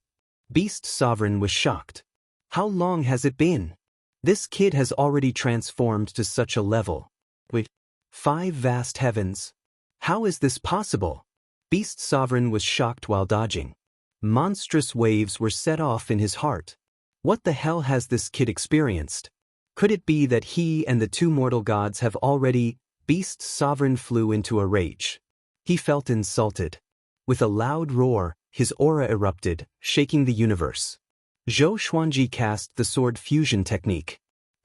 Beast Sovereign was shocked. How long has it been? This kid has already transformed to such a level. Wait, 5 vast heavens? How is this possible? Beast Sovereign was shocked while dodging. Monstrous waves were set off in his heart. What the hell has this kid experienced? Could it be that he and the two mortal gods have already? Beast Sovereign flew into a rage. He felt insulted. With a loud roar, his aura erupted, shaking the universe. Zhou Xuanji cast the sword fusion technique.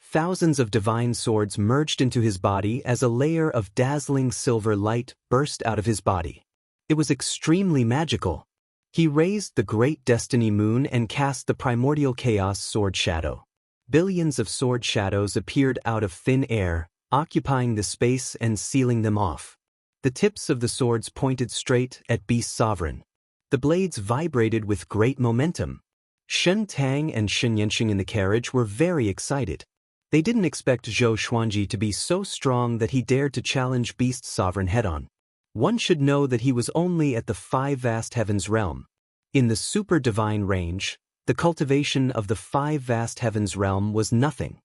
Thousands of divine swords merged into his body as a layer of dazzling silver light burst out of his body. It was extremely magical. He raised the great destiny moon and cast the primordial chaos sword shadow. Billions of sword shadows appeared out of thin air, occupying the space and sealing them off. The tips of the swords pointed straight at Beast Sovereign. The blades vibrated with great momentum. Shen Tang and Shen Yanqing in the carriage were very excited. They didn't expect Zhou Xuanji to be so strong that he dared to challenge Beast Sovereign head-on. One should know that he was only at the 5 vast heavens realm. In the super divine range, the cultivation of the 5 vast heavens realm was nothing.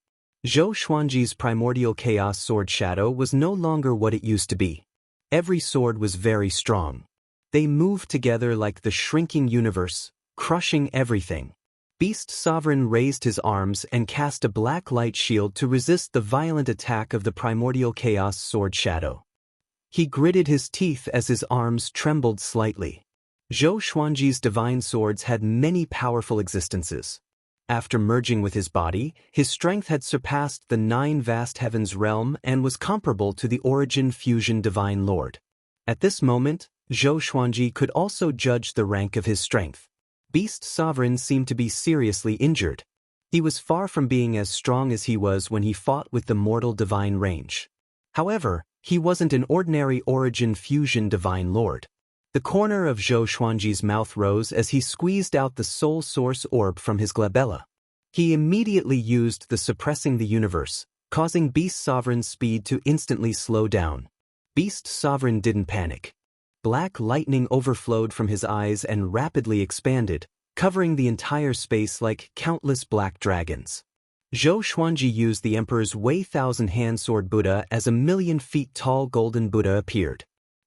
Zhou Xuanji's primordial chaos sword shadow was no longer what it used to be. Every sword was very strong. They moved together like the shrinking universe, crushing everything. Beast Sovereign raised his arms and cast a black light shield to resist the violent attack of the primordial chaos sword shadow. He gritted his teeth as his arms trembled slightly. Zhou Xuanji's divine swords had many powerful existences. After merging with his body, his strength had surpassed the 9 vast heavens realm and was comparable to the origin fusion divine lord. At this moment, Zhou Xuanji could also judge the rank of his strength. Beast Sovereign seemed to be seriously injured. He was far from being as strong as he was when he fought with the mortal divine range. However, he wasn't an ordinary origin fusion divine lord. The corner of Zhou Xuanji's mouth rose as he squeezed out the soul source orb from his glabella. He immediately used the suppressing the universe, causing Beast Sovereign's speed to instantly slow down. Beast Sovereign didn't panic. Black lightning overflowed from his eyes and rapidly expanded, covering the entire space like countless black dragons. Zhou Xuanji used the Emperor's Wei Thousand-Hand Sword Buddha as a 1,000,000 feet tall golden Buddha appeared.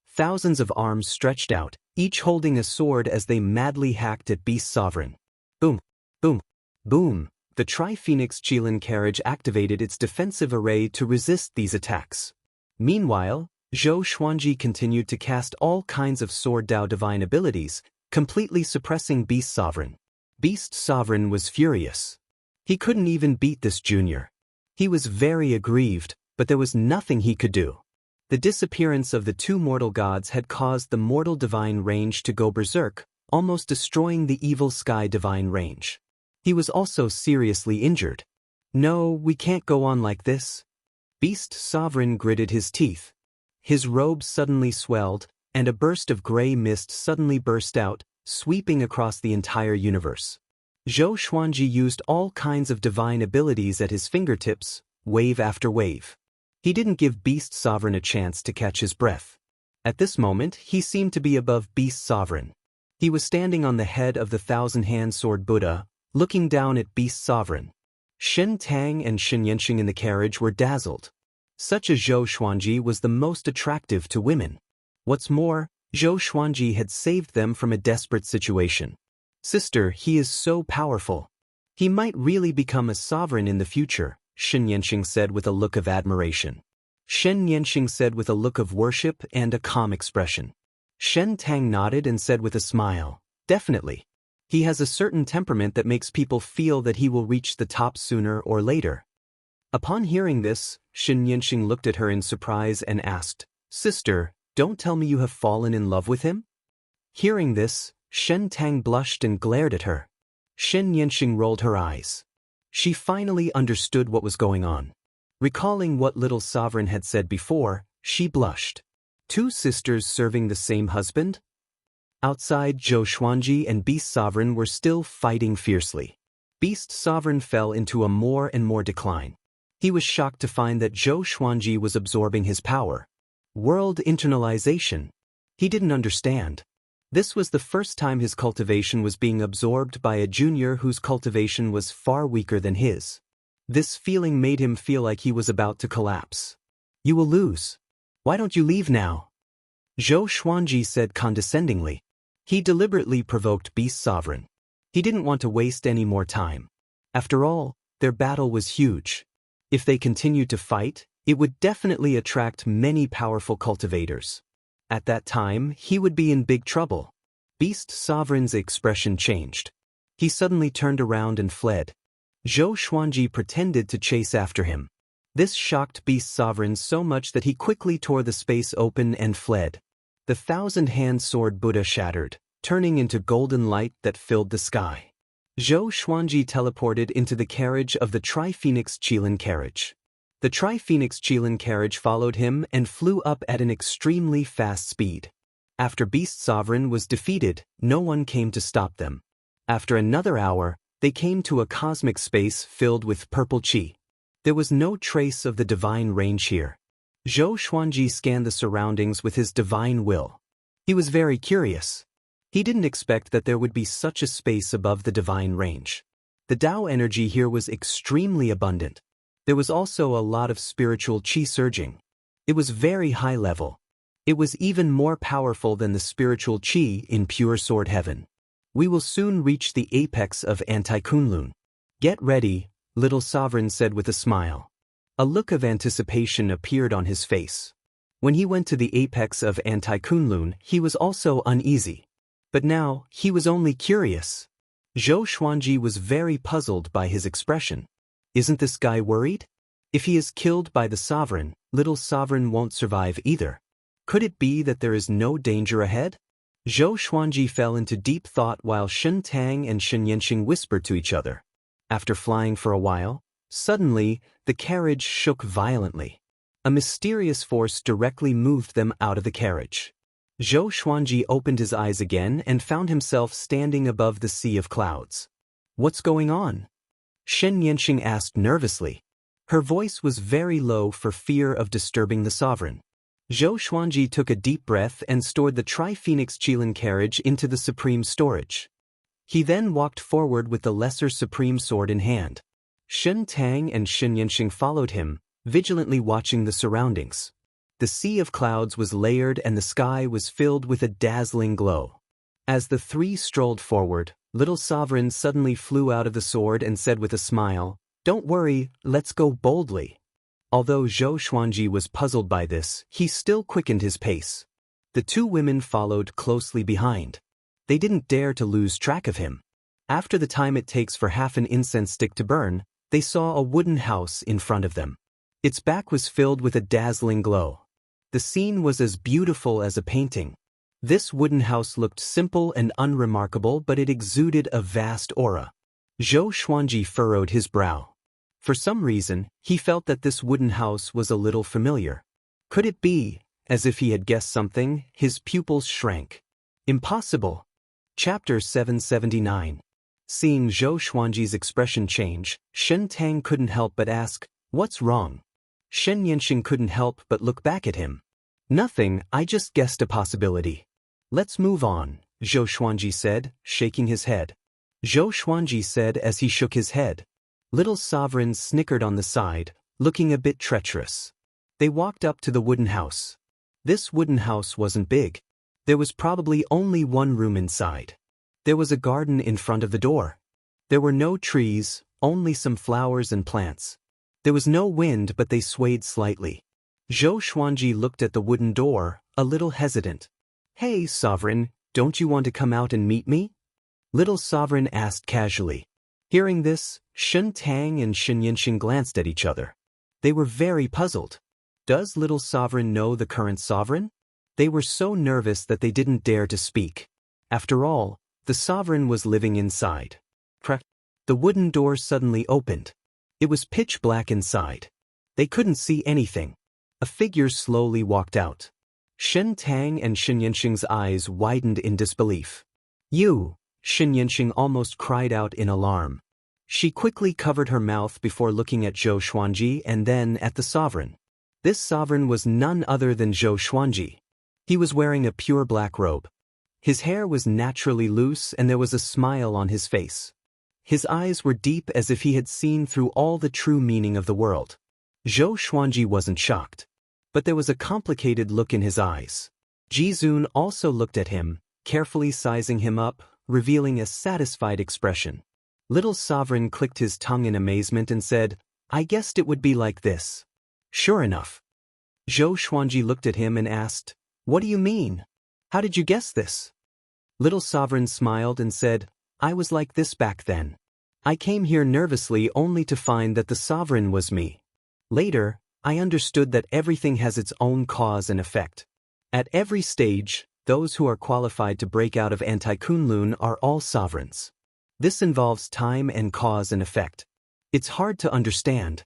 Thousands of arms stretched out, each holding a sword as they madly hacked at Beast Sovereign. Boom, boom, boom. The Tri-Phoenix Qilin carriage activated its defensive array to resist these attacks. Meanwhile, Zhou Xuanji continued to cast all kinds of Sword Dao divine abilities, completely suppressing Beast Sovereign. Beast Sovereign was furious. He couldn't even beat this junior. He was very aggrieved, but there was nothing he could do. The disappearance of the two mortal gods had caused the mortal divine range to go berserk, almost destroying the evil sky divine range. He was also seriously injured. No, we can't go on like this. Beast Sovereign gritted his teeth. His robes suddenly swelled, and a burst of gray mist suddenly burst out, sweeping across the entire universe. Zhou Xuanji used all kinds of divine abilities at his fingertips, wave after wave. He didn't give Beast Sovereign a chance to catch his breath. At this moment, he seemed to be above Beast Sovereign. He was standing on the head of the Thousand-Hand Sword Buddha, looking down at Beast Sovereign. Shen Tang and Shen Yanqing in the carriage were dazzled. Such a Zhou Xuanji was the most attractive to women. What's more, Zhou Xuanji had saved them from a desperate situation. Sister, he is so powerful. He might really become a sovereign in the future, Shen Yanqing said with a look of admiration. Shen Yanxing said with a look of worship and a calm expression. Shen Tang nodded and said with a smile, definitely. He has a certain temperament that makes people feel that he will reach the top sooner or later. Upon hearing this, Shen Yanxing looked at her in surprise and asked, Sister, don't tell me you have fallen in love with him? Hearing this, Shen Tang blushed and glared at her. Shen Yanxing rolled her eyes. She finally understood what was going on. Recalling what Little Sovereign had said before, she blushed. Two sisters serving the same husband? Outside, Zhou Xuanji and Beast Sovereign were still fighting fiercely. Beast Sovereign fell into a more and more decline. He was shocked to find that Zhou Xuanji was absorbing his power. World internalization. He didn't understand. This was the first time his cultivation was being absorbed by a junior whose cultivation was far weaker than his. This feeling made him feel like he was about to collapse. You will lose. Why don't you leave now? Zhou Xuanji said condescendingly. He deliberately provoked Beast Sovereign. He didn't want to waste any more time. After all, their battle was huge. If they continued to fight, it would definitely attract many powerful cultivators. At that time, he would be in big trouble. Beast Sovereign's expression changed. He suddenly turned around and fled. Zhou Xuanji pretended to chase after him. This shocked Beast Sovereign so much that he quickly tore the space open and fled. The thousand-hand sword Buddha shattered, turning into golden light that filled the sky. Zhou Xuanji teleported into the carriage of the Tri-Phoenix Qilin carriage. The Tri-Phoenix Qilin carriage followed him and flew up at an extremely fast speed. After Beast Sovereign was defeated, no one came to stop them. After another hour, they came to a cosmic space filled with purple qi. There was no trace of the divine range here. Zhou Xuanji scanned the surroundings with his divine will. He was very curious. He didn't expect that there would be such a space above the divine range. The Tao energy here was extremely abundant. There was also a lot of spiritual qi surging. It was very high level. It was even more powerful than the spiritual qi in pure sword heaven. We will soon reach the apex of Anti-Kunlun. Get ready, Little Sovereign said with a smile. A look of anticipation appeared on his face. When he went to the apex of Anti-Kunlun, he was also uneasy. But now, he was only curious. Zhou Xuanji was very puzzled by his expression. Isn't this guy worried? If he is killed by the Sovereign, Little Sovereign won't survive either. Could it be that there is no danger ahead? Zhou Xuanji fell into deep thought while Shen Tang and Shen Yanxing whispered to each other. After flying for a while, suddenly, the carriage shook violently. A mysterious force directly moved them out of the carriage. Zhou Xuanji opened his eyes again and found himself standing above the sea of clouds. What's going on? Shen Yanxing asked nervously. Her voice was very low for fear of disturbing the Sovereign. Zhou Xuanji took a deep breath and stored the Tri-Phoenix Qilin carriage into the supreme storage. He then walked forward with the lesser supreme sword in hand. Shen Tang and Shen Yanxing followed him, vigilantly watching the surroundings. The sea of clouds was layered and the sky was filled with a dazzling glow. As the three strolled forward, Little Sovereign suddenly flew out of the sword and said with a smile, "Don't worry, let's go boldly." Although Zhou Xuanji was puzzled by this, he still quickened his pace. The two women followed closely behind. They didn't dare to lose track of him. After the time it takes for half an incense stick to burn, they saw a wooden house in front of them. Its back was filled with a dazzling glow. The scene was as beautiful as a painting. This wooden house looked simple and unremarkable, but it exuded a vast aura. Zhou Xuanji furrowed his brow. For some reason, he felt that this wooden house was a little familiar. Could it be? As if he had guessed something, his pupils shrank. Impossible. Chapter 779. Seeing Zhou Xuanji's expression change, Shen Tang couldn't help but ask, "What's wrong?" Shen Yanxing couldn't help but look back at him. "Nothing, I just guessed a possibility." "Let's move on," Zhou Xuanji said, shaking his head. Zhou Xuanji said as he shook his head. Little Sovereign snickered on the side, looking a bit treacherous. They walked up to the wooden house. This wooden house wasn't big. There was probably only one room inside. There was a garden in front of the door. There were no trees, only some flowers and plants. There was no wind, but they swayed slightly. Zhou Xuanji looked at the wooden door, a little hesitant. "Hey, Sovereign, don't you want to come out and meet me?" Little Sovereign asked casually. Hearing this, Shen Tang and Shen Yinxing glanced at each other. They were very puzzled. Does Little Sovereign know the current sovereign? They were so nervous that they didn't dare to speak. After all, the sovereign was living inside. The wooden door suddenly opened. It was pitch black inside. They couldn't see anything. A figure slowly walked out. Shen Tang and Shen Yinxing's eyes widened in disbelief. "You!" Shen Yinxing almost cried out in alarm. She quickly covered her mouth before looking at Zhou Xuanji and then at the sovereign. This sovereign was none other than Zhou Xuanji. He was wearing a pure black robe. His hair was naturally loose and there was a smile on his face. His eyes were deep as if he had seen through all the true meaning of the world. Zhou Xuanji wasn't shocked. But there was a complicated look in his eyes. Jizun also looked at him, carefully sizing him up, revealing a satisfied expression. Little Sovereign clicked his tongue in amazement and said, "I guessed it would be like this." "Sure enough." Zhou Xuanji looked at him and asked, "What do you mean? How did you guess this?" Little Sovereign smiled and said, "I was like this back then. I came here nervously only to find that the sovereign was me. Later, I understood that everything has its own cause and effect. At every stage, those who are qualified to break out of anti-Kunlun are all sovereigns. This involves time and cause and effect. It's hard to understand."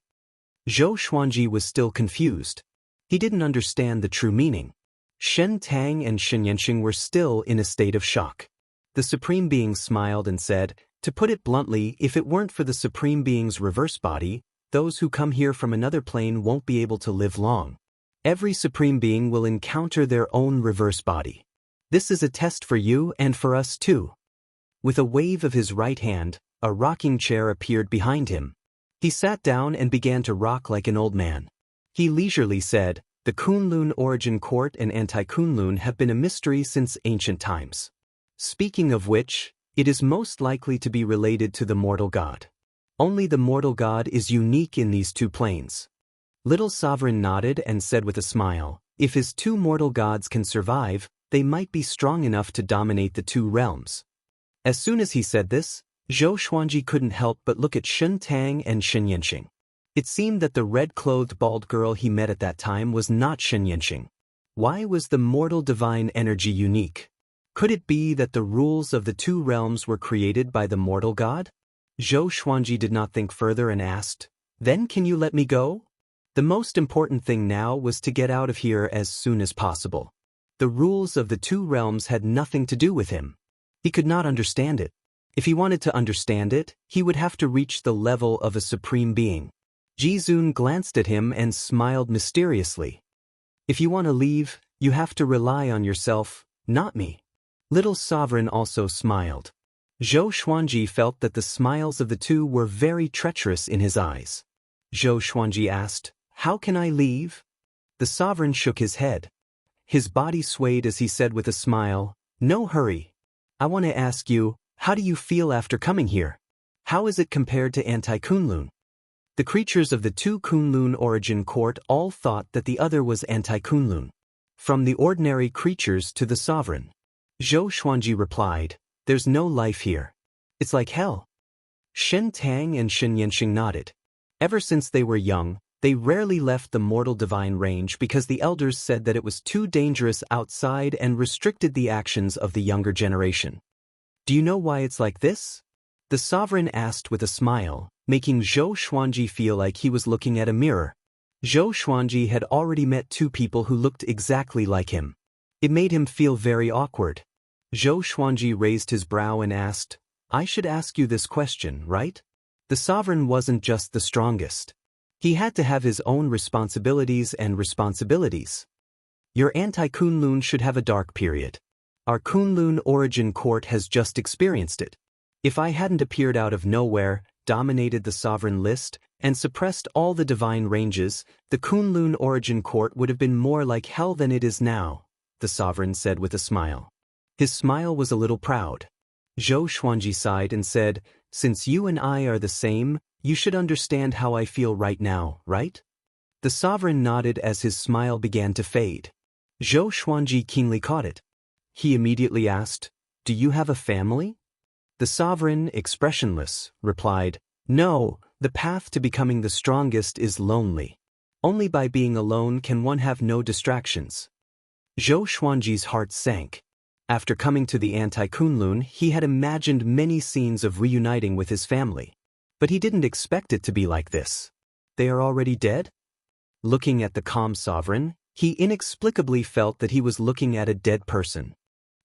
Zhou Xuanji was still confused. He didn't understand the true meaning. Shen Tang and Shen Yinxing were still in a state of shock. The Supreme Being smiled and said, "To put it bluntly, if it weren't for the Supreme Being's reverse body, those who come here from another plane won't be able to live long. Every Supreme Being will encounter their own reverse body. This is a test for you and for us too." With a wave of his right hand, a rocking chair appeared behind him. He sat down and began to rock like an old man. He leisurely said, "The Kunlun origin court and anti-Kunlun have been a mystery since ancient times. Speaking of which, it is most likely to be related to the mortal god. Only the mortal god is unique in these two planes." Little Sovereign nodded and said with a smile, "If his two mortal gods can survive, they might be strong enough to dominate the two realms." As soon as he said this, Zhou Xuanji couldn't help but look at Shen Tang and Shen Yinxing. It seemed that the red-clothed bald girl he met at that time was not Shen Yinxing. Why was the mortal divine energy unique? Could it be that the rules of the two realms were created by the mortal god? Zhou Xuanji did not think further and asked, "Then can you let me go?" The most important thing now was to get out of here as soon as possible. The rules of the two realms had nothing to do with him. He could not understand it. If he wanted to understand it, he would have to reach the level of a supreme being. Jizun glanced at him and smiled mysteriously. "If you want to leave, you have to rely on yourself, not me." Little Sovereign also smiled. Zhou Xuanji felt that the smiles of the two were very treacherous in his eyes. Zhou Xuanji asked, "How can I leave?" The sovereign shook his head. His body swayed as he said with a smile, "No hurry. I want to ask you, how do you feel after coming here? How is it compared to anti-Kunlun?" The creatures of the two Kunlun origin court all thought that the other was anti-Kunlun. From the ordinary creatures to the sovereign. Zhou Xuanji replied, "There's no life here. It's like hell." Shen Tang and Shen Yinxing nodded. Ever since they were young, they rarely left the mortal divine range because the elders said that it was too dangerous outside and restricted the actions of the younger generation. "Do you know why it's like this?" The sovereign asked with a smile, making Zhou Xuanji feel like he was looking at a mirror. Zhou Xuanji had already met two people who looked exactly like him. It made him feel very awkward. Zhou Xuanji raised his brow and asked, "I should ask you this question, right?" The sovereign wasn't just the strongest. He had to have his own responsibilities and responsibilities. "Your anti-Kunlun should have a dark period. Our Kunlun origin court has just experienced it. If I hadn't appeared out of nowhere, dominated the sovereign list, and suppressed all the divine ranges, the Kunlun origin court would have been more like hell than it is now," the sovereign said with a smile. His smile was a little proud. Zhou Xuanji sighed and said, "Since you and I are the same, you should understand how I feel right now, right?" The sovereign nodded as his smile began to fade. Zhou Xuanji keenly caught it. He immediately asked, "Do you have a family?" The sovereign, expressionless, replied, "No, the path to becoming the strongest is lonely. Only by being alone can one have no distractions." Zhou Xuanji's heart sank. After coming to the Anti-Kunlun, he had imagined many scenes of reuniting with his family. But he didn't expect it to be like this. They are already dead? Looking at the calm sovereign, he inexplicably felt that he was looking at a dead person.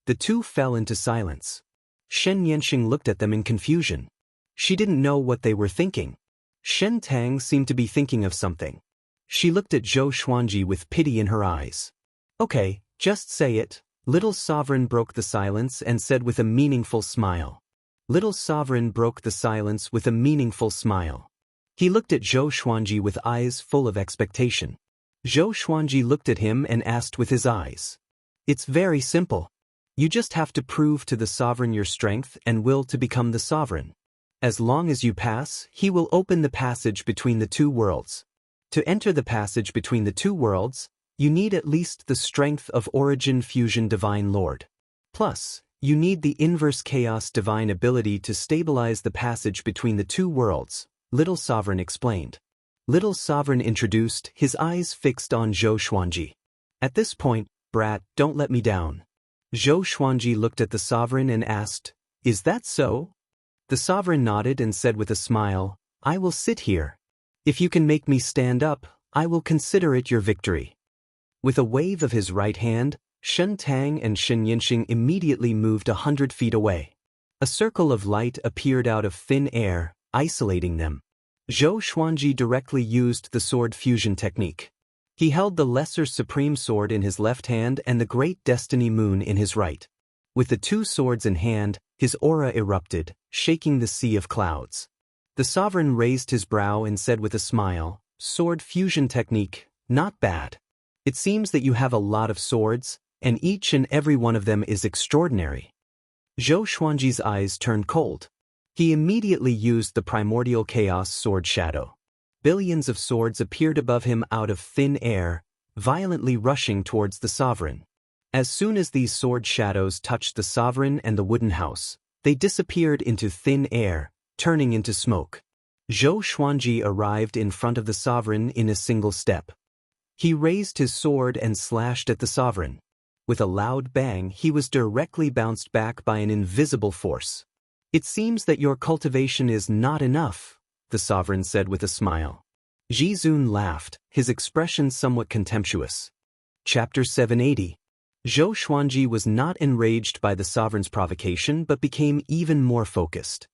The two fell into silence. Shen Yanxing looked at them in confusion. She didn't know what they were thinking. Shen Tang seemed to be thinking of something. She looked at Zhou Xuanji with pity in her eyes. "Okay, just say it." Little Sovereign broke the silence and said with a meaningful smile. Little Sovereign broke the silence with a meaningful smile. He looked at Zhou Xuanji with eyes full of expectation. Zhou Xuanji looked at him and asked with his eyes. "It's very simple. You just have to prove to the sovereign your strength and will to become the sovereign. As long as you pass, he will open the passage between the two worlds. To enter the passage between the two worlds, you need at least the strength of Origin Fusion Divine Lord. Plus, you need the Inverse Chaos Divine ability to stabilize the passage between the two worlds," Little Sovereign explained. Little Sovereign introduced, his eyes fixed on Zhou Xuanji. "At this point, brat, don't let me down." Zhou Xuanji looked at the sovereign and asked, "Is that so?" The sovereign nodded and said with a smile, "I will sit here. If you can make me stand up, I will consider it your victory." With a wave of his right hand, Shen Tang and Shen Yanxing immediately moved 100 feet away. A circle of light appeared out of thin air, isolating them. Zhou Xuanji directly used the sword fusion technique. He held the Lesser Supreme Sword in his left hand and the Great Destiny Moon in his right. With the two swords in hand, his aura erupted, shaking the sea of clouds. The sovereign raised his brow and said with a smile, "Sword fusion technique, not bad. It seems that you have a lot of swords, and each and every one of them is extraordinary." Zhou Xuanji's eyes turned cold. He immediately used the Primordial Chaos Sword Shadow. Billions of swords appeared above him out of thin air, violently rushing towards the sovereign. As soon as these sword shadows touched the sovereign and the wooden house, they disappeared into thin air, turning into smoke. Zhou Xuanji arrived in front of the sovereign in a single step. He raised his sword and slashed at the sovereign. With a loud bang, he was directly bounced back by an invisible force. "It seems that your cultivation is not enough," the sovereign said with a smile. Jizun laughed, his expression somewhat contemptuous. Chapter 780. Zhou Xuanji was not enraged by the sovereign's provocation but became even more focused.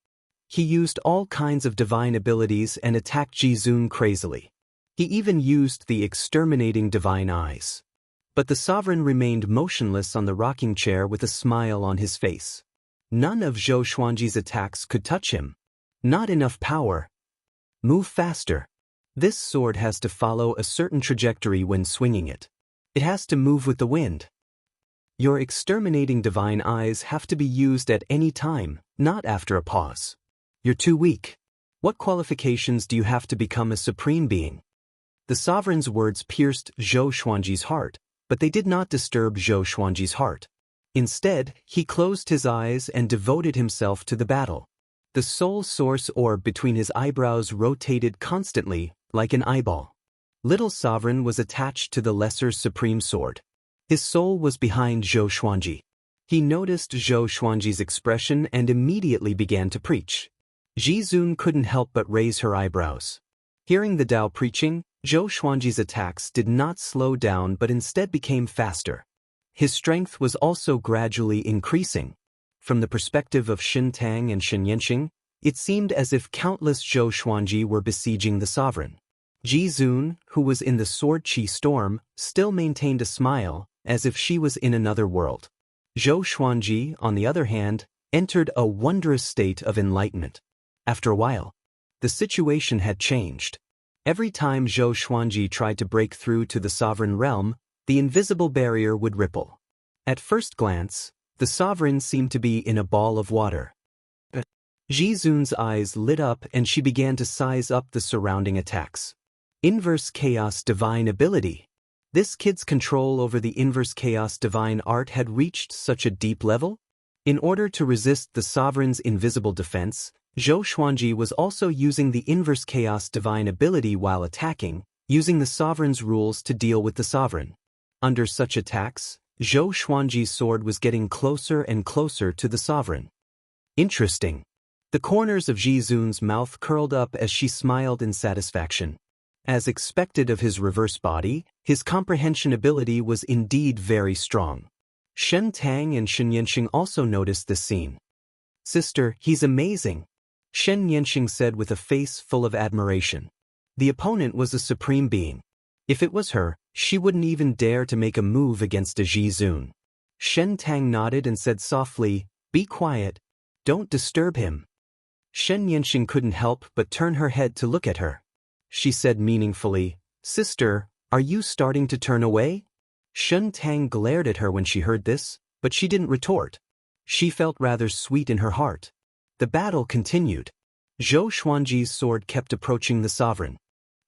He used all kinds of divine abilities and attacked Jizun crazily. He even used the exterminating divine eyes. But the sovereign remained motionless on the rocking chair with a smile on his face. None of Zhou Xuanji's attacks could touch him. Not enough power. Move faster. This sword has to follow a certain trajectory when swinging it. It has to move with the wind. Your exterminating divine eyes have to be used at any time, not after a pause. You're too weak. What qualifications do you have to become a supreme being? The sovereign's words pierced Zhou Xuanji's heart, but they did not disturb Zhou Xuanji's heart. Instead, he closed his eyes and devoted himself to the battle. The soul source orb between his eyebrows rotated constantly, like an eyeball. Little Sovereign was attached to the Lesser Supreme Sword. His soul was behind Zhou Xuanji. He noticed Zhou Xuanji's expression and immediately began to preach. Jizun couldn't help but raise her eyebrows. Hearing the Tao preaching, Zhou Xuanji's attacks did not slow down but instead became faster. His strength was also gradually increasing. From the perspective of Shen Tang and Shen Yanxing, it seemed as if countless Zhou Xuanji were besieging the sovereign. Jizun, who was in the sword chi storm, still maintained a smile, as if she was in another world. Zhou Xuanji, on the other hand, entered a wondrous state of enlightenment. After a while, the situation had changed. Every time Zhou Xuanji tried to break through to the sovereign realm, the invisible barrier would ripple. At first glance, the sovereign seemed to be in a ball of water. Jizun's eyes lit up and she began to size up the surrounding attacks. Inverse chaos divine ability. This kid's control over the inverse chaos divine art had reached such a deep level? In order to resist the sovereign's invisible defense, Zhou Xuanji was also using the inverse chaos divine ability while attacking, using the sovereign's rules to deal with the sovereign. Under such attacks, Zhou Xuanji's sword was getting closer and closer to the sovereign. Interesting. The corners of Ji Zun's mouth curled up as she smiled in satisfaction. As expected of his reverse body, his comprehension ability was indeed very strong. Shen Tang and Shen Yanxing also noticed this scene. "Sister, he's amazing," Shen Yanxing said with a face full of admiration. The opponent was a supreme being. If it was her, she wouldn't even dare to make a move against a Ji Zun. Shen Tang nodded and said softly, "Be quiet. Don't disturb him." Shen Yanxing couldn't help but turn her head to look at her. She said meaningfully, "Sister, are you starting to turn away?" Shen Tang glared at her when she heard this, but she didn't retort. She felt rather sweet in her heart. The battle continued. Zhou Xuanji's sword kept approaching the sovereign.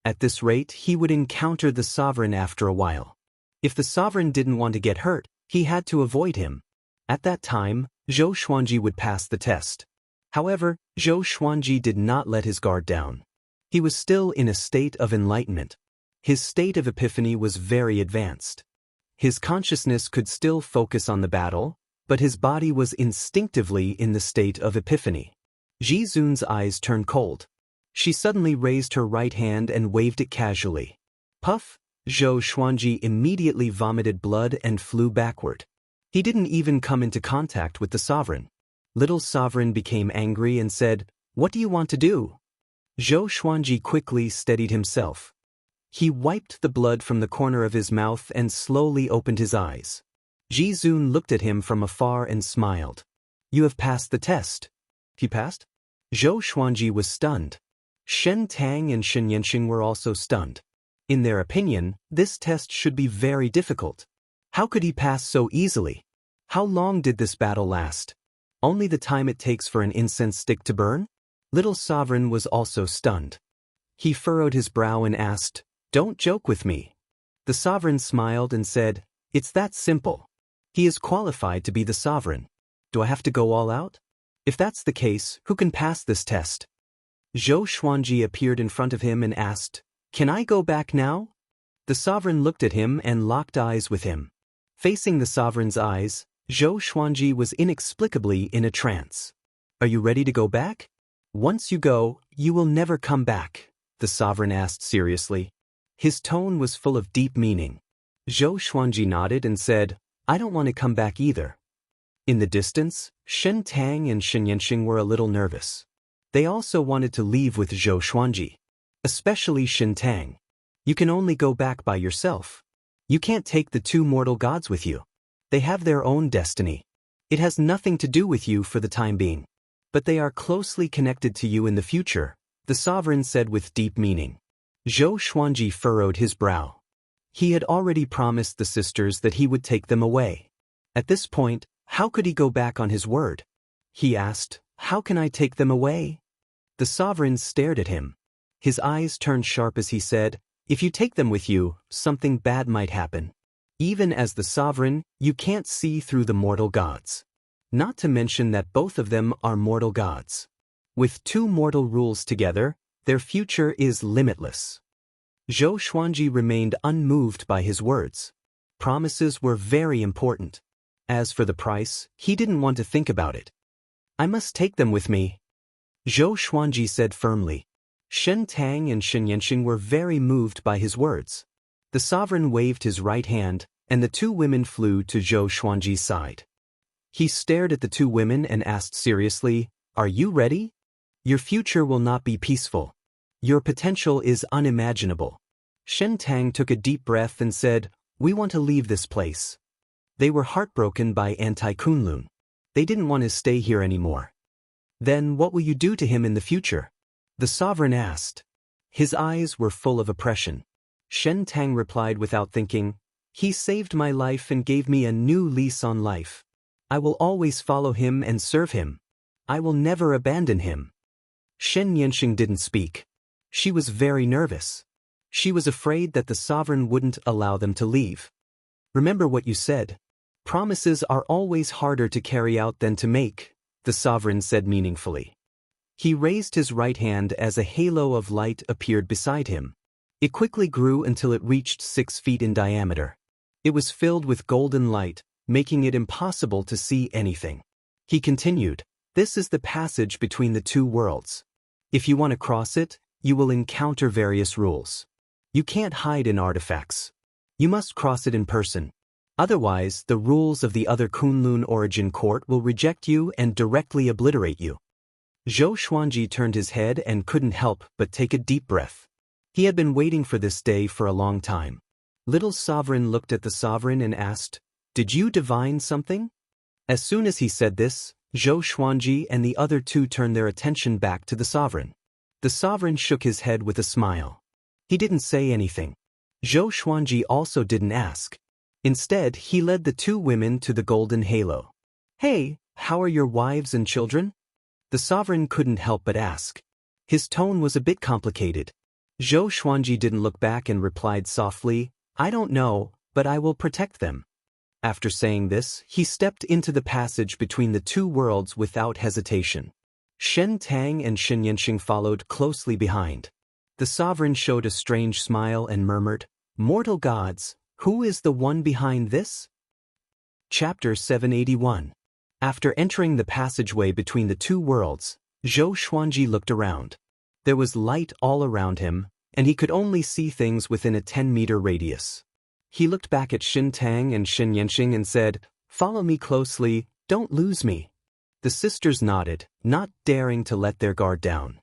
At this rate, he would encounter the sovereign after a while. If the sovereign didn't want to get hurt, he had to avoid him. At that time, Zhou Xuanji would pass the test. However, Zhou Xuanji did not let his guard down. He was still in a state of enlightenment. His state of epiphany was very advanced. His consciousness could still focus on the battle, but his body was instinctively in the state of epiphany. Ji Zun's eyes turned cold. She suddenly raised her right hand and waved it casually. Puff! Zhou Xuanji immediately vomited blood and flew backward. He didn't even come into contact with the sovereign. Little sovereign became angry and said, "What do you want to do?" Zhou Xuanji quickly steadied himself. He wiped the blood from the corner of his mouth and slowly opened his eyes. Ji Zun looked at him from afar and smiled. "You have passed the test." "He passed?" Zhou Xuanji was stunned. Shen Tang and Shen Yanxing were also stunned. In their opinion, this test should be very difficult. How could he pass so easily? How long did this battle last? Only the time it takes for an incense stick to burn? Little Sovereign was also stunned. He furrowed his brow and asked, "Don't joke with me." The Sovereign smiled and said, "It's that simple. He is qualified to be the Sovereign. Do I have to go all out? If that's the case, who can pass this test?" Zhou Xuanji appeared in front of him and asked, "Can I go back now?" The Sovereign looked at him and locked eyes with him. Facing the Sovereign's eyes, Zhou Xuanji was inexplicably in a trance. "Are you ready to go back?" "Once you go, you will never come back," the Sovereign asked seriously. His tone was full of deep meaning. Zhou Xuanji nodded and said, "I don't want to come back either." In the distance, Shen Tang and Shen Yanxing were a little nervous. They also wanted to leave with Zhou Xuanji. Especially Shen Tang. "You can only go back by yourself. You can't take the two mortal gods with you. They have their own destiny. It has nothing to do with you for the time being. But they are closely connected to you in the future," the Sovereign said with deep meaning. Zhou Xuanji furrowed his brow. He had already promised the sisters that he would take them away. At this point, how could he go back on his word? He asked, "How can I take them away?" The Sovereign stared at him. His eyes turned sharp as he said, "If you take them with you, something bad might happen. Even as the Sovereign, you can't see through the mortal gods. Not to mention that both of them are mortal gods. With two mortal rules together, their future is limitless." Zhou Xuanji remained unmoved by his words. Promises were very important. As for the price, he didn't want to think about it. "I must take them with me," Zhou Xuanji said firmly. Shen Tang and Shen Yanxing were very moved by his words. The Sovereign waved his right hand, and the two women flew to Zhou Xuanji's side. He stared at the two women and asked seriously, "Are you ready? Your future will not be peaceful. Your potential is unimaginable." Shen Tang took a deep breath and said, "We want to leave this place." They were heartbroken by Anti-Kunlun. They didn't want to stay here anymore. "Then what will you do to him in the future?" the Sovereign asked. His eyes were full of oppression. Shen Tang replied without thinking, "He saved my life and gave me a new lease on life. I will always follow him and serve him. I will never abandon him." Shen Yanxing didn't speak. She was very nervous. She was afraid that the sovereign wouldn't allow them to leave. "Remember what you said. Promises are always harder to carry out than to make," the sovereign said meaningfully. He raised his right hand as a halo of light appeared beside him. It quickly grew until it reached 6 feet in diameter. It was filled with golden light, making it impossible to see anything. He continued, "This is the passage between the two worlds. If you want to cross it, you will encounter various rules. You can't hide in artifacts. You must cross it in person. Otherwise, the rules of the other Kunlun origin court will reject you and directly obliterate you." Zhou Xuanji turned his head and couldn't help but take a deep breath. He had been waiting for this day for a long time. Little Sovereign looked at the sovereign and asked, "Did you divine something?" As soon as he said this, Zhou Xuanji and the other two turned their attention back to the sovereign. The sovereign shook his head with a smile. He didn't say anything. Zhou Xuanji also didn't ask. Instead, he led the two women to the golden halo. "Hey, how are your wives and children?" The sovereign couldn't help but ask. His tone was a bit complicated. Zhou Xuanji didn't look back and replied softly, "I don't know, but I will protect them." After saying this, he stepped into the passage between the two worlds without hesitation. Shen Tang and Shen Yanxing followed closely behind. The sovereign showed a strange smile and murmured, "Mortal gods, who is the one behind this?" Chapter 781. After entering the passageway between the two worlds, Zhou Xuanji looked around. There was light all around him, and he could only see things within a 10-meter radius. He looked back at Shen Tang and Shen Yanxing and said, "Follow me closely, don't lose me." The sisters nodded, not daring to let their guard down.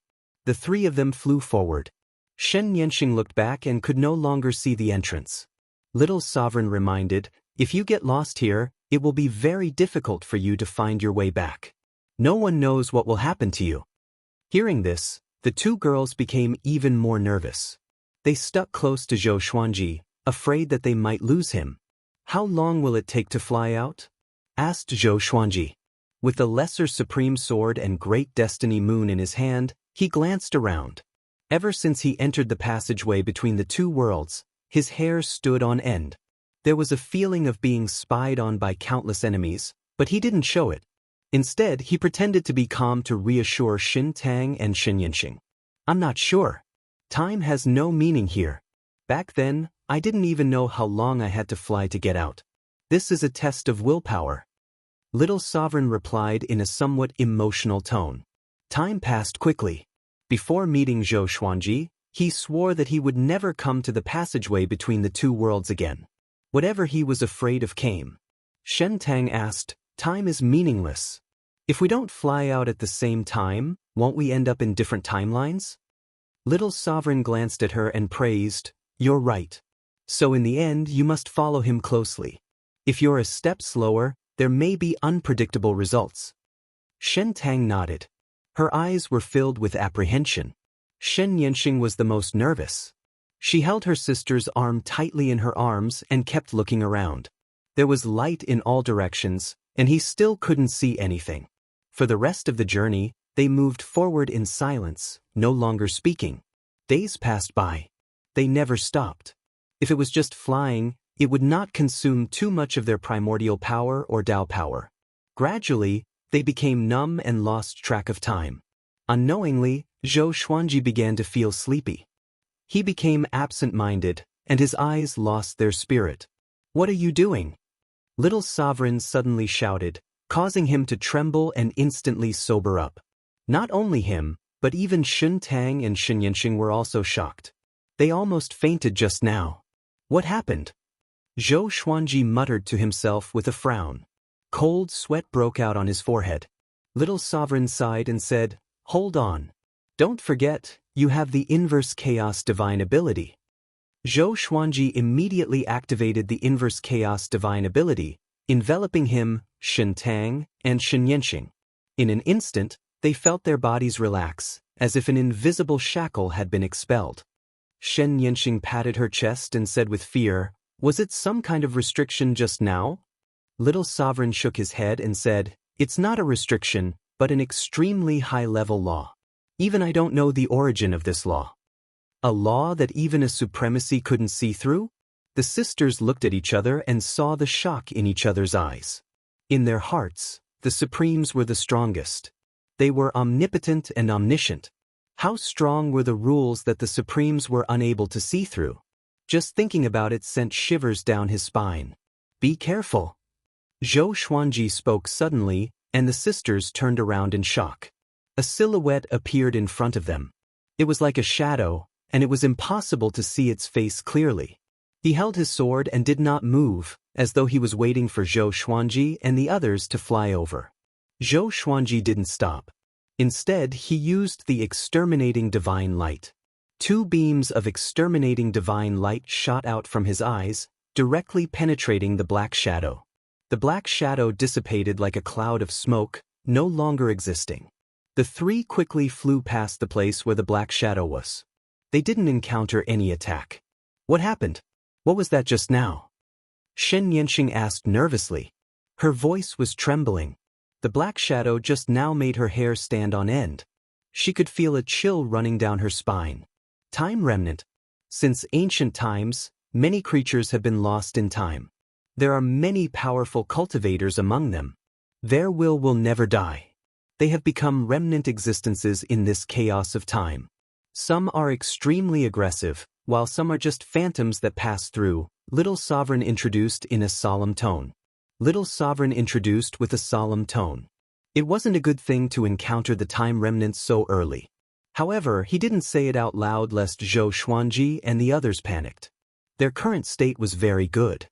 The three of them flew forward. Shen Yanxing looked back and could no longer see the entrance. Little Sovereign reminded, "If you get lost here, it will be very difficult for you to find your way back. No one knows what will happen to you." Hearing this, the two girls became even more nervous. They stuck close to Zhou Xuanji, afraid that they might lose him. "How long will it take to fly out?" asked Zhou Xuanji. With the Lesser Supreme Sword and Great Destiny Moon in his hand, he glanced around. Ever since he entered the passageway between the two worlds, his hair stood on end. There was a feeling of being spied on by countless enemies, but he didn't show it. Instead, he pretended to be calm to reassure Shen Tang and Shen Yanxing. "I'm not sure. Time has no meaning here. Back then, I didn't even know how long I had to fly to get out. This is a test of willpower." Little Sovereign replied in a somewhat emotional tone. Time passed quickly. Before meeting Zhou Xuanji, he swore that he would never come to the passageway between the two worlds again. Whatever he was afraid of came. Shen Tang asked, "Time is meaningless. If we don't fly out at the same time, won't we end up in different timelines?" Little Sovereign glanced at her and praised, "You're right. So in the end, you must follow him closely. If you're a step slower, there may be unpredictable results." Shen Tang nodded. Her eyes were filled with apprehension. Shen Yanxing was the most nervous. She held her sister's arm tightly in her arms and kept looking around. There was light in all directions, and he still couldn't see anything. For the rest of the journey, they moved forward in silence, no longer speaking. Days passed by. They never stopped. If it was just flying, it would not consume too much of their primordial power or Dao power. Gradually, they became numb and lost track of time. Unknowingly, Zhou Xuanji began to feel sleepy. He became absent-minded, and his eyes lost their spirit. "What are you doing?" Little Sovereign suddenly shouted, causing him to tremble and instantly sober up. Not only him, but even Shen Tang and Shen Yanxing were also shocked. They almost fainted just now. "What happened?" Zhou Xuanji muttered to himself with a frown. Cold sweat broke out on his forehead. Little Sovereign sighed and said, "Hold on. Don't forget, you have the Inverse Chaos Divine ability." Zhou Xuanji immediately activated the Inverse Chaos Divine ability, enveloping him, Shen Tang, and Shen Yanxing. In an instant, they felt their bodies relax, as if an invisible shackle had been expelled. Shen Yanxing patted her chest and said with fear, "Was it some kind of restriction just now?" Little Sovereign shook his head and said, "It's not a restriction, but an extremely high-level law. Even I don't know the origin of this law." A law that even a supremacy couldn't see through? The sisters looked at each other and saw the shock in each other's eyes. In their hearts, the Supremes were the strongest. They were omnipotent and omniscient. How strong were the rules that the Supremes were unable to see through? Just thinking about it sent shivers down his spine. Be careful. Zhou Xuanji spoke suddenly, and the sisters turned around in shock. A silhouette appeared in front of them. It was like a shadow, and it was impossible to see its face clearly. He held his sword and did not move, as though he was waiting for Zhou Xuanji and the others to fly over. Zhou Xuanji didn't stop. Instead, he used the exterminating divine light. 2 beams of exterminating divine light shot out from his eyes, directly penetrating the black shadow. The black shadow dissipated like a cloud of smoke, no longer existing. The 3 quickly flew past the place where the black shadow was. They didn't encounter any attack. What happened? What was that just now? Shen Yanqing asked nervously. Her voice was trembling. The black shadow just now made her hair stand on end. She could feel a chill running down her spine. Time remnant. Since ancient times, many creatures have been lost in time. There are many powerful cultivators among them. Their will never die. They have become remnant existences in this chaos of time. Some are extremely aggressive, while some are just phantoms that pass through. Little Sovereign introduced in a solemn tone. Little Sovereign introduced with a solemn tone. It wasn't a good thing to encounter the time remnants so early. However, he didn't say it out loud lest Zhou Xuanji and the others panicked. Their current state was very good.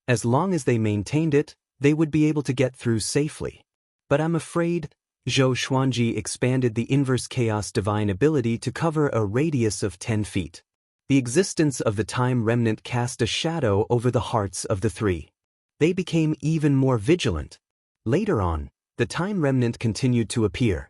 As long as they maintained it, they would be able to get through safely. But I'm afraid, Zhou Xuanji expanded the inverse chaos divine ability to cover a radius of 10 feet. The existence of the time remnant cast a shadow over the hearts of the 3. They became even more vigilant. Later on, the time remnant continued to appear.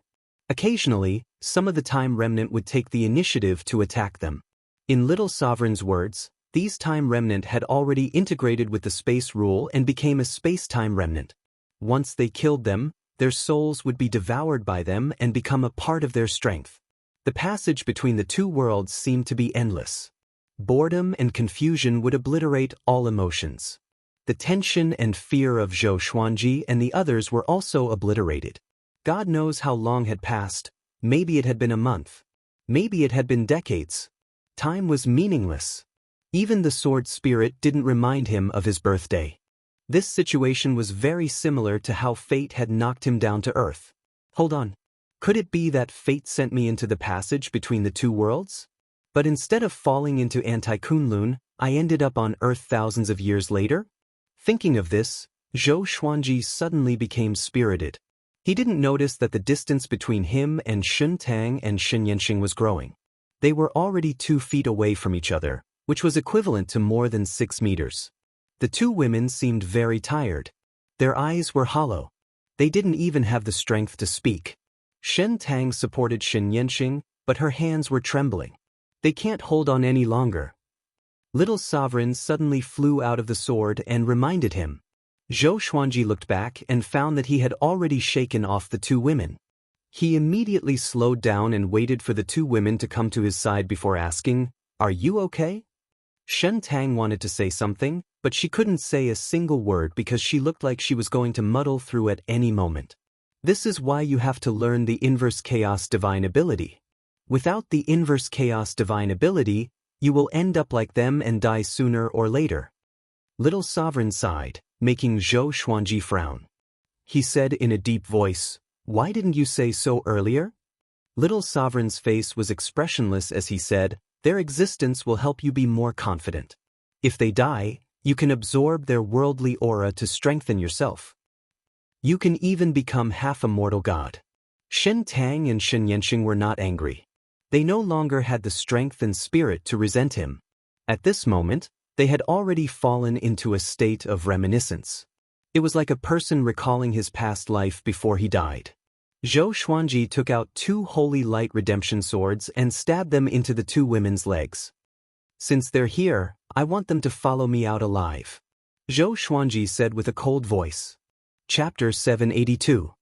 Occasionally, some of the time remnant would take the initiative to attack them. In Little Sovereign's words, these time remnant had already integrated with the space rule and became a space-time remnant. Once they killed them, their souls would be devoured by them and become a part of their strength. The passage between the 2 worlds seemed to be endless. Boredom and confusion would obliterate all emotions. The tension and fear of Zhou Xuanji and the others were also obliterated. God knows how long had passed. Maybe it had been a month. Maybe it had been decades. Time was meaningless. Even the sword spirit didn't remind him of his birthday. This situation was very similar to how fate had knocked him down to earth. Hold on. Could it be that fate sent me into the passage between the 2 worlds? But instead of falling into Anti-Kunlun, I ended up on Earth thousands of years later? Thinking of this, Zhou Xuanji suddenly became spirited. He didn't notice that the distance between him and Shun Tang and Shen Yanqing was growing. They were already 2 feet away from each other, which was equivalent to more than 6 meters. The 2 women seemed very tired. Their eyes were hollow. They didn't even have the strength to speak. Shen Tang supported Shen Yanqing, but her hands were trembling. They can't hold on any longer. Little Sovereign suddenly flew out of the sword and reminded him. Zhou Xuanji looked back and found that he had already shaken off the 2 women. He immediately slowed down and waited for the 2 women to come to his side before asking, "Are you okay?" Shen Tang wanted to say something, but she couldn't say a single word because she looked like she was going to muddle through at any moment. This is why you have to learn the inverse chaos divine ability. Without the inverse chaos divine ability, you will end up like them and die sooner or later. Little Sovereign sighed, making Zhou Xuanji frown. He said in a deep voice, "Why didn't you say so earlier?" Little Sovereign's face was expressionless as he said, "Their existence will help you be more confident. If they die, you can absorb their worldly aura to strengthen yourself. You can even become half a mortal god." Shen Tang and Shen Yanqing were not angry. They no longer had the strength and spirit to resent him. At this moment, they had already fallen into a state of reminiscence. It was like a person recalling his past life before he died. Zhou Xuanji took out 2 holy light redemption swords and stabbed them into the 2 women's legs. "Since they're here, I want them to follow me out alive," Zhou Xuanji said with a cold voice. Chapter 782.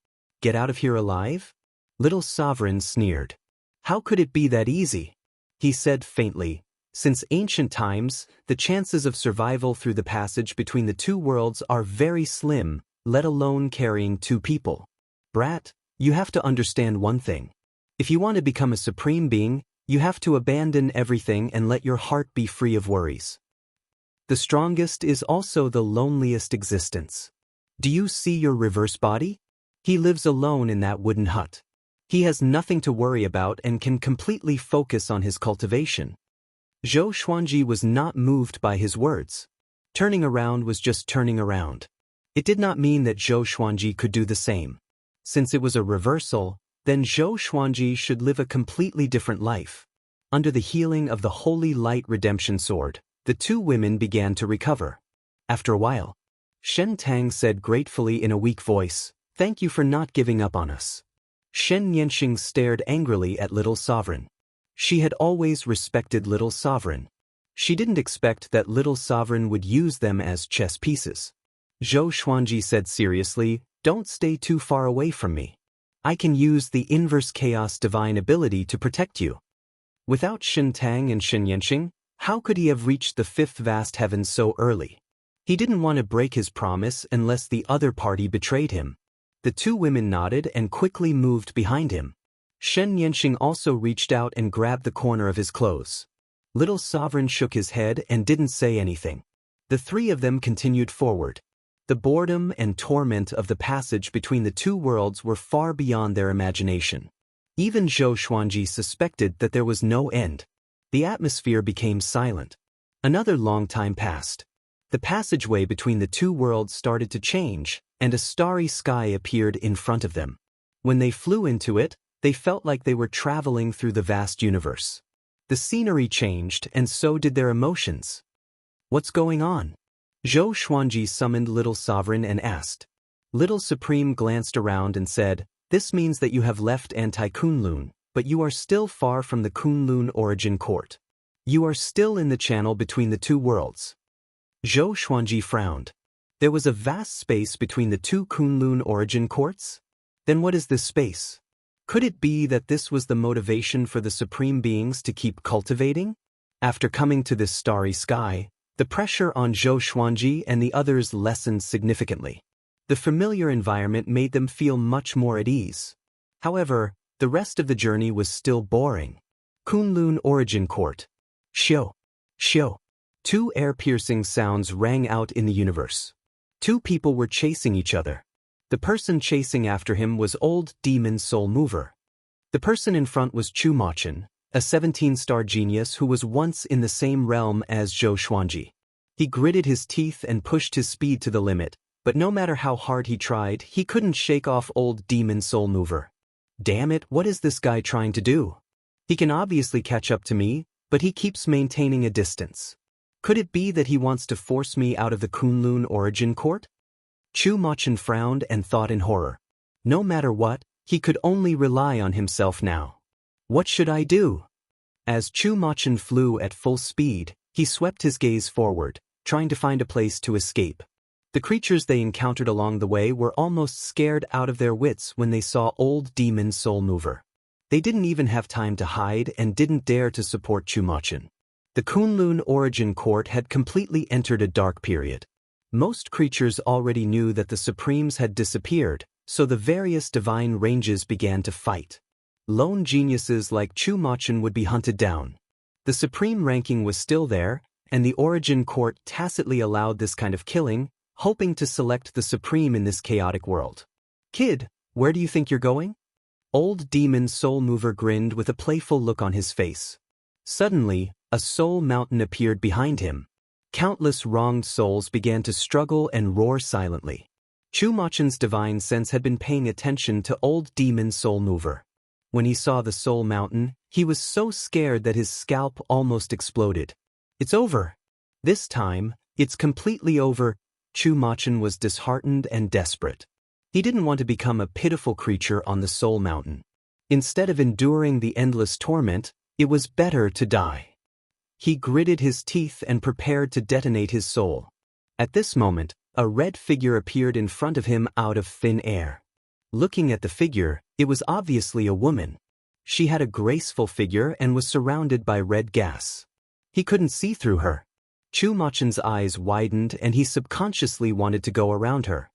Get out of here alive? Little Sovereign sneered. How could it be that easy? he said faintly. Since ancient times, the chances of survival through the passage between the two worlds are very slim, let alone carrying two people. Brat, you have to understand one thing. If you want to become a supreme being, you have to abandon everything and let your heart be free of worries. The strongest is also the loneliest existence. Do you see your reverse body? He lives alone in that wooden hut. He has nothing to worry about and can completely focus on his cultivation. Zhou Xuanji was not moved by his words. Turning around was just turning around. It did not mean that Zhou Xuanji could do the same. Since it was a reversal, then Zhou Xuanji should live a completely different life. Under the healing of the Holy Light Redemption Sword, the two women began to recover. After a while, Shen Tang said gratefully in a weak voice, "Thank you for not giving up on us." Shen Yanxing stared angrily at Little Sovereign. She had always respected Little Sovereign. She didn't expect that Little Sovereign would use them as chess pieces. Zhou Xuanji said seriously, "Don't stay too far away from me. I can use the inverse chaos divine ability to protect you." Without Shen Tang and Shen Yanxing, how could he have reached the fifth vast heaven so early? He didn't want to break his promise unless the other party betrayed him. The two women nodded and quickly moved behind him. Shen Yanxing also reached out and grabbed the corner of his clothes. Little Sovereign shook his head and didn't say anything. The three of them continued forward. The boredom and torment of the passage between the two worlds were far beyond their imagination. Even Zhou Xuanji suspected that there was no end. The atmosphere became silent. Another long time passed. The passageway between the two worlds started to change, and a starry sky appeared in front of them. When they flew into it, they felt like they were traveling through the vast universe. The scenery changed, and so did their emotions. What's going on? Zhou Xuanji summoned Little Sovereign and asked. Little Supreme glanced around and said, "This means that you have left Anti-Kunlun, but you are still far from the Kunlun origin court. You are still in the channel between the two worlds." Zhou Xuanji frowned. There was a vast space between the two Kunlun origin courts? Then what is this space? Could it be that this was the motivation for the supreme beings to keep cultivating? After coming to this starry sky, the pressure on Zhou Xuanji and the others lessened significantly. The familiar environment made them feel much more at ease. However, the rest of the journey was still boring. Kunlun Origin Court. Xiu. Xiu. Two air-piercing sounds rang out in the universe. Two people were chasing each other. The person chasing after him was Old Demon Soul Mover. The person in front was Chu Machin, a 17-star genius who was once in the same realm as Zhou Xuanji. He gritted his teeth and pushed his speed to the limit, but no matter how hard he tried, he couldn't shake off Old Demon Soul Mover. Damn it, what is this guy trying to do? He can obviously catch up to me, but he keeps maintaining a distance. Could it be that he wants to force me out of the Kunlun origin court? Chu Machin frowned and thought in horror. No matter what, he could only rely on himself now. What should I do? As Chu Machin flew at full speed, he swept his gaze forward, trying to find a place to escape. The creatures they encountered along the way were almost scared out of their wits when they saw Old Demon Soul Mover. They didn't even have time to hide and didn't dare to support Chu Machin. The Kunlun origin court had completely entered a dark period. Most creatures already knew that the Supremes had disappeared, so the various divine ranges began to fight. Lone geniuses like Chu Machin would be hunted down. The Supreme ranking was still there, and the Origin Court tacitly allowed this kind of killing, hoping to select the Supreme in this chaotic world. Kid, where do you think you're going? Old Demon Soul Mover grinned with a playful look on his face. Suddenly, a soul mountain appeared behind him. Countless wronged souls began to struggle and roar silently. Chu Machin's divine sense had been paying attention to Old Demon Soul Mover. When he saw the soul mountain, he was so scared that his scalp almost exploded. It's over. This time, it's completely over. Chu Machin was disheartened and desperate. He didn't want to become a pitiful creature on the soul mountain. Instead of enduring the endless torment, it was better to die. He gritted his teeth and prepared to detonate his soul. At this moment, a red figure appeared in front of him out of thin air. Looking at the figure, it was obviously a woman. She had a graceful figure and was surrounded by red gas. He couldn't see through her. Chu Machen's eyes widened and he subconsciously wanted to go around her.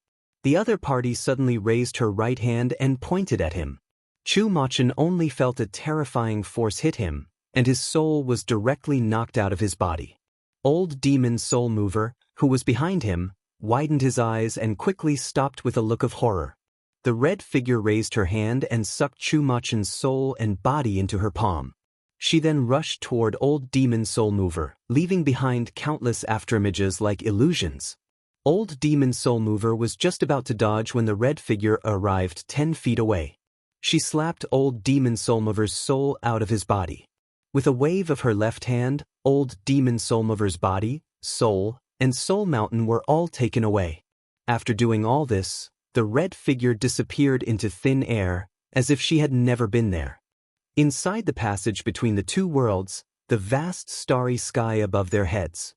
The other party suddenly raised her right hand and pointed at him. Chu Machen only felt a terrifying force hit him, and his soul was directly knocked out of his body. Old Demon Soul Mover, who was behind him, widened his eyes and quickly stopped with a look of horror. The red figure raised her hand and sucked Chu Machen's soul and body into her palm. She then rushed toward Old Demon Soul Mover, leaving behind countless afterimages like illusions. Old Demon Soul Mover was just about to dodge when the red figure arrived 10 feet away. She slapped Old Demon Soul Mover's soul out of his body. With a wave of her left hand, Old Demon Soul Mover's body, soul, and Soul Mountain were all taken away. After doing all this, the red figure disappeared into thin air, as if she had never been there. Inside the passage between the two worlds, the vast starry sky above their heads.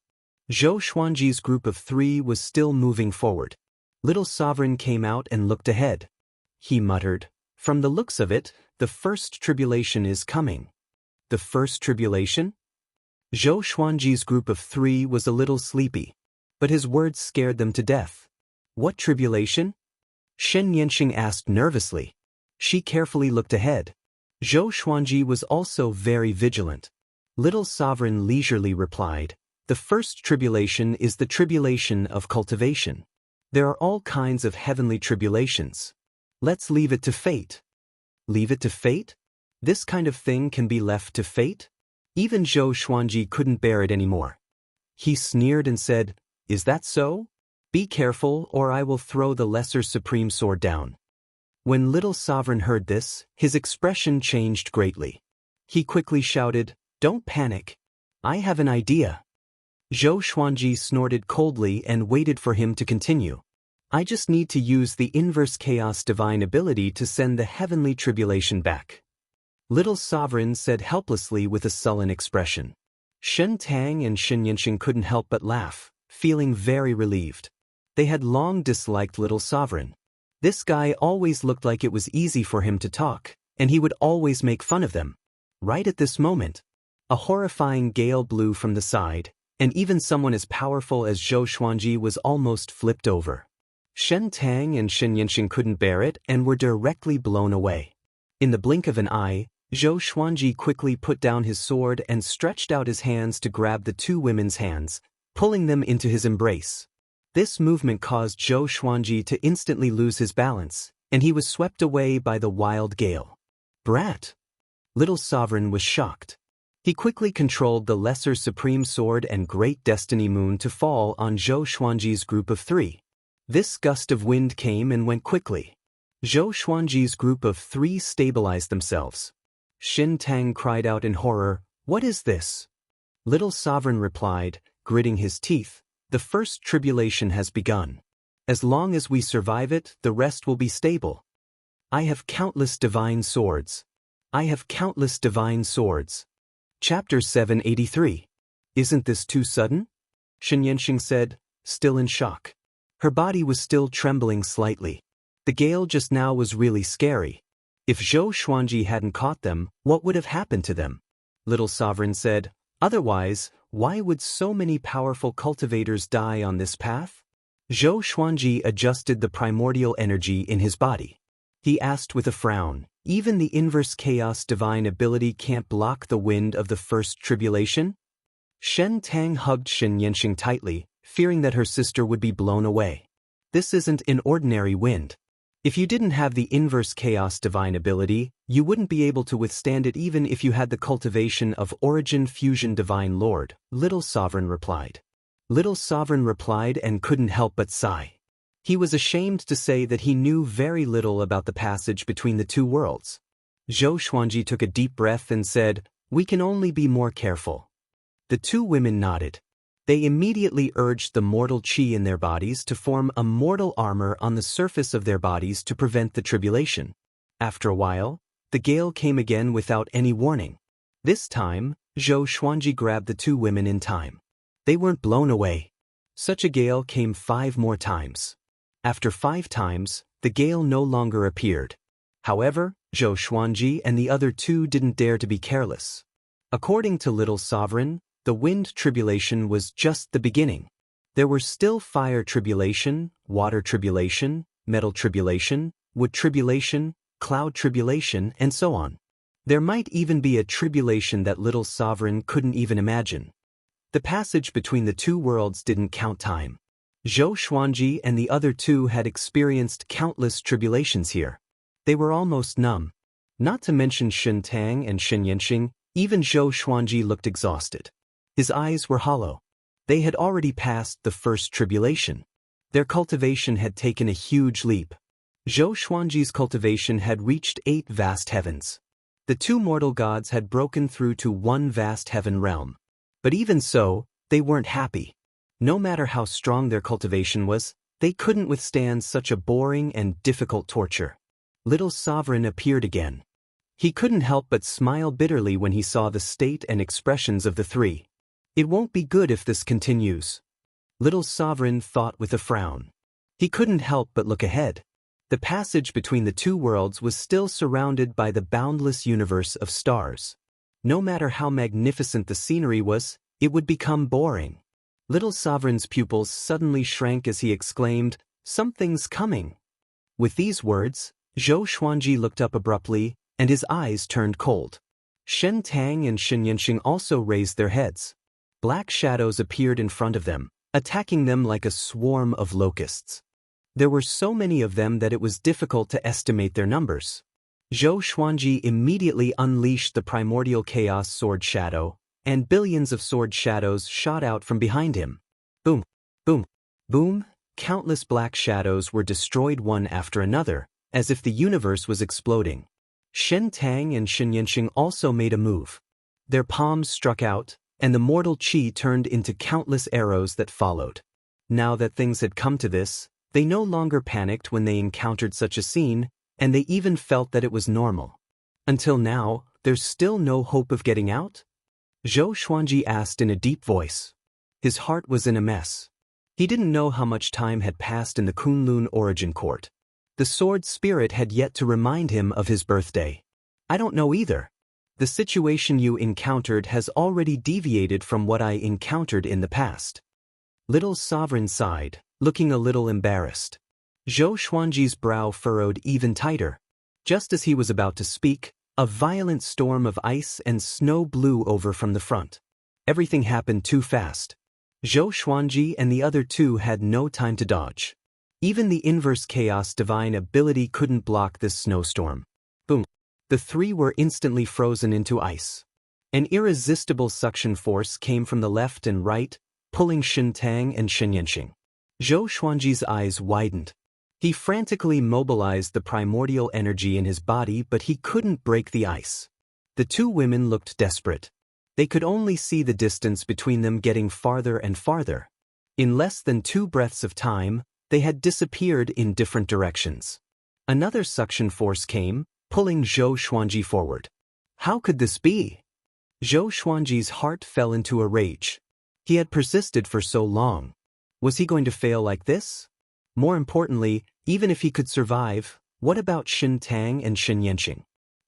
Zhou Xuanji's group of 3 was still moving forward. Little Sovereign came out and looked ahead. He muttered, "From the looks of it, the first tribulation is coming." The first tribulation? Zhou Xuanji's group of 3 was a little sleepy, but his words scared them to death. What tribulation? Shen Yanxing asked nervously. She carefully looked ahead. Zhou Xuanji was also very vigilant. Little Sovereign leisurely replied, "The first tribulation is the tribulation of cultivation. There are all kinds of heavenly tribulations. Let's leave it to fate." Leave it to fate? This kind of thing can be left to fate? Even Zhou Xuanji couldn't bear it anymore. He sneered and said, "Is that so? Be careful or I will throw the Lesser Supreme Sword down." When Little Sovereign heard this, his expression changed greatly. He quickly shouted, "Don't panic. I have an idea." Zhou Xuanji snorted coldly and waited for him to continue. "I just need to use the inverse chaos divine ability to send the heavenly tribulation back." Little Sovereign said helplessly with a sullen expression. Shen Tang and Shen Yanxing couldn't help but laugh, feeling very relieved. They had long disliked Little Sovereign. This guy always looked like it was easy for him to talk, and he would always make fun of them. Right at this moment, a horrifying gale blew from the side, and even someone as powerful as Zhou Xuanji was almost flipped over. Shen Tang and Shen Yanxing couldn't bear it and were directly blown away. In the blink of an eye, Zhou Xuanji quickly put down his sword and stretched out his hands to grab the 2 women's hands, pulling them into his embrace. This movement caused Zhou Xuanji to instantly lose his balance, and he was swept away by the wild gale. "Brat!" Little Sovereign was shocked. He quickly controlled the Lesser Supreme Sword and Great Destiny Moon to fall on Zhou Xuanji's group of 3. This gust of wind came and went quickly. Zhou Xuanji's group of 3 stabilized themselves. Shen Tang cried out in horror, "What is this?" Little Sovereign replied, gritting his teeth, "The first tribulation has begun. As long as we survive it, the rest will be stable. I have countless divine swords. I have countless divine swords." Chapter 783. "Isn't this too sudden?" Shen Yanxing said, still in shock. Her body was still trembling slightly. The gale just now was really scary. If Zhou Xuanji hadn't caught them, what would have happened to them? Little Sovereign said, "Otherwise, why would so many powerful cultivators die on this path?" Zhou Xuanji adjusted the primordial energy in his body. He asked with a frown, "Even the inverse chaos divine ability can't block the wind of the first tribulation?" Shen Tang hugged Shen Yanxing tightly, fearing that her sister would be blown away. "This isn't an ordinary wind. If you didn't have the inverse chaos divine ability, you wouldn't be able to withstand it even if you had the cultivation of Origin Fusion Divine Lord," Little Sovereign replied. Little Sovereign replied and couldn't help but sigh. He was ashamed to say that he knew very little about the passage between the two worlds. Zhou Xuanji took a deep breath and said, "We can only be more careful." The 2 women nodded. They immediately urged the mortal chi in their bodies to form a mortal armor on the surface of their bodies to prevent the tribulation. After a while, the gale came again without any warning. This time, Zhou Xuanji grabbed the 2 women in time. They weren't blown away. Such a gale came 5 more times. After 5 times, the gale no longer appeared. However, Zhou Xuanji and the other two didn't dare to be careless. According to Little Sovereign, the wind tribulation was just the beginning. There were still fire tribulation, water tribulation, metal tribulation, wood tribulation, cloud tribulation, and so on. There might even be a tribulation that Little Sovereign couldn't even imagine. The passage between the two worlds didn't count time. Zhou Xuanji and the other two had experienced countless tribulations here. They were almost numb. Not to mention Shen Tang and Shen Yanxing, even Zhou Xuanji looked exhausted. His eyes were hollow. They had already passed the first tribulation. Their cultivation had taken a huge leap. Zhou Xuanji's cultivation had reached 8 vast heavens. The two mortal gods had broken through to one vast heaven realm. But even so, they weren't happy. No matter how strong their cultivation was, they couldn't withstand such a boring and difficult torture. Little Sovereign appeared again. He couldn't help but smile bitterly when he saw the state and expressions of the three. It won't be good if this continues. Little Sovereign thought with a frown. He couldn't help but look ahead. The passage between the two worlds was still surrounded by the boundless universe of stars. No matter how magnificent the scenery was, it would become boring. Little Sovereign's pupils suddenly shrank as he exclaimed, "Something's coming." With these words, Zhou Xuanji looked up abruptly, and his eyes turned cold. Shen Tang and Shen Yanxing also raised their heads. Black shadows appeared in front of them, attacking them like a swarm of locusts. There were so many of them that it was difficult to estimate their numbers. Zhou Xuanji immediately unleashed the primordial chaos sword shadow, and billions of sword shadows shot out from behind him. Boom, boom, boom, countless black shadows were destroyed one after another, as if the universe was exploding. Shen Tang and Shen Yanxing also made a move. Their palms struck out, and the mortal chi turned into countless arrows that followed. Now that things had come to this, they no longer panicked when they encountered such a scene, and they even felt that it was normal. Until now, there's still no hope of getting out? Zhou Xuanji asked in a deep voice. His heart was in a mess. He didn't know how much time had passed in the Kunlun Origin Court. The sword spirit had yet to remind him of his birthday. I don't know either. The situation you encountered has already deviated from what I encountered in the past. Little Sovereign sighed, looking a little embarrassed. Zhou Xuanji's brow furrowed even tighter. Just as he was about to speak, a violent storm of ice and snow blew over from the front. Everything happened too fast. Zhou Xuanji and the other two had no time to dodge. Even the inverse chaos divine ability couldn't block this snowstorm. Boom. The three were instantly frozen into ice. An irresistible suction force came from the left and right, pulling Shen Tang and Shen Yanxing. Zhou Xuanji's eyes widened. He frantically mobilized the primordial energy in his body, but he couldn't break the ice. The two women looked desperate. They could only see the distance between them getting farther and farther. In less than 2 breaths of time, they had disappeared in different directions. Another suction force came, pulling Zhou Xuanji forward. How could this be? Zhou Xuanji's heart fell into a rage. He had persisted for so long. Was he going to fail like this? More importantly, even if he could survive, what about Shen Tang and Shen Yanxing?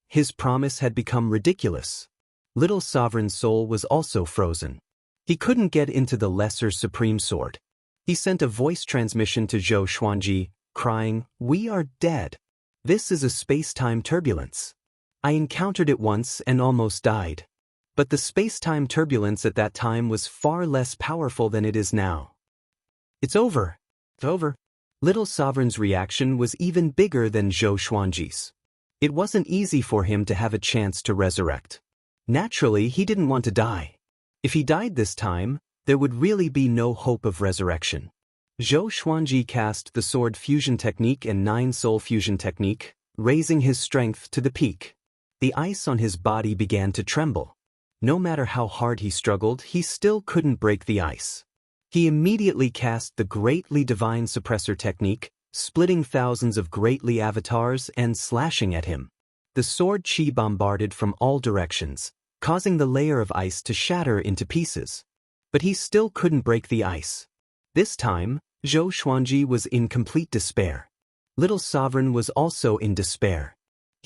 His promise had become ridiculous. Little Sovereign's soul was also frozen. He couldn't get into the lesser supreme sword. He sent a voice transmission to Zhou Xuanji, crying, "We are dead. This is a space-time turbulence. I encountered it once and almost died. But the space-time turbulence at that time was far less powerful than it is now. It's over. It's over." Little Sovereign's reaction was even bigger than Zhou Xuanji's. It wasn't easy for him to have a chance to resurrect. Naturally, he didn't want to die. If he died this time, there would really be no hope of resurrection. Zhou Xuanji cast the Sword Fusion Technique and 9 Soul Fusion Technique, raising his strength to the peak. The ice on his body began to tremble. No matter how hard he struggled, he still couldn't break the ice. He immediately cast the Greatly Divine Suppressor Technique, splitting thousands of Greatly avatars and slashing at him. The sword chi bombarded from all directions, causing the layer of ice to shatter into pieces. But he still couldn't break the ice. This time, Zhou Xuanji was in complete despair. Little Sovereign was also in despair.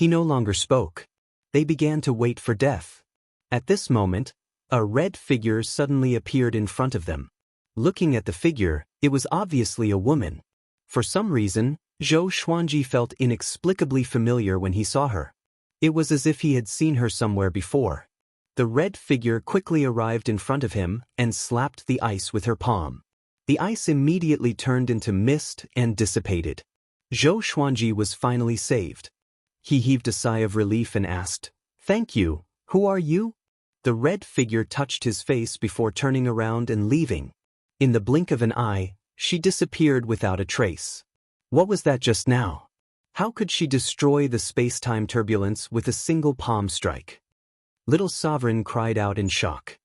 He no longer spoke. They began to wait for death. At this moment, a red figure suddenly appeared in front of them. Looking at the figure, it was obviously a woman. For some reason, Zhou Xuanji felt inexplicably familiar when he saw her. It was as if he had seen her somewhere before. The red figure quickly arrived in front of him and slapped the ice with her palm. The ice immediately turned into mist and dissipated. Zhou Xuanji was finally saved. He heaved a sigh of relief and asked, "Thank you, who are you?" The red figure touched his face before turning around and leaving. In the blink of an eye, she disappeared without a trace. What was that just now? How could she destroy the space-time turbulence with a single palm strike? Little Sovereign cried out in shock.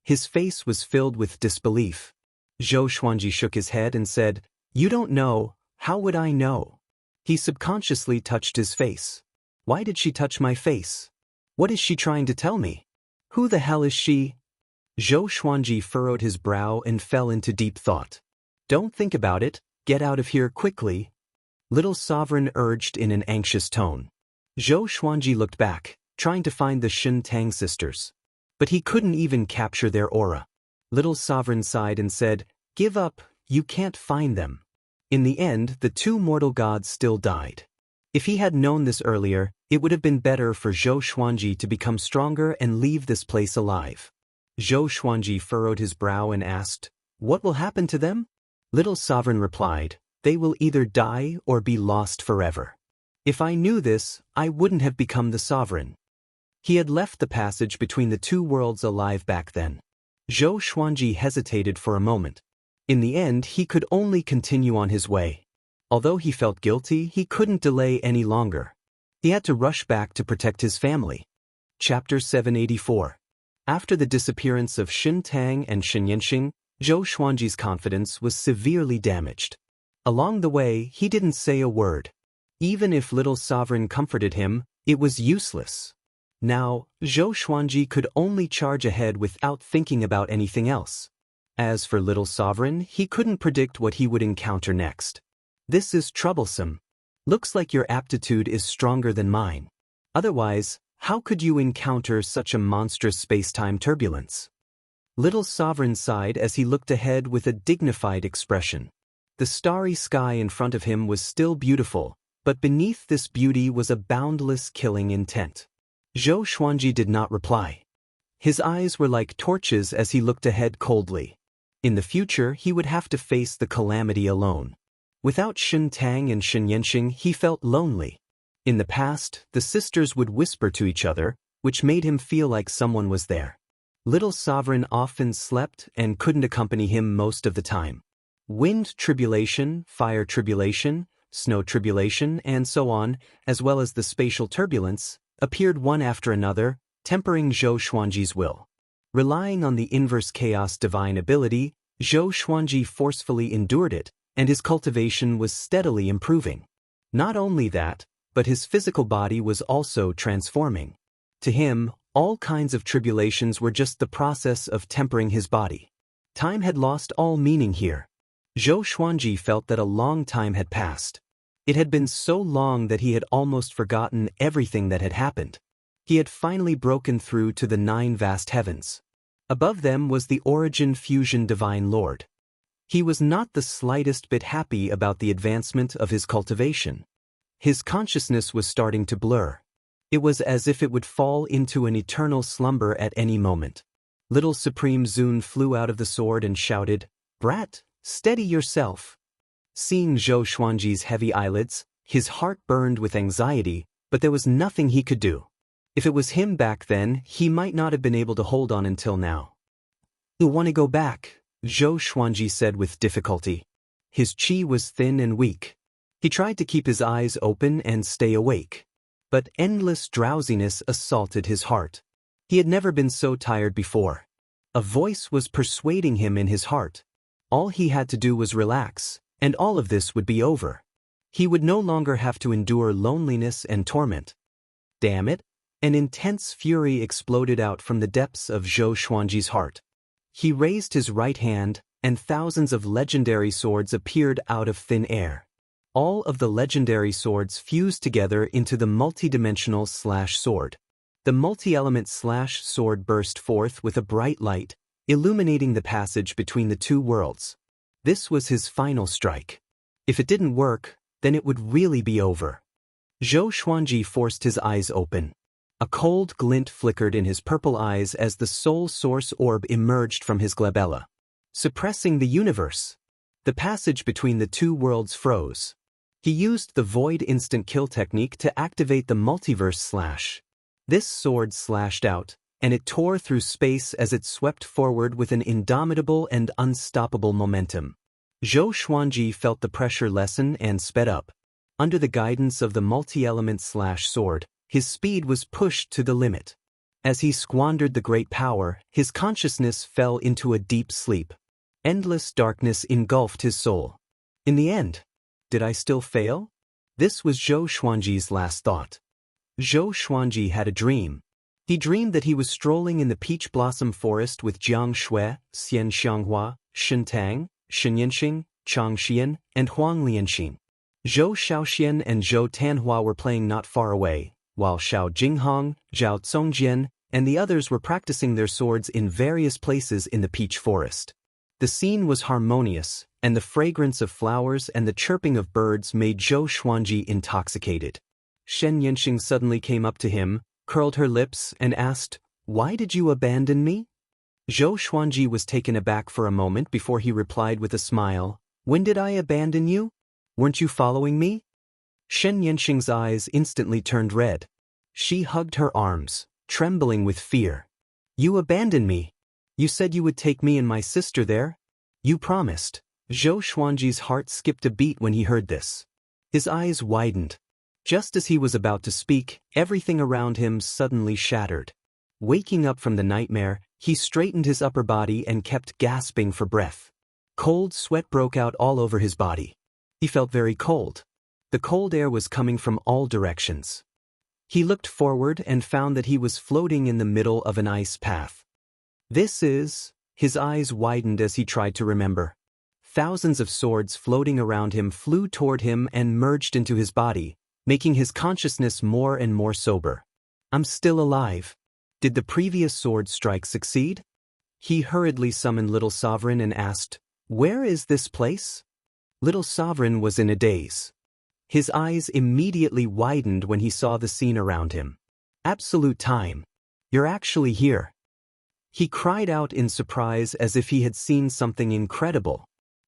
His face was filled with disbelief. Zhou Xuanji shook his head and said, "You don't know, how would I know?" He subconsciously touched his face. Why did she touch my face? What is she trying to tell me? Who the hell is she? Zhou Xuanji furrowed his brow and fell into deep thought. "Don't think about it, get out of here quickly," Little Sovereign urged in an anxious tone. Zhou Xuanji looked back, trying to find the Shen Tang sisters. But he couldn't even capture their aura. Little Sovereign sighed and said, "Give up, you can't find them." In the end, the two mortal gods still died. If he had known this earlier, it would have been better for Zhou Xuanji to become stronger and leave this place alive. Zhou Xuanji furrowed his brow and asked, "What will happen to them?" Little Sovereign replied, "They will either die or be lost forever." If I knew this, I wouldn't have become the sovereign. He had left the passage between the two worlds alive back then. Zhou Xuanji hesitated for a moment. In the end, he could only continue on his way. Although he felt guilty, he couldn't delay any longer. He had to rush back to protect his family. Chapter 784. After the disappearance of Shen Tang and Shen Yanxing, Zhou Xuanji's confidence was severely damaged. Along the way, he didn't say a word. Even if Little Sovereign comforted him, it was useless. Now, Zhou Xuanji could only charge ahead without thinking about anything else. As for Little Sovereign, he couldn't predict what he would encounter next. "This is troublesome. Looks like your aptitude is stronger than mine. Otherwise, how could you encounter such a monstrous space-time turbulence?" Little Sovereign sighed as he looked ahead with a dignified expression. The starry sky in front of him was still beautiful, but beneath this beauty was a boundless killing intent. Zhou Xuanji did not reply. His eyes were like torches as he looked ahead coldly. In the future, he would have to face the calamity alone. Without Shen Tang and Shen Yanxing, he felt lonely. In the past, the sisters would whisper to each other, which made him feel like someone was there. Little Sovereign often slept and couldn't accompany him most of the time. Wind tribulation, fire tribulation, snow tribulation, and so on, as well as the spatial turbulence, appeared one after another, tempering Zhou Xuanji's will. Relying on the inverse chaos divine ability, Zhou Xuanji forcefully endured it, and his cultivation was steadily improving. Not only that, but his physical body was also transforming. To him, all kinds of tribulations were just the process of tempering his body. Time had lost all meaning here. Zhou Xuanji felt that a long time had passed. It had been so long that he had almost forgotten everything that had happened. He had finally broken through to the 9 vast heavens. Above them was the Origin Fusion Divine Lord. He was not the slightest bit happy about the advancement of his cultivation. His consciousness was starting to blur. It was as if it would fall into an eternal slumber at any moment. Little Supreme Zun flew out of the sword and shouted, "Brat, steady yourself." Seeing Zhou Xuanji's heavy eyelids, his heart burned with anxiety, but there was nothing he could do. If it was him back then, he might not have been able to hold on until now. "You want to go back?" Zhou Xuanji said with difficulty. His qi was thin and weak. He tried to keep his eyes open and stay awake. But endless drowsiness assaulted his heart. He had never been so tired before. A voice was persuading him in his heart. All he had to do was relax, and all of this would be over. He would no longer have to endure loneliness and torment. Damn it! An intense fury exploded out from the depths of Zhou Xuanji's heart. He raised his right hand, and thousands of legendary swords appeared out of thin air. All of the legendary swords fused together into the multidimensional sword. The multi-element sword burst forth with a bright light, illuminating the passage between the two worlds. This was his final strike. If it didn't work, then it would really be over. Zhou Xuanji forced his eyes open. A cold glint flickered in his purple eyes as the soul source orb emerged from his glabella. Suppressing the universe. The passage between the two worlds froze. He used the void instant kill technique to activate the multiverse slash. This sword slashed out, and it tore through space as it swept forward with an indomitable and unstoppable momentum. Zhou Xuanji felt the pressure lessen and sped up. Under the guidance of the multi-element sword, his speed was pushed to the limit. As he squandered the great power, his consciousness fell into a deep sleep. Endless darkness engulfed his soul. In the end, did I still fail? This was Zhou Xuanji's last thought. Zhou Xuanji had a dream. He dreamed that he was strolling in the peach blossom forest with Jiang Shui, Xian Xianghua, Shen Tang, Shen Yanxing, Chang Xian, and Huang Lianxing. Zhou Shaoxian and Zhou Tanhua were playing not far away, while Xiao Jinghong, Zhao Congjian, and the others were practicing their swords in various places in the peach forest. The scene was harmonious, and the fragrance of flowers and the chirping of birds made Zhou Xuanji intoxicated. Shen Yanxing suddenly came up to him, curled her lips, and asked, "Why did you abandon me?" Zhou Xuanji was taken aback for a moment before he replied with a smile, "When did I abandon you? Weren't you following me?" Shen Yanxing's eyes instantly turned red. She hugged her arms, trembling with fear. "You abandoned me. You said you would take me and my sister there. You promised." Zhou Xuanji's heart skipped a beat when he heard this. His eyes widened. Just as he was about to speak, everything around him suddenly shattered. Waking up from the nightmare, he straightened his upper body and kept gasping for breath. Cold sweat broke out all over his body. He felt very cold. The cold air was coming from all directions. He looked forward and found that he was floating in the middle of an ice path. His eyes widened as he tried to remember. Thousands of swords floating around him flew toward him and merged into his body, making his consciousness more and more sober. "I'm still alive. Did the previous sword strike succeed?" He hurriedly summoned Little Sovereign and asked, "Where is this place?" Little Sovereign was in a daze. His eyes immediately widened when he saw the scene around him. "Absolute time. You're actually here." He cried out in surprise as if he had seen something incredible.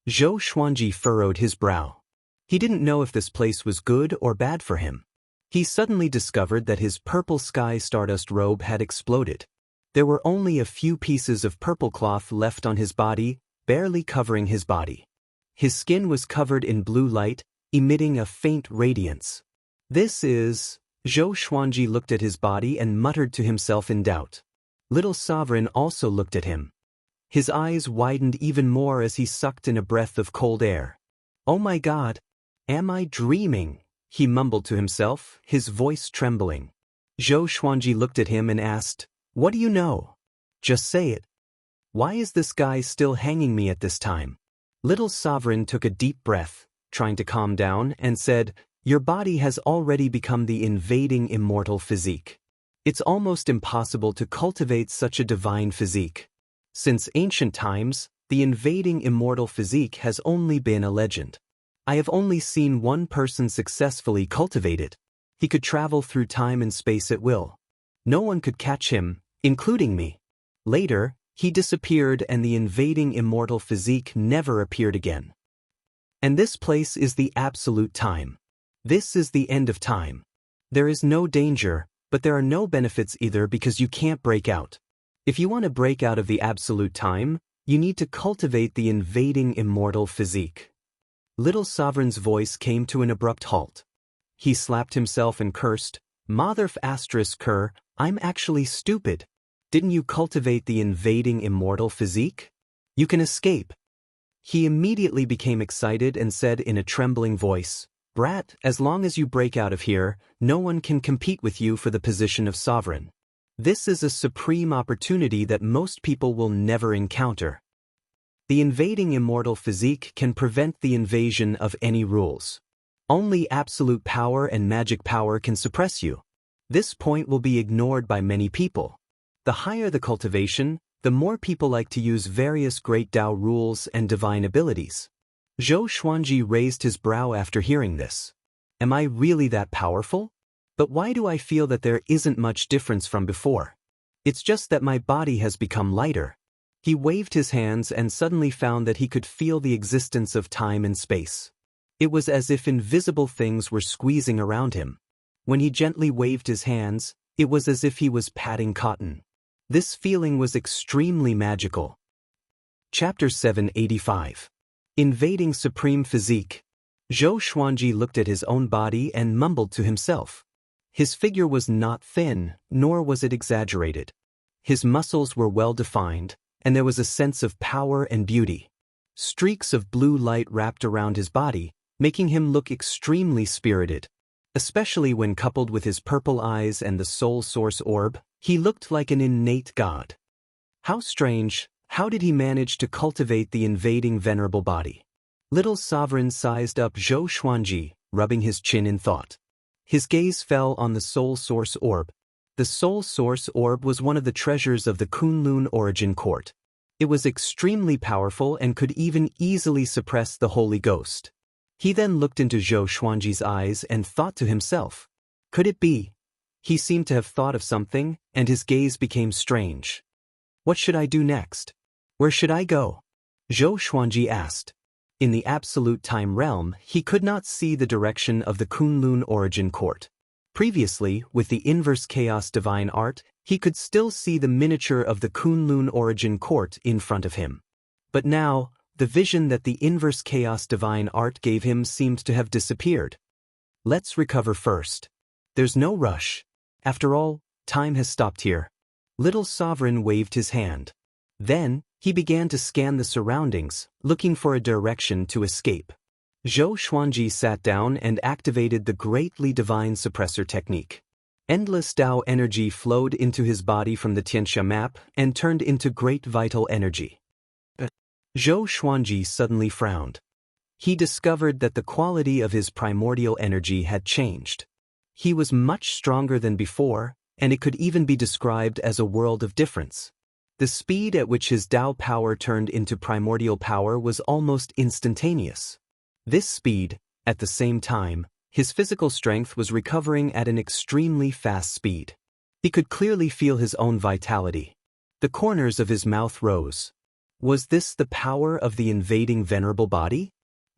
Zhou Xuanji furrowed his brow. He didn't know if this place was good or bad for him. He suddenly discovered that his purple sky stardust robe had exploded. There were only a few pieces of purple cloth left on his body, barely covering his body. His skin was covered in blue light, emitting a faint radiance. Zhou Xuanji looked at his body and muttered to himself in doubt. Little Sovereign also looked at him. His eyes widened even more as he sucked in a breath of cold air. "Oh my God! Am I dreaming?" he mumbled to himself, his voice trembling. Zhou Xuanji looked at him and asked, "What do you know? Just say it. Why is this guy still hanging me at this time?" Little Sovereign took a deep breath, trying to calm down, and said, "Your body has already become the invading immortal physique. It's almost impossible to cultivate such a divine physique. Since ancient times, the invading immortal physique has only been a legend. I have only seen one person successfully cultivate it. He could travel through time and space at will. No one could catch him, including me. Later, he disappeared and the invading immortal physique never appeared again. And this place is the absolute time. This is the end of time. There is no danger, but there are no benefits either because you can't break out. If you want to break out of the absolute time, you need to cultivate the invading immortal physique." Little Sovereign's voice came to an abrupt halt. He slapped himself and cursed, "Motherf***cur, I'm actually stupid. Didn't you cultivate the invading immortal physique? You can escape." He immediately became excited and said in a trembling voice, "Brat, as long as you break out of here, no one can compete with you for the position of sovereign. This is a supreme opportunity that most people will never encounter. The invading immortal physique can prevent the invasion of any rules. Only absolute power and magic power can suppress you. This point will be ignored by many people. The higher the cultivation, the more people like to use various great Tao rules and divine abilities. Zhou Xuanji raised his brow after hearing this. Am I really that powerful? But why do I feel that there isn't much difference from before? It's just that my body has become lighter. He waved his hands and suddenly found that he could feel the existence of time and space. It was as if invisible things were squeezing around him. When he gently waved his hands, it was as if he was patting cotton. This feeling was extremely magical. Chapter 785. Invading Supreme Physique. Zhou Xuanji looked at his own body and mumbled to himself. His figure was not thin, nor was it exaggerated. His muscles were well defined, and there was a sense of power and beauty. Streaks of blue light wrapped around his body, making him look extremely spirited. Especially when coupled with his purple eyes and the soul source orb, he looked like an innate god. How strange, how did he manage to cultivate the invading venerable body? Little Sovereign sized up Zhou Xuanji, rubbing his chin in thought. His gaze fell on the soul source orb. The soul source orb was one of the treasures of the Kunlun origin court. It was extremely powerful and could even easily suppress the Holy Ghost. He then looked into Zhou Xuanji's eyes and thought to himself, could it be? He seemed to have thought of something, and his gaze became strange. What should I do next? Where should I go? Zhou Xuanji asked. In the absolute time realm, he could not see the direction of the Kunlun origin court. Previously, with the inverse chaos divine art, he could still see the miniature of the Kunlun origin court in front of him. But now, the vision that the inverse chaos divine art gave him seemed to have disappeared. Let's recover first. There's no rush. After all, time has stopped here. Little Sovereign waved his hand. Then, he began to scan the surroundings, looking for a direction to escape. Zhou Xuanji sat down and activated the greatly divine suppressor technique. Endless Tao energy flowed into his body from the Tianxia map and turned into great vital energy. Zhou Xuanji suddenly frowned. He discovered that the quality of his primordial energy had changed. He was much stronger than before, and it could even be described as a world of difference. The speed at which his Tao power turned into primordial power was almost instantaneous. This speed, at the same time, his physical strength was recovering at an extremely fast speed. He could clearly feel his own vitality. The corners of his mouth rose. Was this the power of the invading venerable body?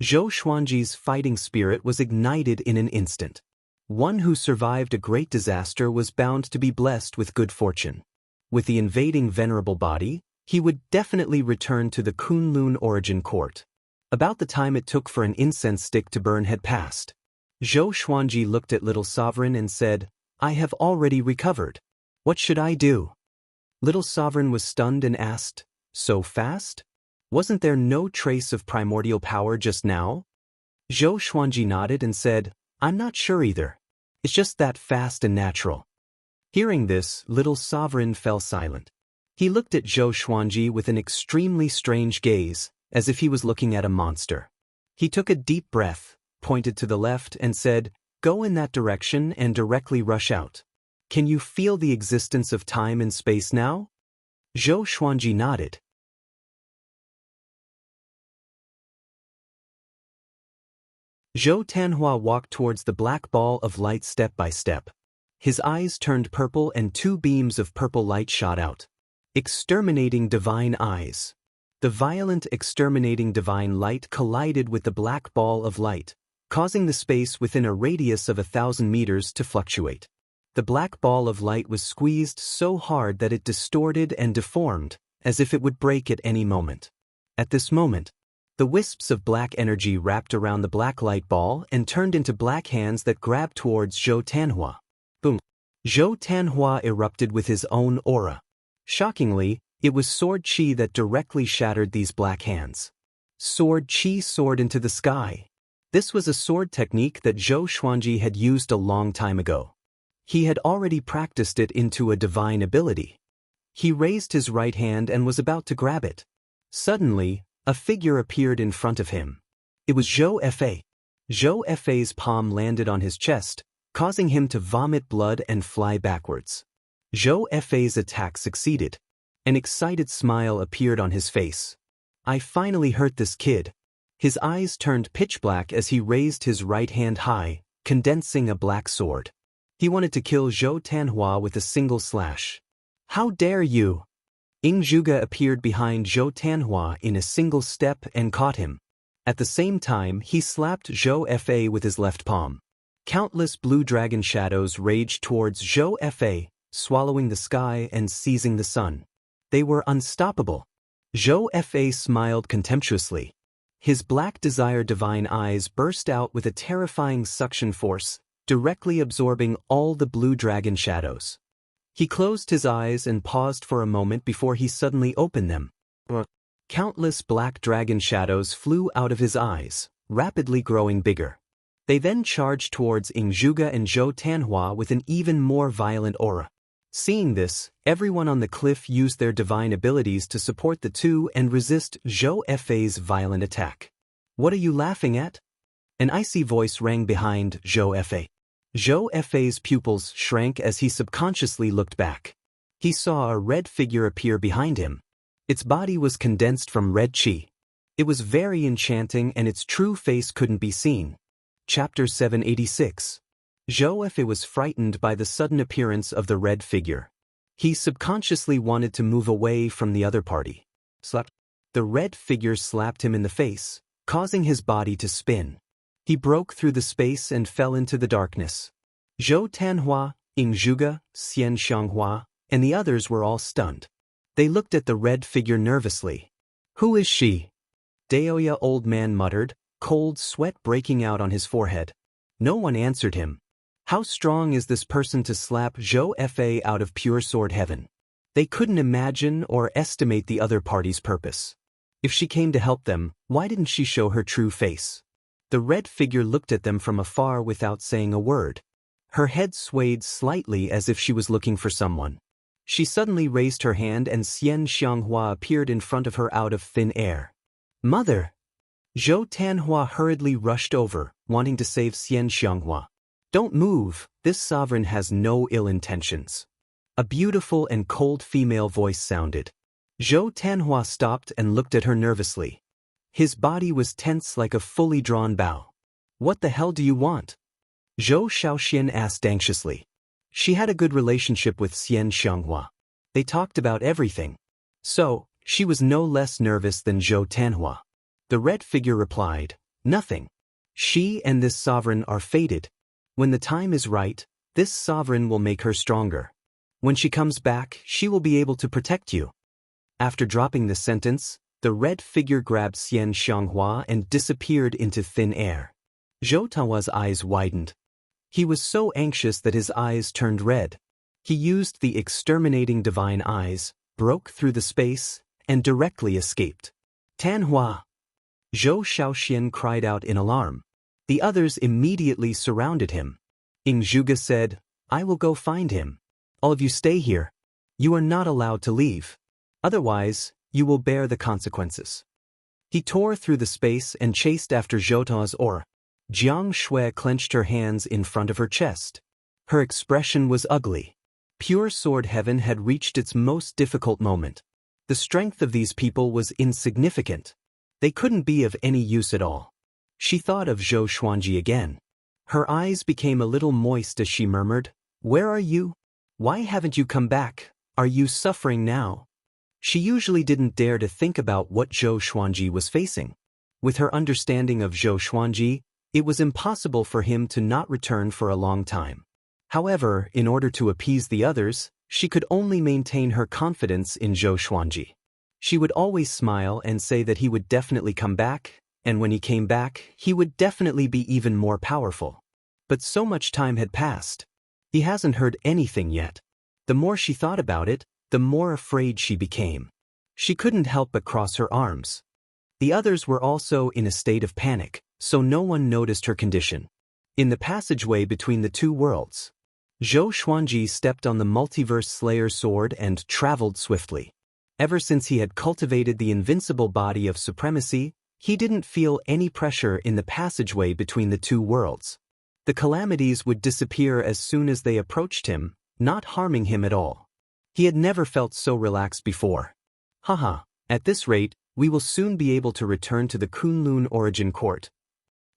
Zhou Xuanji's fighting spirit was ignited in an instant. One who survived a great disaster was bound to be blessed with good fortune. With the invading venerable body, he would definitely return to the Kunlun origin court. About the time it took for an incense stick to burn had passed. Zhou Xuanji looked at Little Sovereign and said, I have already recovered. What should I do? Little Sovereign was stunned and asked, so fast? Wasn't there no trace of primordial power just now? Zhou Xuanji nodded and said, I'm not sure either. It's just that fast and natural. Hearing this, Little Sovereign fell silent. He looked at Zhou Xuanji with an extremely strange gaze, as if he was looking at a monster. He took a deep breath, pointed to the left and said, go in that direction and directly rush out. Can you feel the existence of time and space now? Zhou Xuanji nodded. Zhou Tanhua walked towards the black ball of light step by step. His eyes turned purple and two beams of purple light shot out. Exterminating divine eyes. The violent exterminating divine light collided with the black ball of light, causing the space within a radius of 1,000 meters to fluctuate. The black ball of light was squeezed so hard that it distorted and deformed, as if it would break at any moment. At this moment, the wisps of black energy wrapped around the black light ball and turned into black hands that grabbed towards Zhou Tanhua. Boom! Zhou Tanhua erupted with his own aura. Shockingly, it was sword chi that directly shattered these black hands. Sword chi soared into the sky. This was a sword technique that Zhou Xuanji had used a long time ago. He had already practiced it into a divine ability. He raised his right hand and was about to grab it. Suddenly, a figure appeared in front of him. It was Zhou Fa. Zhou Fei's palm landed on his chest, causing him to vomit blood and fly backwards. Zhou Fei's attack succeeded. An excited smile appeared on his face. I finally hurt this kid. His eyes turned pitch black as he raised his right hand high, condensing a black sword. He wanted to kill Zhou Tanhua with a single slash. How dare you! Ying Zhuge appeared behind Zhou Tanhua in a single step and caught him. At the same time, he slapped Zhou Fei with his left palm. Countless blue dragon shadows raged towards Zhou Fei, swallowing the sky and seizing the sun. They were unstoppable. Zhou Fei smiled contemptuously. His black desire divine eyes burst out with a terrifying suction force, directly absorbing all the blue dragon shadows. He closed his eyes and paused for a moment before he suddenly opened them. Countless black dragon shadows flew out of his eyes, rapidly growing bigger. They then charged towards Ying Zhuge and Zhou Tanhua with an even more violent aura. Seeing this, everyone on the cliff used their divine abilities to support the two and resist Zhou Fei's violent attack. What are you laughing at? An icy voice rang behind Zhou Fei. Zhou Fei's pupils shrank as he subconsciously looked back. He saw a red figure appear behind him. Its body was condensed from red qi. It was very enchanting and its true face couldn't be seen. Chapter 786. Zhou Fei was frightened by the sudden appearance of the red figure. He subconsciously wanted to move away from the other party. Slap. The red figure slapped him in the face, causing his body to spin. He broke through the space and fell into the darkness. Zhou Tanhua, Ying Zhuge, Xian Xianghua, and the others were all stunned. They looked at the red figure nervously. Who is she? Daoya old man muttered, cold sweat breaking out on his forehead. No one answered him. How strong is this person to slap Zhou Fei out of pure sword heaven? They couldn't imagine or estimate the other party's purpose. If she came to help them, why didn't she show her true face? The red figure looked at them from afar without saying a word. Her head swayed slightly as if she was looking for someone. She suddenly raised her hand and Xian Xianghua appeared in front of her out of thin air. Mother! Zhou Tanhua hurriedly rushed over, wanting to save Xian Xianghua. Don't move, this sovereign has no ill intentions. A beautiful and cold female voice sounded. Zhou Tanhua stopped and looked at her nervously. His body was tense like a fully drawn bow. What the hell do you want? Zhou Shaoxian asked anxiously. She had a good relationship with Xian Xianghua. They talked about everything. So, she was no less nervous than Zhou Tanhua. The red figure replied, nothing. She and this sovereign are fated. When the time is right, this sovereign will make her stronger. When she comes back, she will be able to protect you. After dropping the sentence, the red figure grabbed Xian Xianghua and disappeared into thin air. Zhou Tanhua's eyes widened. He was so anxious that his eyes turned red. He used the exterminating divine eyes, broke through the space, and directly escaped. Tanhua! Zhou Shaoxian cried out in alarm. The others immediately surrounded him. Ying Zhuge said, I will go find him. All of you stay here. You are not allowed to leave. Otherwise, you will bear the consequences. He tore through the space and chased after Zhou Ta's aura. Jiang Shui clenched her hands in front of her chest. Her expression was ugly. Pure sword heaven had reached its most difficult moment. The strength of these people was insignificant. They couldn't be of any use at all. She thought of Zhou Xuanji again. Her eyes became a little moist as she murmured, Where are you? Why haven't you come back? Are you suffering now? She usually didn't dare to think about what Zhou Xuanji was facing. With her understanding of Zhou Xuanji, it was impossible for him to not return for a long time. However, in order to appease the others, she could only maintain her confidence in Zhou Xuanji. She would always smile and say that he would definitely come back, and when he came back, he would definitely be even more powerful. But so much time had passed. He hasn't heard anything yet. The more she thought about it, the more afraid she became. She couldn't help but cross her arms. The others were also in a state of panic, so no one noticed her condition. In the passageway between the two worlds, Zhou Xuanji stepped on the multiverse slayer sword and traveled swiftly. Ever since he had cultivated the invincible body of supremacy, He didn't feel any pressure in the passageway between the two worlds. The calamities would disappear as soon as they approached him, not harming him at all. He had never felt so relaxed before. Haha, at this rate, we will soon be able to return to the Kunlun origin court,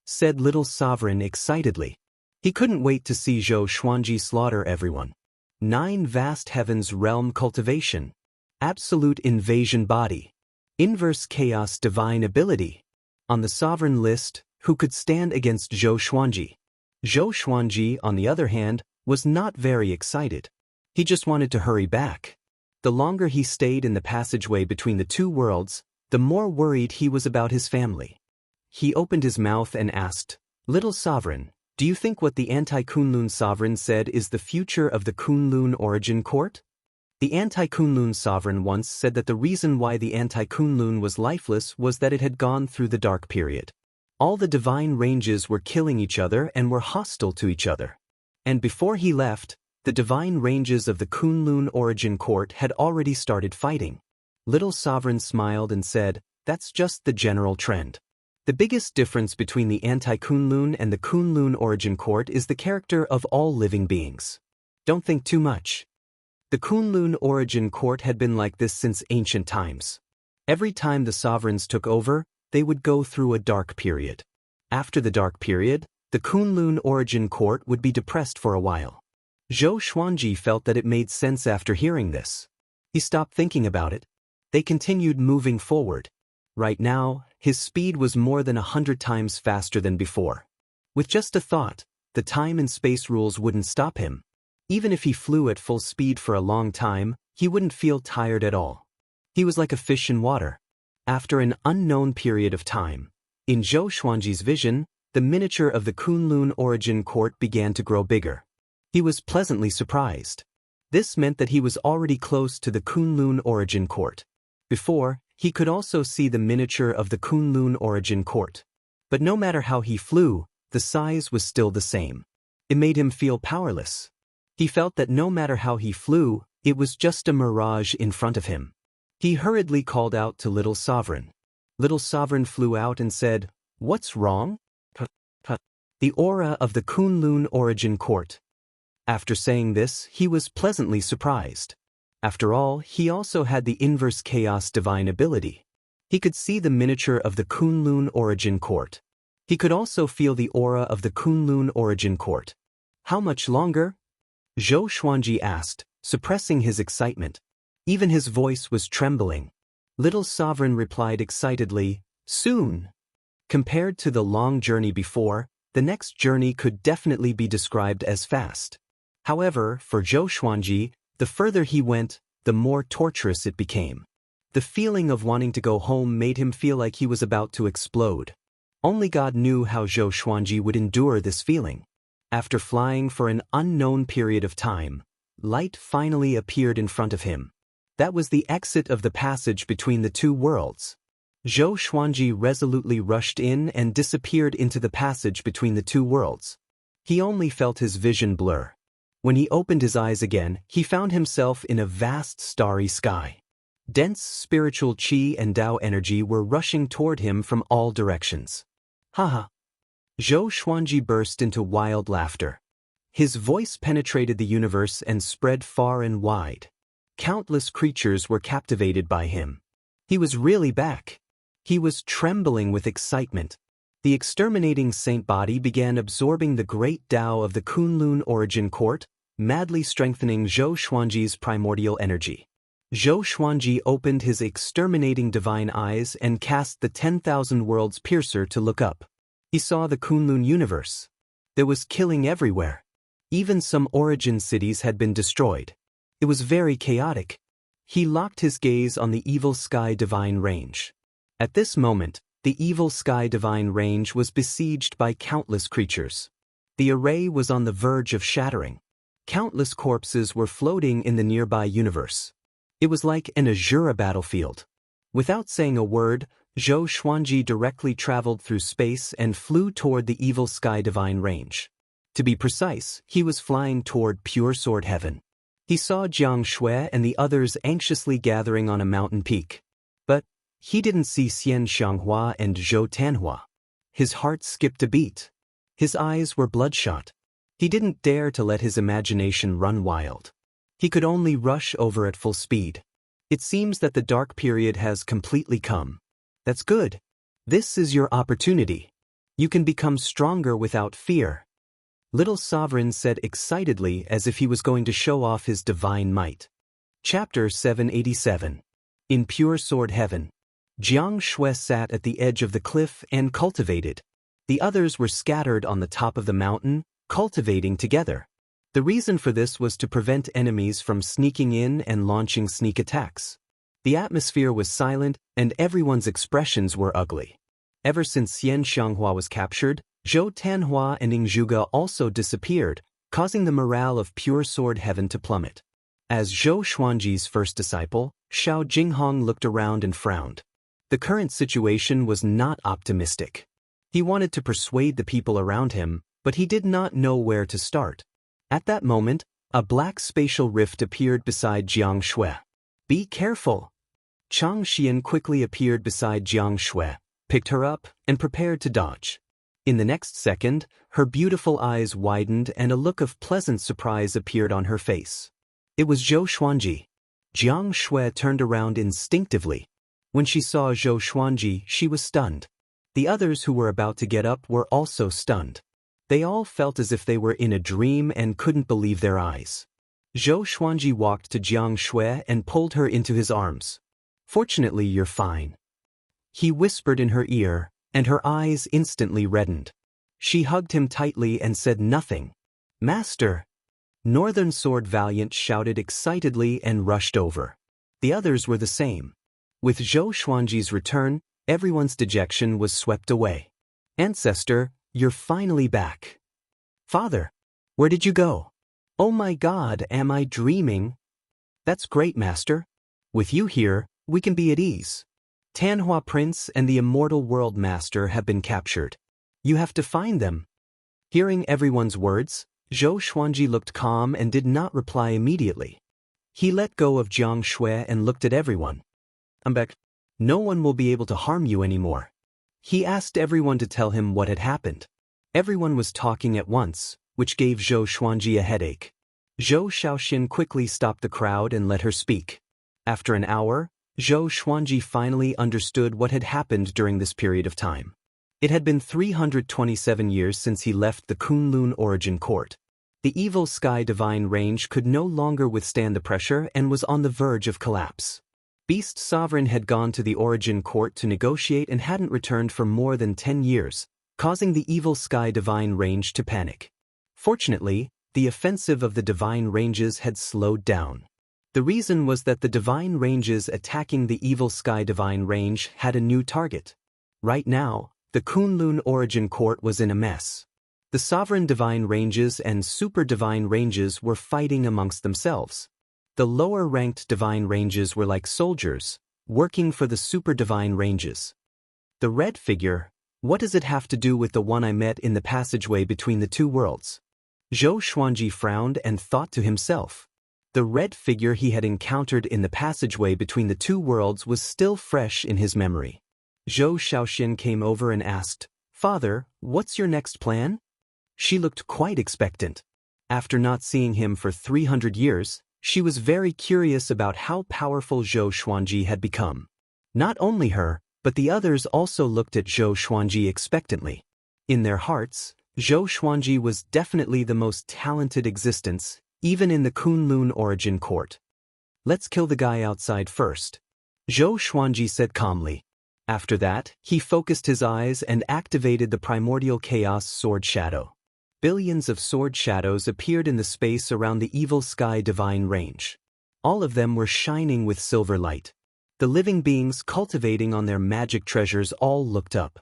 said Little Sovereign excitedly. He couldn't wait to see Zhou Xuanji slaughter everyone. 9 vast heavens realm cultivation. Absolute invasion body. Inverse chaos divine ability. On the sovereign list, who could stand against Zhou Xuanji? Zhou Xuanji, on the other hand, was not very excited. He just wanted to hurry back. The longer he stayed in the passageway between the two worlds, the more worried he was about his family. He opened his mouth and asked, "Little Sovereign, do you think what the anti-Kunlun sovereign said is the future of the Kunlun origin court?" The anti-Kunlun sovereign once said that the reason why the anti-Kunlun was lifeless was that it had gone through the dark period. All the divine ranges were killing each other and were hostile to each other. And before he left, the divine ranges of the Kunlun origin court had already started fighting. Little Sovereign smiled and said, "That's just the general trend. The biggest difference between the anti-Kunlun and the Kunlun origin court is the character of all living beings. Don't think too much." The Kunlun origin court had been like this since ancient times. Every time the sovereigns took over, they would go through a dark period. After the dark period, the Kunlun origin court would be depressed for a while. Zhou Xuanji felt that it made sense after hearing this. He stopped thinking about it. They continued moving forward. Right now, his speed was more than 100 times faster than before. With just a thought, the time and space rules wouldn't stop him. Even if he flew at full speed for a long time, he wouldn't feel tired at all. He was like a fish in water. After an unknown period of time, in Zhou Xuanji's vision, the miniature of the Kunlun origin court began to grow bigger. He was pleasantly surprised. This meant that he was already close to the Kunlun origin court. Before, he could also see the miniature of the Kunlun origin court. But no matter how he flew, the size was still the same. It made him feel powerless. He felt that no matter how he flew, it was just a mirage in front of him. He hurriedly called out to Little Sovereign. Little Sovereign flew out and said, "What's wrong?" The aura of the Kunlun origin court. After saying this, he was pleasantly surprised. After all, he also had the inverse chaos divine ability. He could see the miniature of the Kunlun origin court. He could also feel the aura of the Kunlun origin court. "How much longer?" Zhou Xuanji asked, suppressing his excitement. Even his voice was trembling. Little Sovereign replied excitedly, "Soon." Compared to the long journey before, the next journey could definitely be described as fast. However, for Zhou Xuanji, the further he went, the more torturous it became. The feeling of wanting to go home made him feel like he was about to explode. Only God knew how Zhou Xuanji would endure this feeling. After flying for an unknown period of time, light finally appeared in front of him. That was the exit of the passage between the two worlds. Zhou Xuanji resolutely rushed in and disappeared into the passage between the two worlds. He only felt his vision blur. When he opened his eyes again, he found himself in a vast starry sky. Dense spiritual qi and Tao energy were rushing toward him from all directions. Haha! Zhou Xuanji burst into wild laughter. His voice penetrated the universe and spread far and wide. Countless creatures were captivated by him. He was really back. He was trembling with excitement. The exterminating saint body began absorbing the great Tao of the Kunlun origin court, madly strengthening Zhou Xuanji's primordial energy. Zhou Xuanji opened his exterminating divine eyes and cast the 10,000 worlds piercer to look up. He saw the Kunlun universe. There was killing everywhere. Even some origin cities had been destroyed. It was very chaotic. He locked his gaze on the evil sky divine range. At this moment, the evil sky divine range was besieged by countless creatures. The array was on the verge of shattering. Countless corpses were floating in the nearby universe. It was like an Azura battlefield. Without saying a word, Zhou Xuanji directly traveled through space and flew toward the evil sky divine range. To be precise, he was flying toward pure sword heaven. He saw Jiang Shui and the others anxiously gathering on a mountain peak. But He didn't see Xian Xianghua and Zhou Tanhua. His heart skipped a beat. His eyes were bloodshot. He didn't dare to let his imagination run wild. He could only rush over at full speed. It seems that the dark period has completely come. That's good. This is your opportunity. You can become stronger without fear. Little Sovereign said excitedly as if he was going to show off his divine might. Chapter 787. In Pure Sword Heaven. Jiang Shui sat at the edge of the cliff and cultivated. The others were scattered on the top of the mountain, cultivating together. The reason for this was to prevent enemies from sneaking in and launching sneak attacks. The atmosphere was silent and everyone's expressions were ugly. Ever since Xian Xianghua was captured, Zhou Tanhua and Ing Zhuge also disappeared, causing the morale of Pure Sword Heaven to plummet. As Zhou Xuanji's first disciple, Xiao Jinghong looked around and frowned. The current situation was not optimistic. He wanted to persuade the people around him, but he did not know where to start. At that moment, a black spatial rift appeared beside Jiang Shui. Be careful! Chang Xian quickly appeared beside Jiang Shui, picked her up, and prepared to dodge. In the next second, her beautiful eyes widened and a look of pleasant surprise appeared on her face. It was Zhou Xuanji. Jiang Shui turned around instinctively. When she saw Zhou Xuanji, she was stunned. The others who were about to get up were also stunned. They all felt as if they were in a dream and couldn't believe their eyes. Zhou Xuanji walked to Jiang Shui and pulled her into his arms. Fortunately, you're fine. He whispered in her ear, and her eyes instantly reddened. She hugged him tightly and said nothing. Master! Northern Sword Valiant shouted excitedly and rushed over. The others were the same. With Zhou Xuanji's return, everyone's dejection was swept away. Ancestor, you're finally back. Father, where did you go? Oh my God, am I dreaming? That's great, Master. With you here, we can be at ease. Tanhua Prince and the Immortal World Master have been captured. You have to find them. Hearing everyone's words, Zhou Xuanji looked calm and did not reply immediately. He let go of Jiang Shui and looked at everyone. I'm back. No one will be able to harm you anymore. He asked everyone to tell him what had happened. Everyone was talking at once, which gave Zhou Xuanji a headache. Zhou Shaoxin quickly stopped the crowd and let her speak. After an hour, Zhou Xuanji finally understood what had happened during this period of time. It had been 327 years since he left the Kunlun Origin Court. The evil Sky Divine Range could no longer withstand the pressure and was on the verge of collapse. Beast Sovereign had gone to the Origin Court to negotiate and hadn't returned for more than 10 years, causing the evil Sky Divine Range to panic. Fortunately, the offensive of the Divine Ranges had slowed down. The reason was that the Divine Ranges attacking the evil Sky Divine Range had a new target. Right now, the Kunlun Origin Court was in a mess. The Sovereign Divine Ranges and Super Divine Ranges were fighting amongst themselves. The lower-ranked Divine Ranges were like soldiers, working for the Super Divine Ranges. The red figure, what does it have to do with the one I met in the passageway between the two worlds? Zhou Xuanji frowned and thought to himself. The red figure he had encountered in the passageway between the two worlds was still fresh in his memory. Zhou Shaoxin came over and asked, Father, what's your next plan? She looked quite expectant. After not seeing him for 300 years, she was very curious about how powerful Zhou Xuanji had become. Not only her, but the others also looked at Zhou Xuanji expectantly. In their hearts, Zhou Xuanji was definitely the most talented existence, even in the Kunlun Origin Court. Let's kill the guy outside first, Zhou Xuanji said calmly. After that, he focused his eyes and activated the primordial chaos sword shadow. Billions of sword shadows appeared in the space around the evil Sky Divine Range. All of them were shining with silver light. The living beings cultivating on their magic treasures all looked up.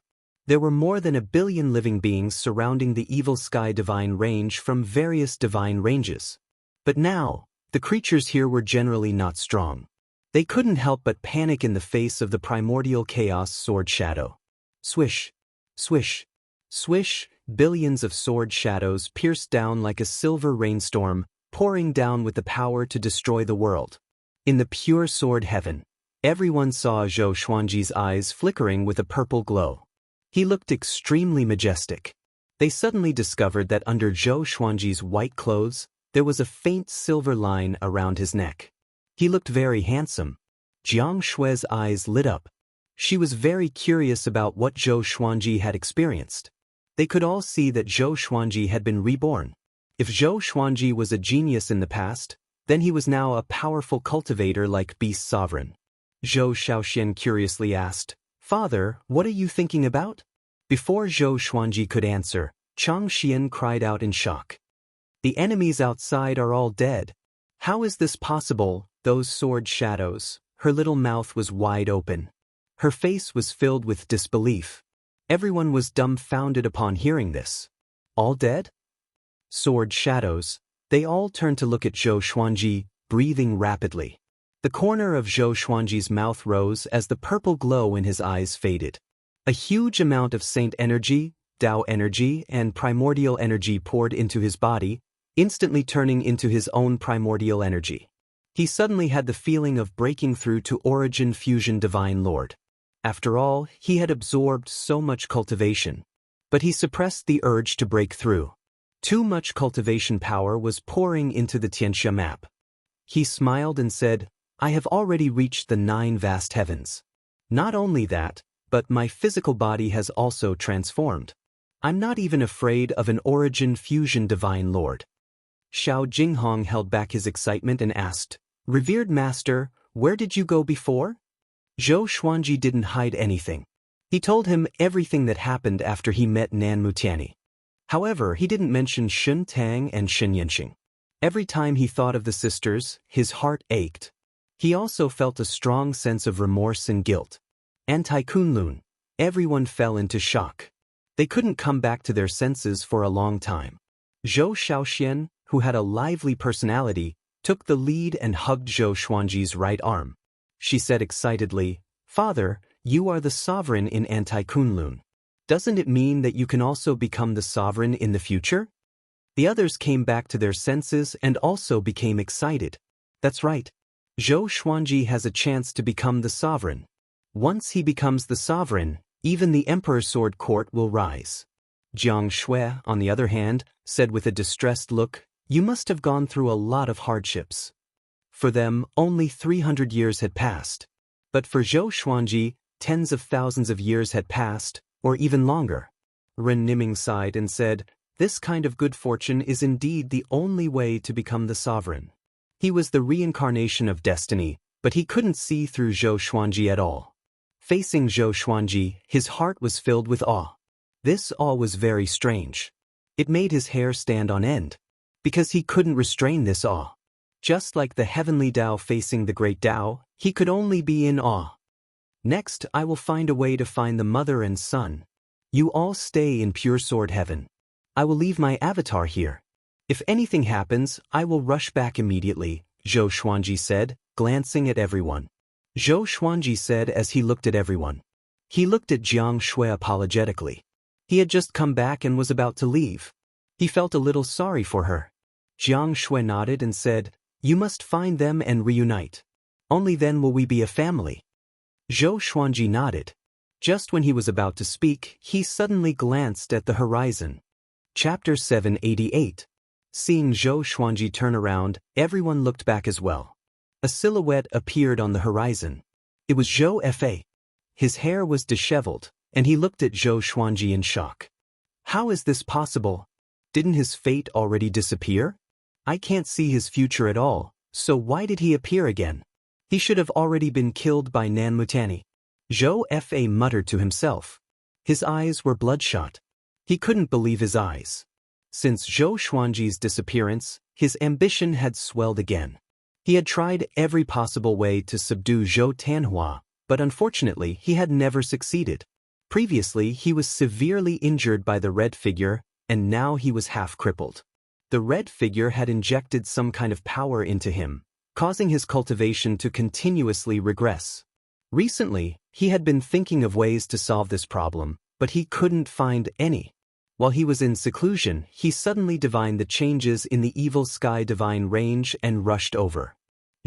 There were more than 1 billion living beings surrounding the evil Sky Divine Range from various divine ranges. But now, the creatures here were generally not strong. They couldn't help but panic in the face of the primordial chaos sword shadow. Swish, swish, swish, billions of sword shadows pierced down like a silver rainstorm, pouring down with the power to destroy the world. In the pure sword heaven, Everyone saw Zhou Xuanji's eyes flickering with a purple glow. He looked extremely majestic. They suddenly discovered that under Zhou Xuanji's white clothes, there was a faint silver line around his neck. He looked very handsome. Jiang Shui's eyes lit up. She was very curious about what Zhou Xuanji had experienced. They could all see that Zhou Xuanji had been reborn. If Zhou Xuanji was a genius in the past, then he was now a powerful cultivator like Beast Sovereign. Zhou Shaoxian curiously asked, "Father, what are you thinking about?" Before Zhou Xuanji could answer, Chang Xian cried out in shock. "The enemies outside are all dead. How is this possible, those sword shadows?" Her little mouth was wide open. Her face was filled with disbelief. Everyone was dumbfounded upon hearing this. All dead? Sword shadows. They all turned to look at Zhou Xuanji, breathing rapidly. The corner of Zhou Xuanji's mouth rose as the purple glow in his eyes faded. A huge amount of saint energy, Tao energy, and primordial energy poured into his body, instantly turning into his own primordial energy. He suddenly had the feeling of breaking through to Origin Fusion Divine Lord. After all, he had absorbed so much cultivation. But he suppressed the urge to break through. Too much cultivation power was pouring into the Tianxia map. He smiled and said, "I have already reached the 9 vast heavens. Not only that, but my physical body has also transformed. I'm not even afraid of an Origin Fusion Divine Lord." Xiao Jinghong held back his excitement and asked, "Revered Master, where did you go before?" Zhou Xuanji didn't hide anything. He told him everything that happened after he met Nan Mutiani. However, he didn't mention Shun Tang and Shen Yanxing. Every time he thought of the sisters, his heart ached. He also felt a strong sense of remorse and guilt. Anti-Kunlun. Everyone fell into shock. They couldn't come back to their senses for a long time. Zhou Shaoxian, who had a lively personality, took the lead and hugged Zhou Xuanji's right arm. She said excitedly, "Father, you are the sovereign in Anti-Kunlun. Doesn't it mean that you can also become the sovereign in the future?" The others came back to their senses and also became excited. That's right. Zhou Xuanji has a chance to become the sovereign. Once he becomes the sovereign, even the Emperor's Sword Court will rise. Jiang Shui, on the other hand, said with a distressed look, "You must have gone through a lot of hardships." For them, only 300 years had passed. But for Zhou Xuanji, tens of thousands of years had passed, or even longer. Ren Niming sighed and said, "This kind of good fortune is indeed the only way to become the sovereign." He was the reincarnation of destiny, but he couldn't see through Zhou Xuanji at all. Facing Zhou Xuanji, his heart was filled with awe. This awe was very strange. It made his hair stand on end. Because he couldn't restrain this awe. Just like the heavenly Tao facing the great Tao, he could only be in awe. "Next, I will find a way to find the mother and son. You all stay in pure sword heaven. I will leave my avatar here. If anything happens, I will rush back immediately," Zhou Xuanji said, glancing at everyone. Zhou Xuanji said as he looked at everyone. He looked at Jiang Shui apologetically. He had just come back and was about to leave. He felt a little sorry for her. Jiang Shui nodded and said, "You must find them and reunite. Only then will we be a family." Zhou Xuanji nodded. Just when he was about to speak, he suddenly glanced at the horizon. Chapter 788. Seeing Zhou Xuanji turn around, everyone looked back as well. A silhouette appeared on the horizon. It was Zhou Fa. His hair was disheveled, and he looked at Zhou Xuanji in shock. "How is this possible? Didn't his fate already disappear? I can't see his future at all, so why did he appear again? He should have already been killed by Nan Mutani." Zhou Fa muttered to himself. His eyes were bloodshot. He couldn't believe his eyes. Since Zhou Xuanji's disappearance, his ambition had swelled again. He had tried every possible way to subdue Zhou Tanhua, but unfortunately he had never succeeded. Previously he was severely injured by the red figure, and now he was half crippled. The red figure had injected some kind of power into him, causing his cultivation to continuously regress. Recently, he had been thinking of ways to solve this problem, but he couldn't find any. While he was in seclusion, he suddenly divined the changes in the evil sky divine range and rushed over.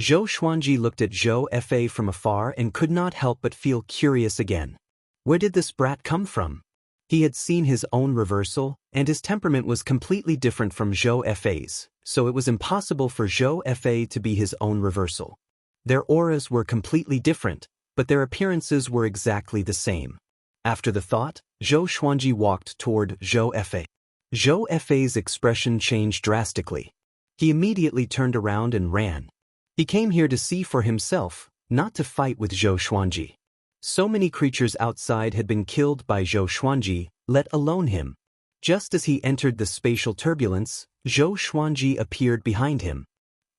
Zhou Xuanji looked at Zhou Fa from afar and could not help but feel curious again. Where did this brat come from? He had seen his own reversal, and his temperament was completely different from Zhou Fa's, so it was impossible for Zhou Fa to be his own reversal. Their auras were completely different, but their appearances were exactly the same. After the thought, Zhou Xuanji walked toward Zhou Fa. Zhou Fa's expression changed drastically. He immediately turned around and ran. He came here to see for himself, not to fight with Zhou Xuanji. So many creatures outside had been killed by Zhou Xuanji, let alone him. Just as he entered the spatial turbulence, Zhou Xuanji appeared behind him.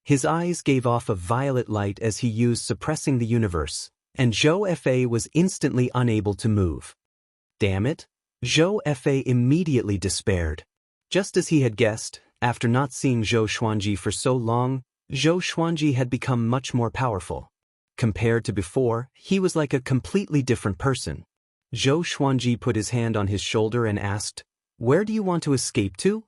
His eyes gave off a violet light as he used suppressing the universe, and Zhou Fa was instantly unable to move. Damn it! Zhou Fa immediately despaired. Just as he had guessed, after not seeing Zhou Xuanji for so long, Zhou Xuanji had become much more powerful. Compared to before, he was like a completely different person. Zhou Xuanji put his hand on his shoulder and asked, "Where do you want to escape to?"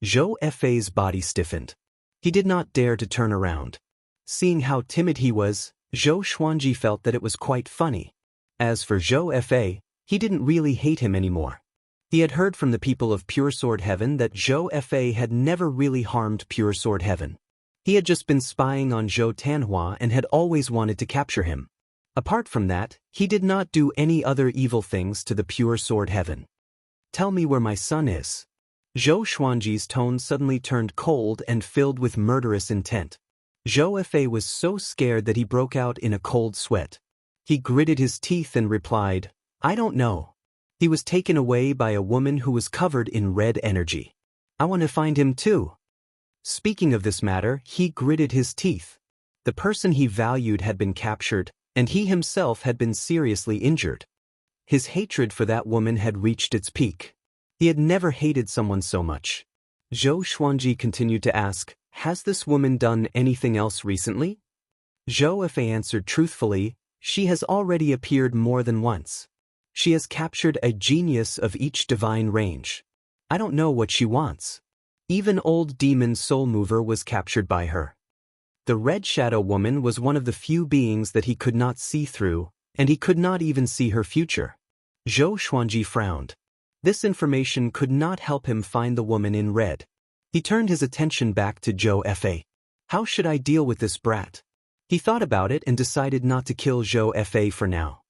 Zhou Fa's body stiffened. He did not dare to turn around. Seeing how timid he was, Zhou Xuanji felt that it was quite funny. As for Zhou Fa, he didn't really hate him anymore. He had heard from the people of Pure Sword Heaven that Zhou Fa had never really harmed Pure Sword Heaven. He had just been spying on Zhou Tanhua and had always wanted to capture him. Apart from that, he did not do any other evil things to the Pure Sword Heaven. "Tell me where my son is." Zhou Xuanji's tone suddenly turned cold and filled with murderous intent. Zhou Fa was so scared that he broke out in a cold sweat. He gritted his teeth and replied, "I don't know. He was taken away by a woman who was covered in red energy. I want to find him too." Speaking of this matter, he gritted his teeth. The person he valued had been captured, and he himself had been seriously injured. His hatred for that woman had reached its peak. He had never hated someone so much. Zhou Xuanji continued to ask, "Has this woman done anything else recently?" Zhou Fa answered truthfully, "She has already appeared more than once. She has captured a genius of each divine range. I don't know what she wants. Even old demon Soul Mover was captured by her." The Red Shadow Woman was one of the few beings that he could not see through, and he could not even see her future. Zhou Xuanji frowned. This information could not help him find the woman in red. He turned his attention back to Zhou Fa. How should I deal with this brat? He thought about it and decided not to kill Zhou Fa for now.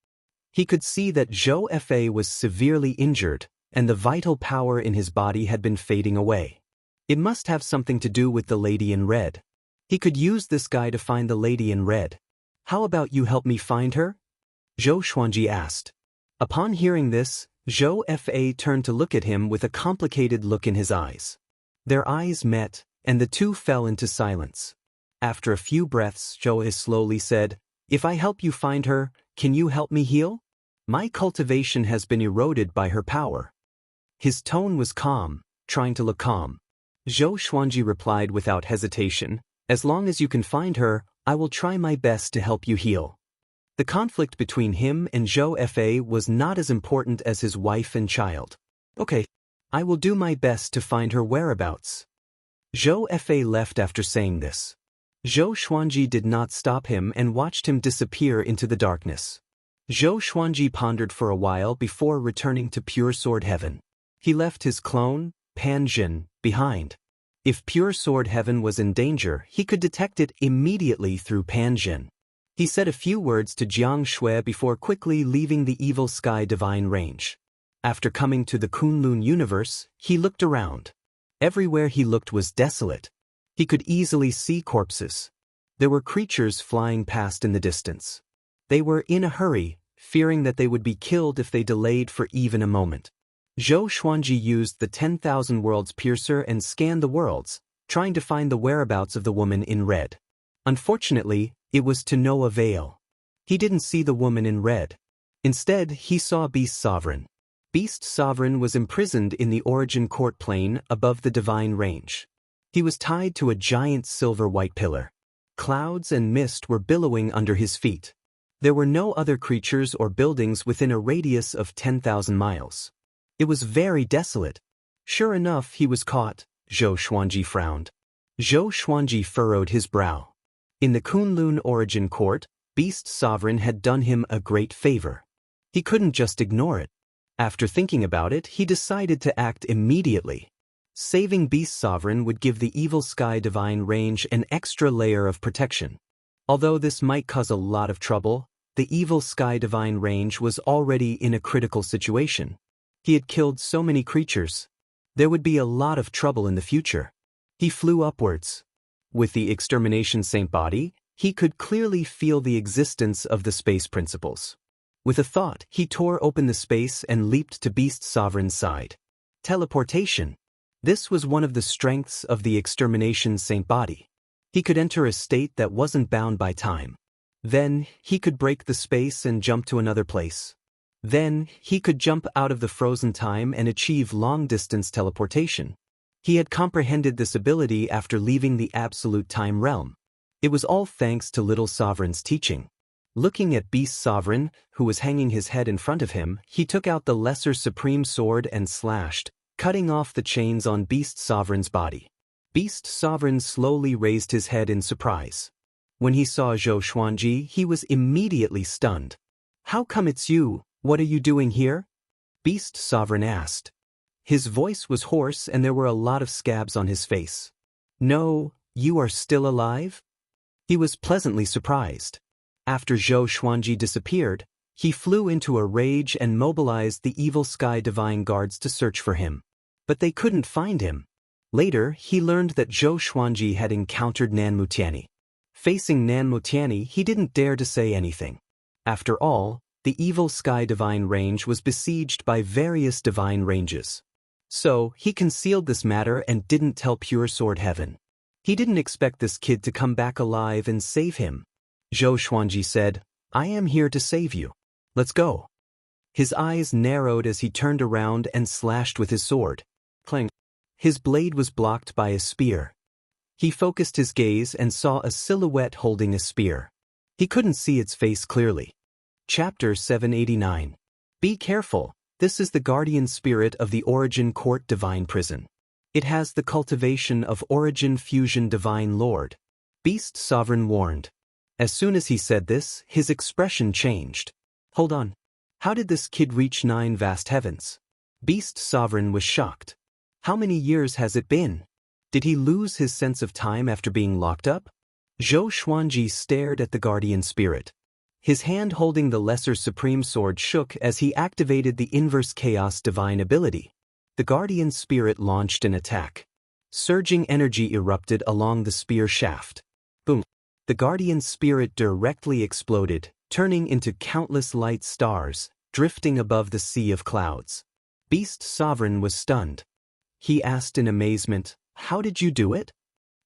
He could see that Zhou Fa was severely injured, and the vital power in his body had been fading away. It must have something to do with the lady in red. He could use this guy to find the lady in red. "How about you help me find her?" Zhou Xuanji asked. Upon hearing this, Zhou Fa turned to look at him with a complicated look in his eyes. Their eyes met, and the two fell into silence. After a few breaths, Zhou slowly said, "If I help you find her, can you help me heal? My cultivation has been eroded by her power." His tone was calm, trying to look calm. Zhou Xuanji replied without hesitation, "As long as you can find her, I will try my best to help you heal." The conflict between him and Zhou Fa was not as important as his wife and child. "Okay, I will do my best to find her whereabouts." Zhou Fa left after saying this. Zhou Xuanji did not stop him and watched him disappear into the darkness. Zhou Xuanji pondered for a while before returning to Pure Sword Heaven. He left his clone, Pan Jin, behind. If Pure Sword Heaven was in danger, he could detect it immediately through Pan Jin. He said a few words to Jiang Shui before quickly leaving the Evil Sky Divine Range. After coming to the Kunlun universe, he looked around. Everywhere he looked was desolate. He could easily see corpses. There were creatures flying past in the distance. They were in a hurry, fearing that they would be killed if they delayed for even a moment. Zhou Xuanji used the 10,000 Worlds Piercer and scanned the worlds, trying to find the whereabouts of the woman in red. Unfortunately, it was to no avail. He didn't see the woman in red. Instead, he saw Beast Sovereign. Beast Sovereign was imprisoned in the Origin Court Plane above the Divine Range. He was tied to a giant silver-white pillar. Clouds and mist were billowing under his feet. There were no other creatures or buildings within a radius of 10,000 miles. It was very desolate. Sure enough, he was caught. Zhou Xuanji frowned. Zhou Xuanji furrowed his brow. In the Kunlun origin court, Beast Sovereign had done him a great favor. He couldn't just ignore it. After thinking about it, he decided to act immediately. Saving Beast Sovereign would give the evil Sky Divine range an extra layer of protection. Although this might cause a lot of trouble, the evil Sky Divine range was already in a critical situation. He had killed so many creatures. There would be a lot of trouble in the future. He flew upwards. With the Extermination Saint body, he could clearly feel the existence of the space principles. With a thought, he tore open the space and leaped to Beast Sovereign's side. Teleportation. This was one of the strengths of the Extermination Saint body. He could enter a state that wasn't bound by time. Then, he could break the space and jump to another place. Then, he could jump out of the frozen time and achieve long-distance teleportation. He had comprehended this ability after leaving the Absolute Time realm. It was all thanks to Little Sovereign's teaching. Looking at Beast Sovereign, who was hanging his head in front of him, he took out the Lesser Supreme Sword and slashed, cutting off the chains on Beast Sovereign's body. Beast Sovereign slowly raised his head in surprise. When he saw Zhou Xuanji, he was immediately stunned. "How come it's you? What are you doing here?" Beast Sovereign asked. His voice was hoarse and there were a lot of scabs on his face. "No, you are still alive?" He was pleasantly surprised. After Zhou Xuanji disappeared, he flew into a rage and mobilized the evil Sky Divine guards to search for him. But they couldn't find him. Later, he learned that Zhou Xuanji had encountered Nan Mutiani. Facing Nan Mutiani, he didn't dare to say anything. After all, the evil Sky Divine range was besieged by various divine ranges. So, he concealed this matter and didn't tell Pure Sword Heaven. He didn't expect this kid to come back alive and save him. Zhou Xuanji said, "I am here to save you. Let's go." His eyes narrowed as he turned around and slashed with his sword. Clang. His blade was blocked by a spear. He focused his gaze and saw a silhouette holding a spear. He couldn't see its face clearly. Chapter 789. Be careful, this is the guardian spirit of the Origin Court Divine Prison. It has the cultivation of Origin Fusion Divine Lord. Beast Sovereign warned. As soon as he said this, his expression changed. Hold on. How did this kid reach 9 vast heavens? Beast Sovereign was shocked. How many years has it been? Did he lose his sense of time after being locked up? Zhou Xuanji stared at the guardian spirit. His hand holding the Lesser Supreme Sword shook as he activated the Inverse Chaos Divine ability. The guardian spirit launched an attack. Surging energy erupted along the spear shaft. Boom! The guardian spirit directly exploded, turning into countless light stars, drifting above the sea of clouds. Beast Sovereign was stunned. He asked in amazement, "How did you do it?"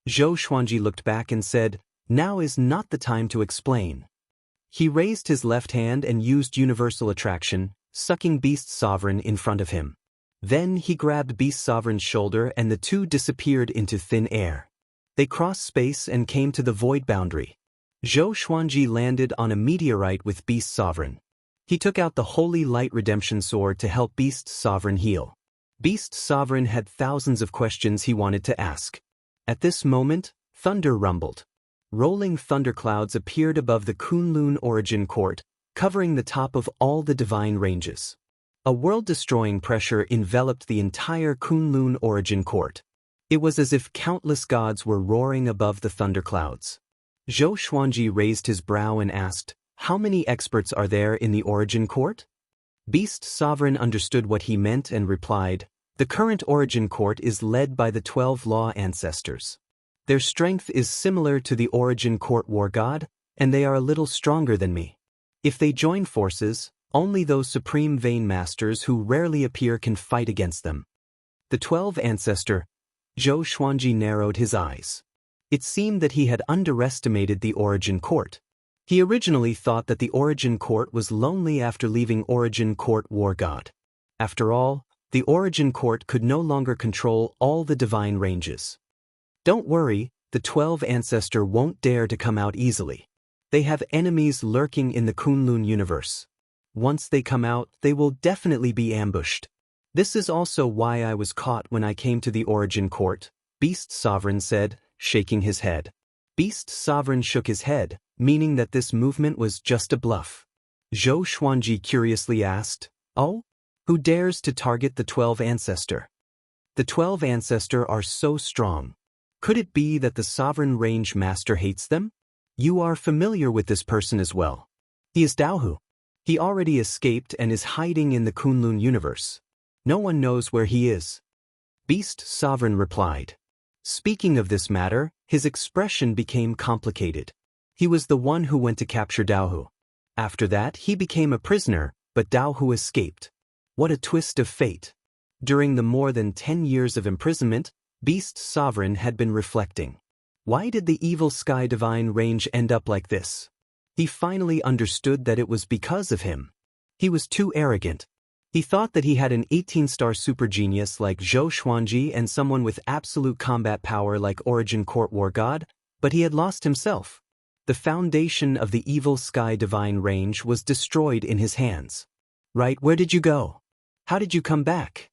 Zhou Xuanji looked back and said, "Now is not the time to explain." He raised his left hand and used Universal Attraction, sucking Beast Sovereign in front of him. Then he grabbed Beast Sovereign's shoulder and the two disappeared into thin air. They crossed space and came to the void boundary. Zhou Xuanji landed on a meteorite with Beast Sovereign. He took out the Holy Light Redemption Sword to help Beast Sovereign heal. Beast Sovereign had thousands of questions he wanted to ask. At this moment, thunder rumbled. Rolling thunderclouds appeared above the Kunlun Origin Court, covering the top of all the divine ranges. A world-destroying pressure enveloped the entire Kunlun Origin Court. It was as if countless gods were roaring above the thunderclouds. Zhou Xuanji raised his brow and asked, "How many experts are there in the Origin Court?" Beast Sovereign understood what he meant and replied, "The current Origin Court is led by the 12 Law Ancestors. Their strength is similar to the Origin Court War God, and they are a little stronger than me. If they join forces, only those Supreme Vein Masters who rarely appear can fight against them." The 12 Ancestor. Zhou Xuanji narrowed his eyes. It seemed that he had underestimated the Origin Court. He originally thought that the Origin Court was lonely after leaving Origin Court War God. After all, the Origin Court could no longer control all the divine ranges. Don't worry, the 12 Ancestor won't dare to come out easily. They have enemies lurking in the Kunlun universe. Once they come out, they will definitely be ambushed. This is also why I was caught when I came to the Origin Court, Beast Sovereign said, shaking his head. Beast Sovereign shook his head, meaning that this movement was just a bluff. Zhou Xuanji curiously asked, "Oh? Who dares to target the 12 ancestor?" "The 12 ancestor are so strong. Could it be that the Sovereign Range Master hates them? You are familiar with this person as well. He is Daohu. He already escaped and is hiding in the Kunlun universe. No one knows where he is." Beast Sovereign replied. Speaking of this matter, his expression became complicated. He was the one who went to capture Daohu. After that, he became a prisoner, but Daohu escaped. What a twist of fate. During the more than 10 years of imprisonment, Beast Sovereign had been reflecting. Why did the evil Sky Divine Range end up like this? He finally understood that it was because of him. He was too arrogant. He thought that he had an 18-star super genius like Zhou Xuanji and someone with absolute combat power like Origin Court War God, but he had lost himself. The foundation of the evil Sky Divine Range was destroyed in his hands. "Right, where did you go? How did you come back?"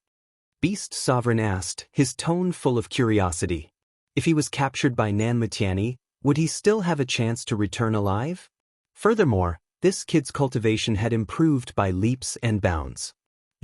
Beast Sovereign asked, his tone full of curiosity. If he was captured by Nan Mutiani, would he still have a chance to return alive? Furthermore, this kid's cultivation had improved by leaps and bounds.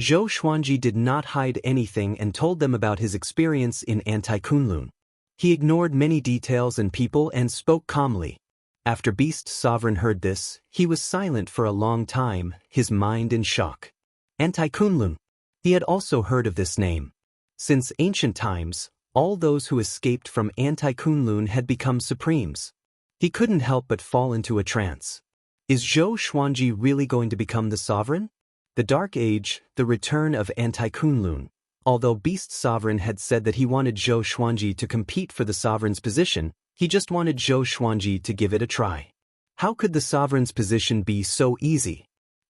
Zhou Xuanji did not hide anything and told them about his experience in Anti-Kunlun. He ignored many details and people and spoke calmly. After Beast Sovereign heard this, he was silent for a long time, his mind in shock. Anti-Kunlun. He had also heard of this name. Since ancient times, all those who escaped from Anti-Kunlun had become supremes. He couldn't help but fall into a trance. Is Zhou Xuanji really going to become the sovereign? The Dark Age, the return of Anti-Kunlun. Although Beast Sovereign had said that he wanted Zhou Xuanji to compete for the sovereign's position, he just wanted Zhou Xuanji to give it a try. How could the sovereign's position be so easy?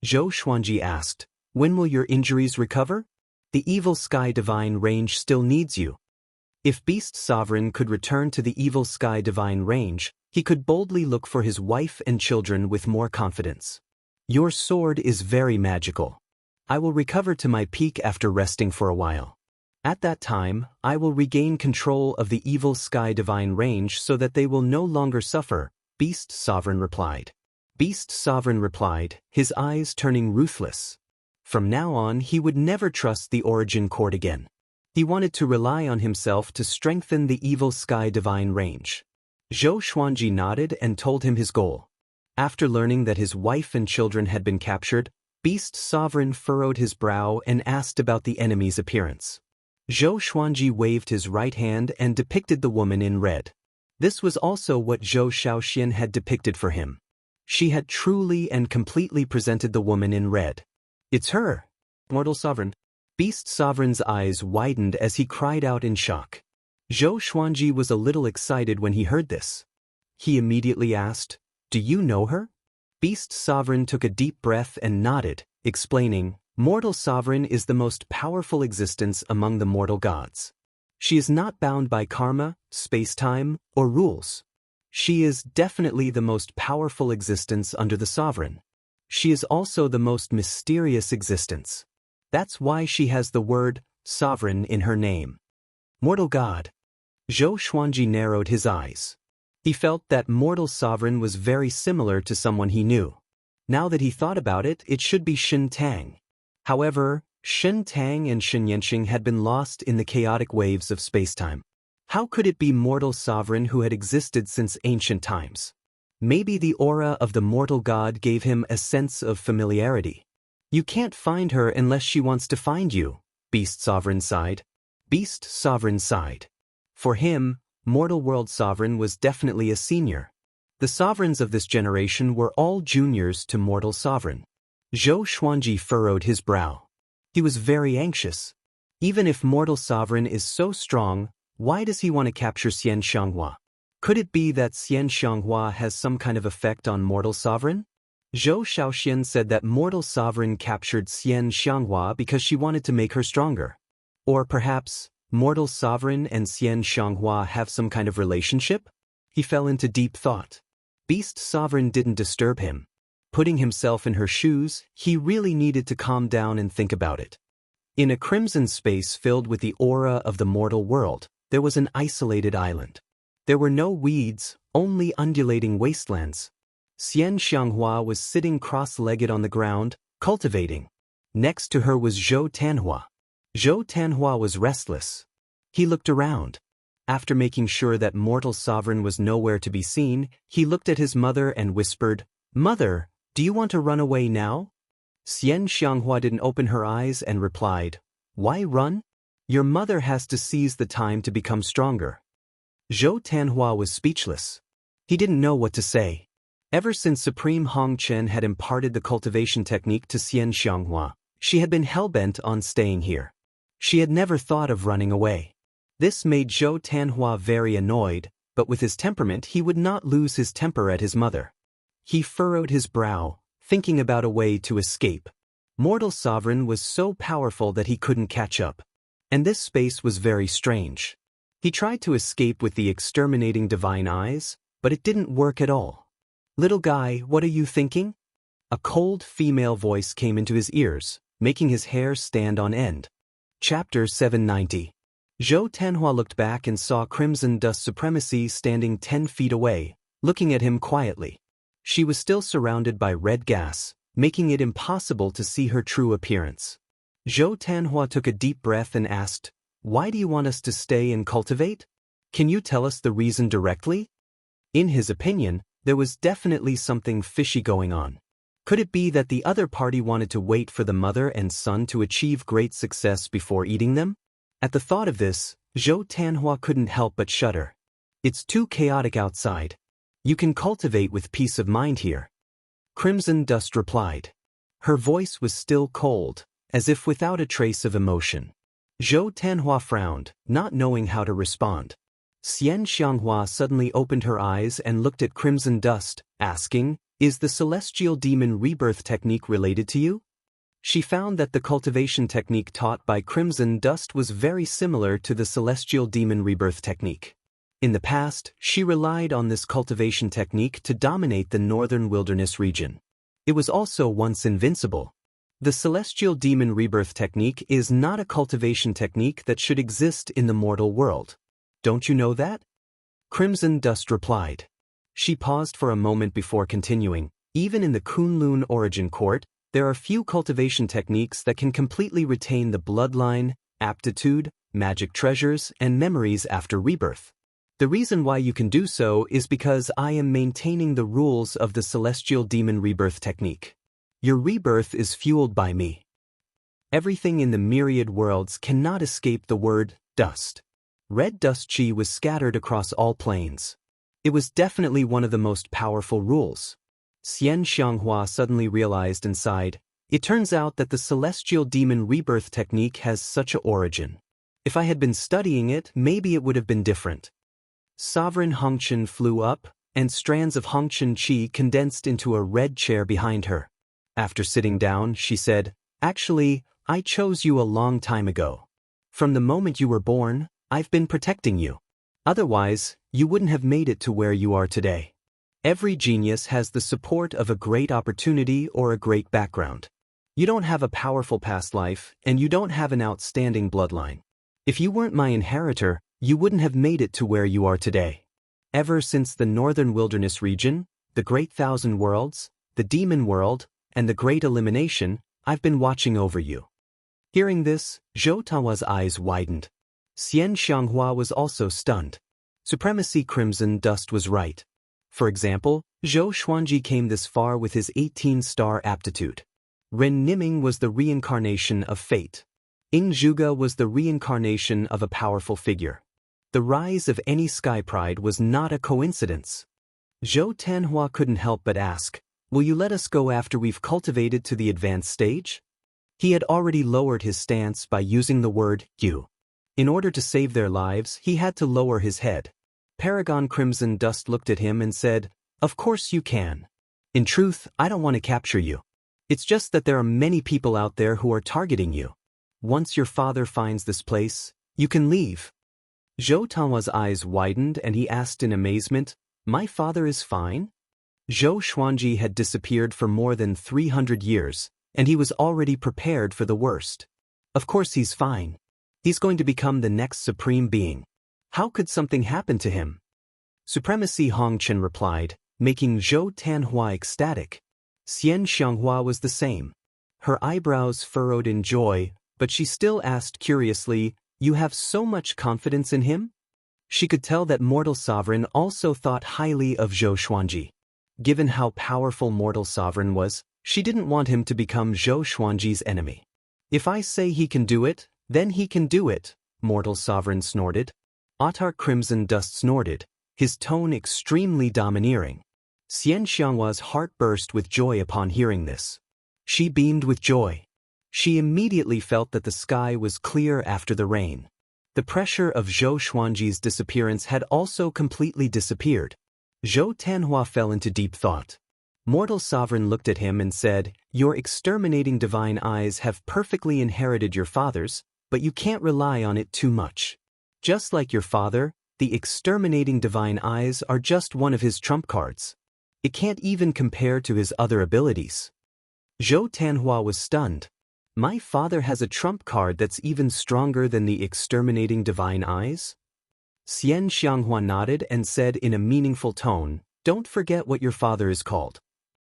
Zhou Xuanji asked, "When will your injuries recover? The evil Sky Divine Range still needs you." If Beast Sovereign could return to the evil Sky Divine Range, he could boldly look for his wife and children with more confidence. "Your sword is very magical. I will recover to my peak after resting for a while. At that time, I will regain control of the evil Sky Divine Range so that they will no longer suffer," Beast Sovereign replied. Beast Sovereign replied, his eyes turning ruthless. From now on, he would never trust the Origin Court again. He wanted to rely on himself to strengthen the evil Sky Divine Range. Zhou Xuanji nodded and told him his goal. After learning that his wife and children had been captured, Beast Sovereign furrowed his brow and asked about the enemy's appearance. Zhou Xuanji waved his right hand and depicted the woman in red. This was also what Zhou Shaoxian had depicted for him. She had truly and completely presented the woman in red. "It's her, Mortal Sovereign." Beast Sovereign's eyes widened as he cried out in shock. Zhou Xuanji was a little excited when he heard this. He immediately asked, "Do you know her?" Beast Sovereign took a deep breath and nodded, explaining, "Mortal Sovereign is the most powerful existence among the mortal gods. She is not bound by karma, space-time, or rules. She is definitely the most powerful existence under the Sovereign. She is also the most mysterious existence. That's why she has the word sovereign in her name." Mortal God. Zhou Xuanji narrowed his eyes. He felt that Mortal Sovereign was very similar to someone he knew. Now that he thought about it, it should be Shen Tang. However, Shen Tang and Shen Yanqing had been lost in the chaotic waves of spacetime. How could it be Mortal Sovereign who had existed since ancient times? Maybe the aura of the Mortal God gave him a sense of familiarity. "You can't find her unless she wants to find you," Beast Sovereign sighed. Beast Sovereign sighed. For him, Mortal World Sovereign was definitely a senior. The sovereigns of this generation were all juniors to Mortal Sovereign. Zhou Xuanji furrowed his brow. He was very anxious. Even if Mortal Sovereign is so strong, why does he want to capture Xian Xianghua? Could it be that Xian Xianghua has some kind of effect on Mortal Sovereign? Zhou Shaoxian said that Mortal Sovereign captured Xian Xianghua because she wanted to make her stronger. Or perhaps, Mortal Sovereign and Xian Xianghua have some kind of relationship? He fell into deep thought. Beast Sovereign didn't disturb him. Putting himself in her shoes, he really needed to calm down and think about it. In a crimson space filled with the aura of the mortal world, there was an isolated island. There were no weeds, only undulating wastelands. Xian Xianghua was sitting cross-legged on the ground, cultivating. Next to her was Zhou Tanhua. Zhou Tanhua was restless. He looked around. After making sure that mortal sovereign was nowhere to be seen, he looked at his mother and whispered, "Mother, do you want to run away now?" Xian Xianghua didn't open her eyes and replied, "Why run? Your mother has to seize the time to become stronger." Zhou Tanhua was speechless. He didn't know what to say. Ever since Supreme Hong Chen had imparted the cultivation technique to Xian Xianghua, she had been hell-bent on staying here. She had never thought of running away. This made Zhou Tanhua very annoyed, but with his temperament he would not lose his temper at his mother. He furrowed his brow, thinking about a way to escape. Mortal sovereign was so powerful that he couldn't catch up. And this space was very strange. He tried to escape with the exterminating divine eyes, but it didn't work at all. "Little guy, what are you thinking?" A cold female voice came into his ears, making his hair stand on end. Chapter 790. Zhou Tanhua looked back and saw Crimson Dust Supremacy standing 10 feet away, looking at him quietly. She was still surrounded by red gas, making it impossible to see her true appearance. Zhou Tanhua took a deep breath and asked, "Why do you want us to stay and cultivate? Can you tell us the reason directly?" In his opinion, there was definitely something fishy going on. Could it be that the other party wanted to wait for the mother and son to achieve great success before eating them? At the thought of this, Zhou Tanhua couldn't help but shudder. "It's too chaotic outside. You can cultivate with peace of mind here." Crimson Dust replied. Her voice was still cold, as if without a trace of emotion. Zhou Tanhua frowned, not knowing how to respond. Xian Xianghua suddenly opened her eyes and looked at Crimson Dust, asking, "Is the celestial demon rebirth technique related to you?" She found that the cultivation technique taught by Crimson Dust was very similar to the celestial demon rebirth technique. In the past, she relied on this cultivation technique to dominate the northern wilderness region. It was also once invincible. The celestial demon rebirth technique is not a cultivation technique that should exist in the mortal world. Don't you know that? Crimson Dust replied. She paused for a moment before continuing. Even in the Kunlun origin court, there are few cultivation techniques that can completely retain the bloodline, aptitude, magic treasures, and memories after rebirth. The reason why you can do so is because I am maintaining the rules of the celestial demon rebirth technique. Your rebirth is fueled by me. Everything in the myriad worlds cannot escape the word dust. Red dust chi was scattered across all planes. It was definitely one of the most powerful rules. Xian Xianghua suddenly realized and sighed. It turns out that the celestial demon rebirth technique has such an origin. If I had been studying it, maybe it would have been different. Sovereign Hongchen flew up, and strands of Hongchen chi condensed into a red chair behind her. After sitting down, she said, "Actually, I chose you a long time ago. From the moment you were born, I've been protecting you. Otherwise, you wouldn't have made it to where you are today. Every genius has the support of a great opportunity or a great background. You don't have a powerful past life, and you don't have an outstanding bloodline. If you weren't my inheritor, you wouldn't have made it to where you are today. Ever since the northern wilderness region, the great thousand worlds, the demon world, and the great elimination, I've been watching over you." Hearing this, Zhou Tanhua's eyes widened. Xian Xianghua was also stunned. Supremacy Crimson Dust was right. For example, Zhou Xuanji came this far with his 18-star aptitude. Ren Niming was the reincarnation of fate. Ing Zhuge was the reincarnation of a powerful figure. The rise of any sky pride was not a coincidence. Zhou Tanhua couldn't help but ask, "Will you let us go after we've cultivated to the advanced stage?" He had already lowered his stance by using the word you. In order to save their lives, he had to lower his head. Paragon Crimson Dust looked at him and said, "Of course you can. In truth, I don't want to capture you. It's just that there are many people out there who are targeting you. Once your father finds this place, you can leave." Zhou Tanhua's eyes widened and he asked in amazement, "My father is fine?" Zhou Xuanji had disappeared for more than 300 years, and he was already prepared for the worst. Of course he's fine. He's going to become the next supreme being. How could something happen to him? Supremacy Hong Chen replied, making Zhou Tanhua ecstatic. Xian Xianghua was the same. Her eyebrows furrowed in joy, but she still asked curiously, "You have so much confidence in him?" She could tell that Mortal Sovereign also thought highly of Zhou Xuanji. Given how powerful Mortal Sovereign was, she didn't want him to become Zhou Xuanji's enemy. "If I say he can do it, then he can do it," Mortal Sovereign snorted. Ottar Crimson Dust snorted, his tone extremely domineering. Xian Xianghua's heart burst with joy upon hearing this. She beamed with joy. She immediately felt that the sky was clear after the rain. The pressure of Zhou Xuanji's disappearance had also completely disappeared. Zhou Tanhua fell into deep thought. Mortal Sovereign looked at him and said, "Your exterminating divine eyes have perfectly inherited your father's, but you can't rely on it too much. Just like your father, the exterminating divine eyes are just one of his trump cards. It can't even compare to his other abilities." Zhou Tanhua was stunned. "My father has a trump card that's even stronger than the exterminating divine eyes?" Xian Xianghua nodded and said in a meaningful tone, "Don't forget what your father is called."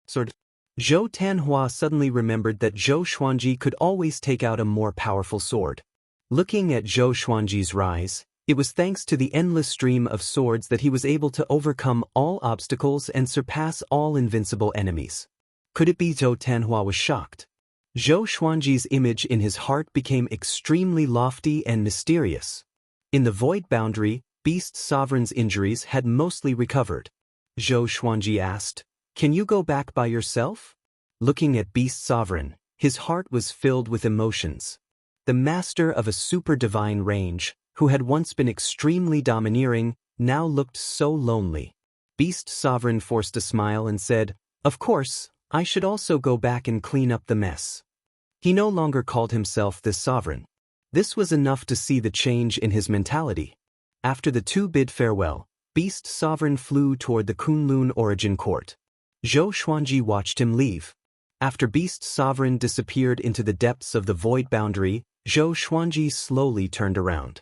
Zhou Tanhua suddenly remembered that Zhou Xuanji could always take out a more powerful sword. Looking at Zhou Xuanji's rise, it was thanks to the endless stream of swords that he was able to overcome all obstacles and surpass all invincible enemies. Could it be? Zhou Tanhua was shocked. Zhou Xuanji's image in his heart became extremely lofty and mysterious. In the void boundary, Beast Sovereign's injuries had mostly recovered. Zhou Xuanji asked, "Can you go back by yourself?" Looking at Beast Sovereign, his heart was filled with emotions. The master of a super divine range, who had once been extremely domineering, now looked so lonely. Beast Sovereign forced a smile and said, "Of course, I should also go back and clean up the mess." He no longer called himself this sovereign. This was enough to see the change in his mentality. After the two bid farewell, Beast Sovereign flew toward the Kunlun Origin Court. Zhou Xuanji watched him leave. After Beast Sovereign disappeared into the depths of the void boundary, Zhou Xuanji slowly turned around.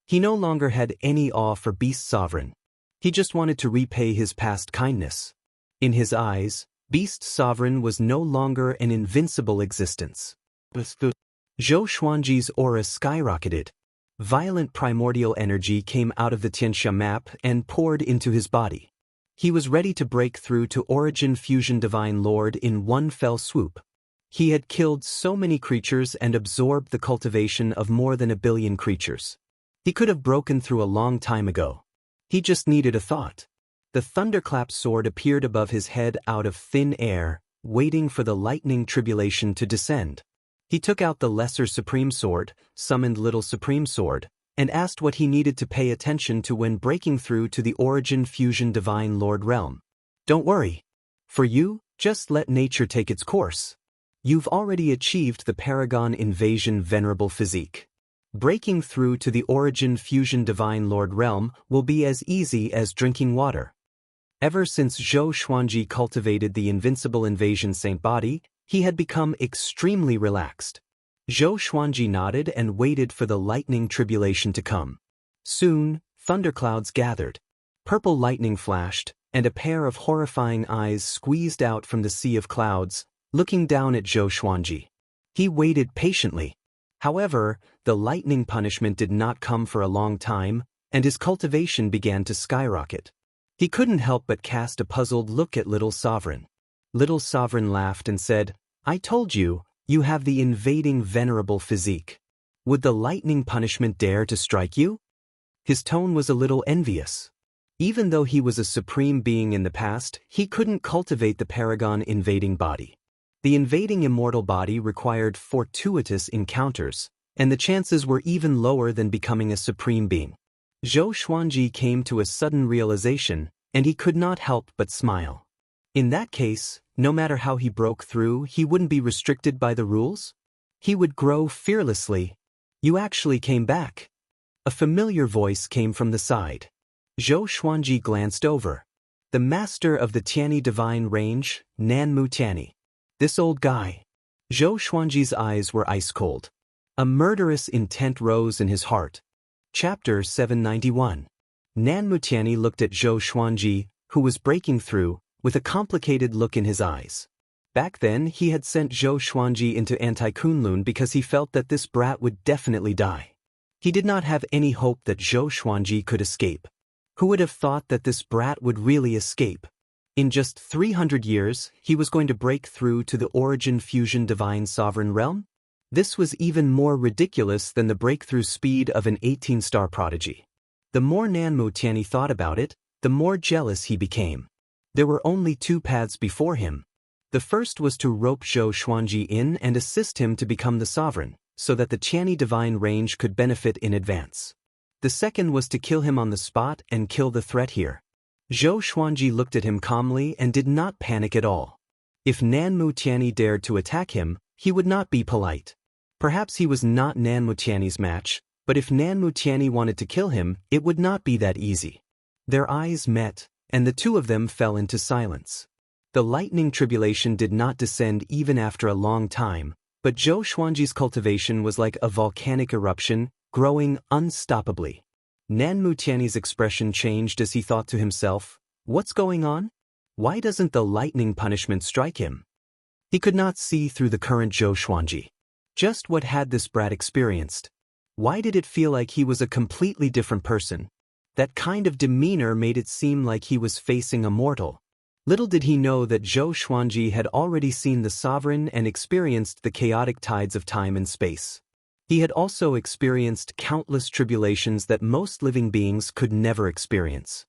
He no longer had any awe for Beast Sovereign. He just wanted to repay his past kindness. In his eyes, Beast Sovereign was no longer an invincible existence. Zhou Xuanji's aura skyrocketed. Violent primordial energy came out of the Tianxia map and poured into his body. He was ready to break through to Origin Fusion Divine Lord in one fell swoop. He had killed so many creatures and absorbed the cultivation of more than 1 billion creatures. He could have broken through a long time ago. He just needed a thought. The thunderclap sword appeared above his head out of thin air, waiting for the lightning tribulation to descend. He took out the lesser supreme sword, summoned Little Supreme Sword, and asked what he needed to pay attention to when breaking through to the Origin Fusion Divine Lord realm. "Don't worry. For you, just let nature take its course. You've already achieved the Paragon Invasion Venerable Physique. Breaking through to the Origin Fusion Divine Lord realm will be as easy as drinking water." Ever since Zhou Xuanji cultivated the Invincible Invasion Saint Body, he had become extremely relaxed. Zhou Xuanji nodded and waited for the lightning tribulation to come. Soon, thunderclouds gathered. Purple lightning flashed, and a pair of horrifying eyes squeezed out from the sea of clouds, looking down at Zhou Xuanji. He waited patiently. However, the lightning punishment did not come for a long time, and his cultivation began to skyrocket. He couldn't help but cast a puzzled look at Little Sovereign. Little Sovereign laughed and said, "I told you, you have the invading venerable physique. Would the lightning punishment dare to strike you?" His tone was a little envious. Even though he was a supreme being in the past, he couldn't cultivate the Paragon invading body. The invading immortal body required fortuitous encounters, and the chances were even lower than becoming a supreme being. Zhou Xuanji came to a sudden realization, and he could not help but smile. In that case, no matter how he broke through, he wouldn't be restricted by the rules. He would grow fearlessly. "You actually came back." A familiar voice came from the side. Zhou Xuanji glanced over. The master of the Tiani divine range, Nanmu Tiani. This old guy. Zhou Xuanji's eyes were ice cold. A murderous intent rose in his heart. Chapter 791. Nan Mutiani looked at Zhou Xuanji, who was breaking through, with a complicated look in his eyes. Back then he had sent Zhou Xuanji into Anti-Kunlun because he felt that this brat would definitely die. He did not have any hope that Zhou Xuanji could escape. Who would have thought that this brat would really escape? In just 300 years, he was going to break through to the Origin Fusion Divine Sovereign Realm? This was even more ridiculous than the breakthrough speed of an 18-star prodigy. The more Nan Mutiani thought about it, the more jealous he became. There were only two paths before him. The first was to rope Zhou Xuanji in and assist him to become the sovereign, so that the Qiani divine range could benefit in advance. The second was to kill him on the spot and kill the threat here. Zhou Xuanji looked at him calmly and did not panic at all. If Nan Mutiani dared to attack him, he would not be polite. Perhaps he was not Nan Mutiani's match, but if Nan Mutiani wanted to kill him, it would not be that easy. Their eyes met, and the two of them fell into silence. The lightning tribulation did not descend even after a long time, but Zhou Xuanji's cultivation was like a volcanic eruption, growing unstoppably. Nan Mutiani's expression changed as he thought to himself, "What's going on? Why doesn't the lightning punishment strike him?" He could not see through the current Zhou Xuanji. Just what had this brat experienced? Why did it feel like he was a completely different person? That kind of demeanor made it seem like he was facing a mortal. Little did he know that Zhou Xuanji had already seen the sovereign and experienced the chaotic tides of time and space. He had also experienced countless tribulations that most living beings could never experience.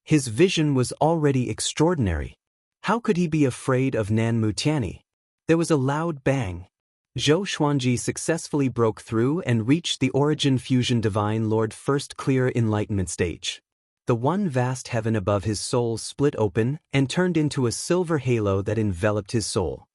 His vision was already extraordinary. How could he be afraid of Nan Mutiani? There was a loud bang. Zhou Xuanji successfully broke through and reached the Origin Fusion Divine Lord first clear enlightenment stage. The one vast heaven above his soul split open and turned into a silver halo that enveloped his soul.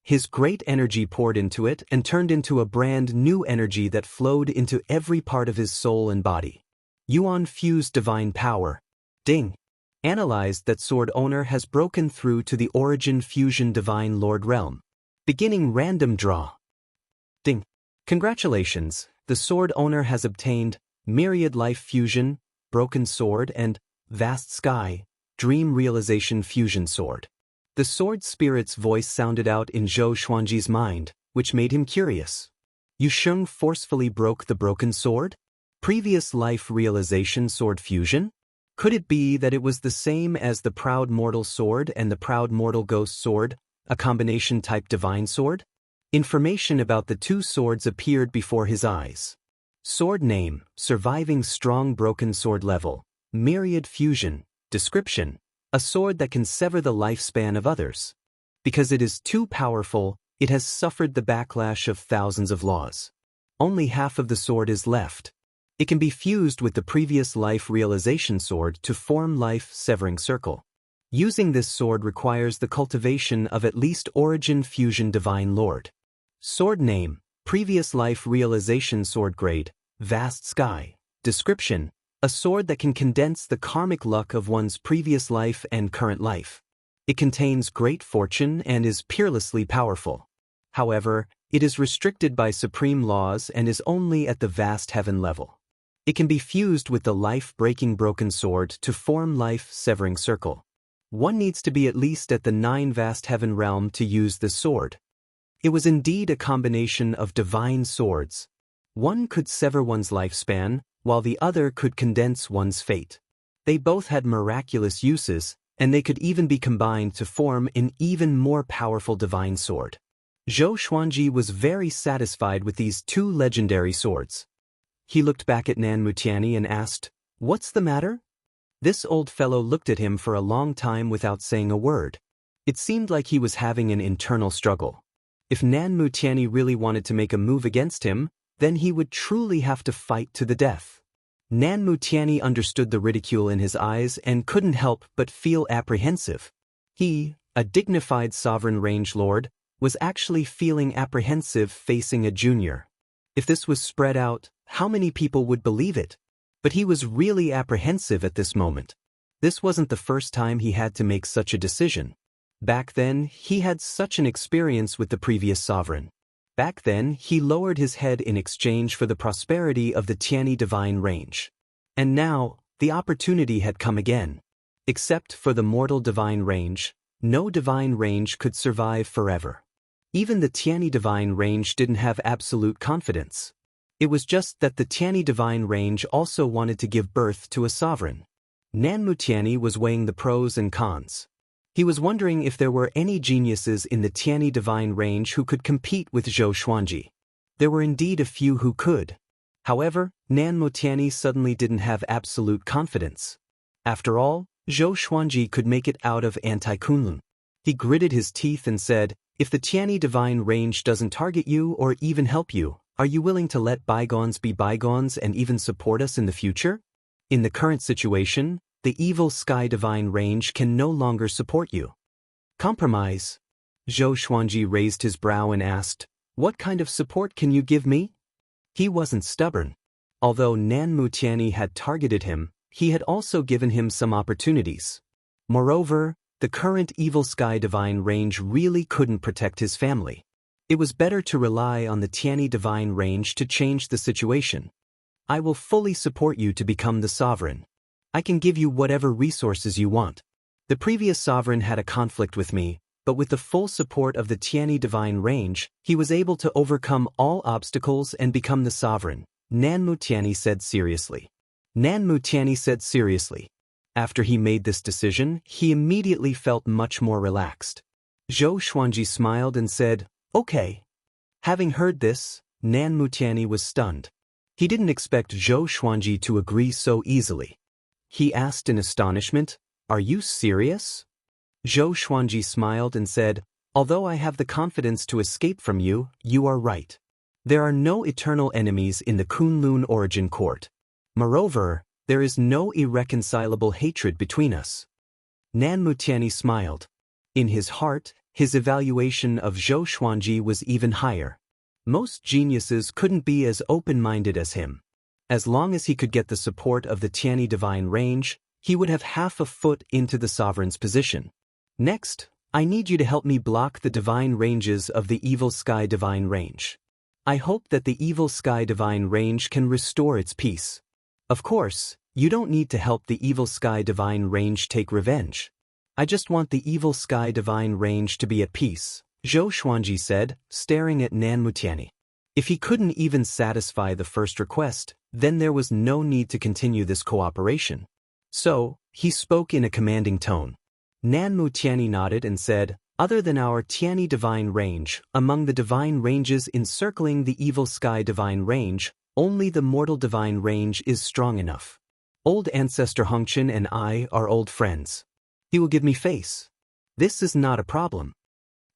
His great energy poured into it and turned into a brand new energy that flowed into every part of his soul and body. Yuan fused divine power. Ding. Analyzed that sword owner has broken through to the Origin Fusion Divine Lord realm. Beginning random draw. Ding. Congratulations, the sword owner has obtained Myriad Life Fusion, Broken Sword and Vast Sky, Dream Realization Fusion Sword. The sword spirit's voice sounded out in Zhou Xuanji's mind, which made him curious. Yusheng forcefully broke the broken sword? Previous life realization sword fusion? Could it be that it was the same as the Proud Mortal Sword and the Proud Mortal Ghost Sword, a combination type divine sword? Information about the two swords appeared before his eyes. Sword name, surviving strong broken sword level, myriad fusion, description, a sword that can sever the lifespan of others. Because it is too powerful, it has suffered the backlash of thousands of laws. Only half of the sword is left. It can be fused with the previous life realization sword to form life-severing circle. Using this sword requires the cultivation of at least Origin Fusion Divine Lord. Sword name, previous life realization sword grade, Vast Sky. Description, a sword that can condense the karmic luck of one's previous life and current life. It contains great fortune and is peerlessly powerful. However, it is restricted by supreme laws and is only at the vast heaven level. It can be fused with the life-breaking broken sword to form life-severing circle. One needs to be at least at the 9 vast heaven realm to use this sword. It was indeed a combination of divine swords. One could sever one's lifespan, while the other could condense one's fate. They both had miraculous uses, and they could even be combined to form an even more powerful divine sword. Zhou Xuanji was very satisfied with these two legendary swords. He looked back at Nan Mutiani and asked, "What's the matter?" This old fellow looked at him for a long time without saying a word. It seemed like he was having an internal struggle. If Nan Mutiani really wanted to make a move against him, then he would truly have to fight to the death. Nan Mutiani understood the ridicule in his eyes and couldn't help but feel apprehensive. He, a dignified sovereign range lord, was actually feeling apprehensive facing a junior. If this was spread out, how many people would believe it? But he was really apprehensive at this moment. This wasn't the first time he had to make such a decision. Back then, he had such an experience with the previous sovereign. Back then, he lowered his head in exchange for the prosperity of the Tiani divine range. And now, The opportunity had come again. Except for the mortal divine range, no divine range could survive forever. Even the Tianyi divine range didn't have absolute confidence. It was just that the Tianyi divine range also wanted to give birth to a sovereign. Nanmu Tianyi was weighing the pros and cons. He was wondering if there were any geniuses in the Tianyi divine range who could compete with Zhou Xuanji. There were indeed a few who could. However, Nanmu Tianyi suddenly didn't have absolute confidence. After all, Zhou Xuanji could make it out of anti-Kunlun. He gritted his teeth and said, "If the Tianyi divine range doesn't target you or even help you, are you willing to let bygones be bygones and even support us in the future? In the current situation, the evil sky divine range can no longer support you." Compromise. Zhou Xuanji raised his brow and asked, "What kind of support can you give me?" He wasn't stubborn. Although Nanmu Tianyi had targeted him, he had also given him some opportunities. Moreover, the current evil sky divine range really couldn't protect his family. It was better to rely on the Tianyi divine range to change the situation. "I will fully support you to become the sovereign. I can give you whatever resources you want. The previous sovereign had a conflict with me, but with the full support of the Tianyi divine range, he was able to overcome all obstacles and become the sovereign," Nanmu Tianyi said seriously. After he made this decision, he immediately felt much more relaxed. Zhou Xuanji smiled and said, "Okay." Having heard this, Nanmu Tianyi was stunned. He didn't expect Zhou Xuanji to agree so easily. He asked in astonishment, "Are you serious?" Zhou Xuanji smiled and said, "Although I have the confidence to escape from you, you are right. There are no eternal enemies in the Kunlun origin court. Moreover, there is no irreconcilable hatred between us." Nanmu Tianyi smiled. In his heart, his evaluation of Zhou Xuanji was even higher. Most geniuses couldn't be as open-minded as him. As long as he could get the support of the Tianyi divine range, he would have half a foot into the sovereign's position. "Next, I need you to help me block the divine ranges of the evil sky divine range. I hope that the evil sky divine range can restore its peace. Of course, you don't need to help the evil sky divine range take revenge. I just want the evil sky divine range to be at peace," Zhou Xuanji said, staring at Nanmu Tianyi. If he couldn't even satisfy the first request, then there was no need to continue this cooperation. So, he spoke in a commanding tone. Nanmu Tianyi nodded and said, "Other than our Tianyi divine range, among the divine ranges encircling the evil sky divine range, only the mortal divine range is strong enough. Old ancestor Hongqin and I are old friends. He will give me face. This is not a problem."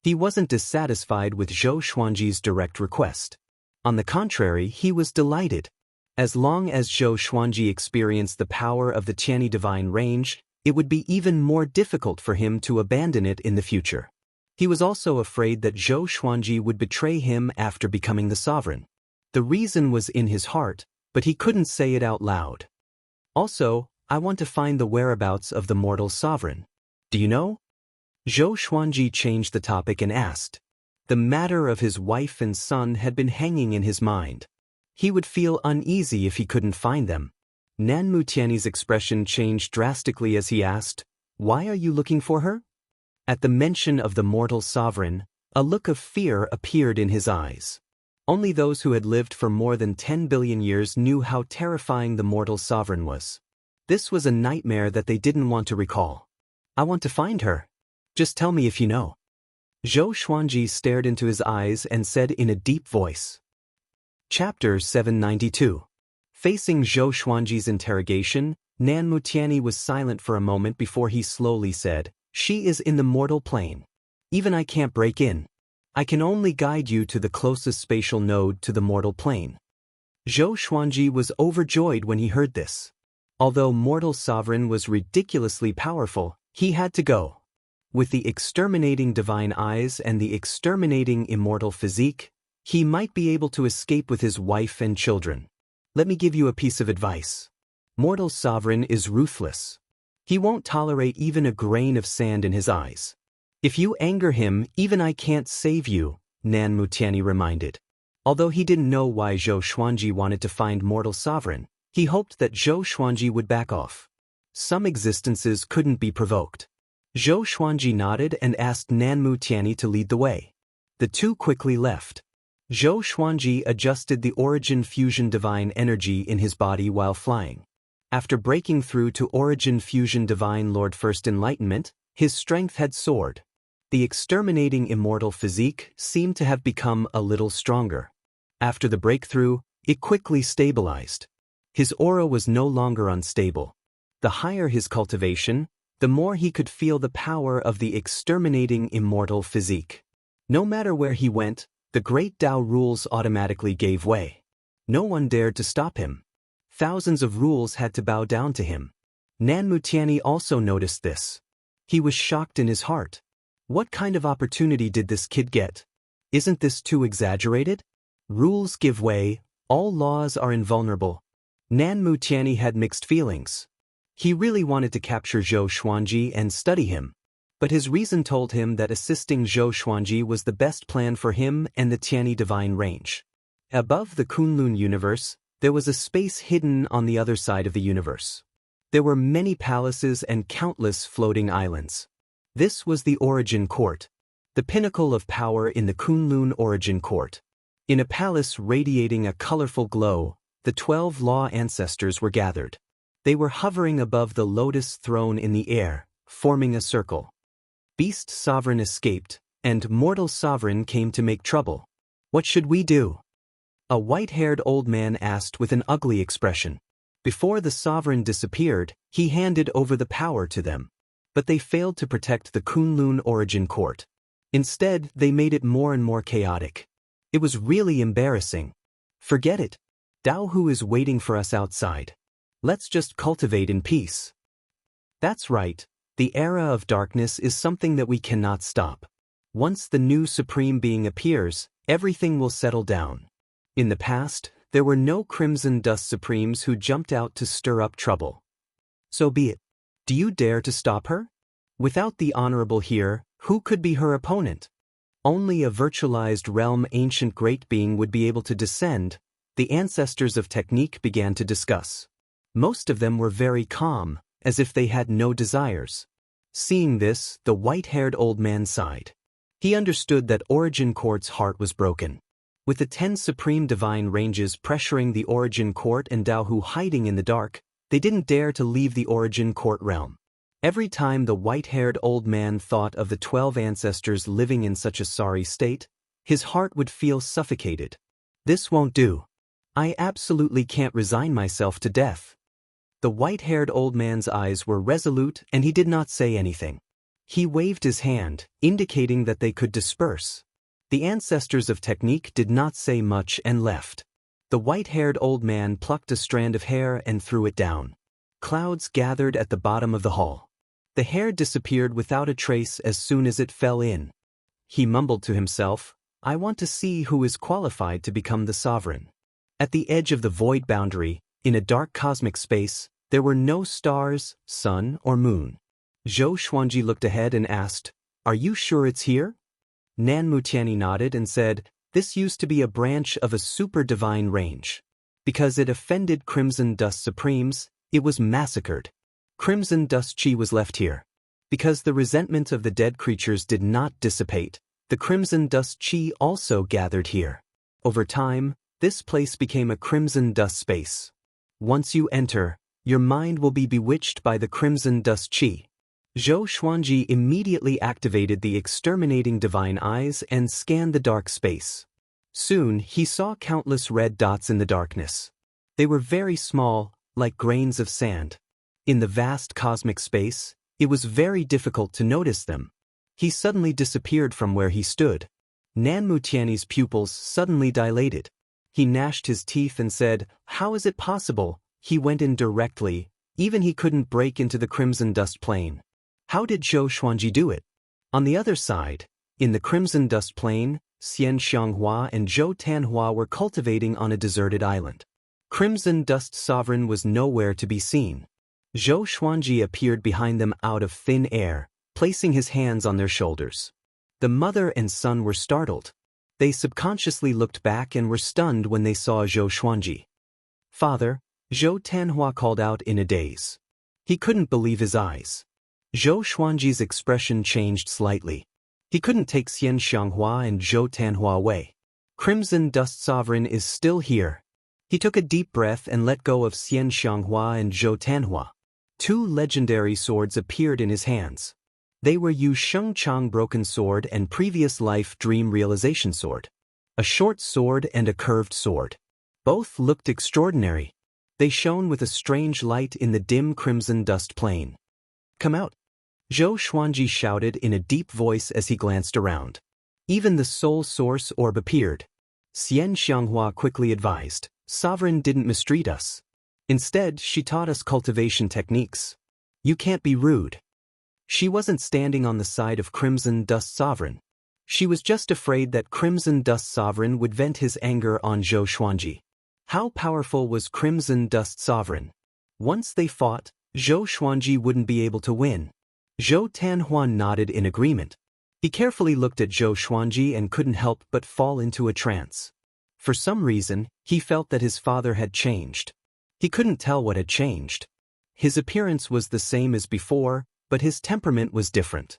He wasn't dissatisfied with Zhou Xuanji's direct request. On the contrary, he was delighted. As long as Zhou Xuanji experienced the power of the Tianyi divine range, it would be even more difficult for him to abandon it in the future. He was also afraid that Zhou Xuanji would betray him after becoming the sovereign. The reason was in his heart, but he couldn't say it out loud. "Also, I want to find the whereabouts of the mortal sovereign. Do you know?" Zhou Xuanji changed the topic and asked. The matter of his wife and son had been hanging in his mind. He would feel uneasy if he couldn't find them. Nanmu Tianyi's expression changed drastically as he asked, "Why are you looking for her?" At the mention of the mortal sovereign, a look of fear appeared in his eyes. Only those who had lived for more than 10 billion years knew how terrifying the mortal sovereign was. This was a nightmare that they didn't want to recall. "I want to find her. Just tell me if you know." Zhou Xuanji stared into his eyes and said in a deep voice. Chapter 792. Facing Zhou Xuanji's interrogation, Nanmu Tianyi was silent for a moment before he slowly said, "She is in the mortal plane. Even I can't break in. I can only guide you to the closest spatial node to the mortal plane." Zhou Xuanji was overjoyed when he heard this. Although mortal sovereign was ridiculously powerful, he had to go. With the exterminating divine eyes and the exterminating immortal physique, he might be able to escape with his wife and children. Let me give you a piece of advice. Mortal sovereign is ruthless. He won't tolerate even a grain of sand in his eyes. If you anger him, even I can't save you, Nanmu Tianyi reminded. Although he didn't know why Zhou Xuanji wanted to find mortal sovereign, He hoped that Zhou Xuanji would back off. Some existences couldn't be provoked. Zhou Xuanji nodded and asked Nanmu Tianyi to lead the way. The two quickly left. Zhou Xuanji adjusted the origin fusion divine energy in his body while flying. After breaking through to origin fusion divine Lord First Enlightenment, his strength had soared. The exterminating immortal physique seemed to have become a little stronger. After the breakthrough, it quickly stabilized. His aura was no longer unstable. The higher his cultivation, the more he could feel the power of the exterminating immortal physique. No matter where he went, the great Tao rules automatically gave way. No one dared to stop him. Thousands of rules had to bow down to him. Nanmu Tianyi also noticed this. He was shocked in his heart. What kind of opportunity did this kid get? Isn't this too exaggerated? Rules give way, all laws are invulnerable. Nanmu Tianyi had mixed feelings. He really wanted to capture Zhou Xuanji and study him. But his reason told him that assisting Zhou Xuanji was the best plan for him and the Tianyi divine range. Above the Kunlun universe, there was a space hidden on the other side of the universe. There were many palaces and countless floating islands. This was the Origin Court, the pinnacle of power in the Kunlun Origin Court. In a palace radiating a colorful glow, the 12 law ancestors were gathered. They were hovering above the lotus throne in the air, forming a circle. Beast Sovereign escaped, and Mortal Sovereign came to make trouble. What should we do? A white-haired old man asked with an ugly expression. Before the sovereign disappeared, he handed over the power to them. But they failed to protect the Kunlun Origin Court. Instead, they made it more and more chaotic. It was really embarrassing. Forget it. Dao Hu is waiting for us outside. Let's just cultivate in peace. That's right. The era of darkness is something that we cannot stop. Once the new Supreme Being appears, everything will settle down. In the past, there were no Crimson Dust Supremes who jumped out to stir up trouble. So be it. Do you dare to stop her? Without the Honorable here, who could be her opponent? Only a virtualized realm ancient great being would be able to descend. The ancestors of technique began to discuss. Most of them were very calm, as if they had no desires. Seeing this, the white-haired old man sighed. He understood that Origin Court's heart was broken. With the 10 supreme divine ranges pressuring the Origin Court and Dao Hu hiding in the dark, they didn't dare to leave the Origin Court realm. Every time the white-haired old man thought of the 12 ancestors living in such a sorry state, his heart would feel suffocated. This won't do. I absolutely can't resign myself to death. The white-haired old man's eyes were resolute and he did not say anything. He waved his hand, indicating that they could disperse. The ancestors of technique did not say much and left. The white-haired old man plucked a strand of hair and threw it down. Clouds gathered at the bottom of the hall. The hair disappeared without a trace as soon as it fell in. He mumbled to himself, I want to see who is qualified to become the sovereign. At the edge of the void boundary, in a dark cosmic space, there were no stars, sun, or moon. Zhou Xuanji looked ahead and asked, Are you sure it's here? Nanmu Tianyi nodded and said, This used to be a branch of a super divine range. Because it offended Crimson Dust Supremes, it was massacred. Crimson Dust Chi was left here. Because the resentment of the dead creatures did not dissipate, the Crimson Dust Chi also gathered here. Over time, this place became a Crimson Dust space. Once you enter, your mind will be bewitched by the Crimson Dust Chi. Zhou Xuanji immediately activated the exterminating divine eyes and scanned the dark space. Soon, he saw countless red dots in the darkness. They were very small, like grains of sand. In the vast cosmic space, it was very difficult to notice them. He suddenly disappeared from where he stood. Nanmu Tianyi's pupils suddenly dilated. He gnashed his teeth and said, How is it possible? He went in directly, even he couldn't break into the Crimson Dust Plane. How did Zhou Xuanji do it? On the other side, in the Crimson Dust Plane, Xian Xianghua and Zhou Tanhua were cultivating on a deserted island. Crimson Dust Sovereign was nowhere to be seen. Zhou Xuanji appeared behind them out of thin air, placing his hands on their shoulders. The mother and son were startled. They subconsciously looked back and were stunned when they saw Zhou Xuanji. Father, Zhou Tanhua called out in a daze. He couldn't believe his eyes. Zhou Xuanji's expression changed slightly. He couldn't take Xian Xianghua and Zhou Tanhua away. Crimson Dust Sovereign is still here. He took a deep breath and let go of Xian Xianghua and Zhou Tanhua. Two legendary swords appeared in his hands. They were Yu Shengchang Broken Sword and Previous Life Dream Realization Sword. A short sword and a curved sword. Both looked extraordinary. They shone with a strange light in the dim crimson dust plain. "Come out!" Zhou Xuanji shouted in a deep voice as he glanced around. Even the soul source orb appeared. Xian Xianghua quickly advised, "Sovereign didn't mistreat us. Instead, she taught us cultivation techniques. You can't be rude." She wasn't standing on the side of Crimson Dust Sovereign. She was just afraid that Crimson Dust Sovereign would vent his anger on Zhou Xuanji. How powerful was Crimson Dust Sovereign? Once they fought, Zhou Xuanji wouldn't be able to win. Zhou Tanhua nodded in agreement. He carefully looked at Zhou Xuanji and couldn't help but fall into a trance. For some reason, he felt that his father had changed. He couldn't tell what had changed. His appearance was the same as before, but his temperament was different.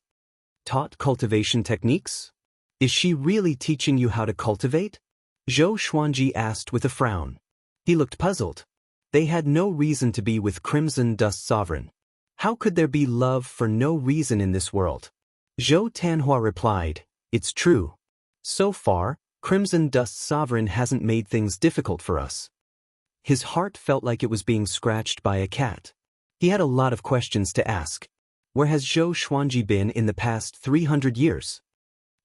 Taught cultivation techniques? Is she really teaching you how to cultivate? Zhou Xuanji asked with a frown. He looked puzzled. They had no reason to be with Crimson Dust Sovereign. How could there be love for no reason in this world? Zhou Tanhua replied, "It's true. So far, Crimson Dust Sovereign hasn't made things difficult for us." His heart felt like it was being scratched by a cat. He had a lot of questions to ask. Where has Zhou Xuanji been in the past 300 years?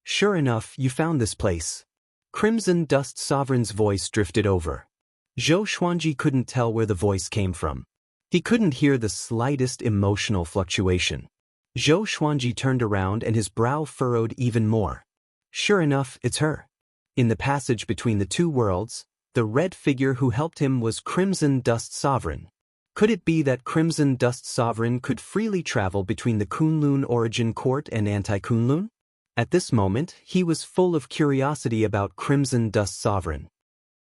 "Sure enough, you found this place." Crimson Dust Sovereign's voice drifted over. Zhou Xuanji couldn't tell where the voice came from. He couldn't hear the slightest emotional fluctuation. Zhou Xuanji turned around and his brow furrowed even more. Sure enough, it's her. In the passage between the two worlds, the red figure who helped him was Crimson Dust Sovereign. Could it be that Crimson Dust Sovereign could freely travel between the Kunlun Origin Court and Anti-Kunlun? At this moment, he was full of curiosity about Crimson Dust Sovereign.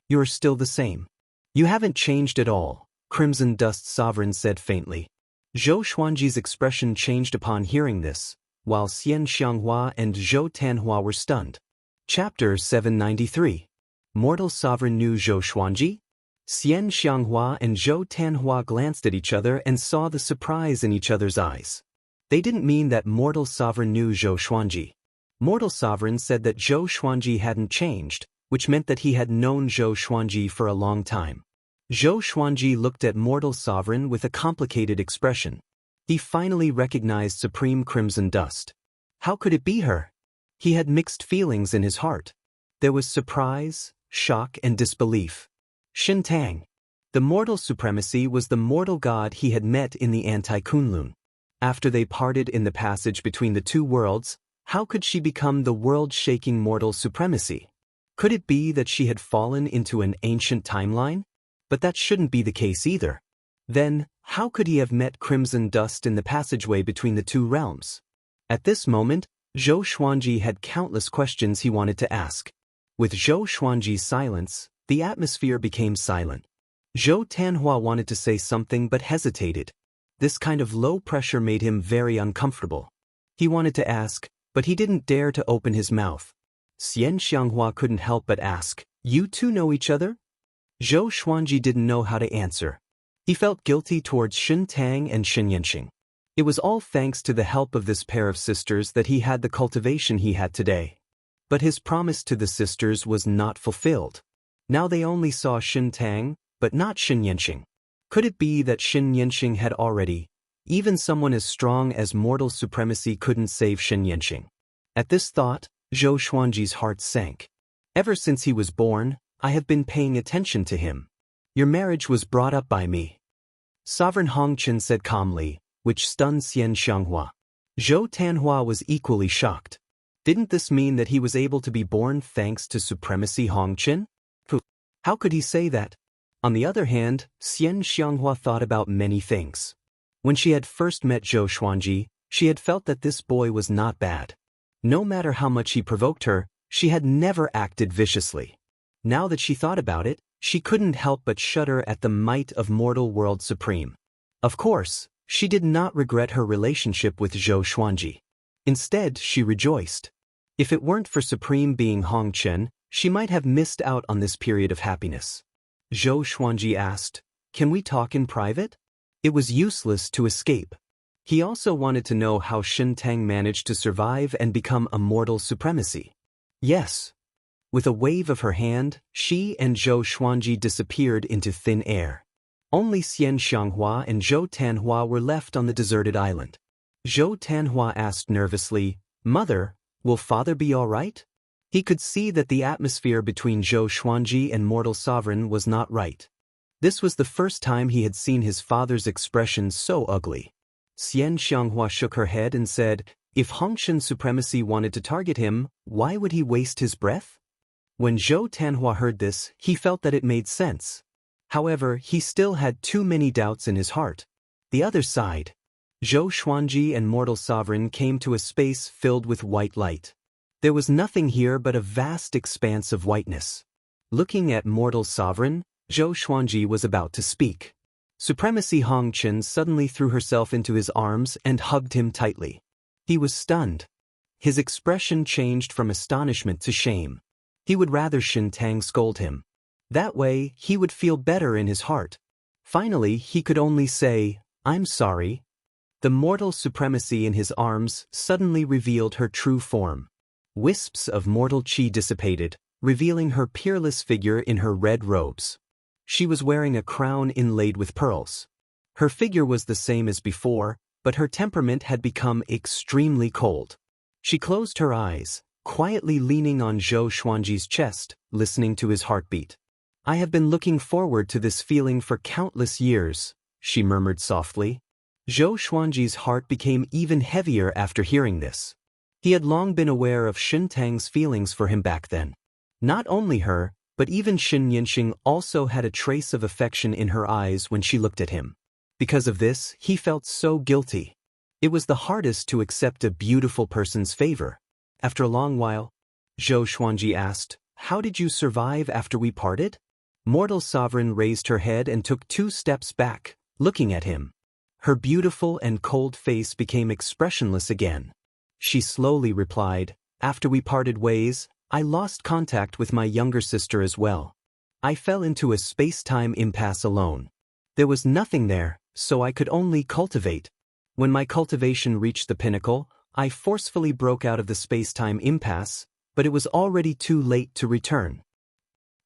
"You're still the same. You haven't changed at all," Crimson Dust Sovereign said faintly. Zhou Xuanji's expression changed upon hearing this, while Xian Xianghua and Zhou Tanhua were stunned. Chapter 793. Mortal Sovereign knew Zhou Xuanji? Xian Xianghua and Zhou Tanhua glanced at each other and saw the surprise in each other's eyes. They didn't mean that Mortal Sovereign knew Zhou Xuanji. Mortal Sovereign said that Zhou Xuanji hadn't changed, which meant that he had known Zhou Xuanji for a long time. Zhou Xuanji looked at Mortal Sovereign with a complicated expression. He finally recognized Supreme Crimson Dust. How could it be her? He had mixed feelings in his heart. There was surprise, shock, and disbelief. Shintang. The mortal supremacy was the mortal god he had met in the Anti-Kunlun. After they parted in the passage between the two worlds, how could she become the world-shaking mortal supremacy? Could it be that she had fallen into an ancient timeline? But that shouldn't be the case either. Then, how could he have met Crimson Dust in the passageway between the two realms? At this moment, Zhou Xuanji had countless questions he wanted to ask. With Zhou Xuanji's silence, the atmosphere became silent. Zhou Tanhua wanted to say something but hesitated. This kind of low pressure made him very uncomfortable. He wanted to ask, but he didn't dare to open his mouth. Xian Xianghua couldn't help but ask, "You two know each other?" Zhou Xuanji didn't know how to answer. He felt guilty towards Shin Tang and Shin Yanxing. It was all thanks to the help of this pair of sisters that he had the cultivation he had today. But his promise to the sisters was not fulfilled. Now they only saw Shin Tang, but not Shin Yanxing. Could it be that Shin Yanxing had already? Even someone as strong as mortal supremacy couldn't save Shin Yanxing. At this thought, Zhou Xuanji's heart sank. Ever since he was born, I have been paying attention to him. Your marriage was brought up by me. Sovereign Hongqin said calmly, which stunned Xian Xianghua. Zhou Tanhua was equally shocked. Didn't this mean that he was able to be born thanks to supremacy Hongqin? How could he say that? On the other hand, Xian Xianghua thought about many things. When she had first met Zhou Xuanji, she had felt that this boy was not bad. No matter how much he provoked her, she had never acted viciously. Now that she thought about it, she couldn't help but shudder at the might of mortal world supreme. Of course, she did not regret her relationship with Zhou Xuanji. Instead, she rejoiced. If it weren't for supreme being Hong Chen, she might have missed out on this period of happiness. Zhou Xuanji asked, "Can we talk in private?" It was useless to escape. He also wanted to know how Shen Tang managed to survive and become a mortal supremacy. Yes. With a wave of her hand, she and Zhou Xuanji disappeared into thin air. Only Xian Xianghua and Zhou Tanhua were left on the deserted island. Zhou Tanhua asked nervously, "Mother, will father be all right?" He could see that the atmosphere between Zhou Xuanji and mortal sovereign was not right. This was the first time he had seen his father's expression so ugly. Xian Xianghua shook her head and said, "If Hongshan supremacy wanted to target him, why would he waste his breath?" When Zhou Tanhua heard this, he felt that it made sense. However, he still had too many doubts in his heart. The other side. Zhou Xuanji and mortal sovereign came to a space filled with white light. There was nothing here but a vast expanse of whiteness. Looking at mortal sovereign, Zhou Xuanji was about to speak. Supremacy Hong Chen suddenly threw herself into his arms and hugged him tightly. He was stunned. His expression changed from astonishment to shame. He would rather Shen Tang scold him. That way, he would feel better in his heart. Finally, he could only say, "I'm sorry." The mortal supremacy in his arms suddenly revealed her true form. Wisps of mortal chi dissipated, revealing her peerless figure in her red robes. She was wearing a crown inlaid with pearls. Her figure was the same as before, but her temperament had become extremely cold. She closed her eyes, quietly leaning on Zhou Xuanji's chest, listening to his heartbeat. "I have been looking forward to this feeling for countless years," she murmured softly. Zhou Xuanji's heart became even heavier after hearing this. He had long been aware of Shen Tang's feelings for him back then. Not only her, but even Shen Yinxing also had a trace of affection in her eyes when she looked at him. Because of this, he felt so guilty. It was the hardest to accept a beautiful person's favor. After a long while, Zhou Xuanji asked, "How did you survive after we parted?" Mortal Sovereign raised her head and took 2 steps back, looking at him. Her beautiful and cold face became expressionless again. She slowly replied, "After we parted ways, I lost contact with my younger sister as well. I fell into a space-time impasse alone. There was nothing there, so I could only cultivate. When my cultivation reached the pinnacle, I forcefully broke out of the space-time impasse, but it was already too late to return.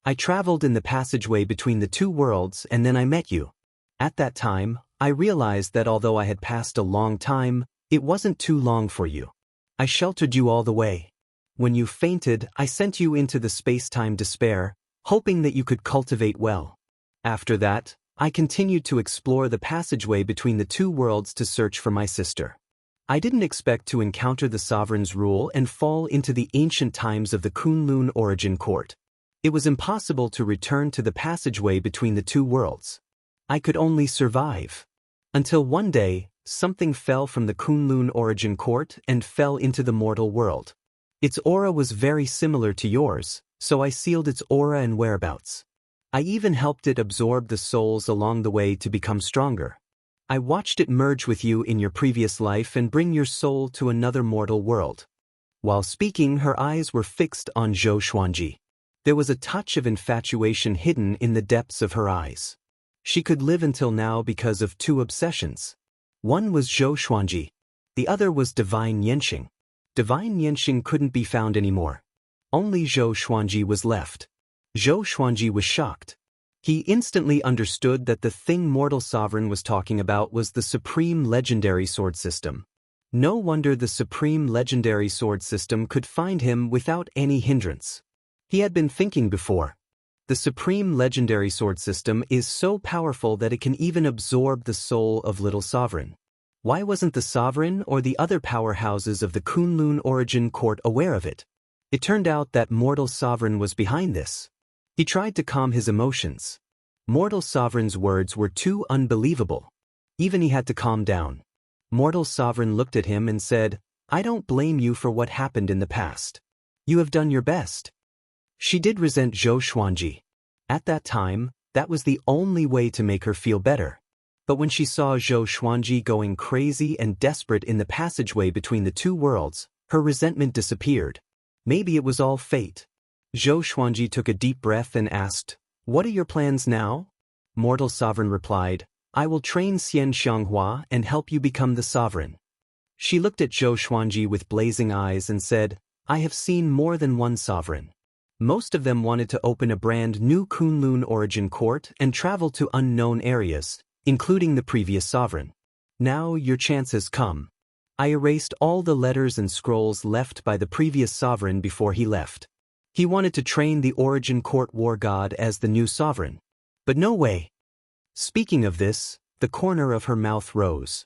I traveled in the passageway between the 2 worlds and then I met you. At that time, I realized that although I had passed a long time, it wasn't too long for you. I sheltered you all the way. When you fainted, I sent you into the space-time despair, hoping that you could cultivate well. After that, I continued to explore the passageway between the 2 worlds to search for my sister. I didn't expect to encounter the sovereign's rule and fall into the ancient times of the Kunlun origin court. It was impossible to return to the passageway between the 2 worlds. I could only survive. Until one day, something fell from the Kunlun origin court and fell into the mortal world. Its aura was very similar to yours, so I sealed its aura and whereabouts. I even helped it absorb the souls along the way to become stronger. I watched it merge with you in your previous life and bring your soul to another mortal world." While speaking, her eyes were fixed on Zhou Xuanji. There was a touch of infatuation hidden in the depths of her eyes. She could live until now because of 2 obsessions. One was Zhou Xuanji. The other was Divine Yanxing. Divine Yanxing couldn't be found anymore. Only Zhou Xuanji was left. Zhou Xuanji was shocked. He instantly understood that the thing Mortal Sovereign was talking about was the Supreme Legendary Sword System. No wonder the Supreme Legendary Sword System could find him without any hindrance. He had been thinking before. The Supreme Legendary Sword System is so powerful that it can even absorb the soul of Little Sovereign. Why wasn't the Sovereign or the other powerhouses of the Kunlun origin court aware of it? It turned out that Mortal Sovereign was behind this. He tried to calm his emotions. Mortal Sovereign's words were too unbelievable. Even he had to calm down. Mortal Sovereign looked at him and said, "I don't blame you for what happened in the past. You have done your best." She did resent Zhou Xuanji. At that time, that was the only way to make her feel better. But when she saw Zhou Xuanji going crazy and desperate in the passageway between the two worlds, her resentment disappeared. Maybe it was all fate. Zhou Xuanji took a deep breath and asked, "What are your plans now?" Mortal Sovereign replied, "I will train Xian Xianghua and help you become the sovereign." She looked at Zhou Xuanji with blazing eyes and said, "I have seen more than one sovereign. Most of them wanted to open a brand new Kunlun origin court and travel to unknown areas, including the previous sovereign. Now your chance has come." I erased all the letters and scrolls left by the previous sovereign before he left. He wanted to train the origin court war god as the new sovereign. But no way. Speaking of this, the corner of her mouth rose.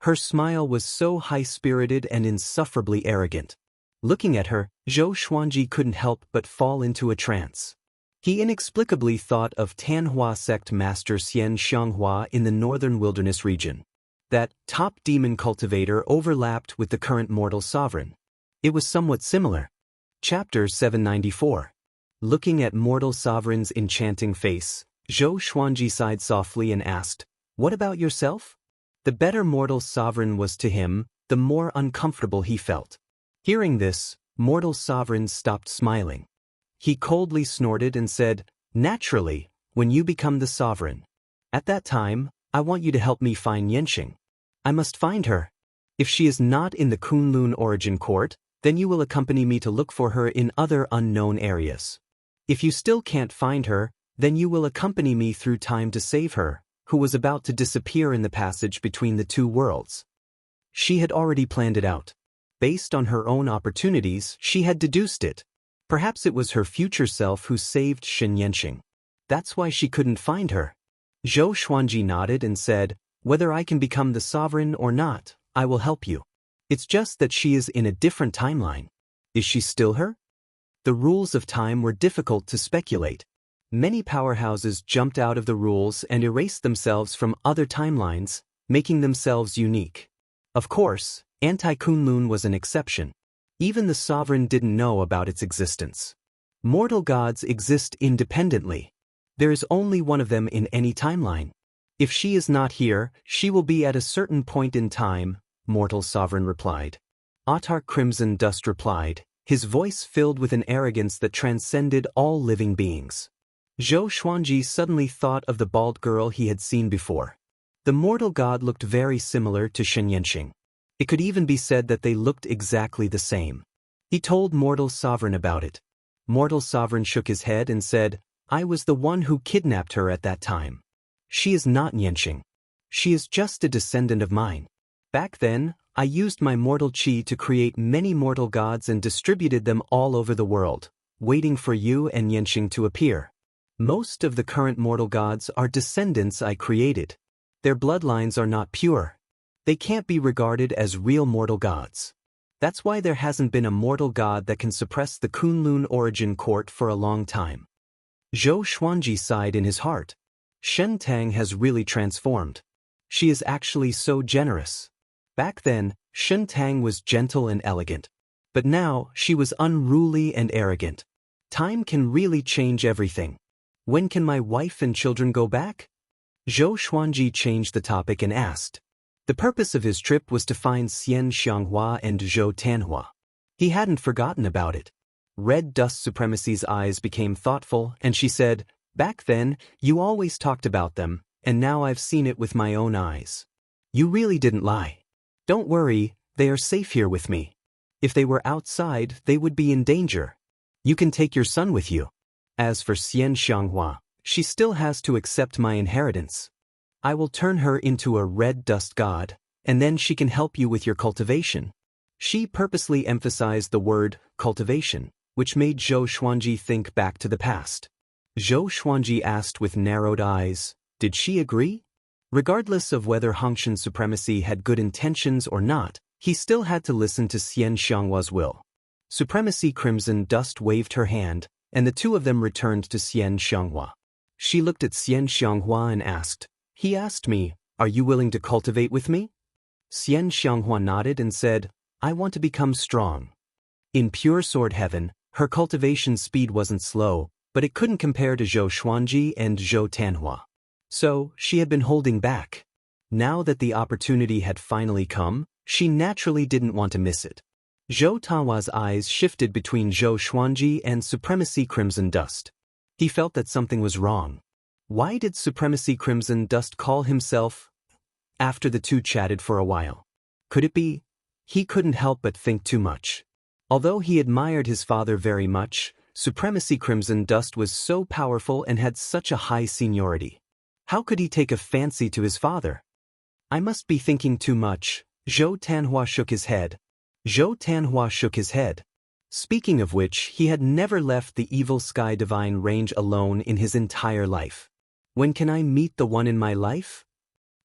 Her smile was so high-spirited and insufferably arrogant. Looking at her, Zhou Xuanji couldn't help but fall into a trance. He inexplicably thought of Tanhua sect master Xian Xianghua in the northern wilderness region. That top demon cultivator overlapped with the current mortal sovereign. It was somewhat similar. Chapter 794. Looking at mortal sovereign's enchanting face, Zhou Xuanji sighed softly and asked, "What about yourself?" The better mortal sovereign was to him, the more uncomfortable he felt. Hearing this, mortal sovereign stopped smiling. He coldly snorted and said, "Naturally, when you become the sovereign. At that time, I want you to help me find Yanqing. I must find her. If she is not in the Kunlun origin court, then you will accompany me to look for her in other unknown areas. If you still can't find her, then you will accompany me through time to save her, who was about to disappear in the passage between the two worlds." She had already planned it out. Based on her own opportunities, she had deduced it. Perhaps it was her future self who saved Shen Yanqing. That's why she couldn't find her. Zhou Xuanji nodded and said, "Whether I can become the sovereign or not, I will help you. It's just that she is in a different timeline. Is she still her?" The rules of time were difficult to speculate. Many powerhouses jumped out of the rules and erased themselves from other timelines, making themselves unique. Of course, Anti-Kunlun was an exception. Even the sovereign didn't know about its existence. Mortal gods exist independently. There is only one of them in any timeline. If she is not here, she will be at a certain point in time, Mortal Sovereign replied. Autarch Crimson Dust replied, his voice filled with an arrogance that transcended all living beings. Zhou Xuanji suddenly thought of the bald girl he had seen before. The mortal god looked very similar to Shen Yanqing. It could even be said that they looked exactly the same. He told Mortal Sovereign about it. Mortal Sovereign shook his head and said, "I was the one who kidnapped her at that time. She is not Yanqing. She is just a descendant of mine. Back then, I used my mortal chi to create many mortal gods and distributed them all over the world, waiting for you and Yanqing to appear. Most of the current mortal gods are descendants I created. Their bloodlines are not pure. They can't be regarded as real mortal gods. That's why there hasn't been a mortal god that can suppress the Kunlun origin court for a long time." Zhou Xuanji sighed in his heart. Shen Tang has really transformed. She is actually so generous. Back then, Shen Tang was gentle and elegant. But now, she was unruly and arrogant. Time can really change everything. When can my wife and children go back? Zhou Xuanji changed the topic and asked. The purpose of his trip was to find Xian Xianghua and Zhou Tanhua. He hadn't forgotten about it. Red Dust Supremacy's eyes became thoughtful, and she said, "Back then, you always talked about them, and now I've seen it with my own eyes. You really didn't lie. Don't worry, they are safe here with me. If they were outside, they would be in danger. You can take your son with you. As for Xian Xianghua, she still has to accept my inheritance. I will turn her into a red dust god, and then she can help you with your cultivation." She purposely emphasized the word cultivation, which made Zhou Xuanji think back to the past. Zhou Xuanji asked with narrowed eyes, did she agree? Regardless of whether Hongshan Supremacy had good intentions or not, he still had to listen to Xian Xianghua's will. Supremacy Crimson Dust waved her hand, and the two of them returned to Xian Xianghua. She looked at Xian Xianghua and asked, "He asked me, are you willing to cultivate with me?" Xian Xianghua nodded and said, "I want to become strong." In pure sword heaven, her cultivation speed wasn't slow, but it couldn't compare to Zhou Xuanji and Zhou Tanhua. So, she had been holding back. Now that the opportunity had finally come, she naturally didn't want to miss it. Zhou Tanhua's eyes shifted between Zhou Xuanji and Supremacy Crimson Dust. He felt that something was wrong. Why did Supremacy Crimson Dust call himself? After the two chatted for a while. Could it be? He couldn't help but think too much. Although he admired his father very much, Supremacy Crimson Dust was so powerful and had such a high seniority. How could he take a fancy to his father? I must be thinking too much. Zhou Tanhua shook his head. Zhou Tanhua shook his head. Speaking of which, he had never left the Evil Sky Divine Range alone in his entire life. When can I meet the one in my life?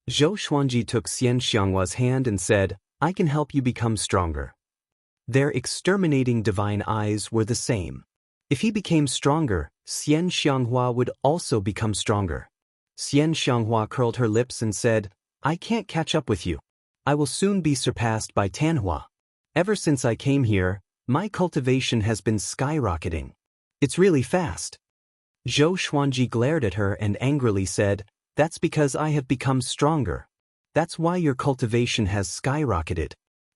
Zhou Xuanji took Xian Xianghua's hand and said, I can help you become stronger. Their exterminating divine eyes were the same. If he became stronger, Xian Xianghua would also become stronger. Xian Xianghua curled her lips and said, I can't catch up with you. I will soon be surpassed by Tanhua. Ever since I came here, my cultivation has been skyrocketing. It's really fast. Zhou Xuanji glared at her and angrily said, That's because I have become stronger. That's why your cultivation has skyrocketed.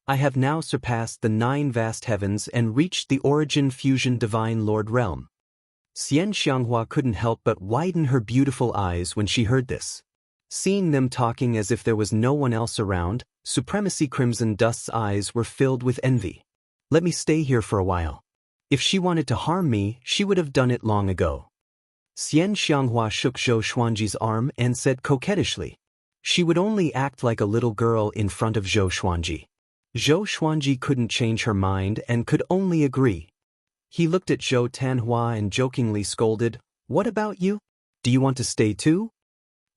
I have now surpassed the 9 vast heavens and reached the origin fusion divine lord realm. Xian Xianghua couldn't help but widen her beautiful eyes when she heard this. Seeing them talking as if there was no one else around, Supremacy Crimson Dust's eyes were filled with envy. Let me stay here for a while. If she wanted to harm me, she would have done it long ago. Xian Xianghua shook Zhou Xuanji's arm and said coquettishly. She would only act like a little girl in front of Zhou Xuanji. Zhou Xuanji couldn't change her mind and could only agree. He looked at Zhou Tanhua and jokingly scolded, What about you? Do you want to stay too?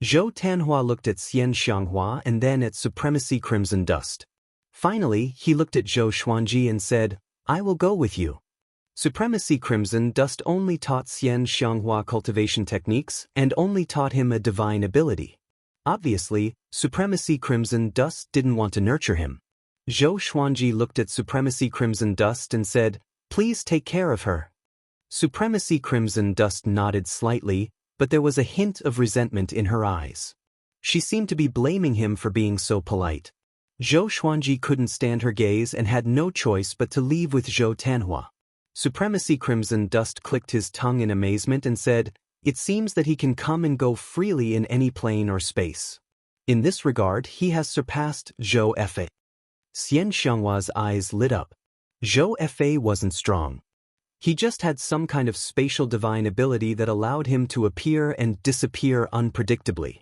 Zhou Tanhua looked at Xian Xianghua and then at Supremacy Crimson Dust. Finally, he looked at Zhou Xuanji and said, I will go with you. Supremacy Crimson Dust only taught Xian Xianghua cultivation techniques and only taught him a divine ability. Obviously, Supremacy Crimson Dust didn't want to nurture him. Zhou Xuanji looked at Supremacy Crimson Dust and said, Please take care of her. Supremacy Crimson Dust nodded slightly, but there was a hint of resentment in her eyes. She seemed to be blaming him for being so polite. Zhou Xuanji couldn't stand her gaze and had no choice but to leave with Zhou Tanhua. Supremacy Crimson Dust clicked his tongue in amazement and said, It seems that he can come and go freely in any plane or space. In this regard, he has surpassed Zhou Fa. Xian Xianghua's eyes lit up. Zhou Fa wasn't strong. He just had some kind of spatial divine ability that allowed him to appear and disappear unpredictably.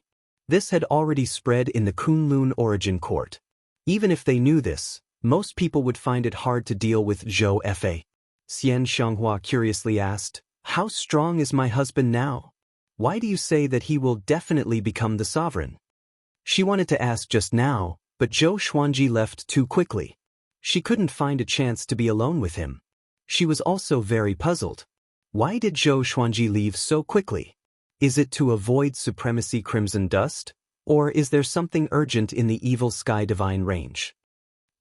This had already spread in the Kunlun origin court. Even if they knew this, most people would find it hard to deal with Zhou Fa. Xian Xianghua curiously asked, How strong is my husband now? Why do you say that he will definitely become the sovereign? She wanted to ask just now, but Zhou Xuanji left too quickly. She couldn't find a chance to be alone with him. She was also very puzzled. Why did Zhou Xuanji leave so quickly? Is it to avoid Supremacy Crimson Dust? Or is there something urgent in the Evil Sky Divine Range?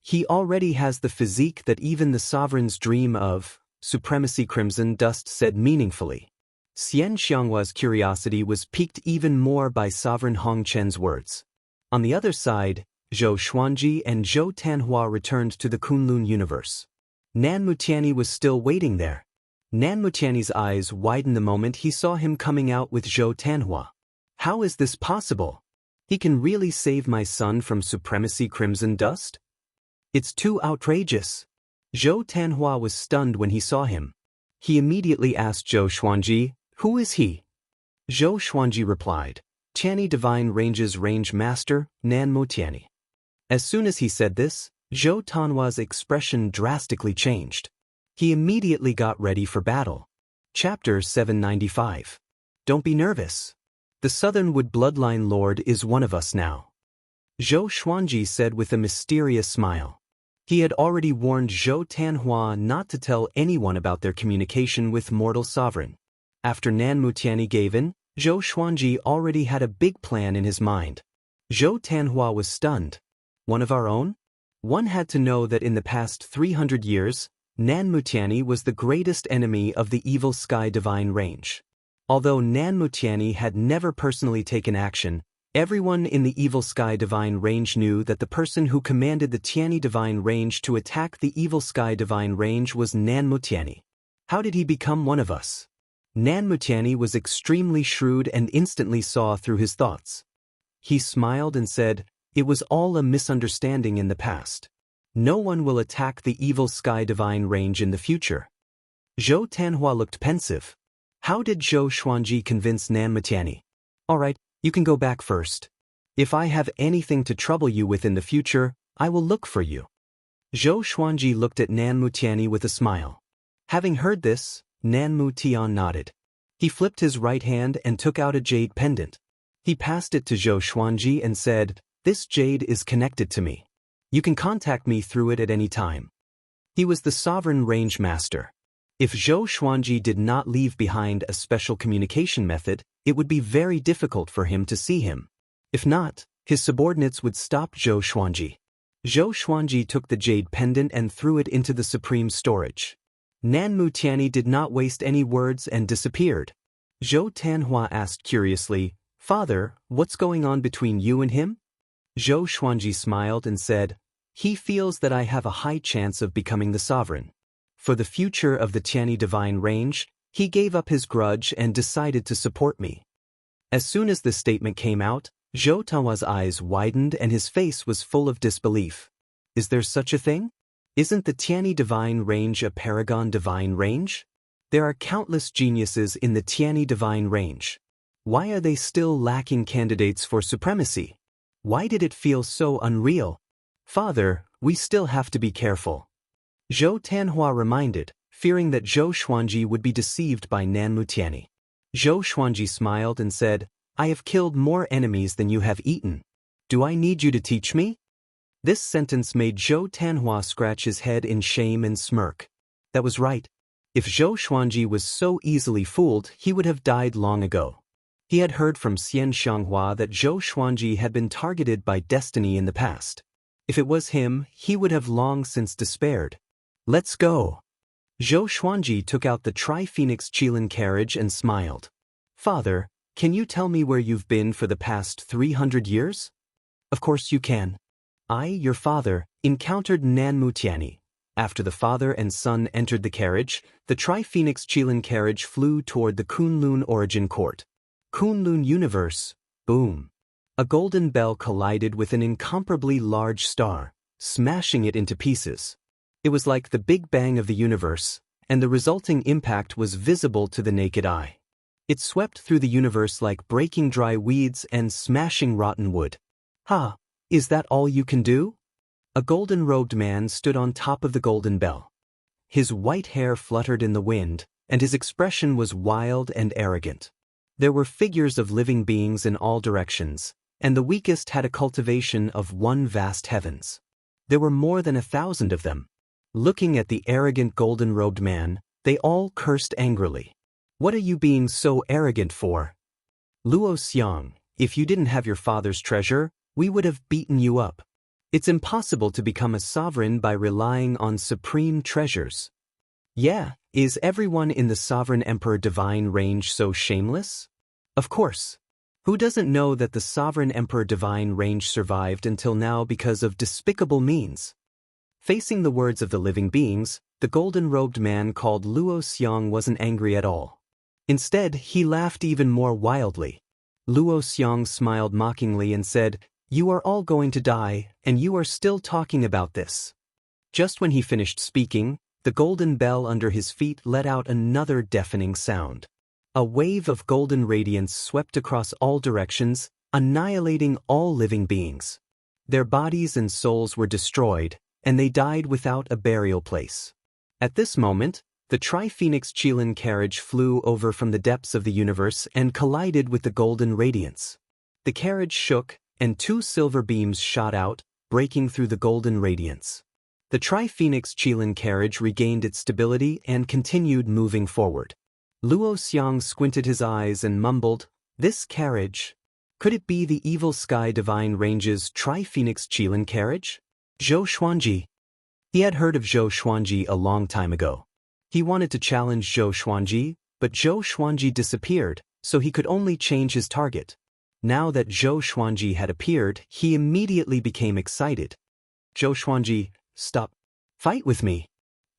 He already has the physique that even the sovereigns dream of, Supremacy Crimson Dust said meaningfully. Xian Xianghua's curiosity was piqued even more by Sovereign Hong Chen's words. On the other side, Zhou Xuanji and Zhou Tanhua returned to the Kunlun universe. Nan Mutiani was still waiting there. Nan Mutiani's eyes widened the moment he saw him coming out with Zhou Tanhua. How is this possible? He can really save my son from Supremacy Crimson Dust? It's too outrageous. Zhou Tanhua was stunned when he saw him. He immediately asked Zhou Xuanji, Who is he? Zhou Xuanji replied, Tiani Divine Range's Range Master, Nan Mutiani. As soon as he said this, Zhou Tanhua's expression drastically changed. He immediately got ready for battle. Chapter 795. Don't be nervous. The Southernwood Bloodline Lord is one of us now. Zhou Xuanji said with a mysterious smile. He had already warned Zhou Tanhua not to tell anyone about their communication with Mortal Sovereign. After Nan Mutiani gave in, Zhou Xuanji already had a big plan in his mind. Zhou Tanhua was stunned. One of our own? One had to know that in the past 300 years, Nan Mutiani was the greatest enemy of the Evil Sky Divine Range. Although Nan Mutiani had never personally taken action, everyone in the Evil Sky Divine Range knew that the person who commanded the Tiani Divine Range to attack the Evil Sky Divine Range was Nan Mutiani. How did he become one of us? Nan Mutiani was extremely shrewd and instantly saw through his thoughts. He smiled and said, "It was all a misunderstanding in the past. No one will attack the Evil Sky Divine Range in the future." Zhou Tanhua looked pensive. How did Zhou Xuanji convince Nan Mutiani? "All right, you can go back first. If I have anything to trouble you with in the future, I will look for you." Zhou Xuanji looked at Nan Mutiani with a smile. Having heard this, Nan Mutian nodded. He flipped his right hand and took out a jade pendant. He passed it to Zhou Xuanji and said, "This jade is connected to me. You can contact me through it at any time." He was the sovereign range master. If Zhou Xuanji did not leave behind a special communication method, it would be very difficult for him to see him. If not, his subordinates would stop Zhou Xuanji. Zhou Xuanji took the jade pendant and threw it into the supreme storage. Nan Mutiani did not waste any words and disappeared. Zhou Tanhua asked curiously, "Father, what's going on between you and him?" Zhou Xuanji smiled and said, "He feels that I have a high chance of becoming the sovereign. For the future of the Tiani Divine Range, he gave up his grudge and decided to support me." As soon as this statement came out, Zhou Tanhua's eyes widened and his face was full of disbelief. Is there such a thing? Isn't the Tiani Divine Range a paragon divine range? There are countless geniuses in the Tiani Divine Range. Why are they still lacking candidates for supremacy? Why did it feel so unreal? "Father, we still have to be careful," Zhou Tanhua reminded, fearing that Zhou Xuanji would be deceived by Nan Mutiani. Zhou Xuanji smiled and said, "I have killed more enemies than you have eaten. Do I need you to teach me?" This sentence made Zhou Tanhua scratch his head in shame and smirk. That was right. If Zhou Xuanji was so easily fooled, he would have died long ago. He had heard from Xian Xianghua that Zhou Xuanji had been targeted by destiny in the past. If it was him, he would have long since despaired. "Let's go." Zhou Xuanji took out the Tri-Phoenix Qilin carriage and smiled. "Father, can you tell me where you've been for the past 300 years? "Of course you can. I, your father, encountered Nan Mutiani. After the father and son entered the carriage, the Tri-Phoenix Qilin carriage flew toward the Kunlun origin court. Kunlun universe, boom. A golden bell collided with an incomparably large star, smashing it into pieces. It was like the Big Bang of the universe, and the resulting impact was visible to the naked eye. It swept through the universe like breaking dry weeds and smashing rotten wood. "Ha, is that all you can do?" A golden-robed man stood on top of the golden bell. His white hair fluttered in the wind, and his expression was wild and arrogant. There were figures of living beings in all directions, and the weakest had a cultivation of one vast heavens. There were more than 1,000 of them. Looking at the arrogant golden-robed man, they all cursed angrily. "What are you being so arrogant for? Luo Xiang, if you didn't have your father's treasure, we would have beaten you up. It's impossible to become a sovereign by relying on supreme treasures." "Yeah, is everyone in the Sovereign Emperor Divine Range so shameless?" "Of course. Who doesn't know that the Sovereign Emperor Divine Range survived until now because of despicable means?" Facing the words of the living beings, the golden-robed man called Luo Xiang wasn't angry at all. Instead, he laughed even more wildly. Luo Xiang smiled mockingly and said, "You are all going to die, and you are still talking about this." Just when he finished speaking, the golden bell under his feet let out another deafening sound. A wave of golden radiance swept across all directions, annihilating all living beings. Their bodies and souls were destroyed, and they died without a burial place. At this moment, the Tri-Phoenix Qilin carriage flew over from the depths of the universe and collided with the golden radiance. The carriage shook, and 2 silver beams shot out, breaking through the golden radiance. The Tri-Phoenix Qilin carriage regained its stability and continued moving forward. Luo Xiang squinted his eyes and mumbled, "This carriage? Could it be the Evil Sky Divine Range's Tri-Phoenix Qilin carriage?" Zhou Xuanji. He had heard of Zhou Xuanji a long time ago. He wanted to challenge Zhou Xuanji, But Zhou Xuanji disappeared, so he could only change his target. Now that Zhou Xuanji had appeared, he immediately became excited. Zhou Xuanji, stop. Fight with me.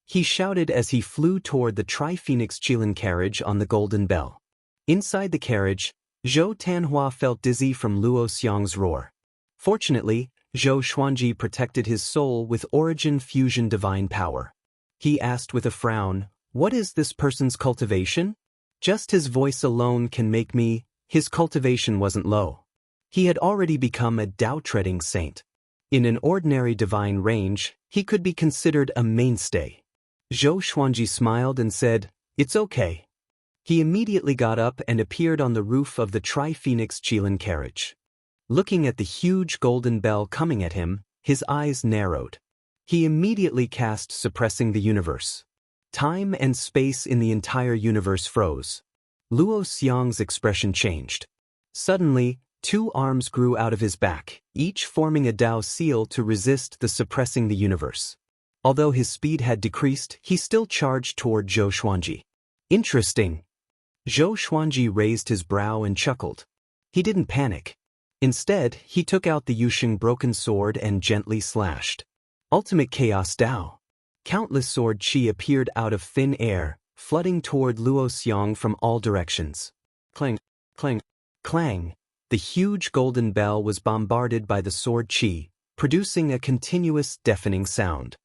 He shouted as he flew toward the Tri-Phoenix Qilin carriage on the Golden Bell. Inside the carriage, Zhou Tanhua felt dizzy from Luo Xiang's roar. Fortunately, Zhou Xuanji protected his soul with Origin Fusion Divine Power. He asked with a frown, "What is this person's cultivation?" Just his voice alone can make me. His cultivation wasn't low. He had already become a Tao-treading saint. In an ordinary divine range, he could be considered a mainstay. Zhou Xuanji smiled and said, "It's okay." He immediately got up and appeared on the roof of the Tri-Phoenix Qilin carriage. Looking at the huge golden bell coming at him, his eyes narrowed. He immediately cast Suppressing the Universe. Time and space in the entire universe froze. Luo Xiang's expression changed. Suddenly, 2 arms grew out of his back, each forming a Dao seal to resist the Suppressing the Universe. Although his speed had decreased, he still charged toward Zhou Xuanji. Interesting. Zhou Xuanji raised his brow and chuckled. He didn't panic. Instead, he took out the Yusheng broken sword and gently slashed. Ultimate Chaos Dao. Countless sword qi appeared out of thin air, flooding toward Luo Xiang from all directions. Clang, clang, clang. The huge golden bell was bombarded by the sword qi, producing a continuous deafening sound.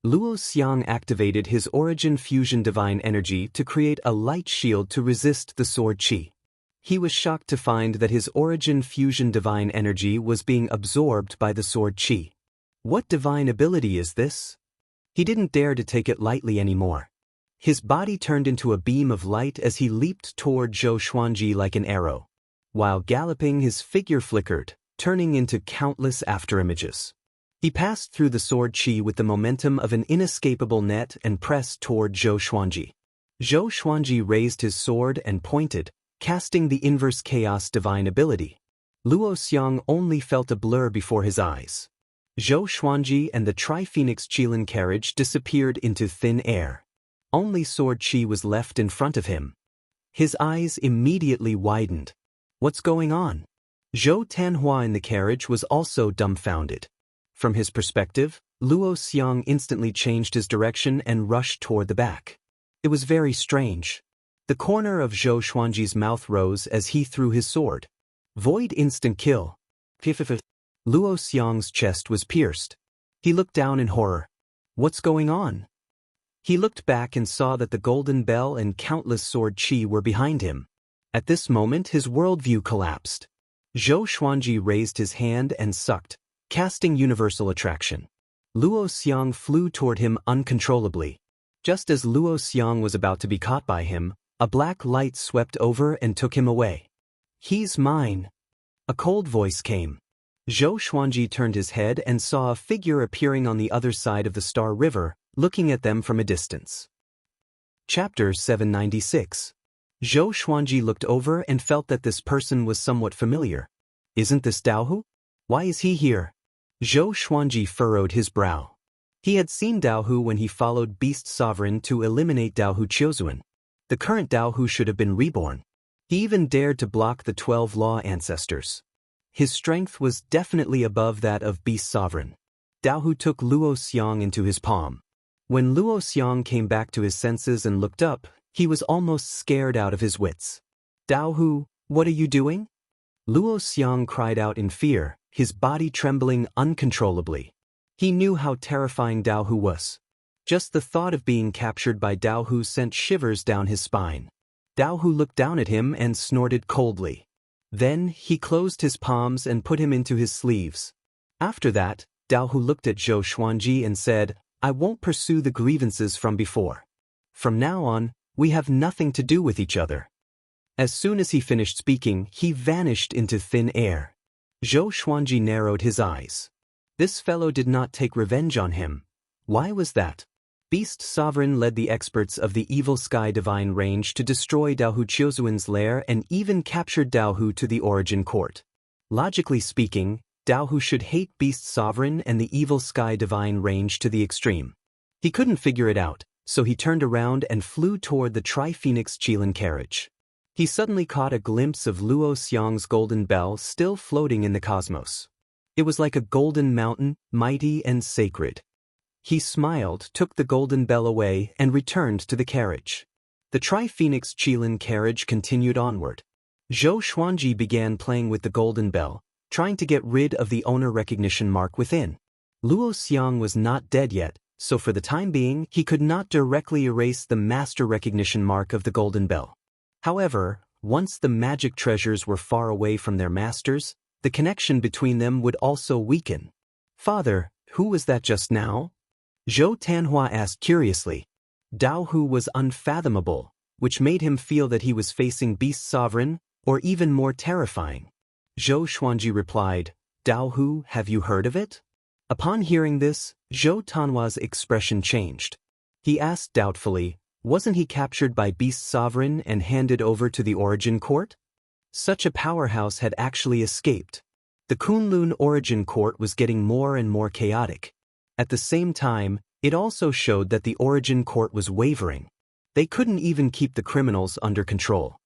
Luo Xiang activated his Origin Fusion Divine Energy to create a light shield to resist the sword qi. He was shocked to find that his Origin Fusion Divine Energy was being absorbed by the sword qi. What divine ability is this? He didn't dare to take it lightly anymore. His body turned into a beam of light as he leaped toward Zhou Xuanji like an arrow. While galloping, his figure flickered, turning into countless afterimages. He passed through the sword qi with the momentum of an inescapable net and pressed toward Zhou Xuanji. Zhou Xuanji raised his sword and pointed, casting the Inverse Chaos Divine ability. Luo Xiang only felt a blur before his eyes. Zhou Xuanji and the Tri-Phoenix Qilin carriage disappeared into thin air. Only sword qi was left in front of him. His eyes immediately widened. What's going on? Zhou Tanhua in the carriage was also dumbfounded. From his perspective, Luo Xiang instantly changed his direction and rushed toward the back. It was very strange. The corner of Zhou Xuanji's mouth rose as he threw his sword. Void instant kill. Luo Xiang's chest was pierced. He looked down in horror. What's going on? He looked back and saw that the golden bell and countless sword qi were behind him. At this moment, his worldview collapsed. Zhou Xuanji raised his hand and sucked, casting universal attraction. Luo Xiang flew toward him uncontrollably. Just as Luo Xiang was about to be caught by him, a black light swept over and took him away. He's mine. A cold voice came. Zhou Xuanji turned his head and saw a figure appearing on the other side of the Star River, looking at them from a distance. Chapter 796. Zhou Xuanji looked over and felt that this person was somewhat familiar. Isn't this Daohu? Why is he here? Zhou Xuanji furrowed his brow. He had seen Daohu when he followed Beast Sovereign to eliminate Daohu Qiuzuan. The current Daohu should have been reborn. He even dared to block the 12 Law Ancestors. His strength was definitely above that of Beast Sovereign. Daohu took Luo Xiang into his palm. When Luo Xiang came back to his senses and looked up, he was almost scared out of his wits. Daohu, what are you doing? Luo Xiang cried out in fear, his body trembling uncontrollably. He knew how terrifying Daohu was. Just the thought of being captured by Daohu sent shivers down his spine. Daohu looked down at him and snorted coldly. Then, he closed his palms and put him into his sleeves. After that, Daohu looked at Zhou Xuanji and said, I won't pursue the grievances from before. From now on, we have nothing to do with each other. As soon as he finished speaking, he vanished into thin air. Zhou Xuanji narrowed his eyes. This fellow did not take revenge on him. Why was that? Beast Sovereign led the experts of the Evil Sky Divine Range to destroy Daohu Qiuzuan's lair and even captured Daohu to the Origin Court. Logically speaking, Daohu should hate Beast Sovereign and the Evil Sky Divine Range to the extreme. He couldn't figure it out, so he turned around and flew toward the Tri-Phoenix Qilin carriage. He suddenly caught a glimpse of Luo Xiang's golden bell still floating in the cosmos. It was like a golden mountain, mighty and sacred. He smiled, took the golden bell away, and returned to the carriage. The Tri-Phoenix Qilin carriage continued onward. Zhou Xuanji began playing with the golden bell, trying to get rid of the owner recognition mark within. Luo Xiang was not dead yet, so for the time being, he could not directly erase the master recognition mark of the golden bell. However, once the magic treasures were far away from their masters, the connection between them would also weaken. "Father, who was that just now?" Zhou Tanhua asked curiously. Dao Hu was unfathomable, which made him feel that he was facing Beast Sovereign, or even more terrifying. Zhou Xuanji replied, "Dao Hu, have you heard of it?" Upon hearing this, Zhou Tanhua's expression changed. He asked doubtfully, wasn't he captured by Beast Sovereign and handed over to the Origin Court? Such a powerhouse had actually escaped. The Kunlun Origin Court was getting more and more chaotic. At the same time, it also showed that the Origin Court was wavering. They couldn't even keep the criminals under control.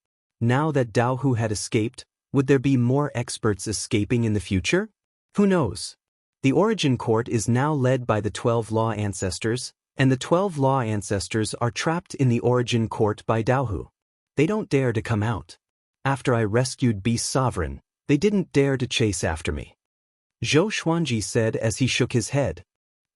Now that Dao Hu had escaped, would there be more experts escaping in the future? Who knows? The Origin Court is now led by the 12 Law Ancestors, and the 12 Law Ancestors are trapped in the Origin Court by Dao Hu. They don't dare to come out. After I rescued Beast Sovereign, they didn't dare to chase after me. Zhou Xuanji said as he shook his head.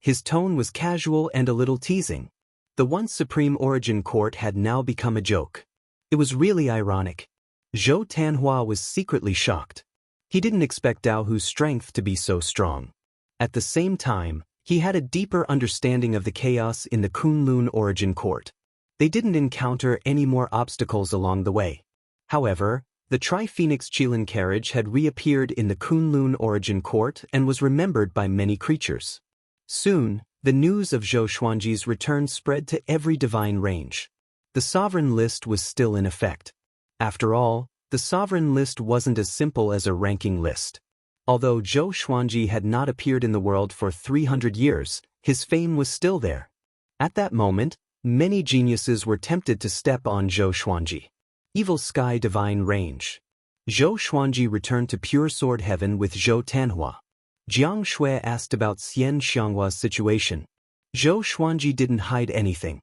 His tone was casual and a little teasing. The once supreme Origin Court had now become a joke. It was really ironic. Zhou Tanhua was secretly shocked. He didn't expect Dao Hu's strength to be so strong. At the same time, he had a deeper understanding of the chaos in the Kunlun Origin Court. They didn't encounter any more obstacles along the way. However, the Tri-Phoenix Qilin carriage had reappeared in the Kunlun Origin Court and was remembered by many creatures. Soon, the news of Zhou Xuanji's return spread to every divine range. The sovereign list was still in effect. After all, the sovereign list wasn't as simple as a ranking list. Although Zhou Xuanji had not appeared in the world for 300 years, his fame was still there. At that moment, many geniuses were tempted to step on Zhou Xuanji. Evil Sky Divine Range. Zhou Xuanji returned to Pure Sword Heaven with Zhou Tanhua. Jiang Shui asked about Xian Xianghua's situation. Zhou Xuanji didn't hide anything.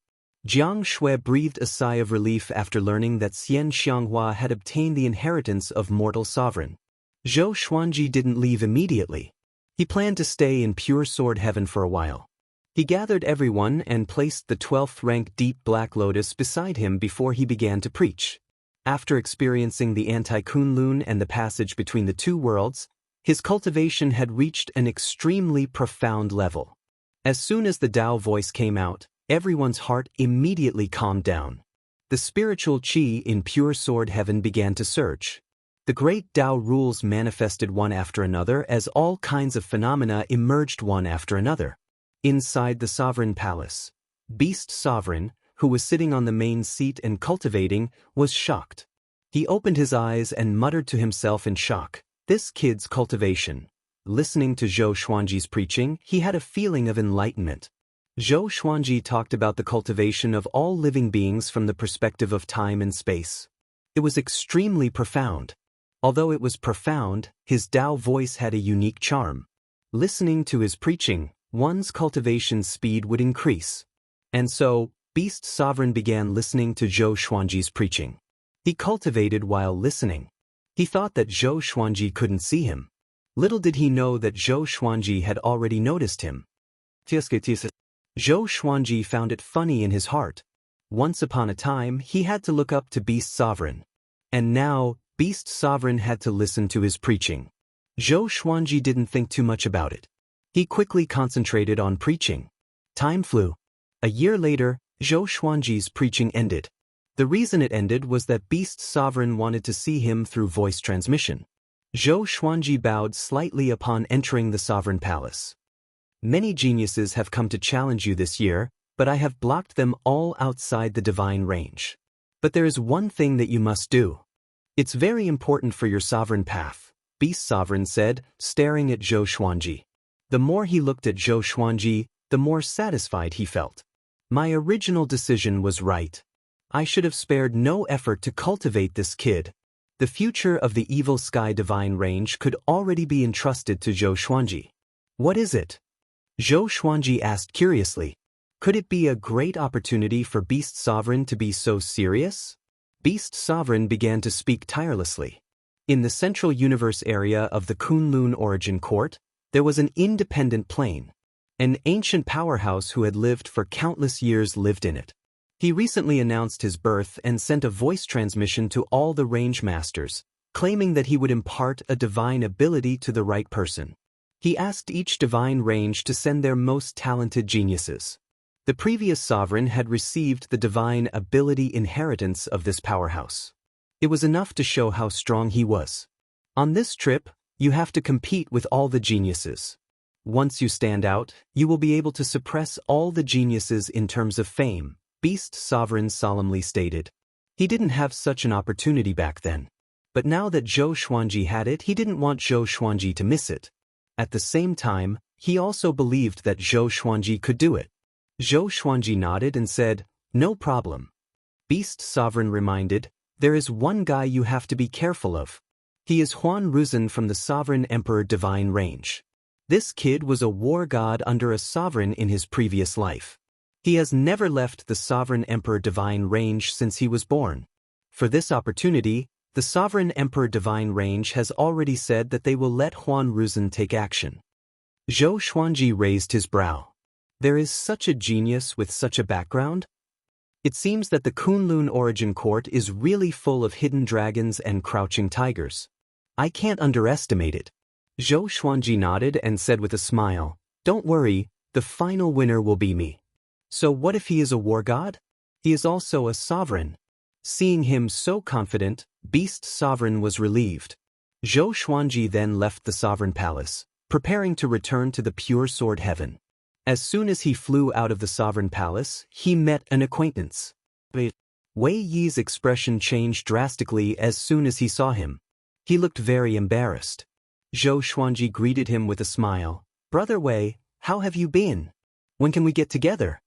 Jiang Shui breathed a sigh of relief after learning that Xian Xianghua had obtained the inheritance of Mortal Sovereign. Zhou Xuanji didn't leave immediately. He planned to stay in Pure Sword Heaven for a while. He gathered everyone and placed the 12th rank Deep Black Lotus beside him before he began to preach. After experiencing the Anti-Kunlun and the passage between the two worlds, his cultivation had reached an extremely profound level. As soon as the Tao voice came out, everyone's heart immediately calmed down. The spiritual qi in Pure Sword Heaven began to surge. The great Tao rules manifested one after another as all kinds of phenomena emerged one after another. Inside the Sovereign Palace, Beast Sovereign, who was sitting on the main seat and cultivating, was shocked. He opened his eyes and muttered to himself in shock, "This kid's cultivation." Listening to Zhou Xuanji's preaching, he had a feeling of enlightenment. Zhou Xuanji talked about the cultivation of all living beings from the perspective of time and space. It was extremely profound. Although it was profound, his Tao voice had a unique charm. Listening to his preaching, one's cultivation speed would increase. And so, Beast Sovereign began listening to Zhou Xuanji's preaching. He cultivated while listening. He thought that Zhou Xuanji couldn't see him. Little did he know that Zhou Xuanji had already noticed him. Zhou Xuanji found it funny in his heart. Once upon a time, he had to look up to Beast Sovereign. And now, Beast Sovereign had to listen to his preaching. Zhou Xuanji didn't think too much about it. He quickly concentrated on preaching. Time flew. A year later, Zhou Xuanji's preaching ended. The reason it ended was that Beast Sovereign wanted to see him through voice transmission. Zhou Xuanji bowed slightly upon entering the Sovereign Palace. "Many geniuses have come to challenge you this year, but I have blocked them all outside the divine range. But there is one thing that you must do. It's very important for your sovereign path," Beast Sovereign said, staring at Zhou Xuanji. The more he looked at Zhou Xuanji, the more satisfied he felt. My original decision was right. I should have spared no effort to cultivate this kid. The future of the evil sky divine range could already be entrusted to Zhou Xuanji. What is it? Zhou Xuanji asked curiously. Could it be a great opportunity for Beast Sovereign to be so serious? Beast Sovereign began to speak tirelessly. In the central universe area of the Kunlun Origin Court, there was an independent plane. An ancient powerhouse who had lived for countless years lived in it. He recently announced his birth and sent a voice transmission to all the range masters, claiming that he would impart a divine ability to the right person. He asked each divine range to send their most talented geniuses. The previous sovereign had received the divine ability inheritance of this powerhouse. It was enough to show how strong he was. On this trip, you have to compete with all the geniuses. Once you stand out, you will be able to suppress all the geniuses in terms of fame, Beast Sovereign solemnly stated. He didn't have such an opportunity back then. But now that Zhou Xuanji had it, he didn't want Zhou Xuanji to miss it. At the same time, he also believed that Zhou Xuanji could do it. Zhou Xuanji nodded and said, "No problem." Beast Sovereign reminded, "There is one guy you have to be careful of. He is Huan Ruzhen from the Sovereign Emperor Divine Range. This kid was a war god under a sovereign in his previous life. He has never left the Sovereign Emperor Divine Range since he was born. For this opportunity, the Sovereign Emperor Divine Range has already said that they will let Huan Ruzhen take action." Zhou Xuanji raised his brow. There is such a genius with such a background? It seems that the Kunlun Origin Court is really full of hidden dragons and crouching tigers. I can't underestimate it. Zhou Xuanji nodded and said with a smile, "Don't worry, the final winner will be me." So what if he is a war god? He is also a sovereign. Seeing him so confident, Beast Sovereign was relieved. Zhou Xuanji then left the sovereign palace, preparing to return to the pure sword heaven. As soon as he flew out of the sovereign palace, he met an acquaintance. Wei Yi's expression changed drastically as soon as he saw him. He looked very embarrassed. Zhou Xuanji greeted him with a smile. "Brother Wei, how have you been? When can we get together?"